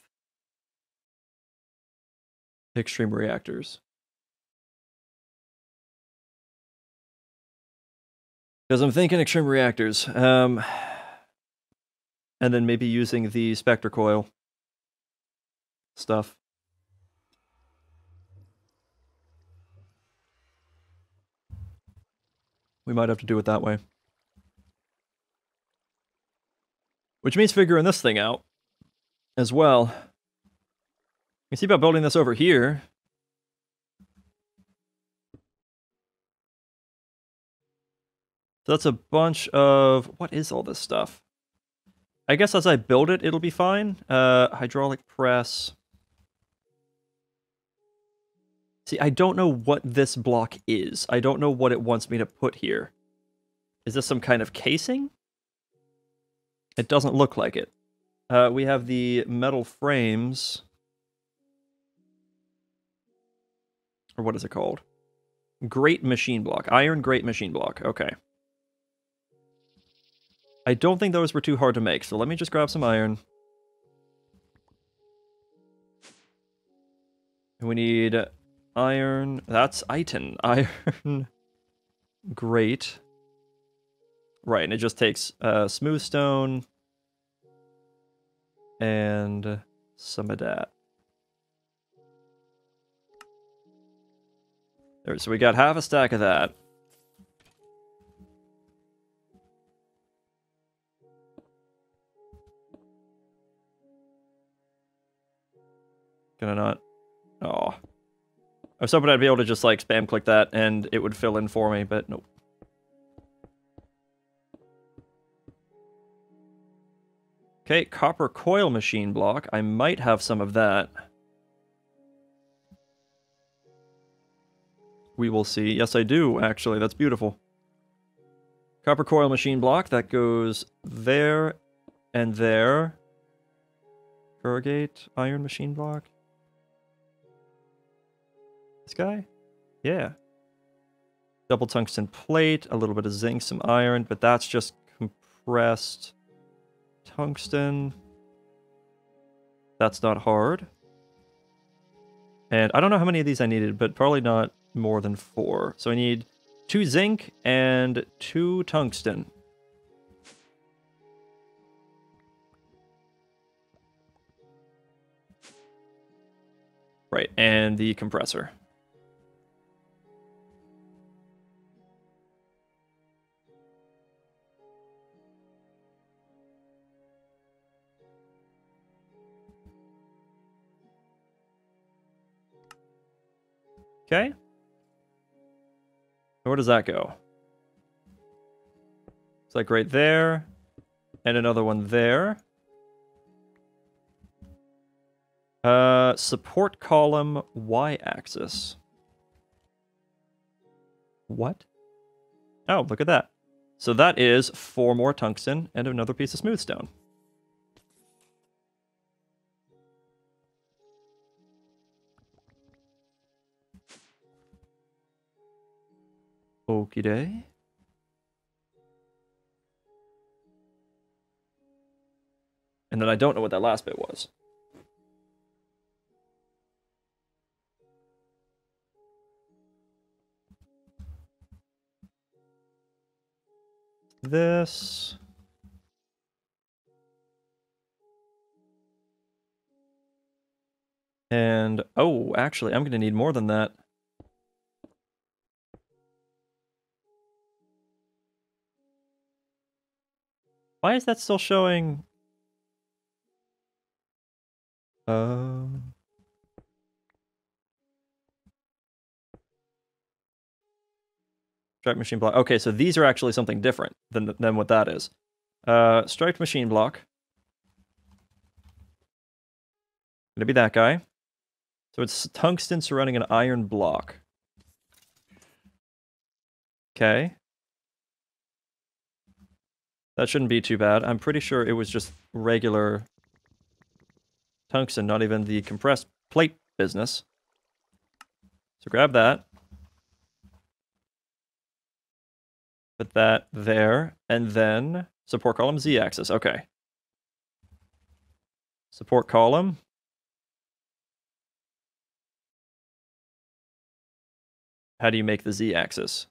S1: extreme reactors? Because I'm thinking extreme reactors. And then maybe using the Spectre Coil stuff. We might have to do it that way. Which means figuring this thing out as well. You see about building this over here. So that's a bunch of... What is all this stuff? I guess as I build it, it'll be fine. Hydraulic press. See, I don't know what this block is. I don't know what it wants me to put here. Is this some kind of casing? It doesn't look like it. We have the metal frames. Or what is it called? Great machine block. Iron great machine block. Okay. I don't think those were too hard to make, so let me just grab some iron. And we need iron. That's iron. Iron. Great. Right, and it just takes smooth stone and some of that. There, so we got half a stack of that. Can I not? Oh. I was hoping I'd be able to just, like, spam click that and it would fill in for me, but nope. Okay, copper coil machine block. I might have some of that. We will see. Yes, I do, actually. That's beautiful. Copper coil machine block. That goes there and there. Corrugate iron machine block. This guy? Yeah. Double tungsten plate, a little bit of zinc, some iron, but that's just compressed tungsten. That's not hard. And I don't know how many of these I needed, but probably not more than 4. So I need 2 zinc and 2 tungsten. Right, and the compressor. Okay. Where does that go? It's like right there. And another one there. Support column y-axis. What? Oh, look at that. So that is 4 more tungsten and another piece of smooth stone. Okie day. And then I don't know what that last bit was. This. And, oh, actually, I'm going to need more than that. Why is that still showing? Striped machine block. Okay, so these are actually something different than what that is. Striped machine block. Gonna be that guy. So it's tungsten surrounding an iron block. Okay. That shouldn't be too bad. I'm pretty sure it was just regular tungsten, not even the compressed plate business. So grab that. Put that there, and then support column z-axis. Okay. Support column. How do you make the z-axis?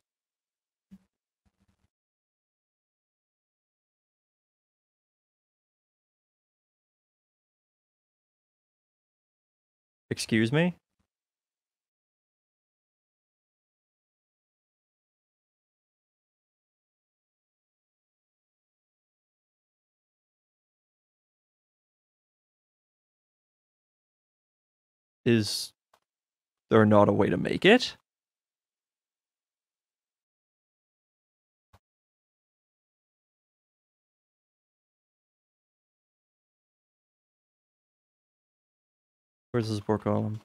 S1: Excuse me? Is there not a way to make it? Where's the support column?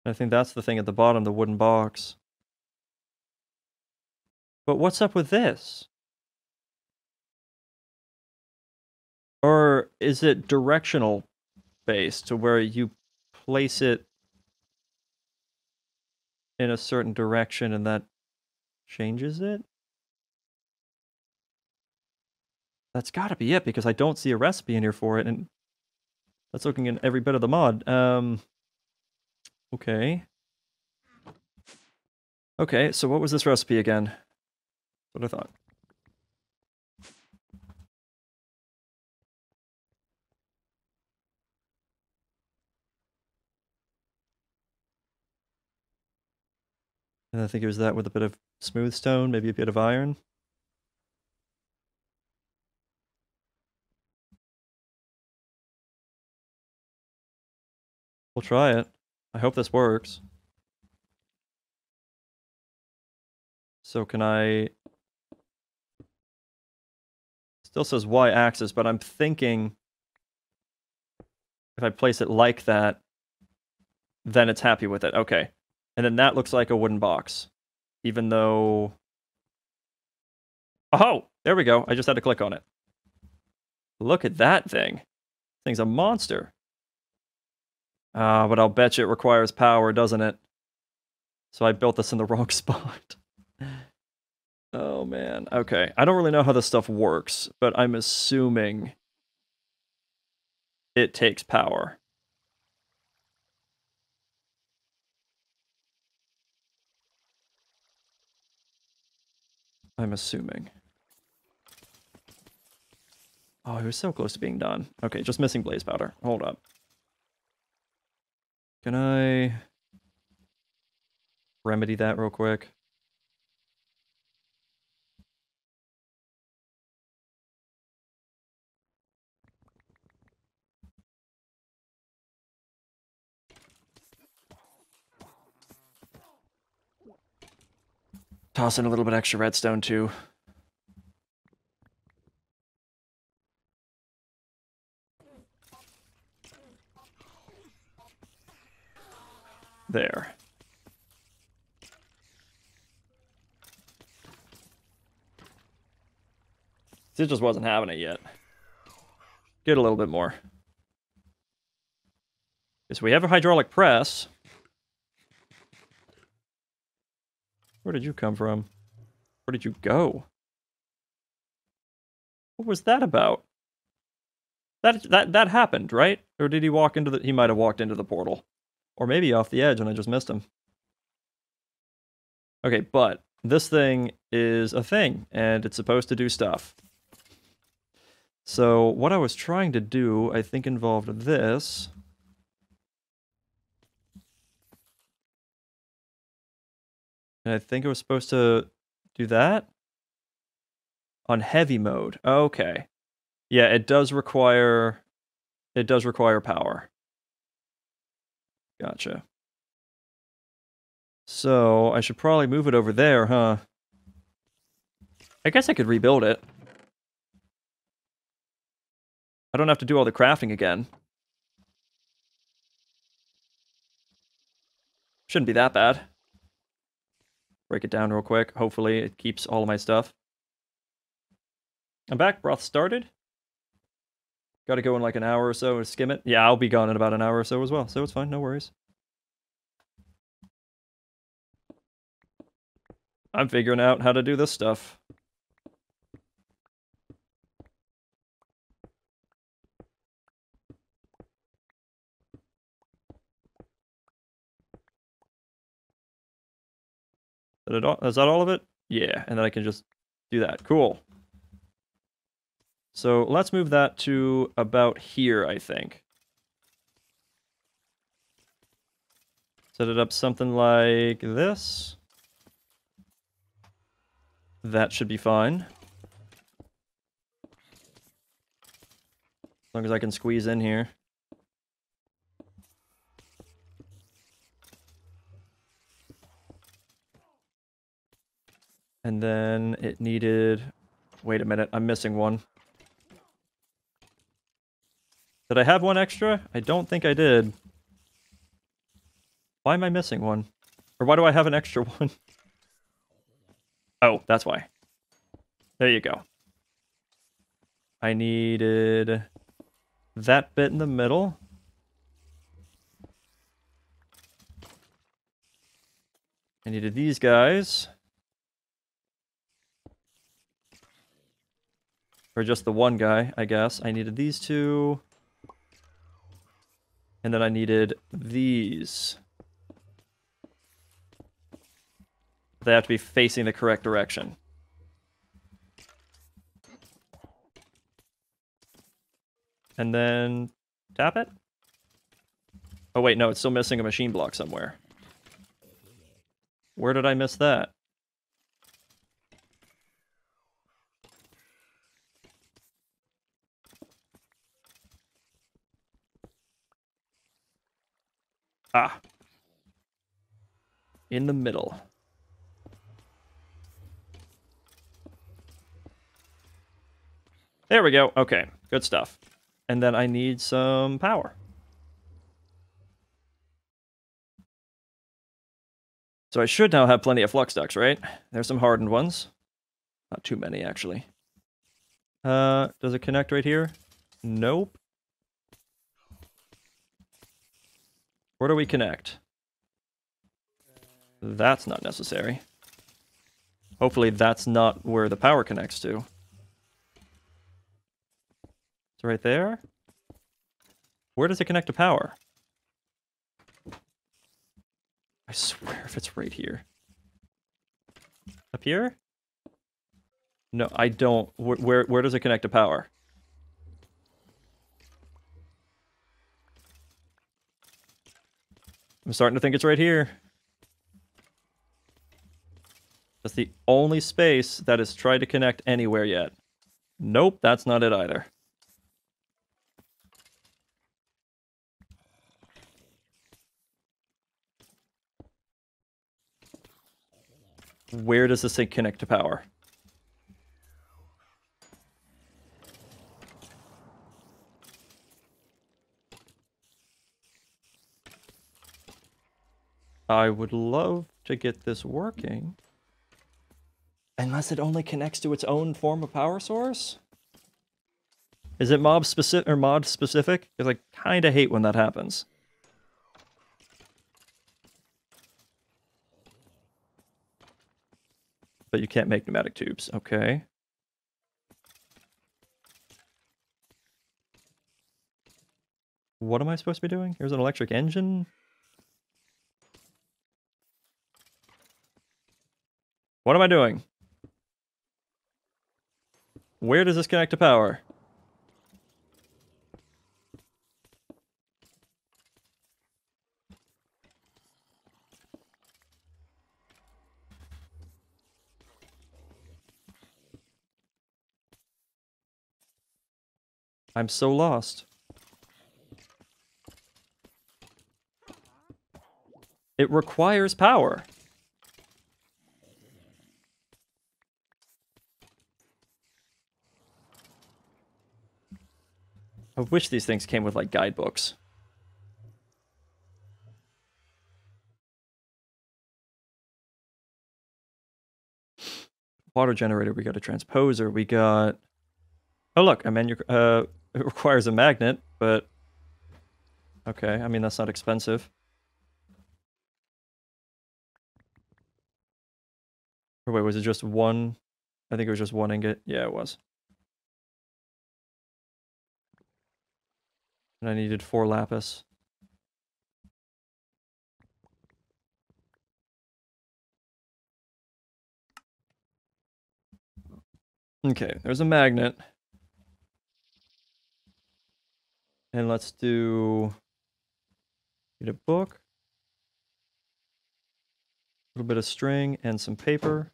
S1: I think that's the thing at the bottom, the wooden box. But what's up with this? Or is it directional based to where you place it in a certain direction and that changes it? That's gotta be it, because I don't see a recipe in here for it, and that's looking in every bit of the mod. Okay. Okay, so what was this recipe again? What I thought. And I think it was that with a bit of smooth stone, maybe a bit of iron. We'll try it. I hope this works. So can I... Still says y-axis, but I'm thinking if I place it like that, then it's happy with it. Okay. And then that looks like a wooden box. Even though... Oh! There we go. I just had to click on it. Look at that thing. This thing's a monster. But I'll bet you it requires power, doesn't it? So I built this in the wrong spot. Oh, man. Okay. I don't really know how this stuff works, but I'm assuming it takes power. I'm assuming. Oh, it was so close to being done. Okay, just missing blaze powder. Hold up. Can I remedy that real quick? Toss in a little bit extra redstone too. There. It just wasn't having it yet. Get a little bit more. Okay, so we have a hydraulic press. Where did you come from? Where did you go? What was that about? That happened, right? Or did he walk into the... He might have walked into the portal. Or maybe off the edge and I just missed him. Okay, but this thing is a thing, and it's supposed to do stuff. So what I was trying to do, I think, involved this. And I think it was supposed to do that? On heavy mode. Okay. Yeah, it does require power. Gotcha. So I should probably move it over there, huh? I guess I could rebuild it. I don't have to do all the crafting again. Shouldn't be that bad. Break it down real quick. Hopefully it keeps all of my stuff. I'm back. Broth started. Gotta go in like an hour or so and skim it. Yeah, I'll be gone in about an hour or so as well, so it's fine. No worries. I'm figuring out how to do this stuff. Is that all of it? Yeah, and then I can just do that. Cool. So let's move that to about here, I think. Set it up something like this. That should be fine. As long as I can squeeze in here. And then it needed... Wait a minute, I'm missing one. Did I have one extra? I don't think I did. Why am I missing one? Or why do I have an extra one? Oh, that's why. There you go. I needed that bit in the middle. I needed these guys. Or just the one guy, I guess. I needed these two. And then I needed these. They have to be facing the correct direction. And then tap it? Oh wait, no, it's still missing a machine block somewhere. Where did I miss that? Ah. In the middle. There we go. Okay, good stuff. And then I need some power. So I should now have plenty of flux ducts, right? There's some hardened ones. Not too many, actually. Does it connect right here? Nope. Where do we connect? That's not necessary. Hopefully that's not where the power connects to. It's right there? Where does it connect to power? I swear if it's right here. Up here? No, I don't. Where does it connect to power? I'm starting to think it's right here. That's the only space that has tried to connect anywhere yet. Nope, that's not it either. Where does this thing connect to power? I would love to get this working. Unless it only connects to its own form of power source? Is it mob specific or mod specific? Because I kind of hate when that happens. But you can't make pneumatic tubes. Okay. What am I supposed to be doing? Here's an electric engine. What am I doing? Where does this connect to power? I'm so lost. It requires power. I wish these things came with, like, guidebooks. Water generator, we got a transposer, we got... Oh, look, it requires a magnet, but... Okay, I mean, that's not expensive. Or wait, was it just one? I think it was just one ingot. Yeah, it was. And I needed 4 lapis. Okay, there's a magnet. And let's do... Need a book. A little bit of string and some paper.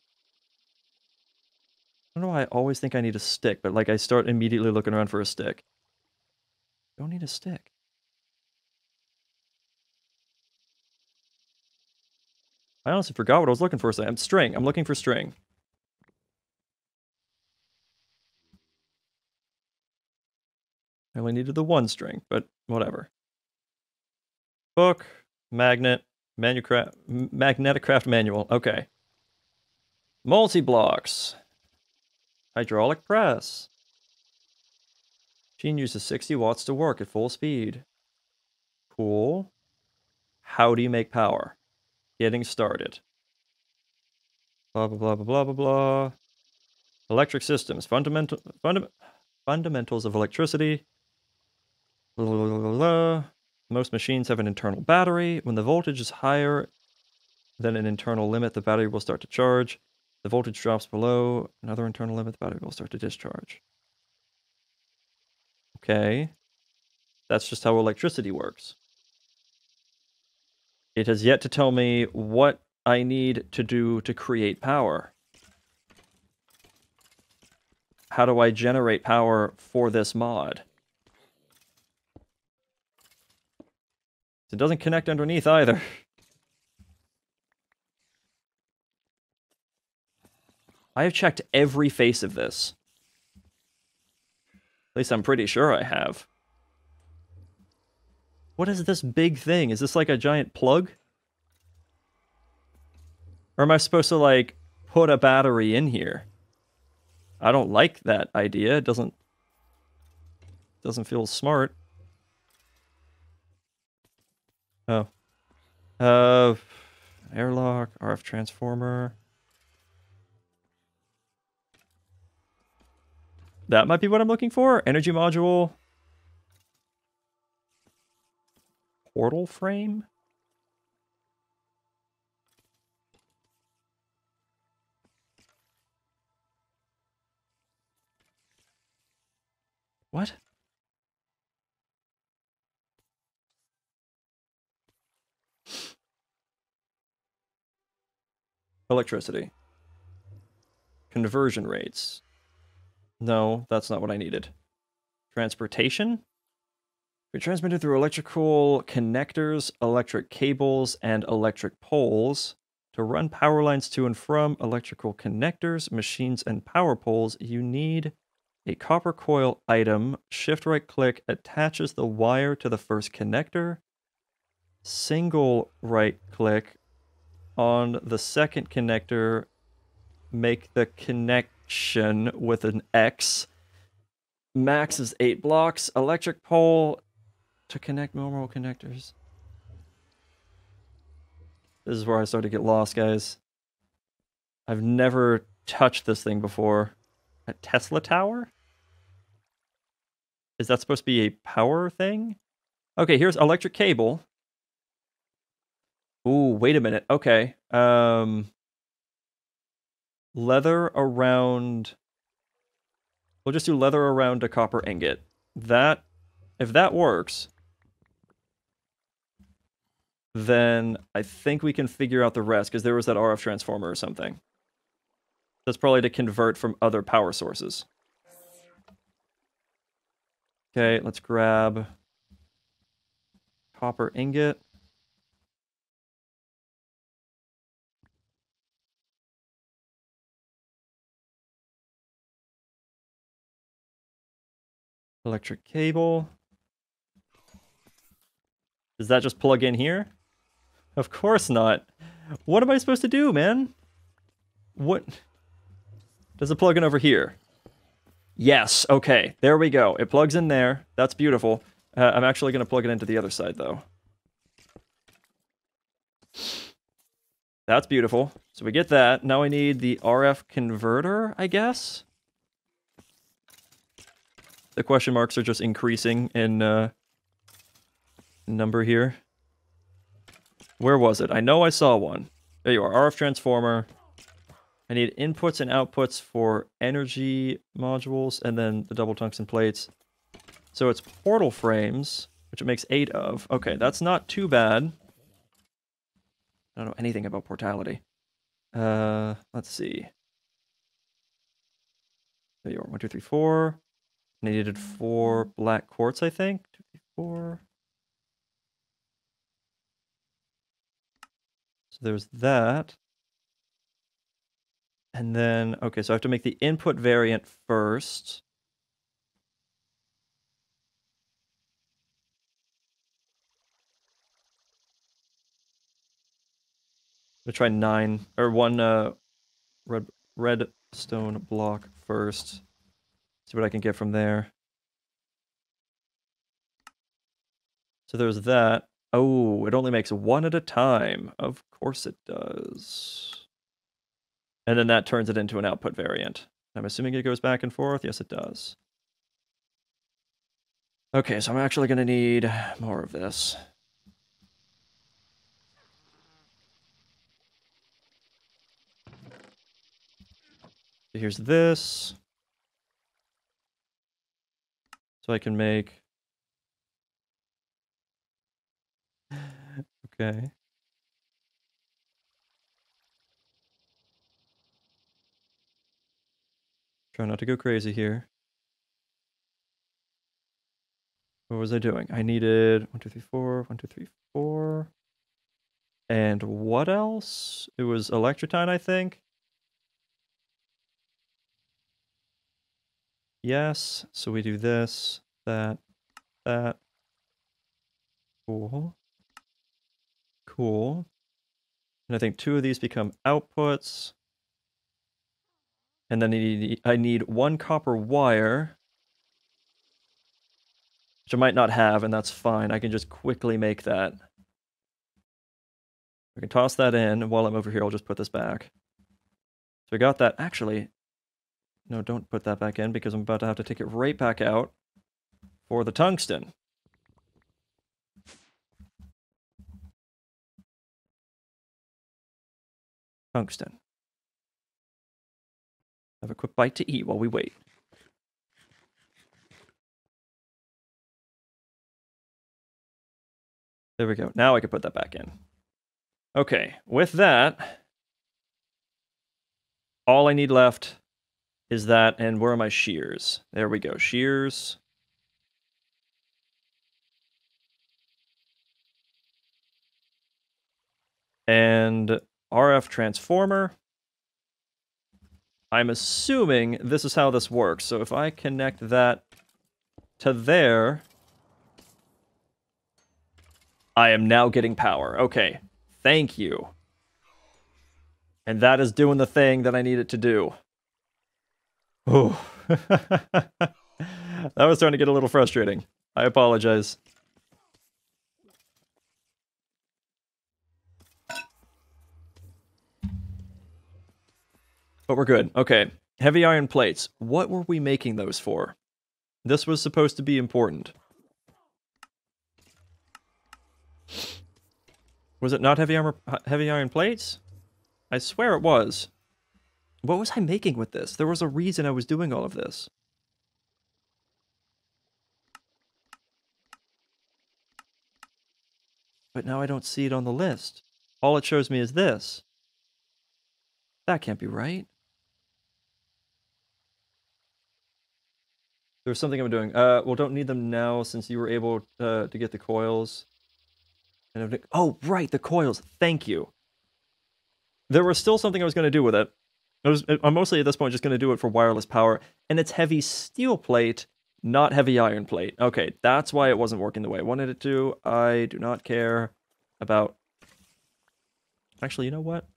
S1: I don't know why I always think I need a stick, but like I start immediately looking around for a stick. Don't need a stick. I honestly forgot what I was looking for. I'm string. I'm looking for string. I only needed the 1 string, but whatever. Book, magnet, magnetic craft manual. Okay. Multi-blocks. Hydraulic press. Machine uses 60 watts to work at full speed. Cool. How do you make power? Getting started. Blah, blah, blah, blah, blah, blah, blah. Electric systems. Fundamentals of electricity. Blah, blah, blah, blah, blah. Most machines have an internal battery. When the voltage is higher than an internal limit, the battery will start to charge. The voltage drops below another internal limit, the battery will start to discharge. Okay. That's just how electricity works. It has yet to tell me what I need to do to create power? How do I generate power for this mod? It doesn't connect underneath either. I have checked every face of this. At least I'm pretty sure I have. What is this big thing? Is this like a giant plug? Or am I supposed to, like, put a battery in here? I don't like that idea. It doesn't feel smart. Oh. Airlock, RF transformer. That might be what I'm looking for. Energy module. Portal frame? What? Electricity. Conversion rates. No, that's not what I needed. Transportation? We transmitted through electrical connectors, electric cables, and electric poles. To run power lines to and from electrical connectors, machines, and power poles, you need a copper coil item. Shift right click attaches the wire to the first connector. Single right click on the second connector. Make the connection with an X. Max is 8 blocks. Electric pole to connect normal connectors. This is where I start to get lost, guys. I've never touched this thing before. A Tesla tower? Is that supposed to be a power thing? Okay, here's electric cable. Ooh, wait a minute. Okay. Leather around... We'll just do leather around a copper ingot. That... If that works, then I think we can figure out the rest, because there was that RF transformer or something. That's probably to convert from other power sources. Okay, let's grab copper ingot. Electric cable. Does that just plug in here? Of course not. What am I supposed to do, man? What? Does it plug in over here? Yes, okay. There we go. It plugs in there. That's beautiful. I'm actually going to plug it into the other side, though. That's beautiful. So we get that. Now I need the RF converter, I guess? The question marks are just increasing in number here. Where was it? I know I saw one. There you are. RF transformer. I need inputs and outputs for energy modules and then the double tungsten plates. So it's portal frames, which it makes 8 of. Okay, that's not too bad. I don't know anything about portality. Let's see. There you are. 1, 2, 3, 4. I needed 4 black quartz, I think. 2, 3, 4. So there's that. And then, okay, so I have to make the input variant first. I'm gonna try 9, or 1 redstone block first. See what I can get from there. So there's that. Oh, it only makes 1 at a time. Of course it does. And then that turns it into an output variant. I'm assuming it goes back and forth. Yes, it does. Okay, so I'm actually going to need more of this. So here's this. So I can make... Okay. Try not to go crazy here. What was I doing? I needed 1, 2, 3, 4, 1, 2, 3, 4. And what else? It was electrotine, I think. Yes, so we do this, that. Cool. Cool. And I think 2 of these become outputs. And then I need 1 copper wire, which I might not have, and that's fine. I can just quickly make that. I can toss that in, and while I'm over here, I'll just put this back. So we got that. Actually, no, don't put that back in, because I'm about to have to take it right back out for the tungsten. Tungsten. Have a quick bite to eat while we wait. There we go. Now I can put that back in. Okay, with that, all I need left is that, and where are my shears? There we go, shears. And RF transformer. I'm assuming this is how this works. So if I connect that to there, I am now getting power. Okay, thank you. And that is doing the thing that I need it to do. Oh, that was starting to get a little frustrating. I apologize. But we're good. Okay, heavy iron plates. What were we making those for? This was supposed to be important. Was it not heavy iron plates? I swear it was. What was I making with this? There was a reason I was doing all of this. But now I don't see it on the list. All it shows me is this. That can't be right. There's something I'm doing. Well, don't need them now since you were able to get the coils. And oh, right, the coils. Thank you. There was still something I was going to do with it. I'm mostly at this point just going to do it for wireless power. And it's heavy steel plate, not heavy iron plate. Okay, that's why it wasn't working the way I wanted it to. I do not care about... Actually, you know what?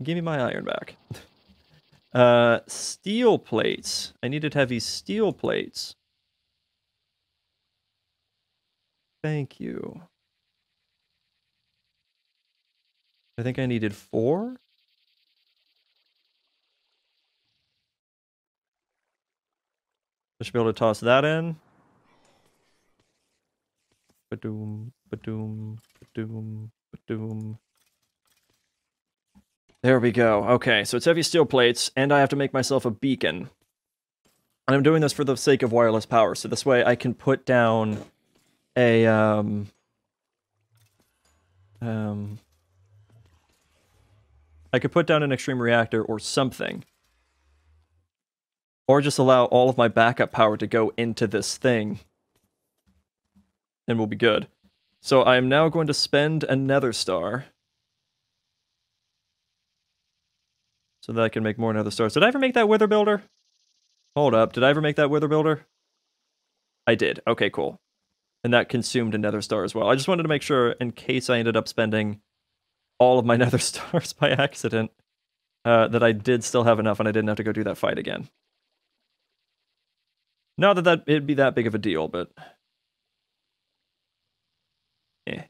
S1: Give me my iron back. Steel plates. I needed heavy steel plates. Thank you. I think I needed 4. I should be able to toss that in. Ba-doom, ba-doom, ba-doom, ba-doom. There we go. Okay, so it's heavy steel plates, and I have to make myself a beacon. And I'm doing this for the sake of wireless power, so this way I can put down a, I could put down an extreme reactor or something. Or just allow all of my backup power to go into this thing. And we'll be good. So I am now going to spend a nether star. So that I can make more nether stars. Did I ever make that wither builder? Hold up, did I ever make that wither builder? I did. Okay, cool. And that consumed a nether star as well. I just wanted to make sure, in case I ended up spending all of my nether stars by accident, that I did still have enough and I didn't have to go do that fight again. Not that it'd be that big of a deal, but... eh.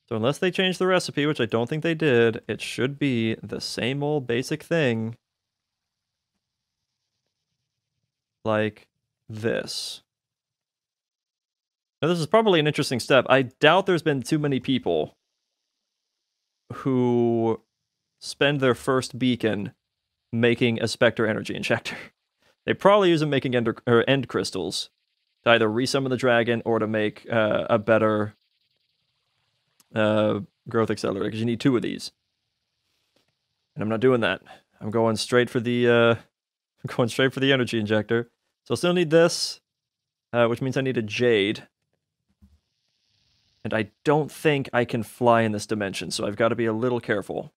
S1: So unless they change the recipe, which I don't think they did, it should be the same old basic thing. Like this. Now this is probably an interesting step. I doubt there's been too many people who spend their first beacon making a Spectre energy injector. They probably use them making end crystals to either resummon the dragon or to make a better growth accelerator, because you need 2 of these. And I'm not doing that. I'm going straight for the energy injector. So I'll still need this, which means I need a jade. And I don't think I can fly in this dimension, so I've got to be a little careful.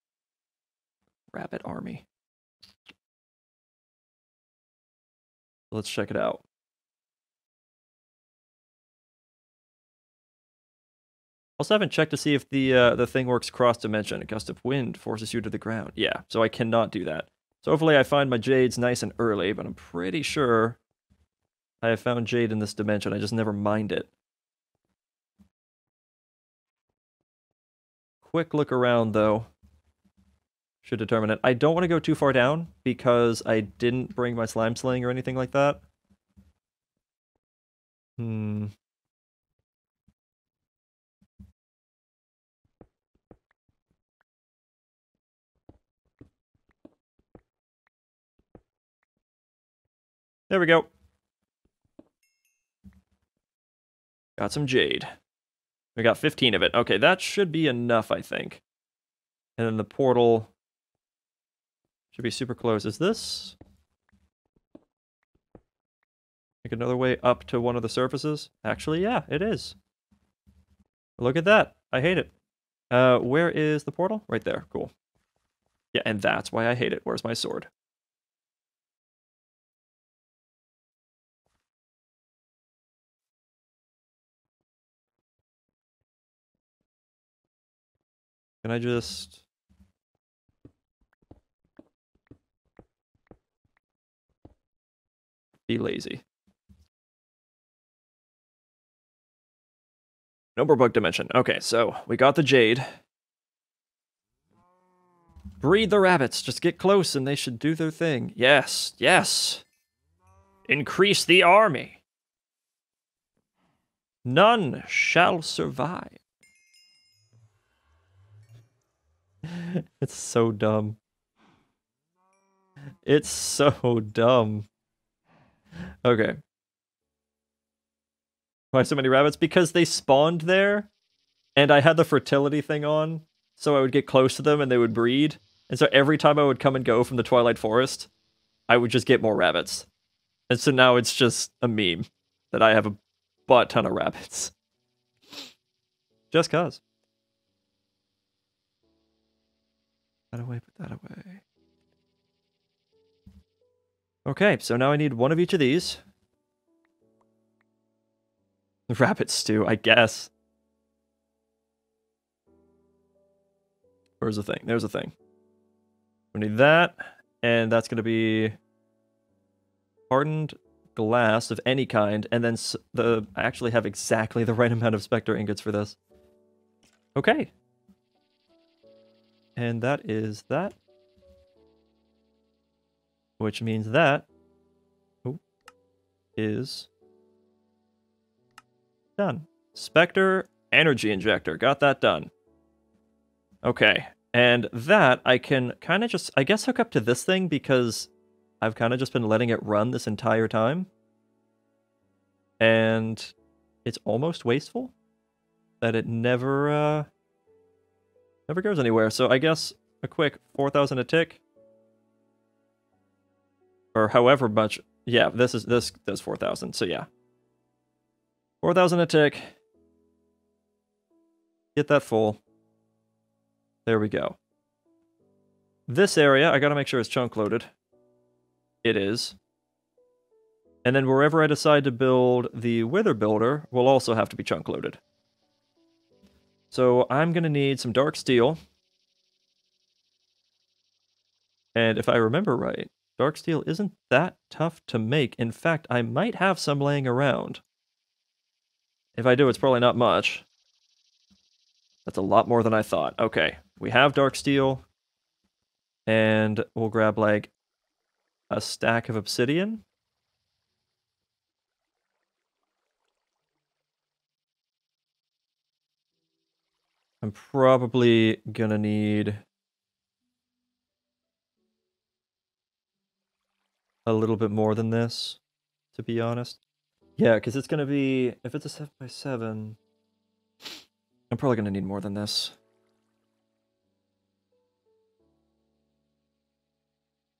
S1: Rabbit army. Let's check it out. Also haven't checked to see if the thing works cross-dimension. A gust of wind forces you to the ground. Yeah, so I cannot do that. So hopefully I find my jades nice and early, but I'm pretty sure I have found jade in this dimension. I just never mined it. Quick look around, though. Should determine it. I don't want to go too far down, because I didn't bring my slime sling or anything like that. There we go. Got some jade. We got 15 of it. Okay, that should be enough, I think. And then the portal should be super close. Is this like another way up to one of the surfaces? Actually, yeah, it is. Look at that. I hate it. Where is the portal? Right there. Cool. Yeah, and that's why I hate it. Where's my sword? Can I just... be lazy? No more bug dimension. Okay, so we got the jade. Breed the rabbits. Just get close and they should do their thing. Yes, yes. Increase the army. None shall survive. It's so dumb. It's so dumb. Okay. Why so many rabbits? Because they spawned there, and I had the fertility thing on, so I would get close to them and they would breed. And so every time I would come and go from the Twilight Forest, I would just get more rabbits. And so now it's just a meme that I have a butt ton of rabbits. Just cause. Put that away, put that away. Okay, so now I need one of each of these. Rabbit stew, I guess. Where's the thing? There's the thing. We need that, and that's going to be hardened glass of any kind, and then I actually have exactly the right amount of Spectre ingots for this. Okay. And that is that. Which means that is done. Spectre energy injector. Got that done. Okay. And that I can kind of just, I guess, hook up to this thing because I've kind of just been letting it run this entire time. And it's almost wasteful that it never goes anywhere. So I guess a quick 4,000 a tick. Or however much. Yeah, this does 4,000. So yeah. 4,000 a tick. Get that full. There we go. This area, I gotta make sure it's chunk loaded. It is. And then wherever I decide to build the Wither Builder will also have to be chunk loaded. So I'm gonna need some dark steel. And if I remember right, dark steel isn't that tough to make. In fact, I might have some laying around. If I do, it's probably not much. That's a lot more than I thought. Okay, we have dark steel. And we'll grab, like, a stack of obsidian. I'm probably gonna need a little bit more than this, to be honest. Yeah, because it's gonna be, if it's a 7x7... I'm probably going to need more than this.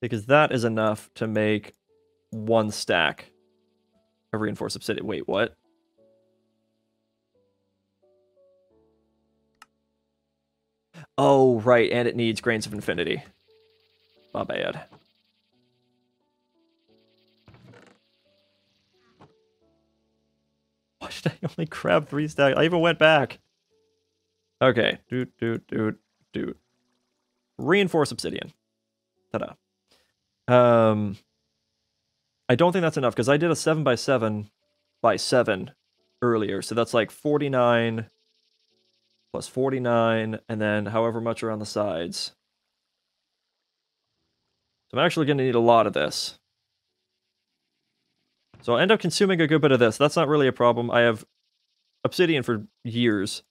S1: Because that is enough to make 1 stack of reinforced obsidian. Wait, what? Oh, right, and it needs grains of infinity. My bad. Why did I only grab 3 stacks? I even went back. Okay, doot. Reinforced obsidian. Ta-da. I don't think that's enough, because I did a 7x7 by 7 earlier, so that's like 49 plus 49, and then however much around the sides. So I'm actually going to need a lot of this. So I'll end up consuming a good bit of this. That's not really a problem. I have obsidian for years.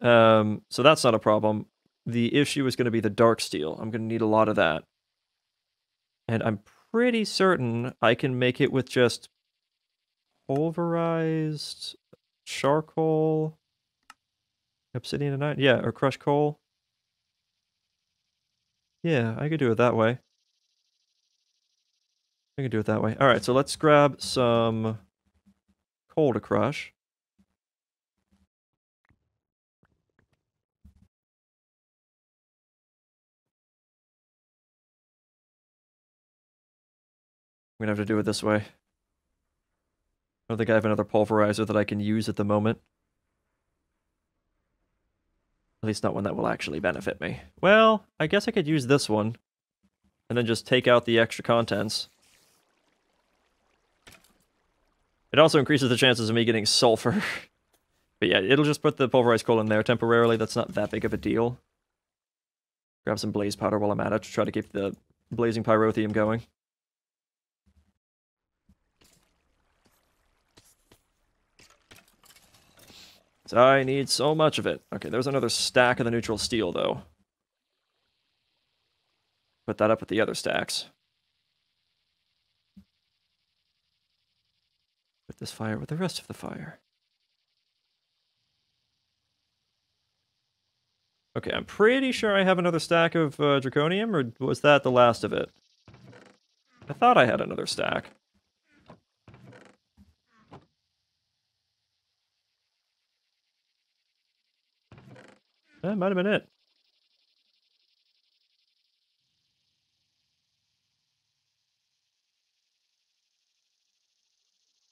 S1: So that's not a problem. The issue is going to be the dark steel. I'm going to need a lot of that. And I'm pretty certain I can make it with just pulverized charcoal, obsidian and iron. Yeah, or crushed coal. Yeah, I could do it that way. I can do it that way. All right, so let's grab some coal to crush. I'm gonna have to do it this way. I don't think I have another pulverizer that I can use at the moment. At least not one that will actually benefit me. Well, I guess I could use this one. And then just take out the extra contents. It also increases the chances of me getting sulfur. But yeah, it'll just put the pulverized coal in there temporarily. That's not that big of a deal. Grab some blaze powder while I'm at it to try to keep the blazing pyrotheum going. So I need so much of it. Okay, there's another stack of the neutral steel, though. Put that up with the other stacks. Put this fire with the rest of the fire. Okay, I'm pretty sure I have another stack of draconium, or was that the last of it? I thought I had another stack. That might have been it.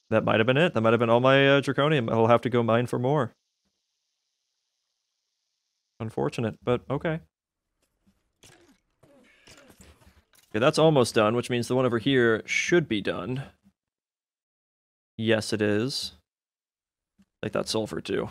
S1: That might have been it. That might have been all my draconium. I'll have to go mine for more. Unfortunate, but okay. Okay, that's almost done, which means the one over here should be done. Yes, it is. Like that sulfur, too.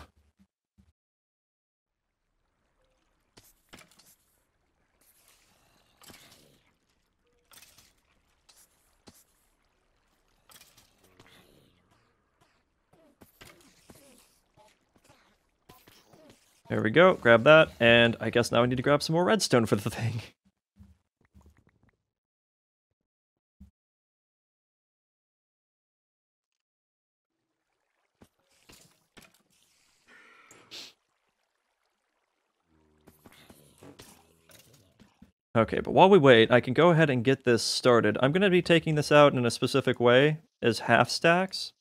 S1: There we go. Grab that, and I guess now I need to grab some more redstone for the thing. Okay, but while we wait, I can go ahead and get this started. I'm going to be taking this out in a specific way as half stacks.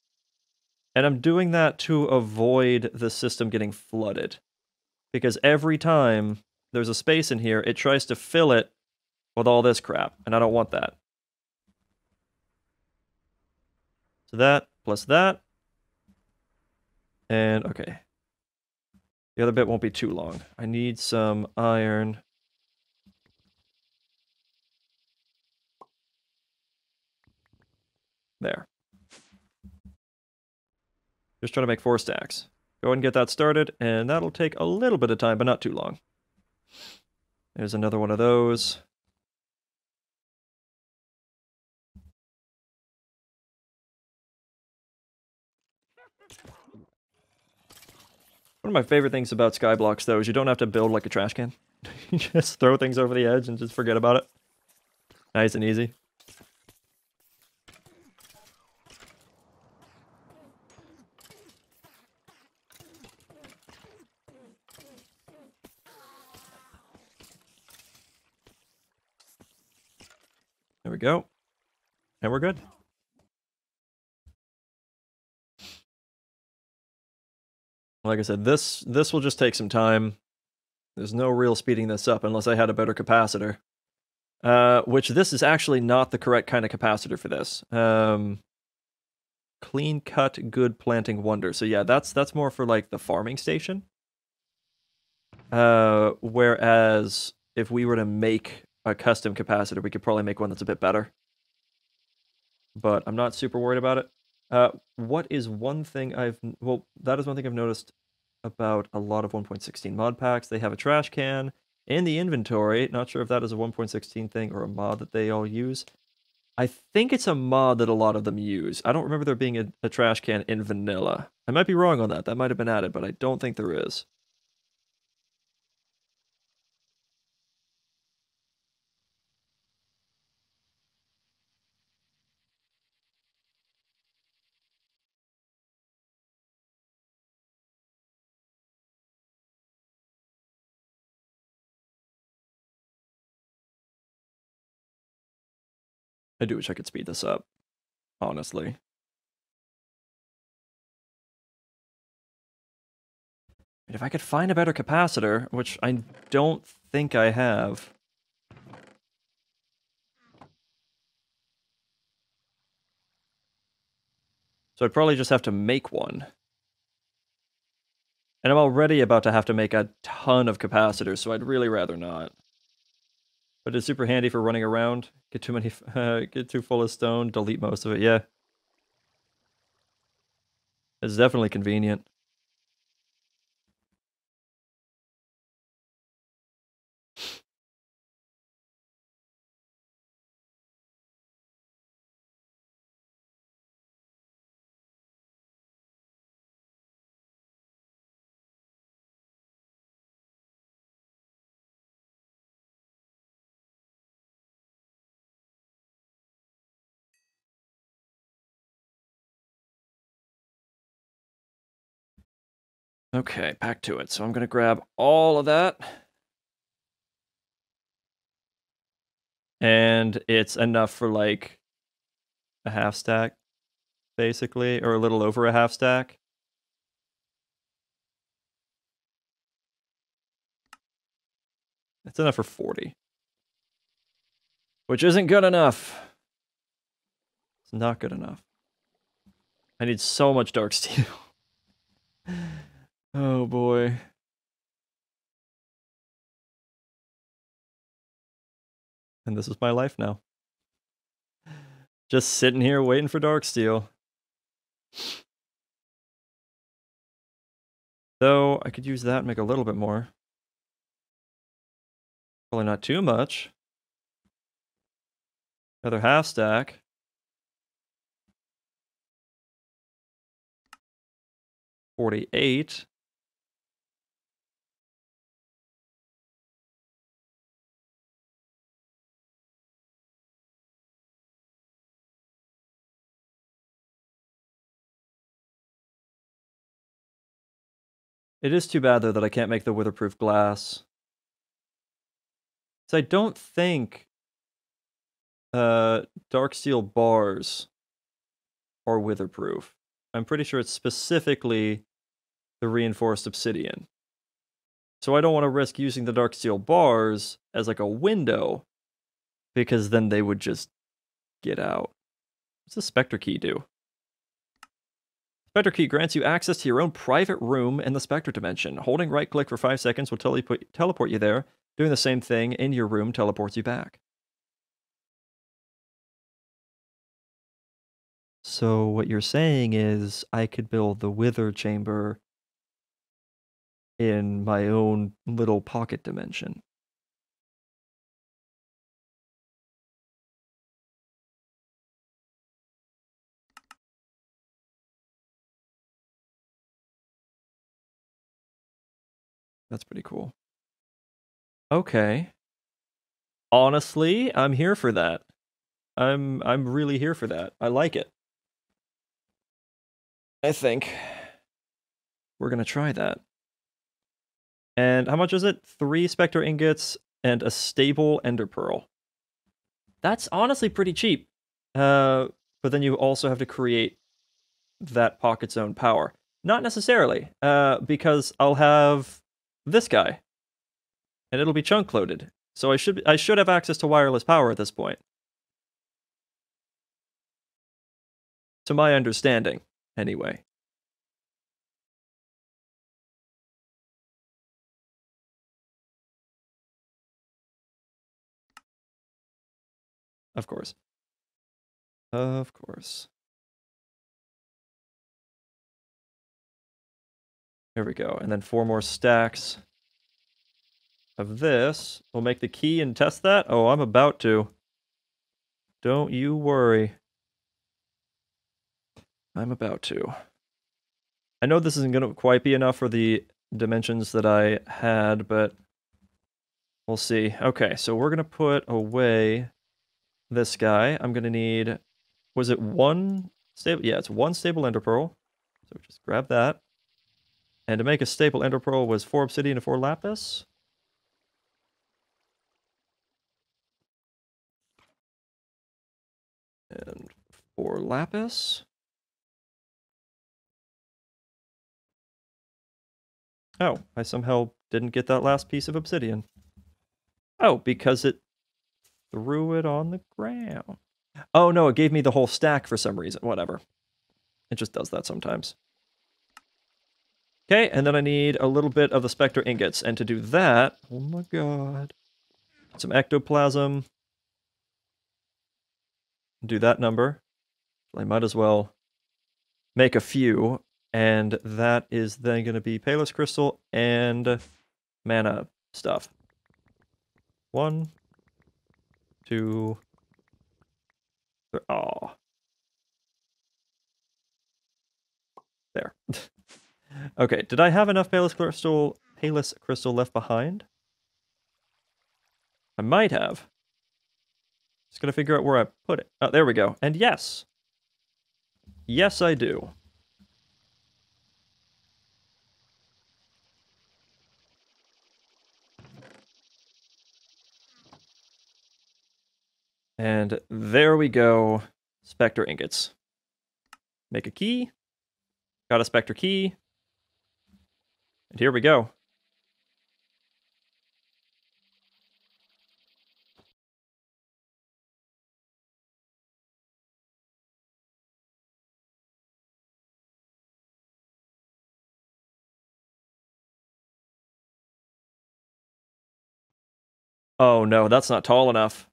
S1: And I'm doing that to avoid the system getting flooded. Because every time there's a space in here, it tries to fill it with all this crap, and I don't want that. So that, plus that. And, okay. The other bit won't be too long. I need some iron. There. Just trying to make 4 stacks. Go ahead and get that started, and that'll take a little bit of time, but not too long. There's another one of those. One of my favorite things about Skyblocks, though, is you don't have to build like a trash can. You just throw things over the edge and just forget about it. Nice and easy. we go. And we're good. Like I said, this will just take some time. There's no real speeding this up unless I had a better capacitor. Which this is actually not the correct kind of capacitor for this. Clean cut, good planting wonder. So yeah, that's more for like the farming station. Whereas if we were to make a custom capacitor, we could probably make one that's a bit better. But I'm not super worried about it. What is one thing that is one thing I've noticed about a lot of 1.16 mod packs. They have a trash can in the inventory. Not sure if that is a 1.16 thing or a mod that they all use. I think it's a mod that a lot of them use. I don't remember there being a trash can in vanilla. I might be wrong on that. That might have been added, but I don't think there is. I do wish I could speed this up, honestly. If I could find a better capacitor, which I don't think I have. So I'd probably just have to make one. And I'm already about to have to make a ton of capacitors, so I'd really rather not. But it's super handy for running around. Get too many, get too full of stone, delete most of it, yeah. It's definitely convenient. Okay, back to it. So I'm gonna grab all of that. And it's enough for like a half stack, basically, or a little over a half stack. It's enough for 40. Which isn't good enough. It's not good enough. I need so much dark steel. Oh boy. And this is my life now. Just sitting here waiting for dark steel. Though I could use that and make a little bit more. Probably not too much. Another half stack. 48. It is too bad, though, that I can't make the witherproof glass. So I don't think dark steel bars are witherproof. I'm pretty sure it's specifically the reinforced obsidian. So I don't want to risk using the dark steel bars as like a window, because then they would just get out. What's the Spectre Key do? Spectre Key grants you access to your own private room in the Spectre dimension. Holding right-click for 5 seconds will teleport you there. Doing the same thing in your room teleports you back. So what you're saying is I could build the Wither Chamber in my own little pocket dimension. That's pretty cool. Okay. Honestly, I'm here for that. I'm really here for that. I like it. I think we're gonna try that. And how much is it? 3 Spectre ingots and a stable Ender Pearl. That's honestly pretty cheap. But then you also have to create that pocket's own power. Not necessarily, because I'll have this guy, and it'll be chunk loaded. So I should have access to wireless power at this point. To my understanding, anyway. Of course. Of course. There we go. And then 4 more stacks of this. We'll make the key and test that. Oh, I'm about to. Don't you worry. I'm about to. I know this isn't going to quite be enough for the dimensions that I had, but we'll see. Okay, so we're going to put away this guy. I'm going to need... Was it 1 stable? Yeah, it's 1 stable ender pearl. So just grab that. And to make a stable ender pearl was 4 obsidian and 4 lapis. And 4 lapis. Oh, I somehow didn't get that last piece of obsidian. Oh, because it threw it on the ground. Oh no, it gave me the whole stack for some reason. Whatever. It just does that sometimes. Okay, and then I need a little bit of the Spectre ingots. And to do that, oh my god. Some ectoplasm. Do that number. I might as well make a few. And that is then going to be Palos Crystal and mana stuff. 1, 2, 3. Oh. There. Okay, did I have enough Palos Crystal left behind? I might have. Just gotta figure out where I put it. Oh, there we go. And yes. Yes, I do. And there we go. Spectre ingots. Make a key. Got a Spectre key. And here we go. Oh no, that's not tall enough.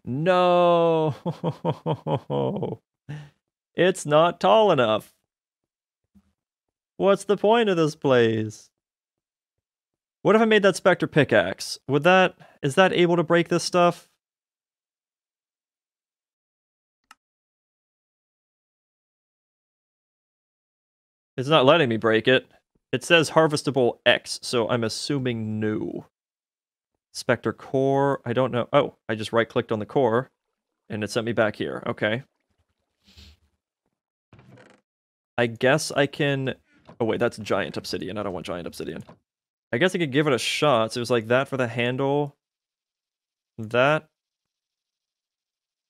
S1: No! It's not tall enough. What's the point of this place? What if I made that Spectre pickaxe? Is that able to break this stuff? It's not letting me break it. It says harvestable X, so I'm assuming no. Spectre core, I don't know. Oh, I just right-clicked on the core, and it sent me back here. Okay. I guess I can... Oh wait, that's giant obsidian. I don't want giant obsidian. I guess I could give it a shot. So it was like that for the handle. That.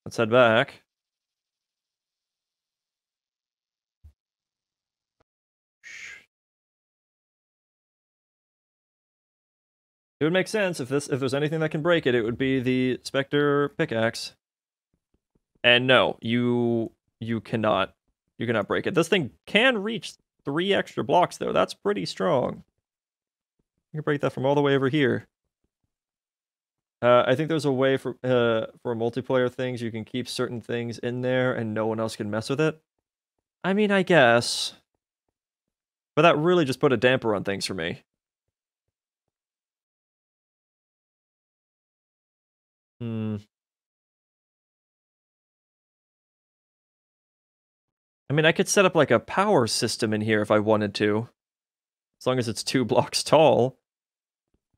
S1: Let's head back. It would make sense if there's anything that can break it, it would be the Spectre pickaxe. And no, you cannot break it. This thing can reach 3 extra blocks though. That's pretty strong. You can break that from all the way over here. I think there's a way for multiplayer things you can keep certain things in there and no one else can mess with it. I mean, I guess. But that really just put a damper on things for me. I mean, I could set up like a power system in here if I wanted to. As long as it's 2 blocks tall.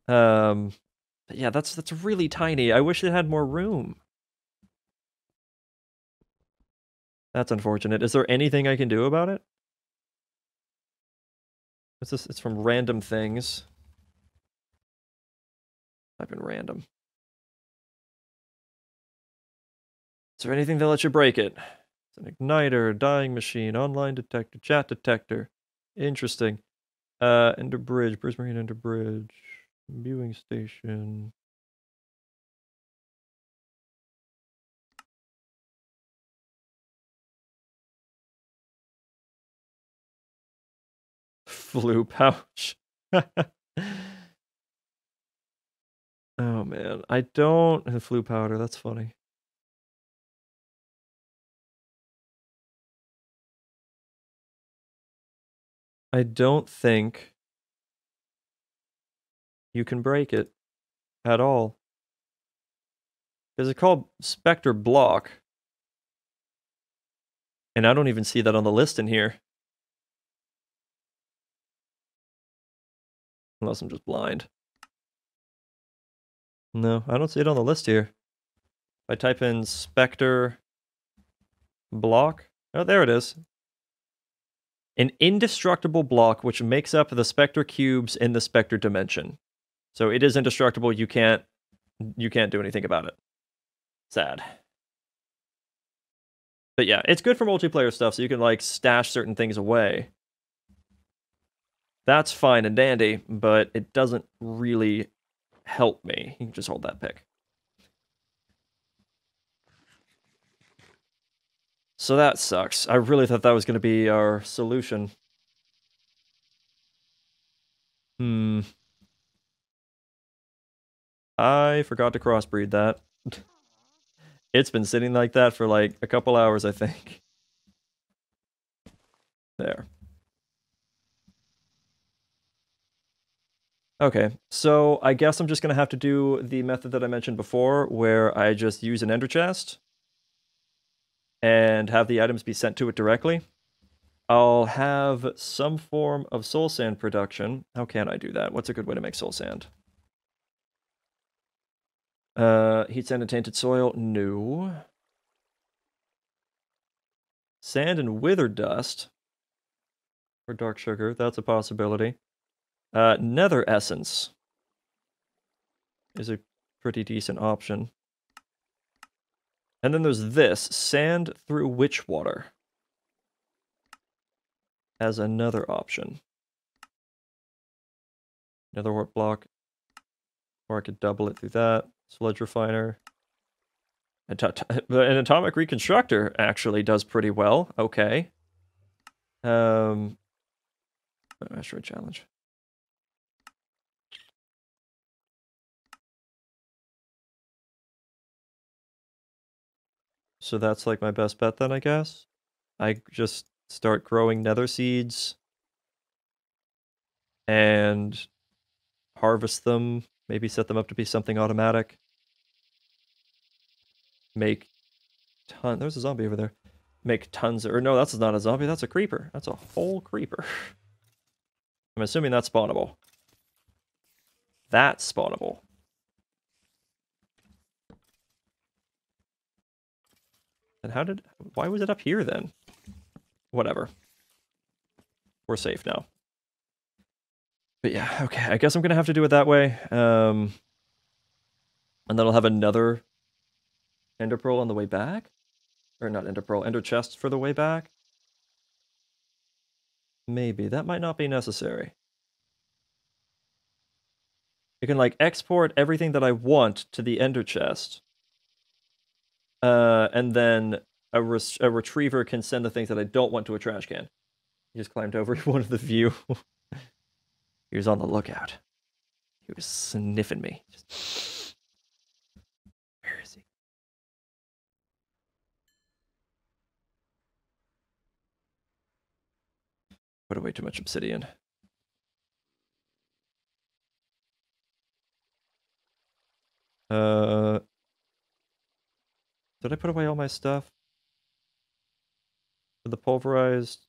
S1: But yeah, that's really tiny. I wish it had more room. That's unfortunate. Is there anything I can do about it? What's this? It's from random things. Type in random. Is there anything that lets you break it? It's an igniter, dying machine, online detector, chat detector. Interesting. Ender bridge, Prismarine Ender bridge, viewing station. Flu pouch. Oh man, I don't have flu powder. That's funny. I don't think you can break it at all. Because it's called Spectre Block. And I don't even see that on the list in here. Unless I'm just blind. No, I don't see it on the list here. If I type in Spectre Block. Oh, there it is. An indestructible block which makes up the Spectre cubes in the Spectre dimension. So it is indestructible. You can't do anything about it. Sad. But yeah, it's good for multiplayer stuff, so you can like stash certain things away. That's fine and dandy, but it doesn't really help me. You can just hold that pick. So that sucks. I really thought that was going to be our solution. I forgot to crossbreed that. It's been sitting like that for like a couple hours, I think. There. Okay, so I guess I'm just going to have to do the method that I mentioned before, where I just use an ender chest and have the items be sent to it directly. I'll have some form of soul sand production. How can I do that? What's a good way to make soul sand? Heat sand and tainted soil? No. Sand and wither dust. Or dark sugar, that's a possibility. Nether essence is a pretty decent option. And then there's this, sand through witch water as another option. Another warp block. Or I could double it through that. Sludge refiner. An atomic reconstructor actually does pretty well. Okay. Asteroid challenge. So that's like my best bet then, I guess. I just start growing nether seeds and harvest them, maybe set them up to be something automatic. Make tons. There's a zombie over there. Make tons or no, that's not a zombie, that's a creeper. That's a whole creeper. I'm assuming that's spawnable. That's spawnable. And why was it up here then? Whatever. We're safe now. But yeah, okay, I guess I'm gonna have to do it that way. And then I'll have another ender pearl on the way back? Or not ender pearl, ender chest for the way back? Maybe, that might not be necessary. You can like export everything that I want to the ender chest. And then a retriever can send the things that I don't want to a trash can. He just climbed over, he wanted the view. He was on the lookout. He was sniffing me. Where is he? Put away too much obsidian. Did I put away all my stuff? For the pulverized?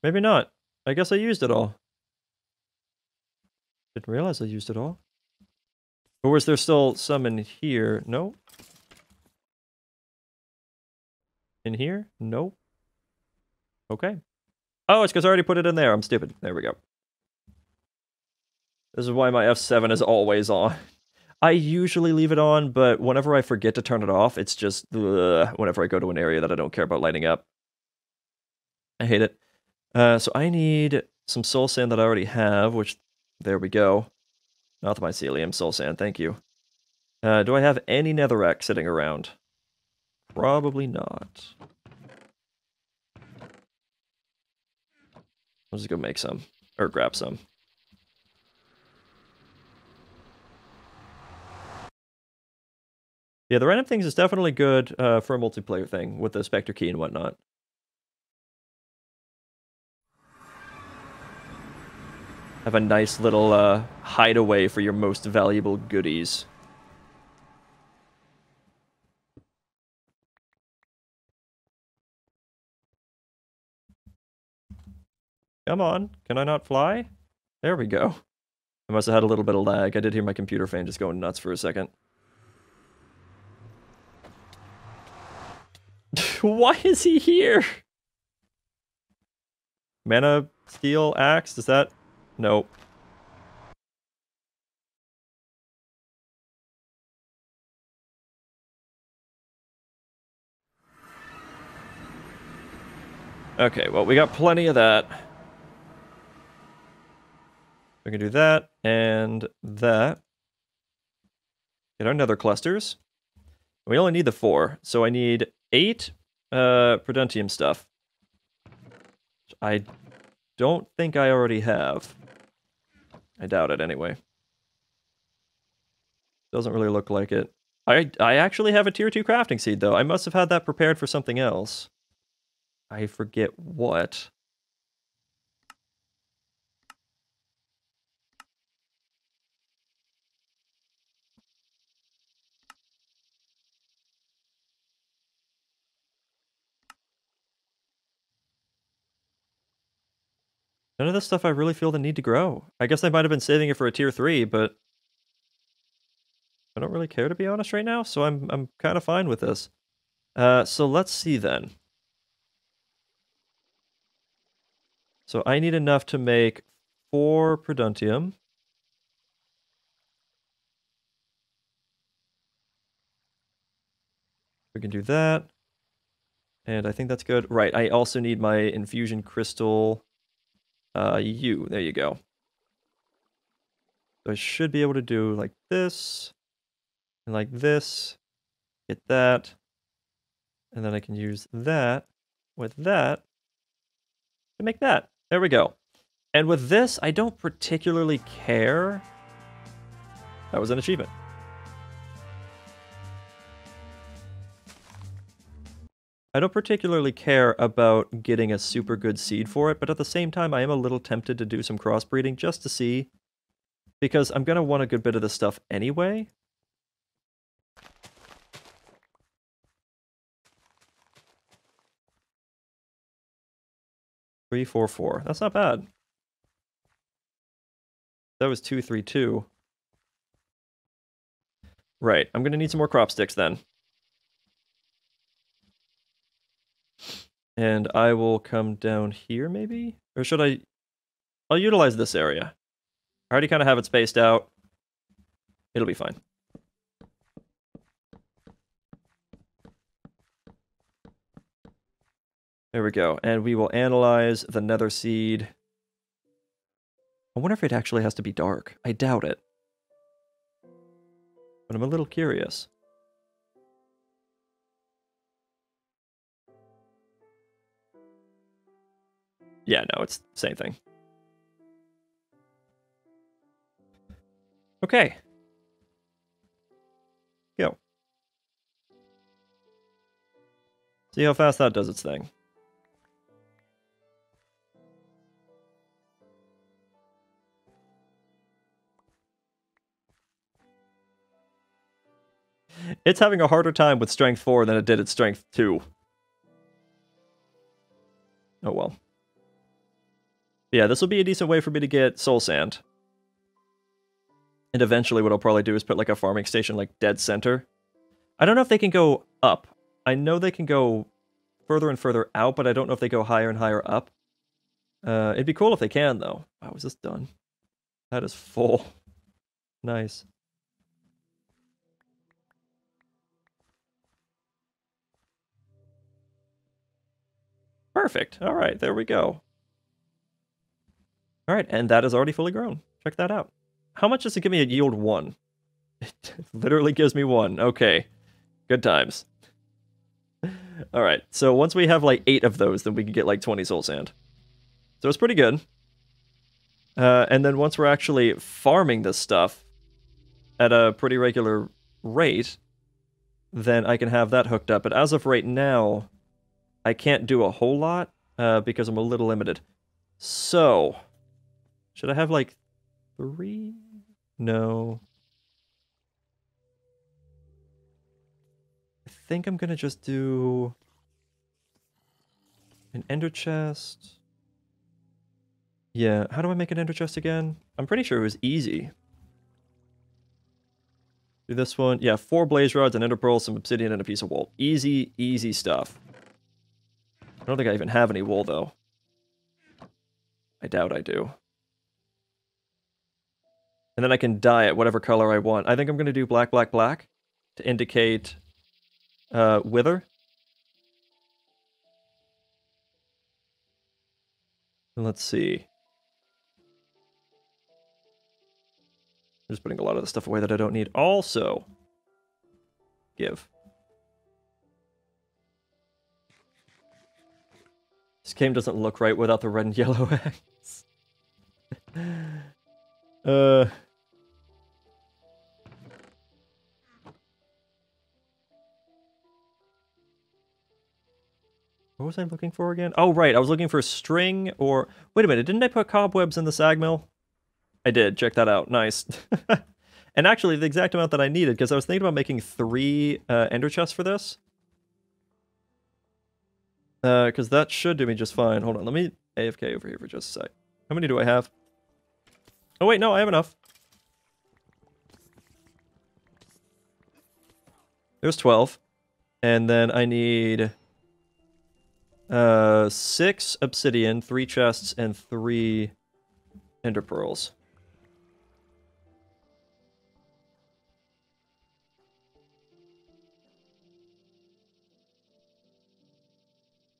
S1: Maybe not. I guess I used it all. Didn't realize I used it all. Or was there still some in here? No. In here? No. Okay. Oh, it's because I already put it in there. I'm stupid. There we go. This is why my F7 is always on. I usually leave it on, but whenever I forget to turn it off, it's just whenever I go to an area that I don't care about lighting up. I hate it. So I need some soul sand that I already have, which, there we go. Not mycelium, soul sand, thank you. Do I have any netherrack sitting around? Probably not. I'll just go make some, or grab some. Yeah, the random things is definitely good for a multiplayer thing with the Spectre key and whatnot. Have a nice little hideaway for your most valuable goodies. Come on, can I not fly? There we go. I must have had a little bit of lag. I did hear my computer fan just going nuts for a second. Why is he here? Mana steel axe? Does that? Nope. Okay, well, we got plenty of that. We can do that and that. Get our nether clusters. We only need the 4, so I need 8 Prudentium stuff. I don't think I already have. I doubt it anyway. Doesn't really look like it. I actually have a tier 2 crafting seed though. I must have had that prepared for something else. I forget what. None of this stuff I really feel the need to grow. I guess I might have been saving it for a tier 3, but I don't really care to be honest right now, so I'm kind of fine with this. So let's see then. So I need enough to make 4 Prudentium. We can do that. And I think that's good. Right, I also need my infusion crystal. There you go. So I should be able to do like this, and like this, get that, and then I can use that with that to make that. There we go. And with this, I don't particularly care. That was an achievement. I don't particularly care about getting a super good seed for it, but at the same time, I am a little tempted to do some crossbreeding just to see, because I'm going to want a good bit of this stuff anyway. Three, 4, 4. That's not bad. That was 2, 3, 2. Right, I'm going to need some more crop sticks then. And I will come down here, maybe? Or should I... I'll utilize this area. I already kind of have it spaced out. It'll be fine. There we go. And we will analyze the nether seed. I wonder if it actually has to be dark. I doubt it. But I'm a little curious. Yeah, no, it's the same thing. Okay. Go. See how fast that does its thing. It's having a harder time with Strength 4 than it did at Strength 2. Oh well. Yeah, this will be a decent way for me to get soul sand. And eventually what I'll probably do is put like a farming station like dead center. I don't know if they can go up. I know they can go further and further out, but I don't know if they go higher and higher up. It'd be cool if they can, though. Wow, is this done? That is full. Nice. perfect. All right, there we go. All right, and that is already fully grown. Check that out. How much does it give me? A yield 1. It literally gives me 1. Okay, good times. All right, so once we have like 8 of those, then we can get like 20 soul sand. So it's pretty good. And then once we're actually farming this stuff at a pretty regular rate, then I can have that hooked up. But as of right now, I can't do a whole lot because I'm a little limited. So, should I have like 3? No. I think I'm gonna just do an ender chest. Yeah, how do I make an ender chest again? I'm pretty sure it was easy. Do this one. Yeah, 4 blaze rods, an ender pearl, some obsidian, and a piece of wool. Easy, easy stuff. I don't think I even have any wool, though. I doubt I do. And then I can dye it whatever color I want. I think I'm going to do black, black, black to indicate wither. And let's see. I'm just putting a lot of the stuff away that I don't need. Also, give. This game doesn't look right without the red and yellow eggs. What was I looking for again? Oh, right, I was looking for string or... Wait a minute, didn't I put cobwebs in the sag mill? I did, check that out, nice. And actually, the exact amount that I needed, because I was thinking about making 3 ender chests for this. Because that should do me just fine. Hold on, let me AFK over here for just a sec. How many do I have? Oh wait, no, I have enough. There's 12. And then I need 6 obsidian, 3 chests, and 3 ender pearls.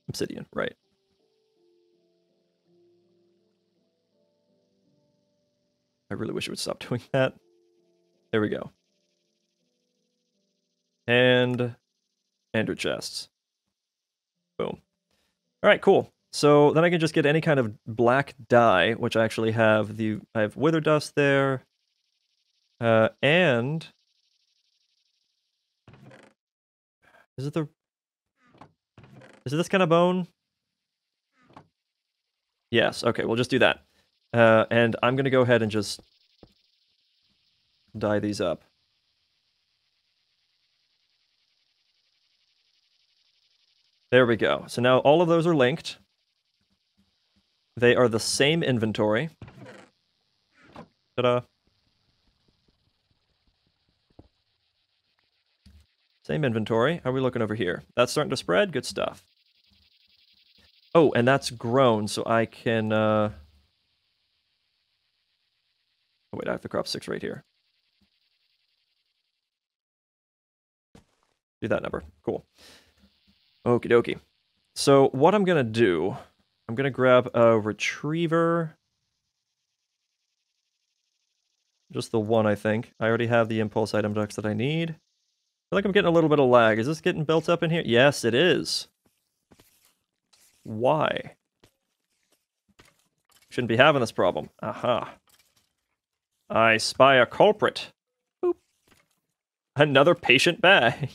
S1: Obsidian, right. I really wish it would stop doing that. There we go. And ender chests. Boom. All right, cool. So then I can just get any kind of black dye, which I actually have I have wither dust there. And is it this kind of bone? Yes, okay, we'll just do that. And I'm gonna go ahead and just dye these up. There we go. So now all of those are linked. They are the same inventory. Ta-da. Same inventory. How are we looking over here? That's starting to spread. Good stuff. Oh, and that's grown, so I can... Oh, wait, I have to crop 6 right here. Do that number. Cool. Okie dokie. So what I'm going to do, I'm going to grab a retriever. Just the one, I think. I already have the impulse item ducks that I need. I feel like I'm getting a little bit of lag. Is this getting built up in here? Yes, it is. Why? Shouldn't be having this problem. Aha. I spy a culprit. Boop. Another patient bag.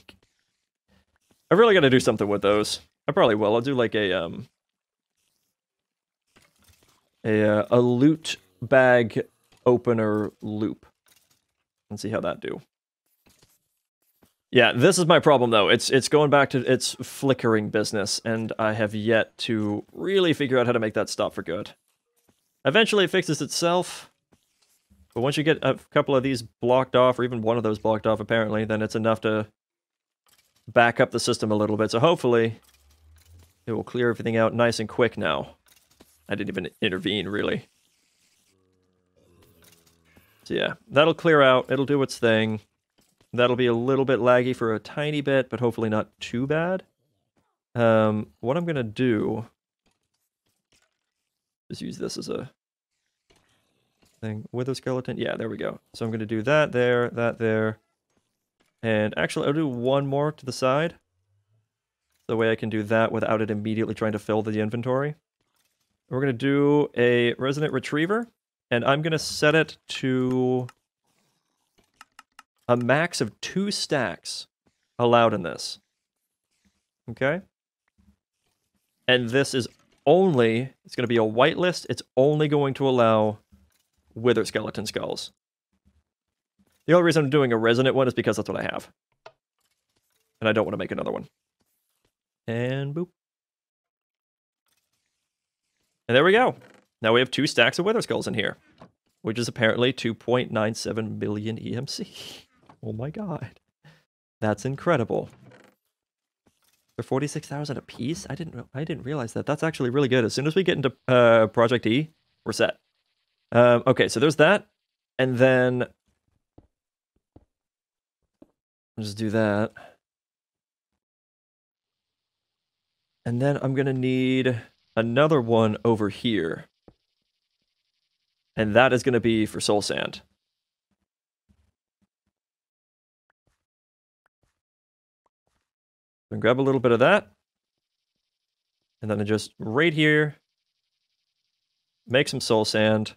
S1: I really got to do something with those. I probably will. I'll do like a loot bag opener loop and see how that do. Yeah, this is my problem though. It's going back to its flickering business, and I have yet to really figure out how to make that stop for good. Eventually it fixes itself, but once you get a couple of these blocked off, or even one of those blocked off apparently, then it's enough to back up the system a little bit. So hopefully it will clear everything out nice and quick now. I didn't even intervene, really. So yeah, that'll clear out. It'll do its thing. That'll be a little bit laggy for a tiny bit, but hopefully not too bad. What I'm going to do Just use this as a thing. Wither skeleton. Yeah, there we go. So I'm going to do that there. And actually, I'll do one more to the side. The way I can do that without it immediately trying to fill the inventory. We're going to do a resident retriever. And I'm going to set it to a max of 2 stacks allowed in this. Okay? And this is only, it's going to be a whitelist. It's only going to allow wither skeleton skulls. The only reason I'm doing a resonant one is because that's what I have. And I don't want to make another one. And boop. And there we go. Now we have 2 stacks of wither skulls in here, which is apparently 2.97 million EMC. Oh my god. That's incredible. They're 46,000 a piece? I didn't realize that. That's actually really good. As soon as we get into Project E, we're set. Okay, so there's that. And then I'll just do that. And then I'm going to need another one over here. And that is going to be for soul sand. And grab a little bit of that. And then I just right here make some soul sand.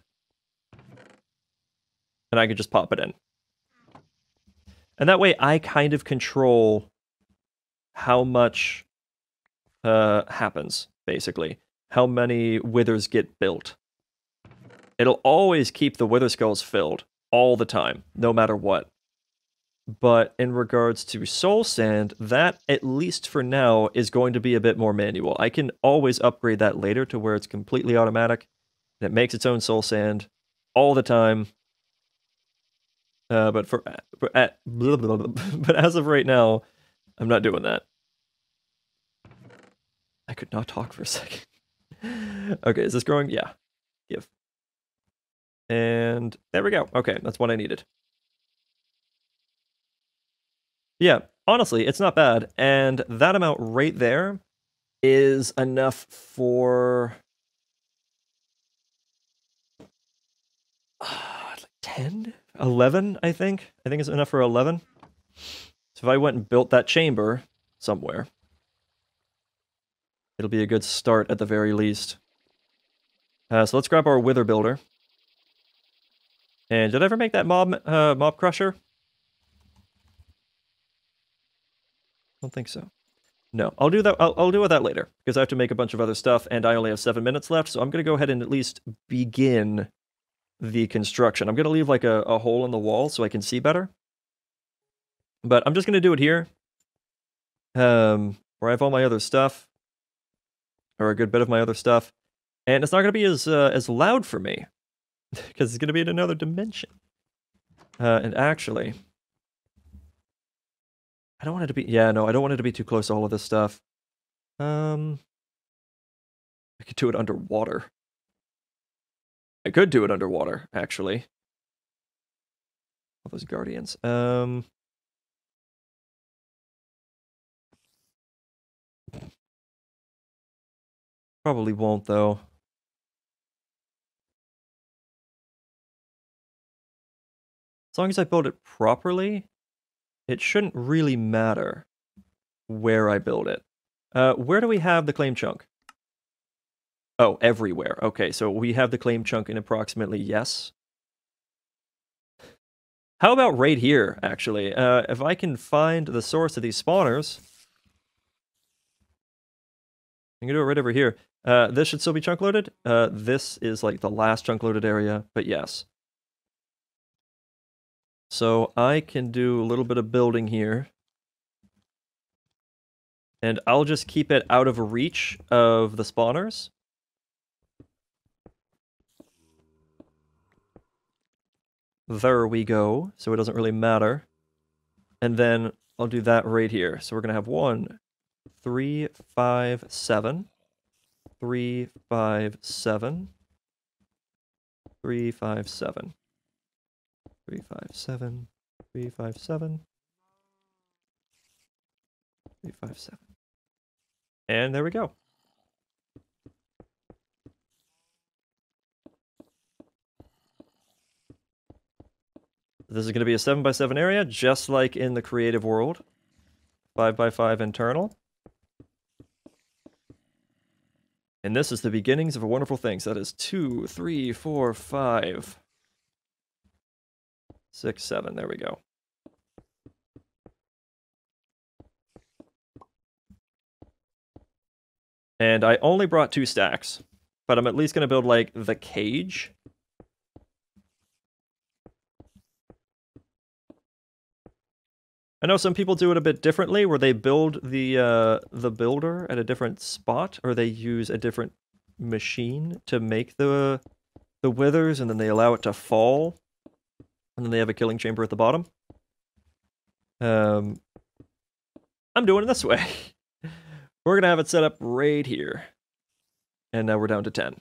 S1: And I can just pop it in. And that way I kind of control how much happens, basically. How many withers get built. It'll always keep the wither skulls filled all the time, no matter what. But in regards to soul sand, that, at least for now, is going to be a bit more manual. I can always upgrade that later to where it's completely automatic. And it makes its own soul sand all the time. But as of right now, I'm not doing that. I could not talk for a second. Okay, is this growing? Yeah. Give. And there we go. Okay, that's what I needed. Yeah, honestly, it's not bad. And that amount right there is enough for... like 10? 11, I think? I think it's enough for 11. So if I went and built that chamber somewhere, it'll be a good start at the very least. So let's grab our wither builder. And did I ever make that mob crusher? I don't think so. No, I'll do that. I'll deal with that later because I have to make a bunch of other stuff, and I only have 7 minutes left. So I'm gonna go ahead and at least begin the construction. I'm gonna leave like a hole in the wall so I can see better. But I'm just gonna do it here, where I have all my other stuff, or a good bit of my other stuff, and it's not gonna be as loud for me because it's gonna be in another dimension. And actually, I don't want it to be... Yeah, no, I don't want it to be too close to all of this stuff. I could do it underwater. I could do it underwater, actually. All those guardians. Probably won't, though. As long as I build it properly, it shouldn't really matter where I build it. Where do we have the claim chunk? Oh, everywhere. Okay, so we have the claim chunk in approximately yes. How about right here, actually? If I can find the source of these spawners, I'm gonna do it right over here. This should still be chunk loaded. This is like the last chunk loaded area, but yes. So I can do a little bit of building here. And I'll just keep it out of reach of the spawners. There we go. So it doesn't really matter. And then I'll do that right here. So we're going to have 1, 3, 5, 7. 3, 5, 7. 3, 5, 7. 3, 5, 7. 3, 5, 7. 3, 5, 7. And there we go. This is going to be a 7x7 area, just like in the creative world. 5x5 internal. And this is the beginnings of a wonderful thing. So that is 2, 3, 4, 5, 6, 7. There we go. And I only brought 2 stacks, but I'm at least going to build, like, the cage. I know some people do it a bit differently, where they build the builder at a different spot, or they use a different machine to make the withers, and then they allow it to fall, and then they have a killing chamber at the bottom. I'm doing it this way. We're gonna have it set up right here, and now we're down to 10.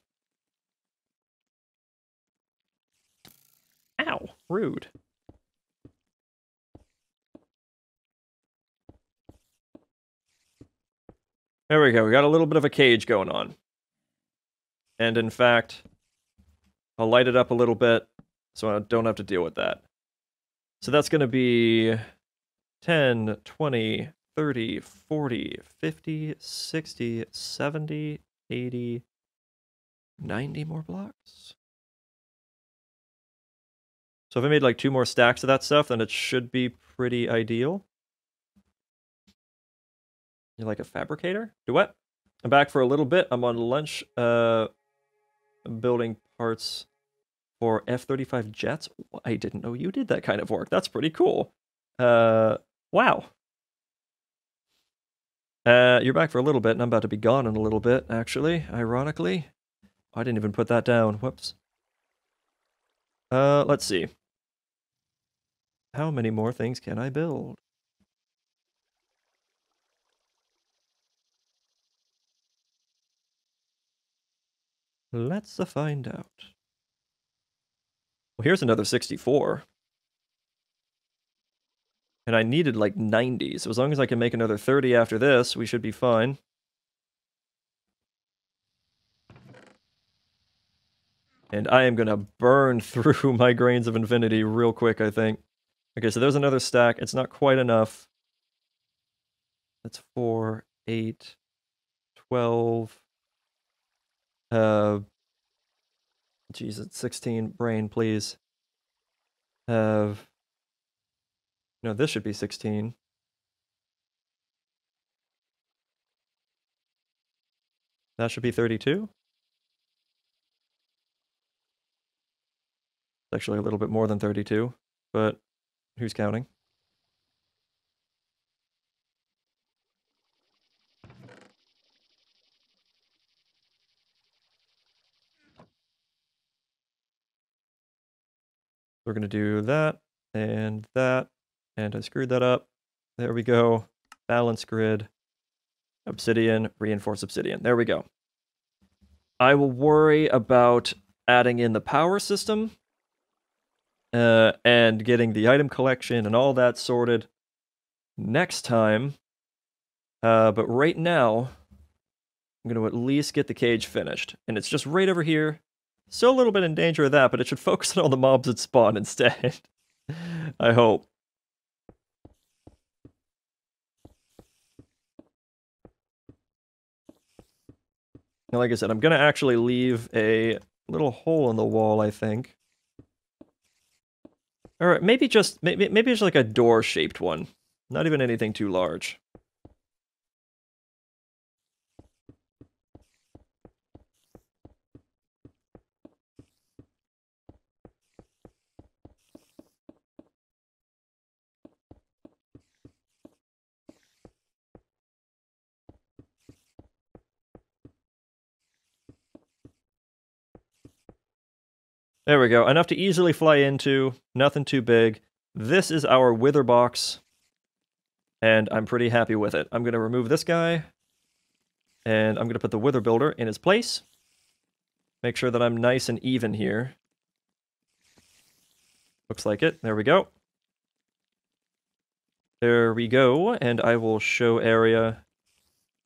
S1: Ow, rude. There we go, we got a little bit of a cage going on. And in fact, I'll light it up a little bit so I don't have to deal with that. So that's going to be 10, 20, 30, 40, 50, 60, 70, 80, 90 more blocks. So if I made like 2 more stacks of that stuff, then it should be pretty ideal. You're like a fabricator? Do what? I'm back for a little bit. I'm on lunch building parts for F-35 jets. I didn't know you did that kind of work. That's pretty cool. Wow. You're back for a little bit, and I'm about to be gone in a little bit, actually, ironically. I didn't even put that down. Whoops. Let's see. How many more things can I build? Let's find out. Well, here's another 64. And I needed like 90, so as long as I can make another 30 after this, we should be fine. And I am gonna burn through my grains of infinity real quick, I think. Okay, so there's another stack. It's not quite enough. That's 4, 8, 12. Geez, it's 16. Brain, please. No, this should be 16. That should be 32. It's actually a little bit more than 32, but who's counting? We're going to do that, and I screwed that up. There we go. Balance grid. Obsidian, reinforce obsidian. There we go. I will worry about adding in the power system and getting the item collection and all that sorted next time. But right now, I'm going to at least get the cage finished. And it's just right over here. Still a little bit in danger of that, but it should focus on all the mobs that spawn instead. I hope. And like I said, I'm going to actually leave a little hole in the wall, I think. Or maybe just like a door-shaped one. Not even anything too large. There we go. Enough to easily fly into. Nothing too big. This is our wither box. And I'm pretty happy with it. I'm going to remove this guy. And I'm going to put the wither builder in his place. Make sure that I'm nice and even here. Looks like it. There we go. There we go. And I will show area.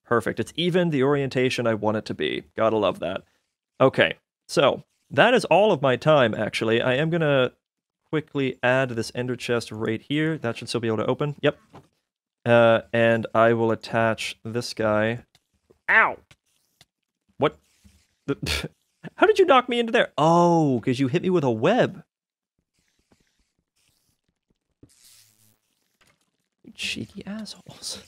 S1: Perfect. It's even the orientation I want it to be. Gotta love that. Okay. So that is all of my time, actually. I am going to quickly add this ender chest right here. That should still be able to open. Yep. And I will attach this guy. Ow! What? How did you knock me into there? Oh, because you hit me with a web. You cheeky assholes.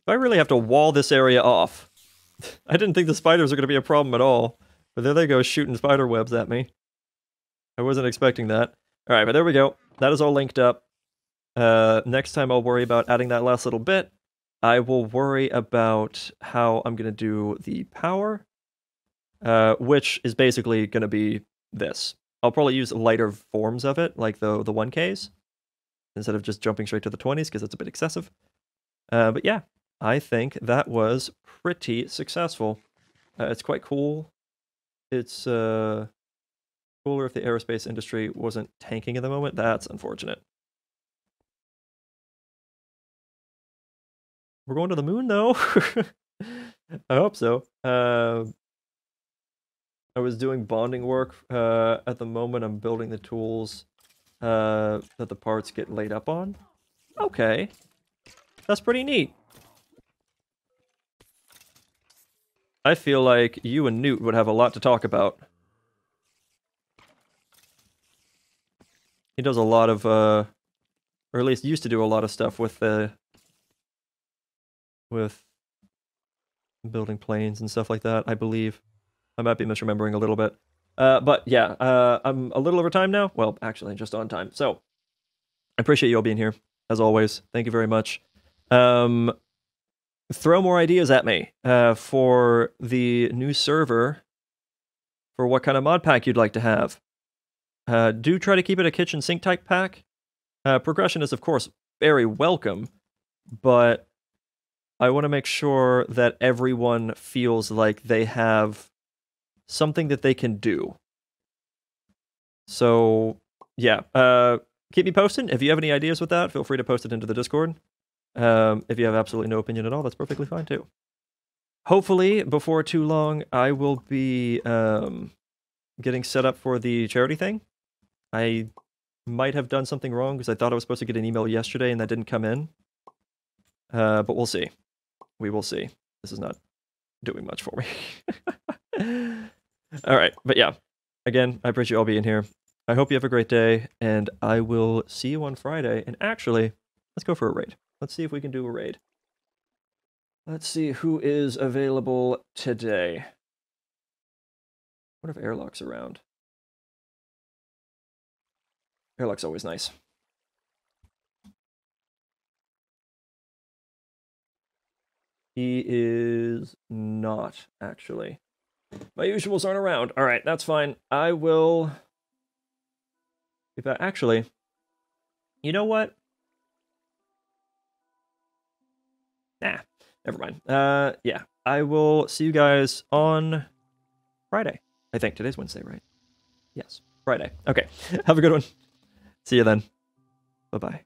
S1: I really have to wall this area off. I didn't think the spiders were going to be a problem at all. But there they go, shooting spider webs at me. I wasn't expecting that. Alright, but there we go. That is all linked up. Next time I'll worry about adding that last little bit. I will worry about how I'm going to do the power. Which is basically going to be this. I'll probably use lighter forms of it, like the 1Ks. Instead of just jumping straight to the 20s, because that's a bit excessive. But yeah, I think that was pretty successful. It's quite cool. It's cooler if the aerospace industry wasn't tanking at the moment. That's unfortunate. We're going to the moon, though. I hope so. I was doing bonding work. At the moment, I'm building the tools that the parts get laid up on. Okay. That's pretty neat. I feel like you and Newt would have a lot to talk about. He does a lot of, or at least used to do a lot of stuff with building planes and stuff like that, I believe. I might be misremembering a little bit. But yeah, I'm a little over time now. Well, actually, just on time. So, I appreciate you all being here, as always. Thank you very much. Throw more ideas at me for the new server, for what kind of mod pack you'd like to have. Do try to keep it a kitchen sink type pack. Progression is, of course, very welcome, but I want to make sure that everyone feels like they have something that they can do. So, yeah, keep me posted. If you have any ideas with that, feel free to post it into the Discord. If you have absolutely no opinion at all, that's perfectly fine too. Hopefully, before too long, I will be getting set up for the charity thing. I might have done something wrong because I thought I was supposed to get an email yesterday and that didn't come in. But we'll see. We will see. This is not doing much for me. Alright, but yeah. Again, I appreciate you all being here. I hope you have a great day, and I will see you on Friday. And actually, let's go for a raid. Let's see if we can do a raid. Let's see who is available today. What if Airlock's around? Airlock's always nice. He is not, actually. My usuals aren't around. Alright, that's fine. I will... Actually, you know what? Nah, never mind. Yeah, I will see you guys on Friday. I think today's Wednesday, right? Yes, Friday. Okay, have a good one. See you then. Bye-bye.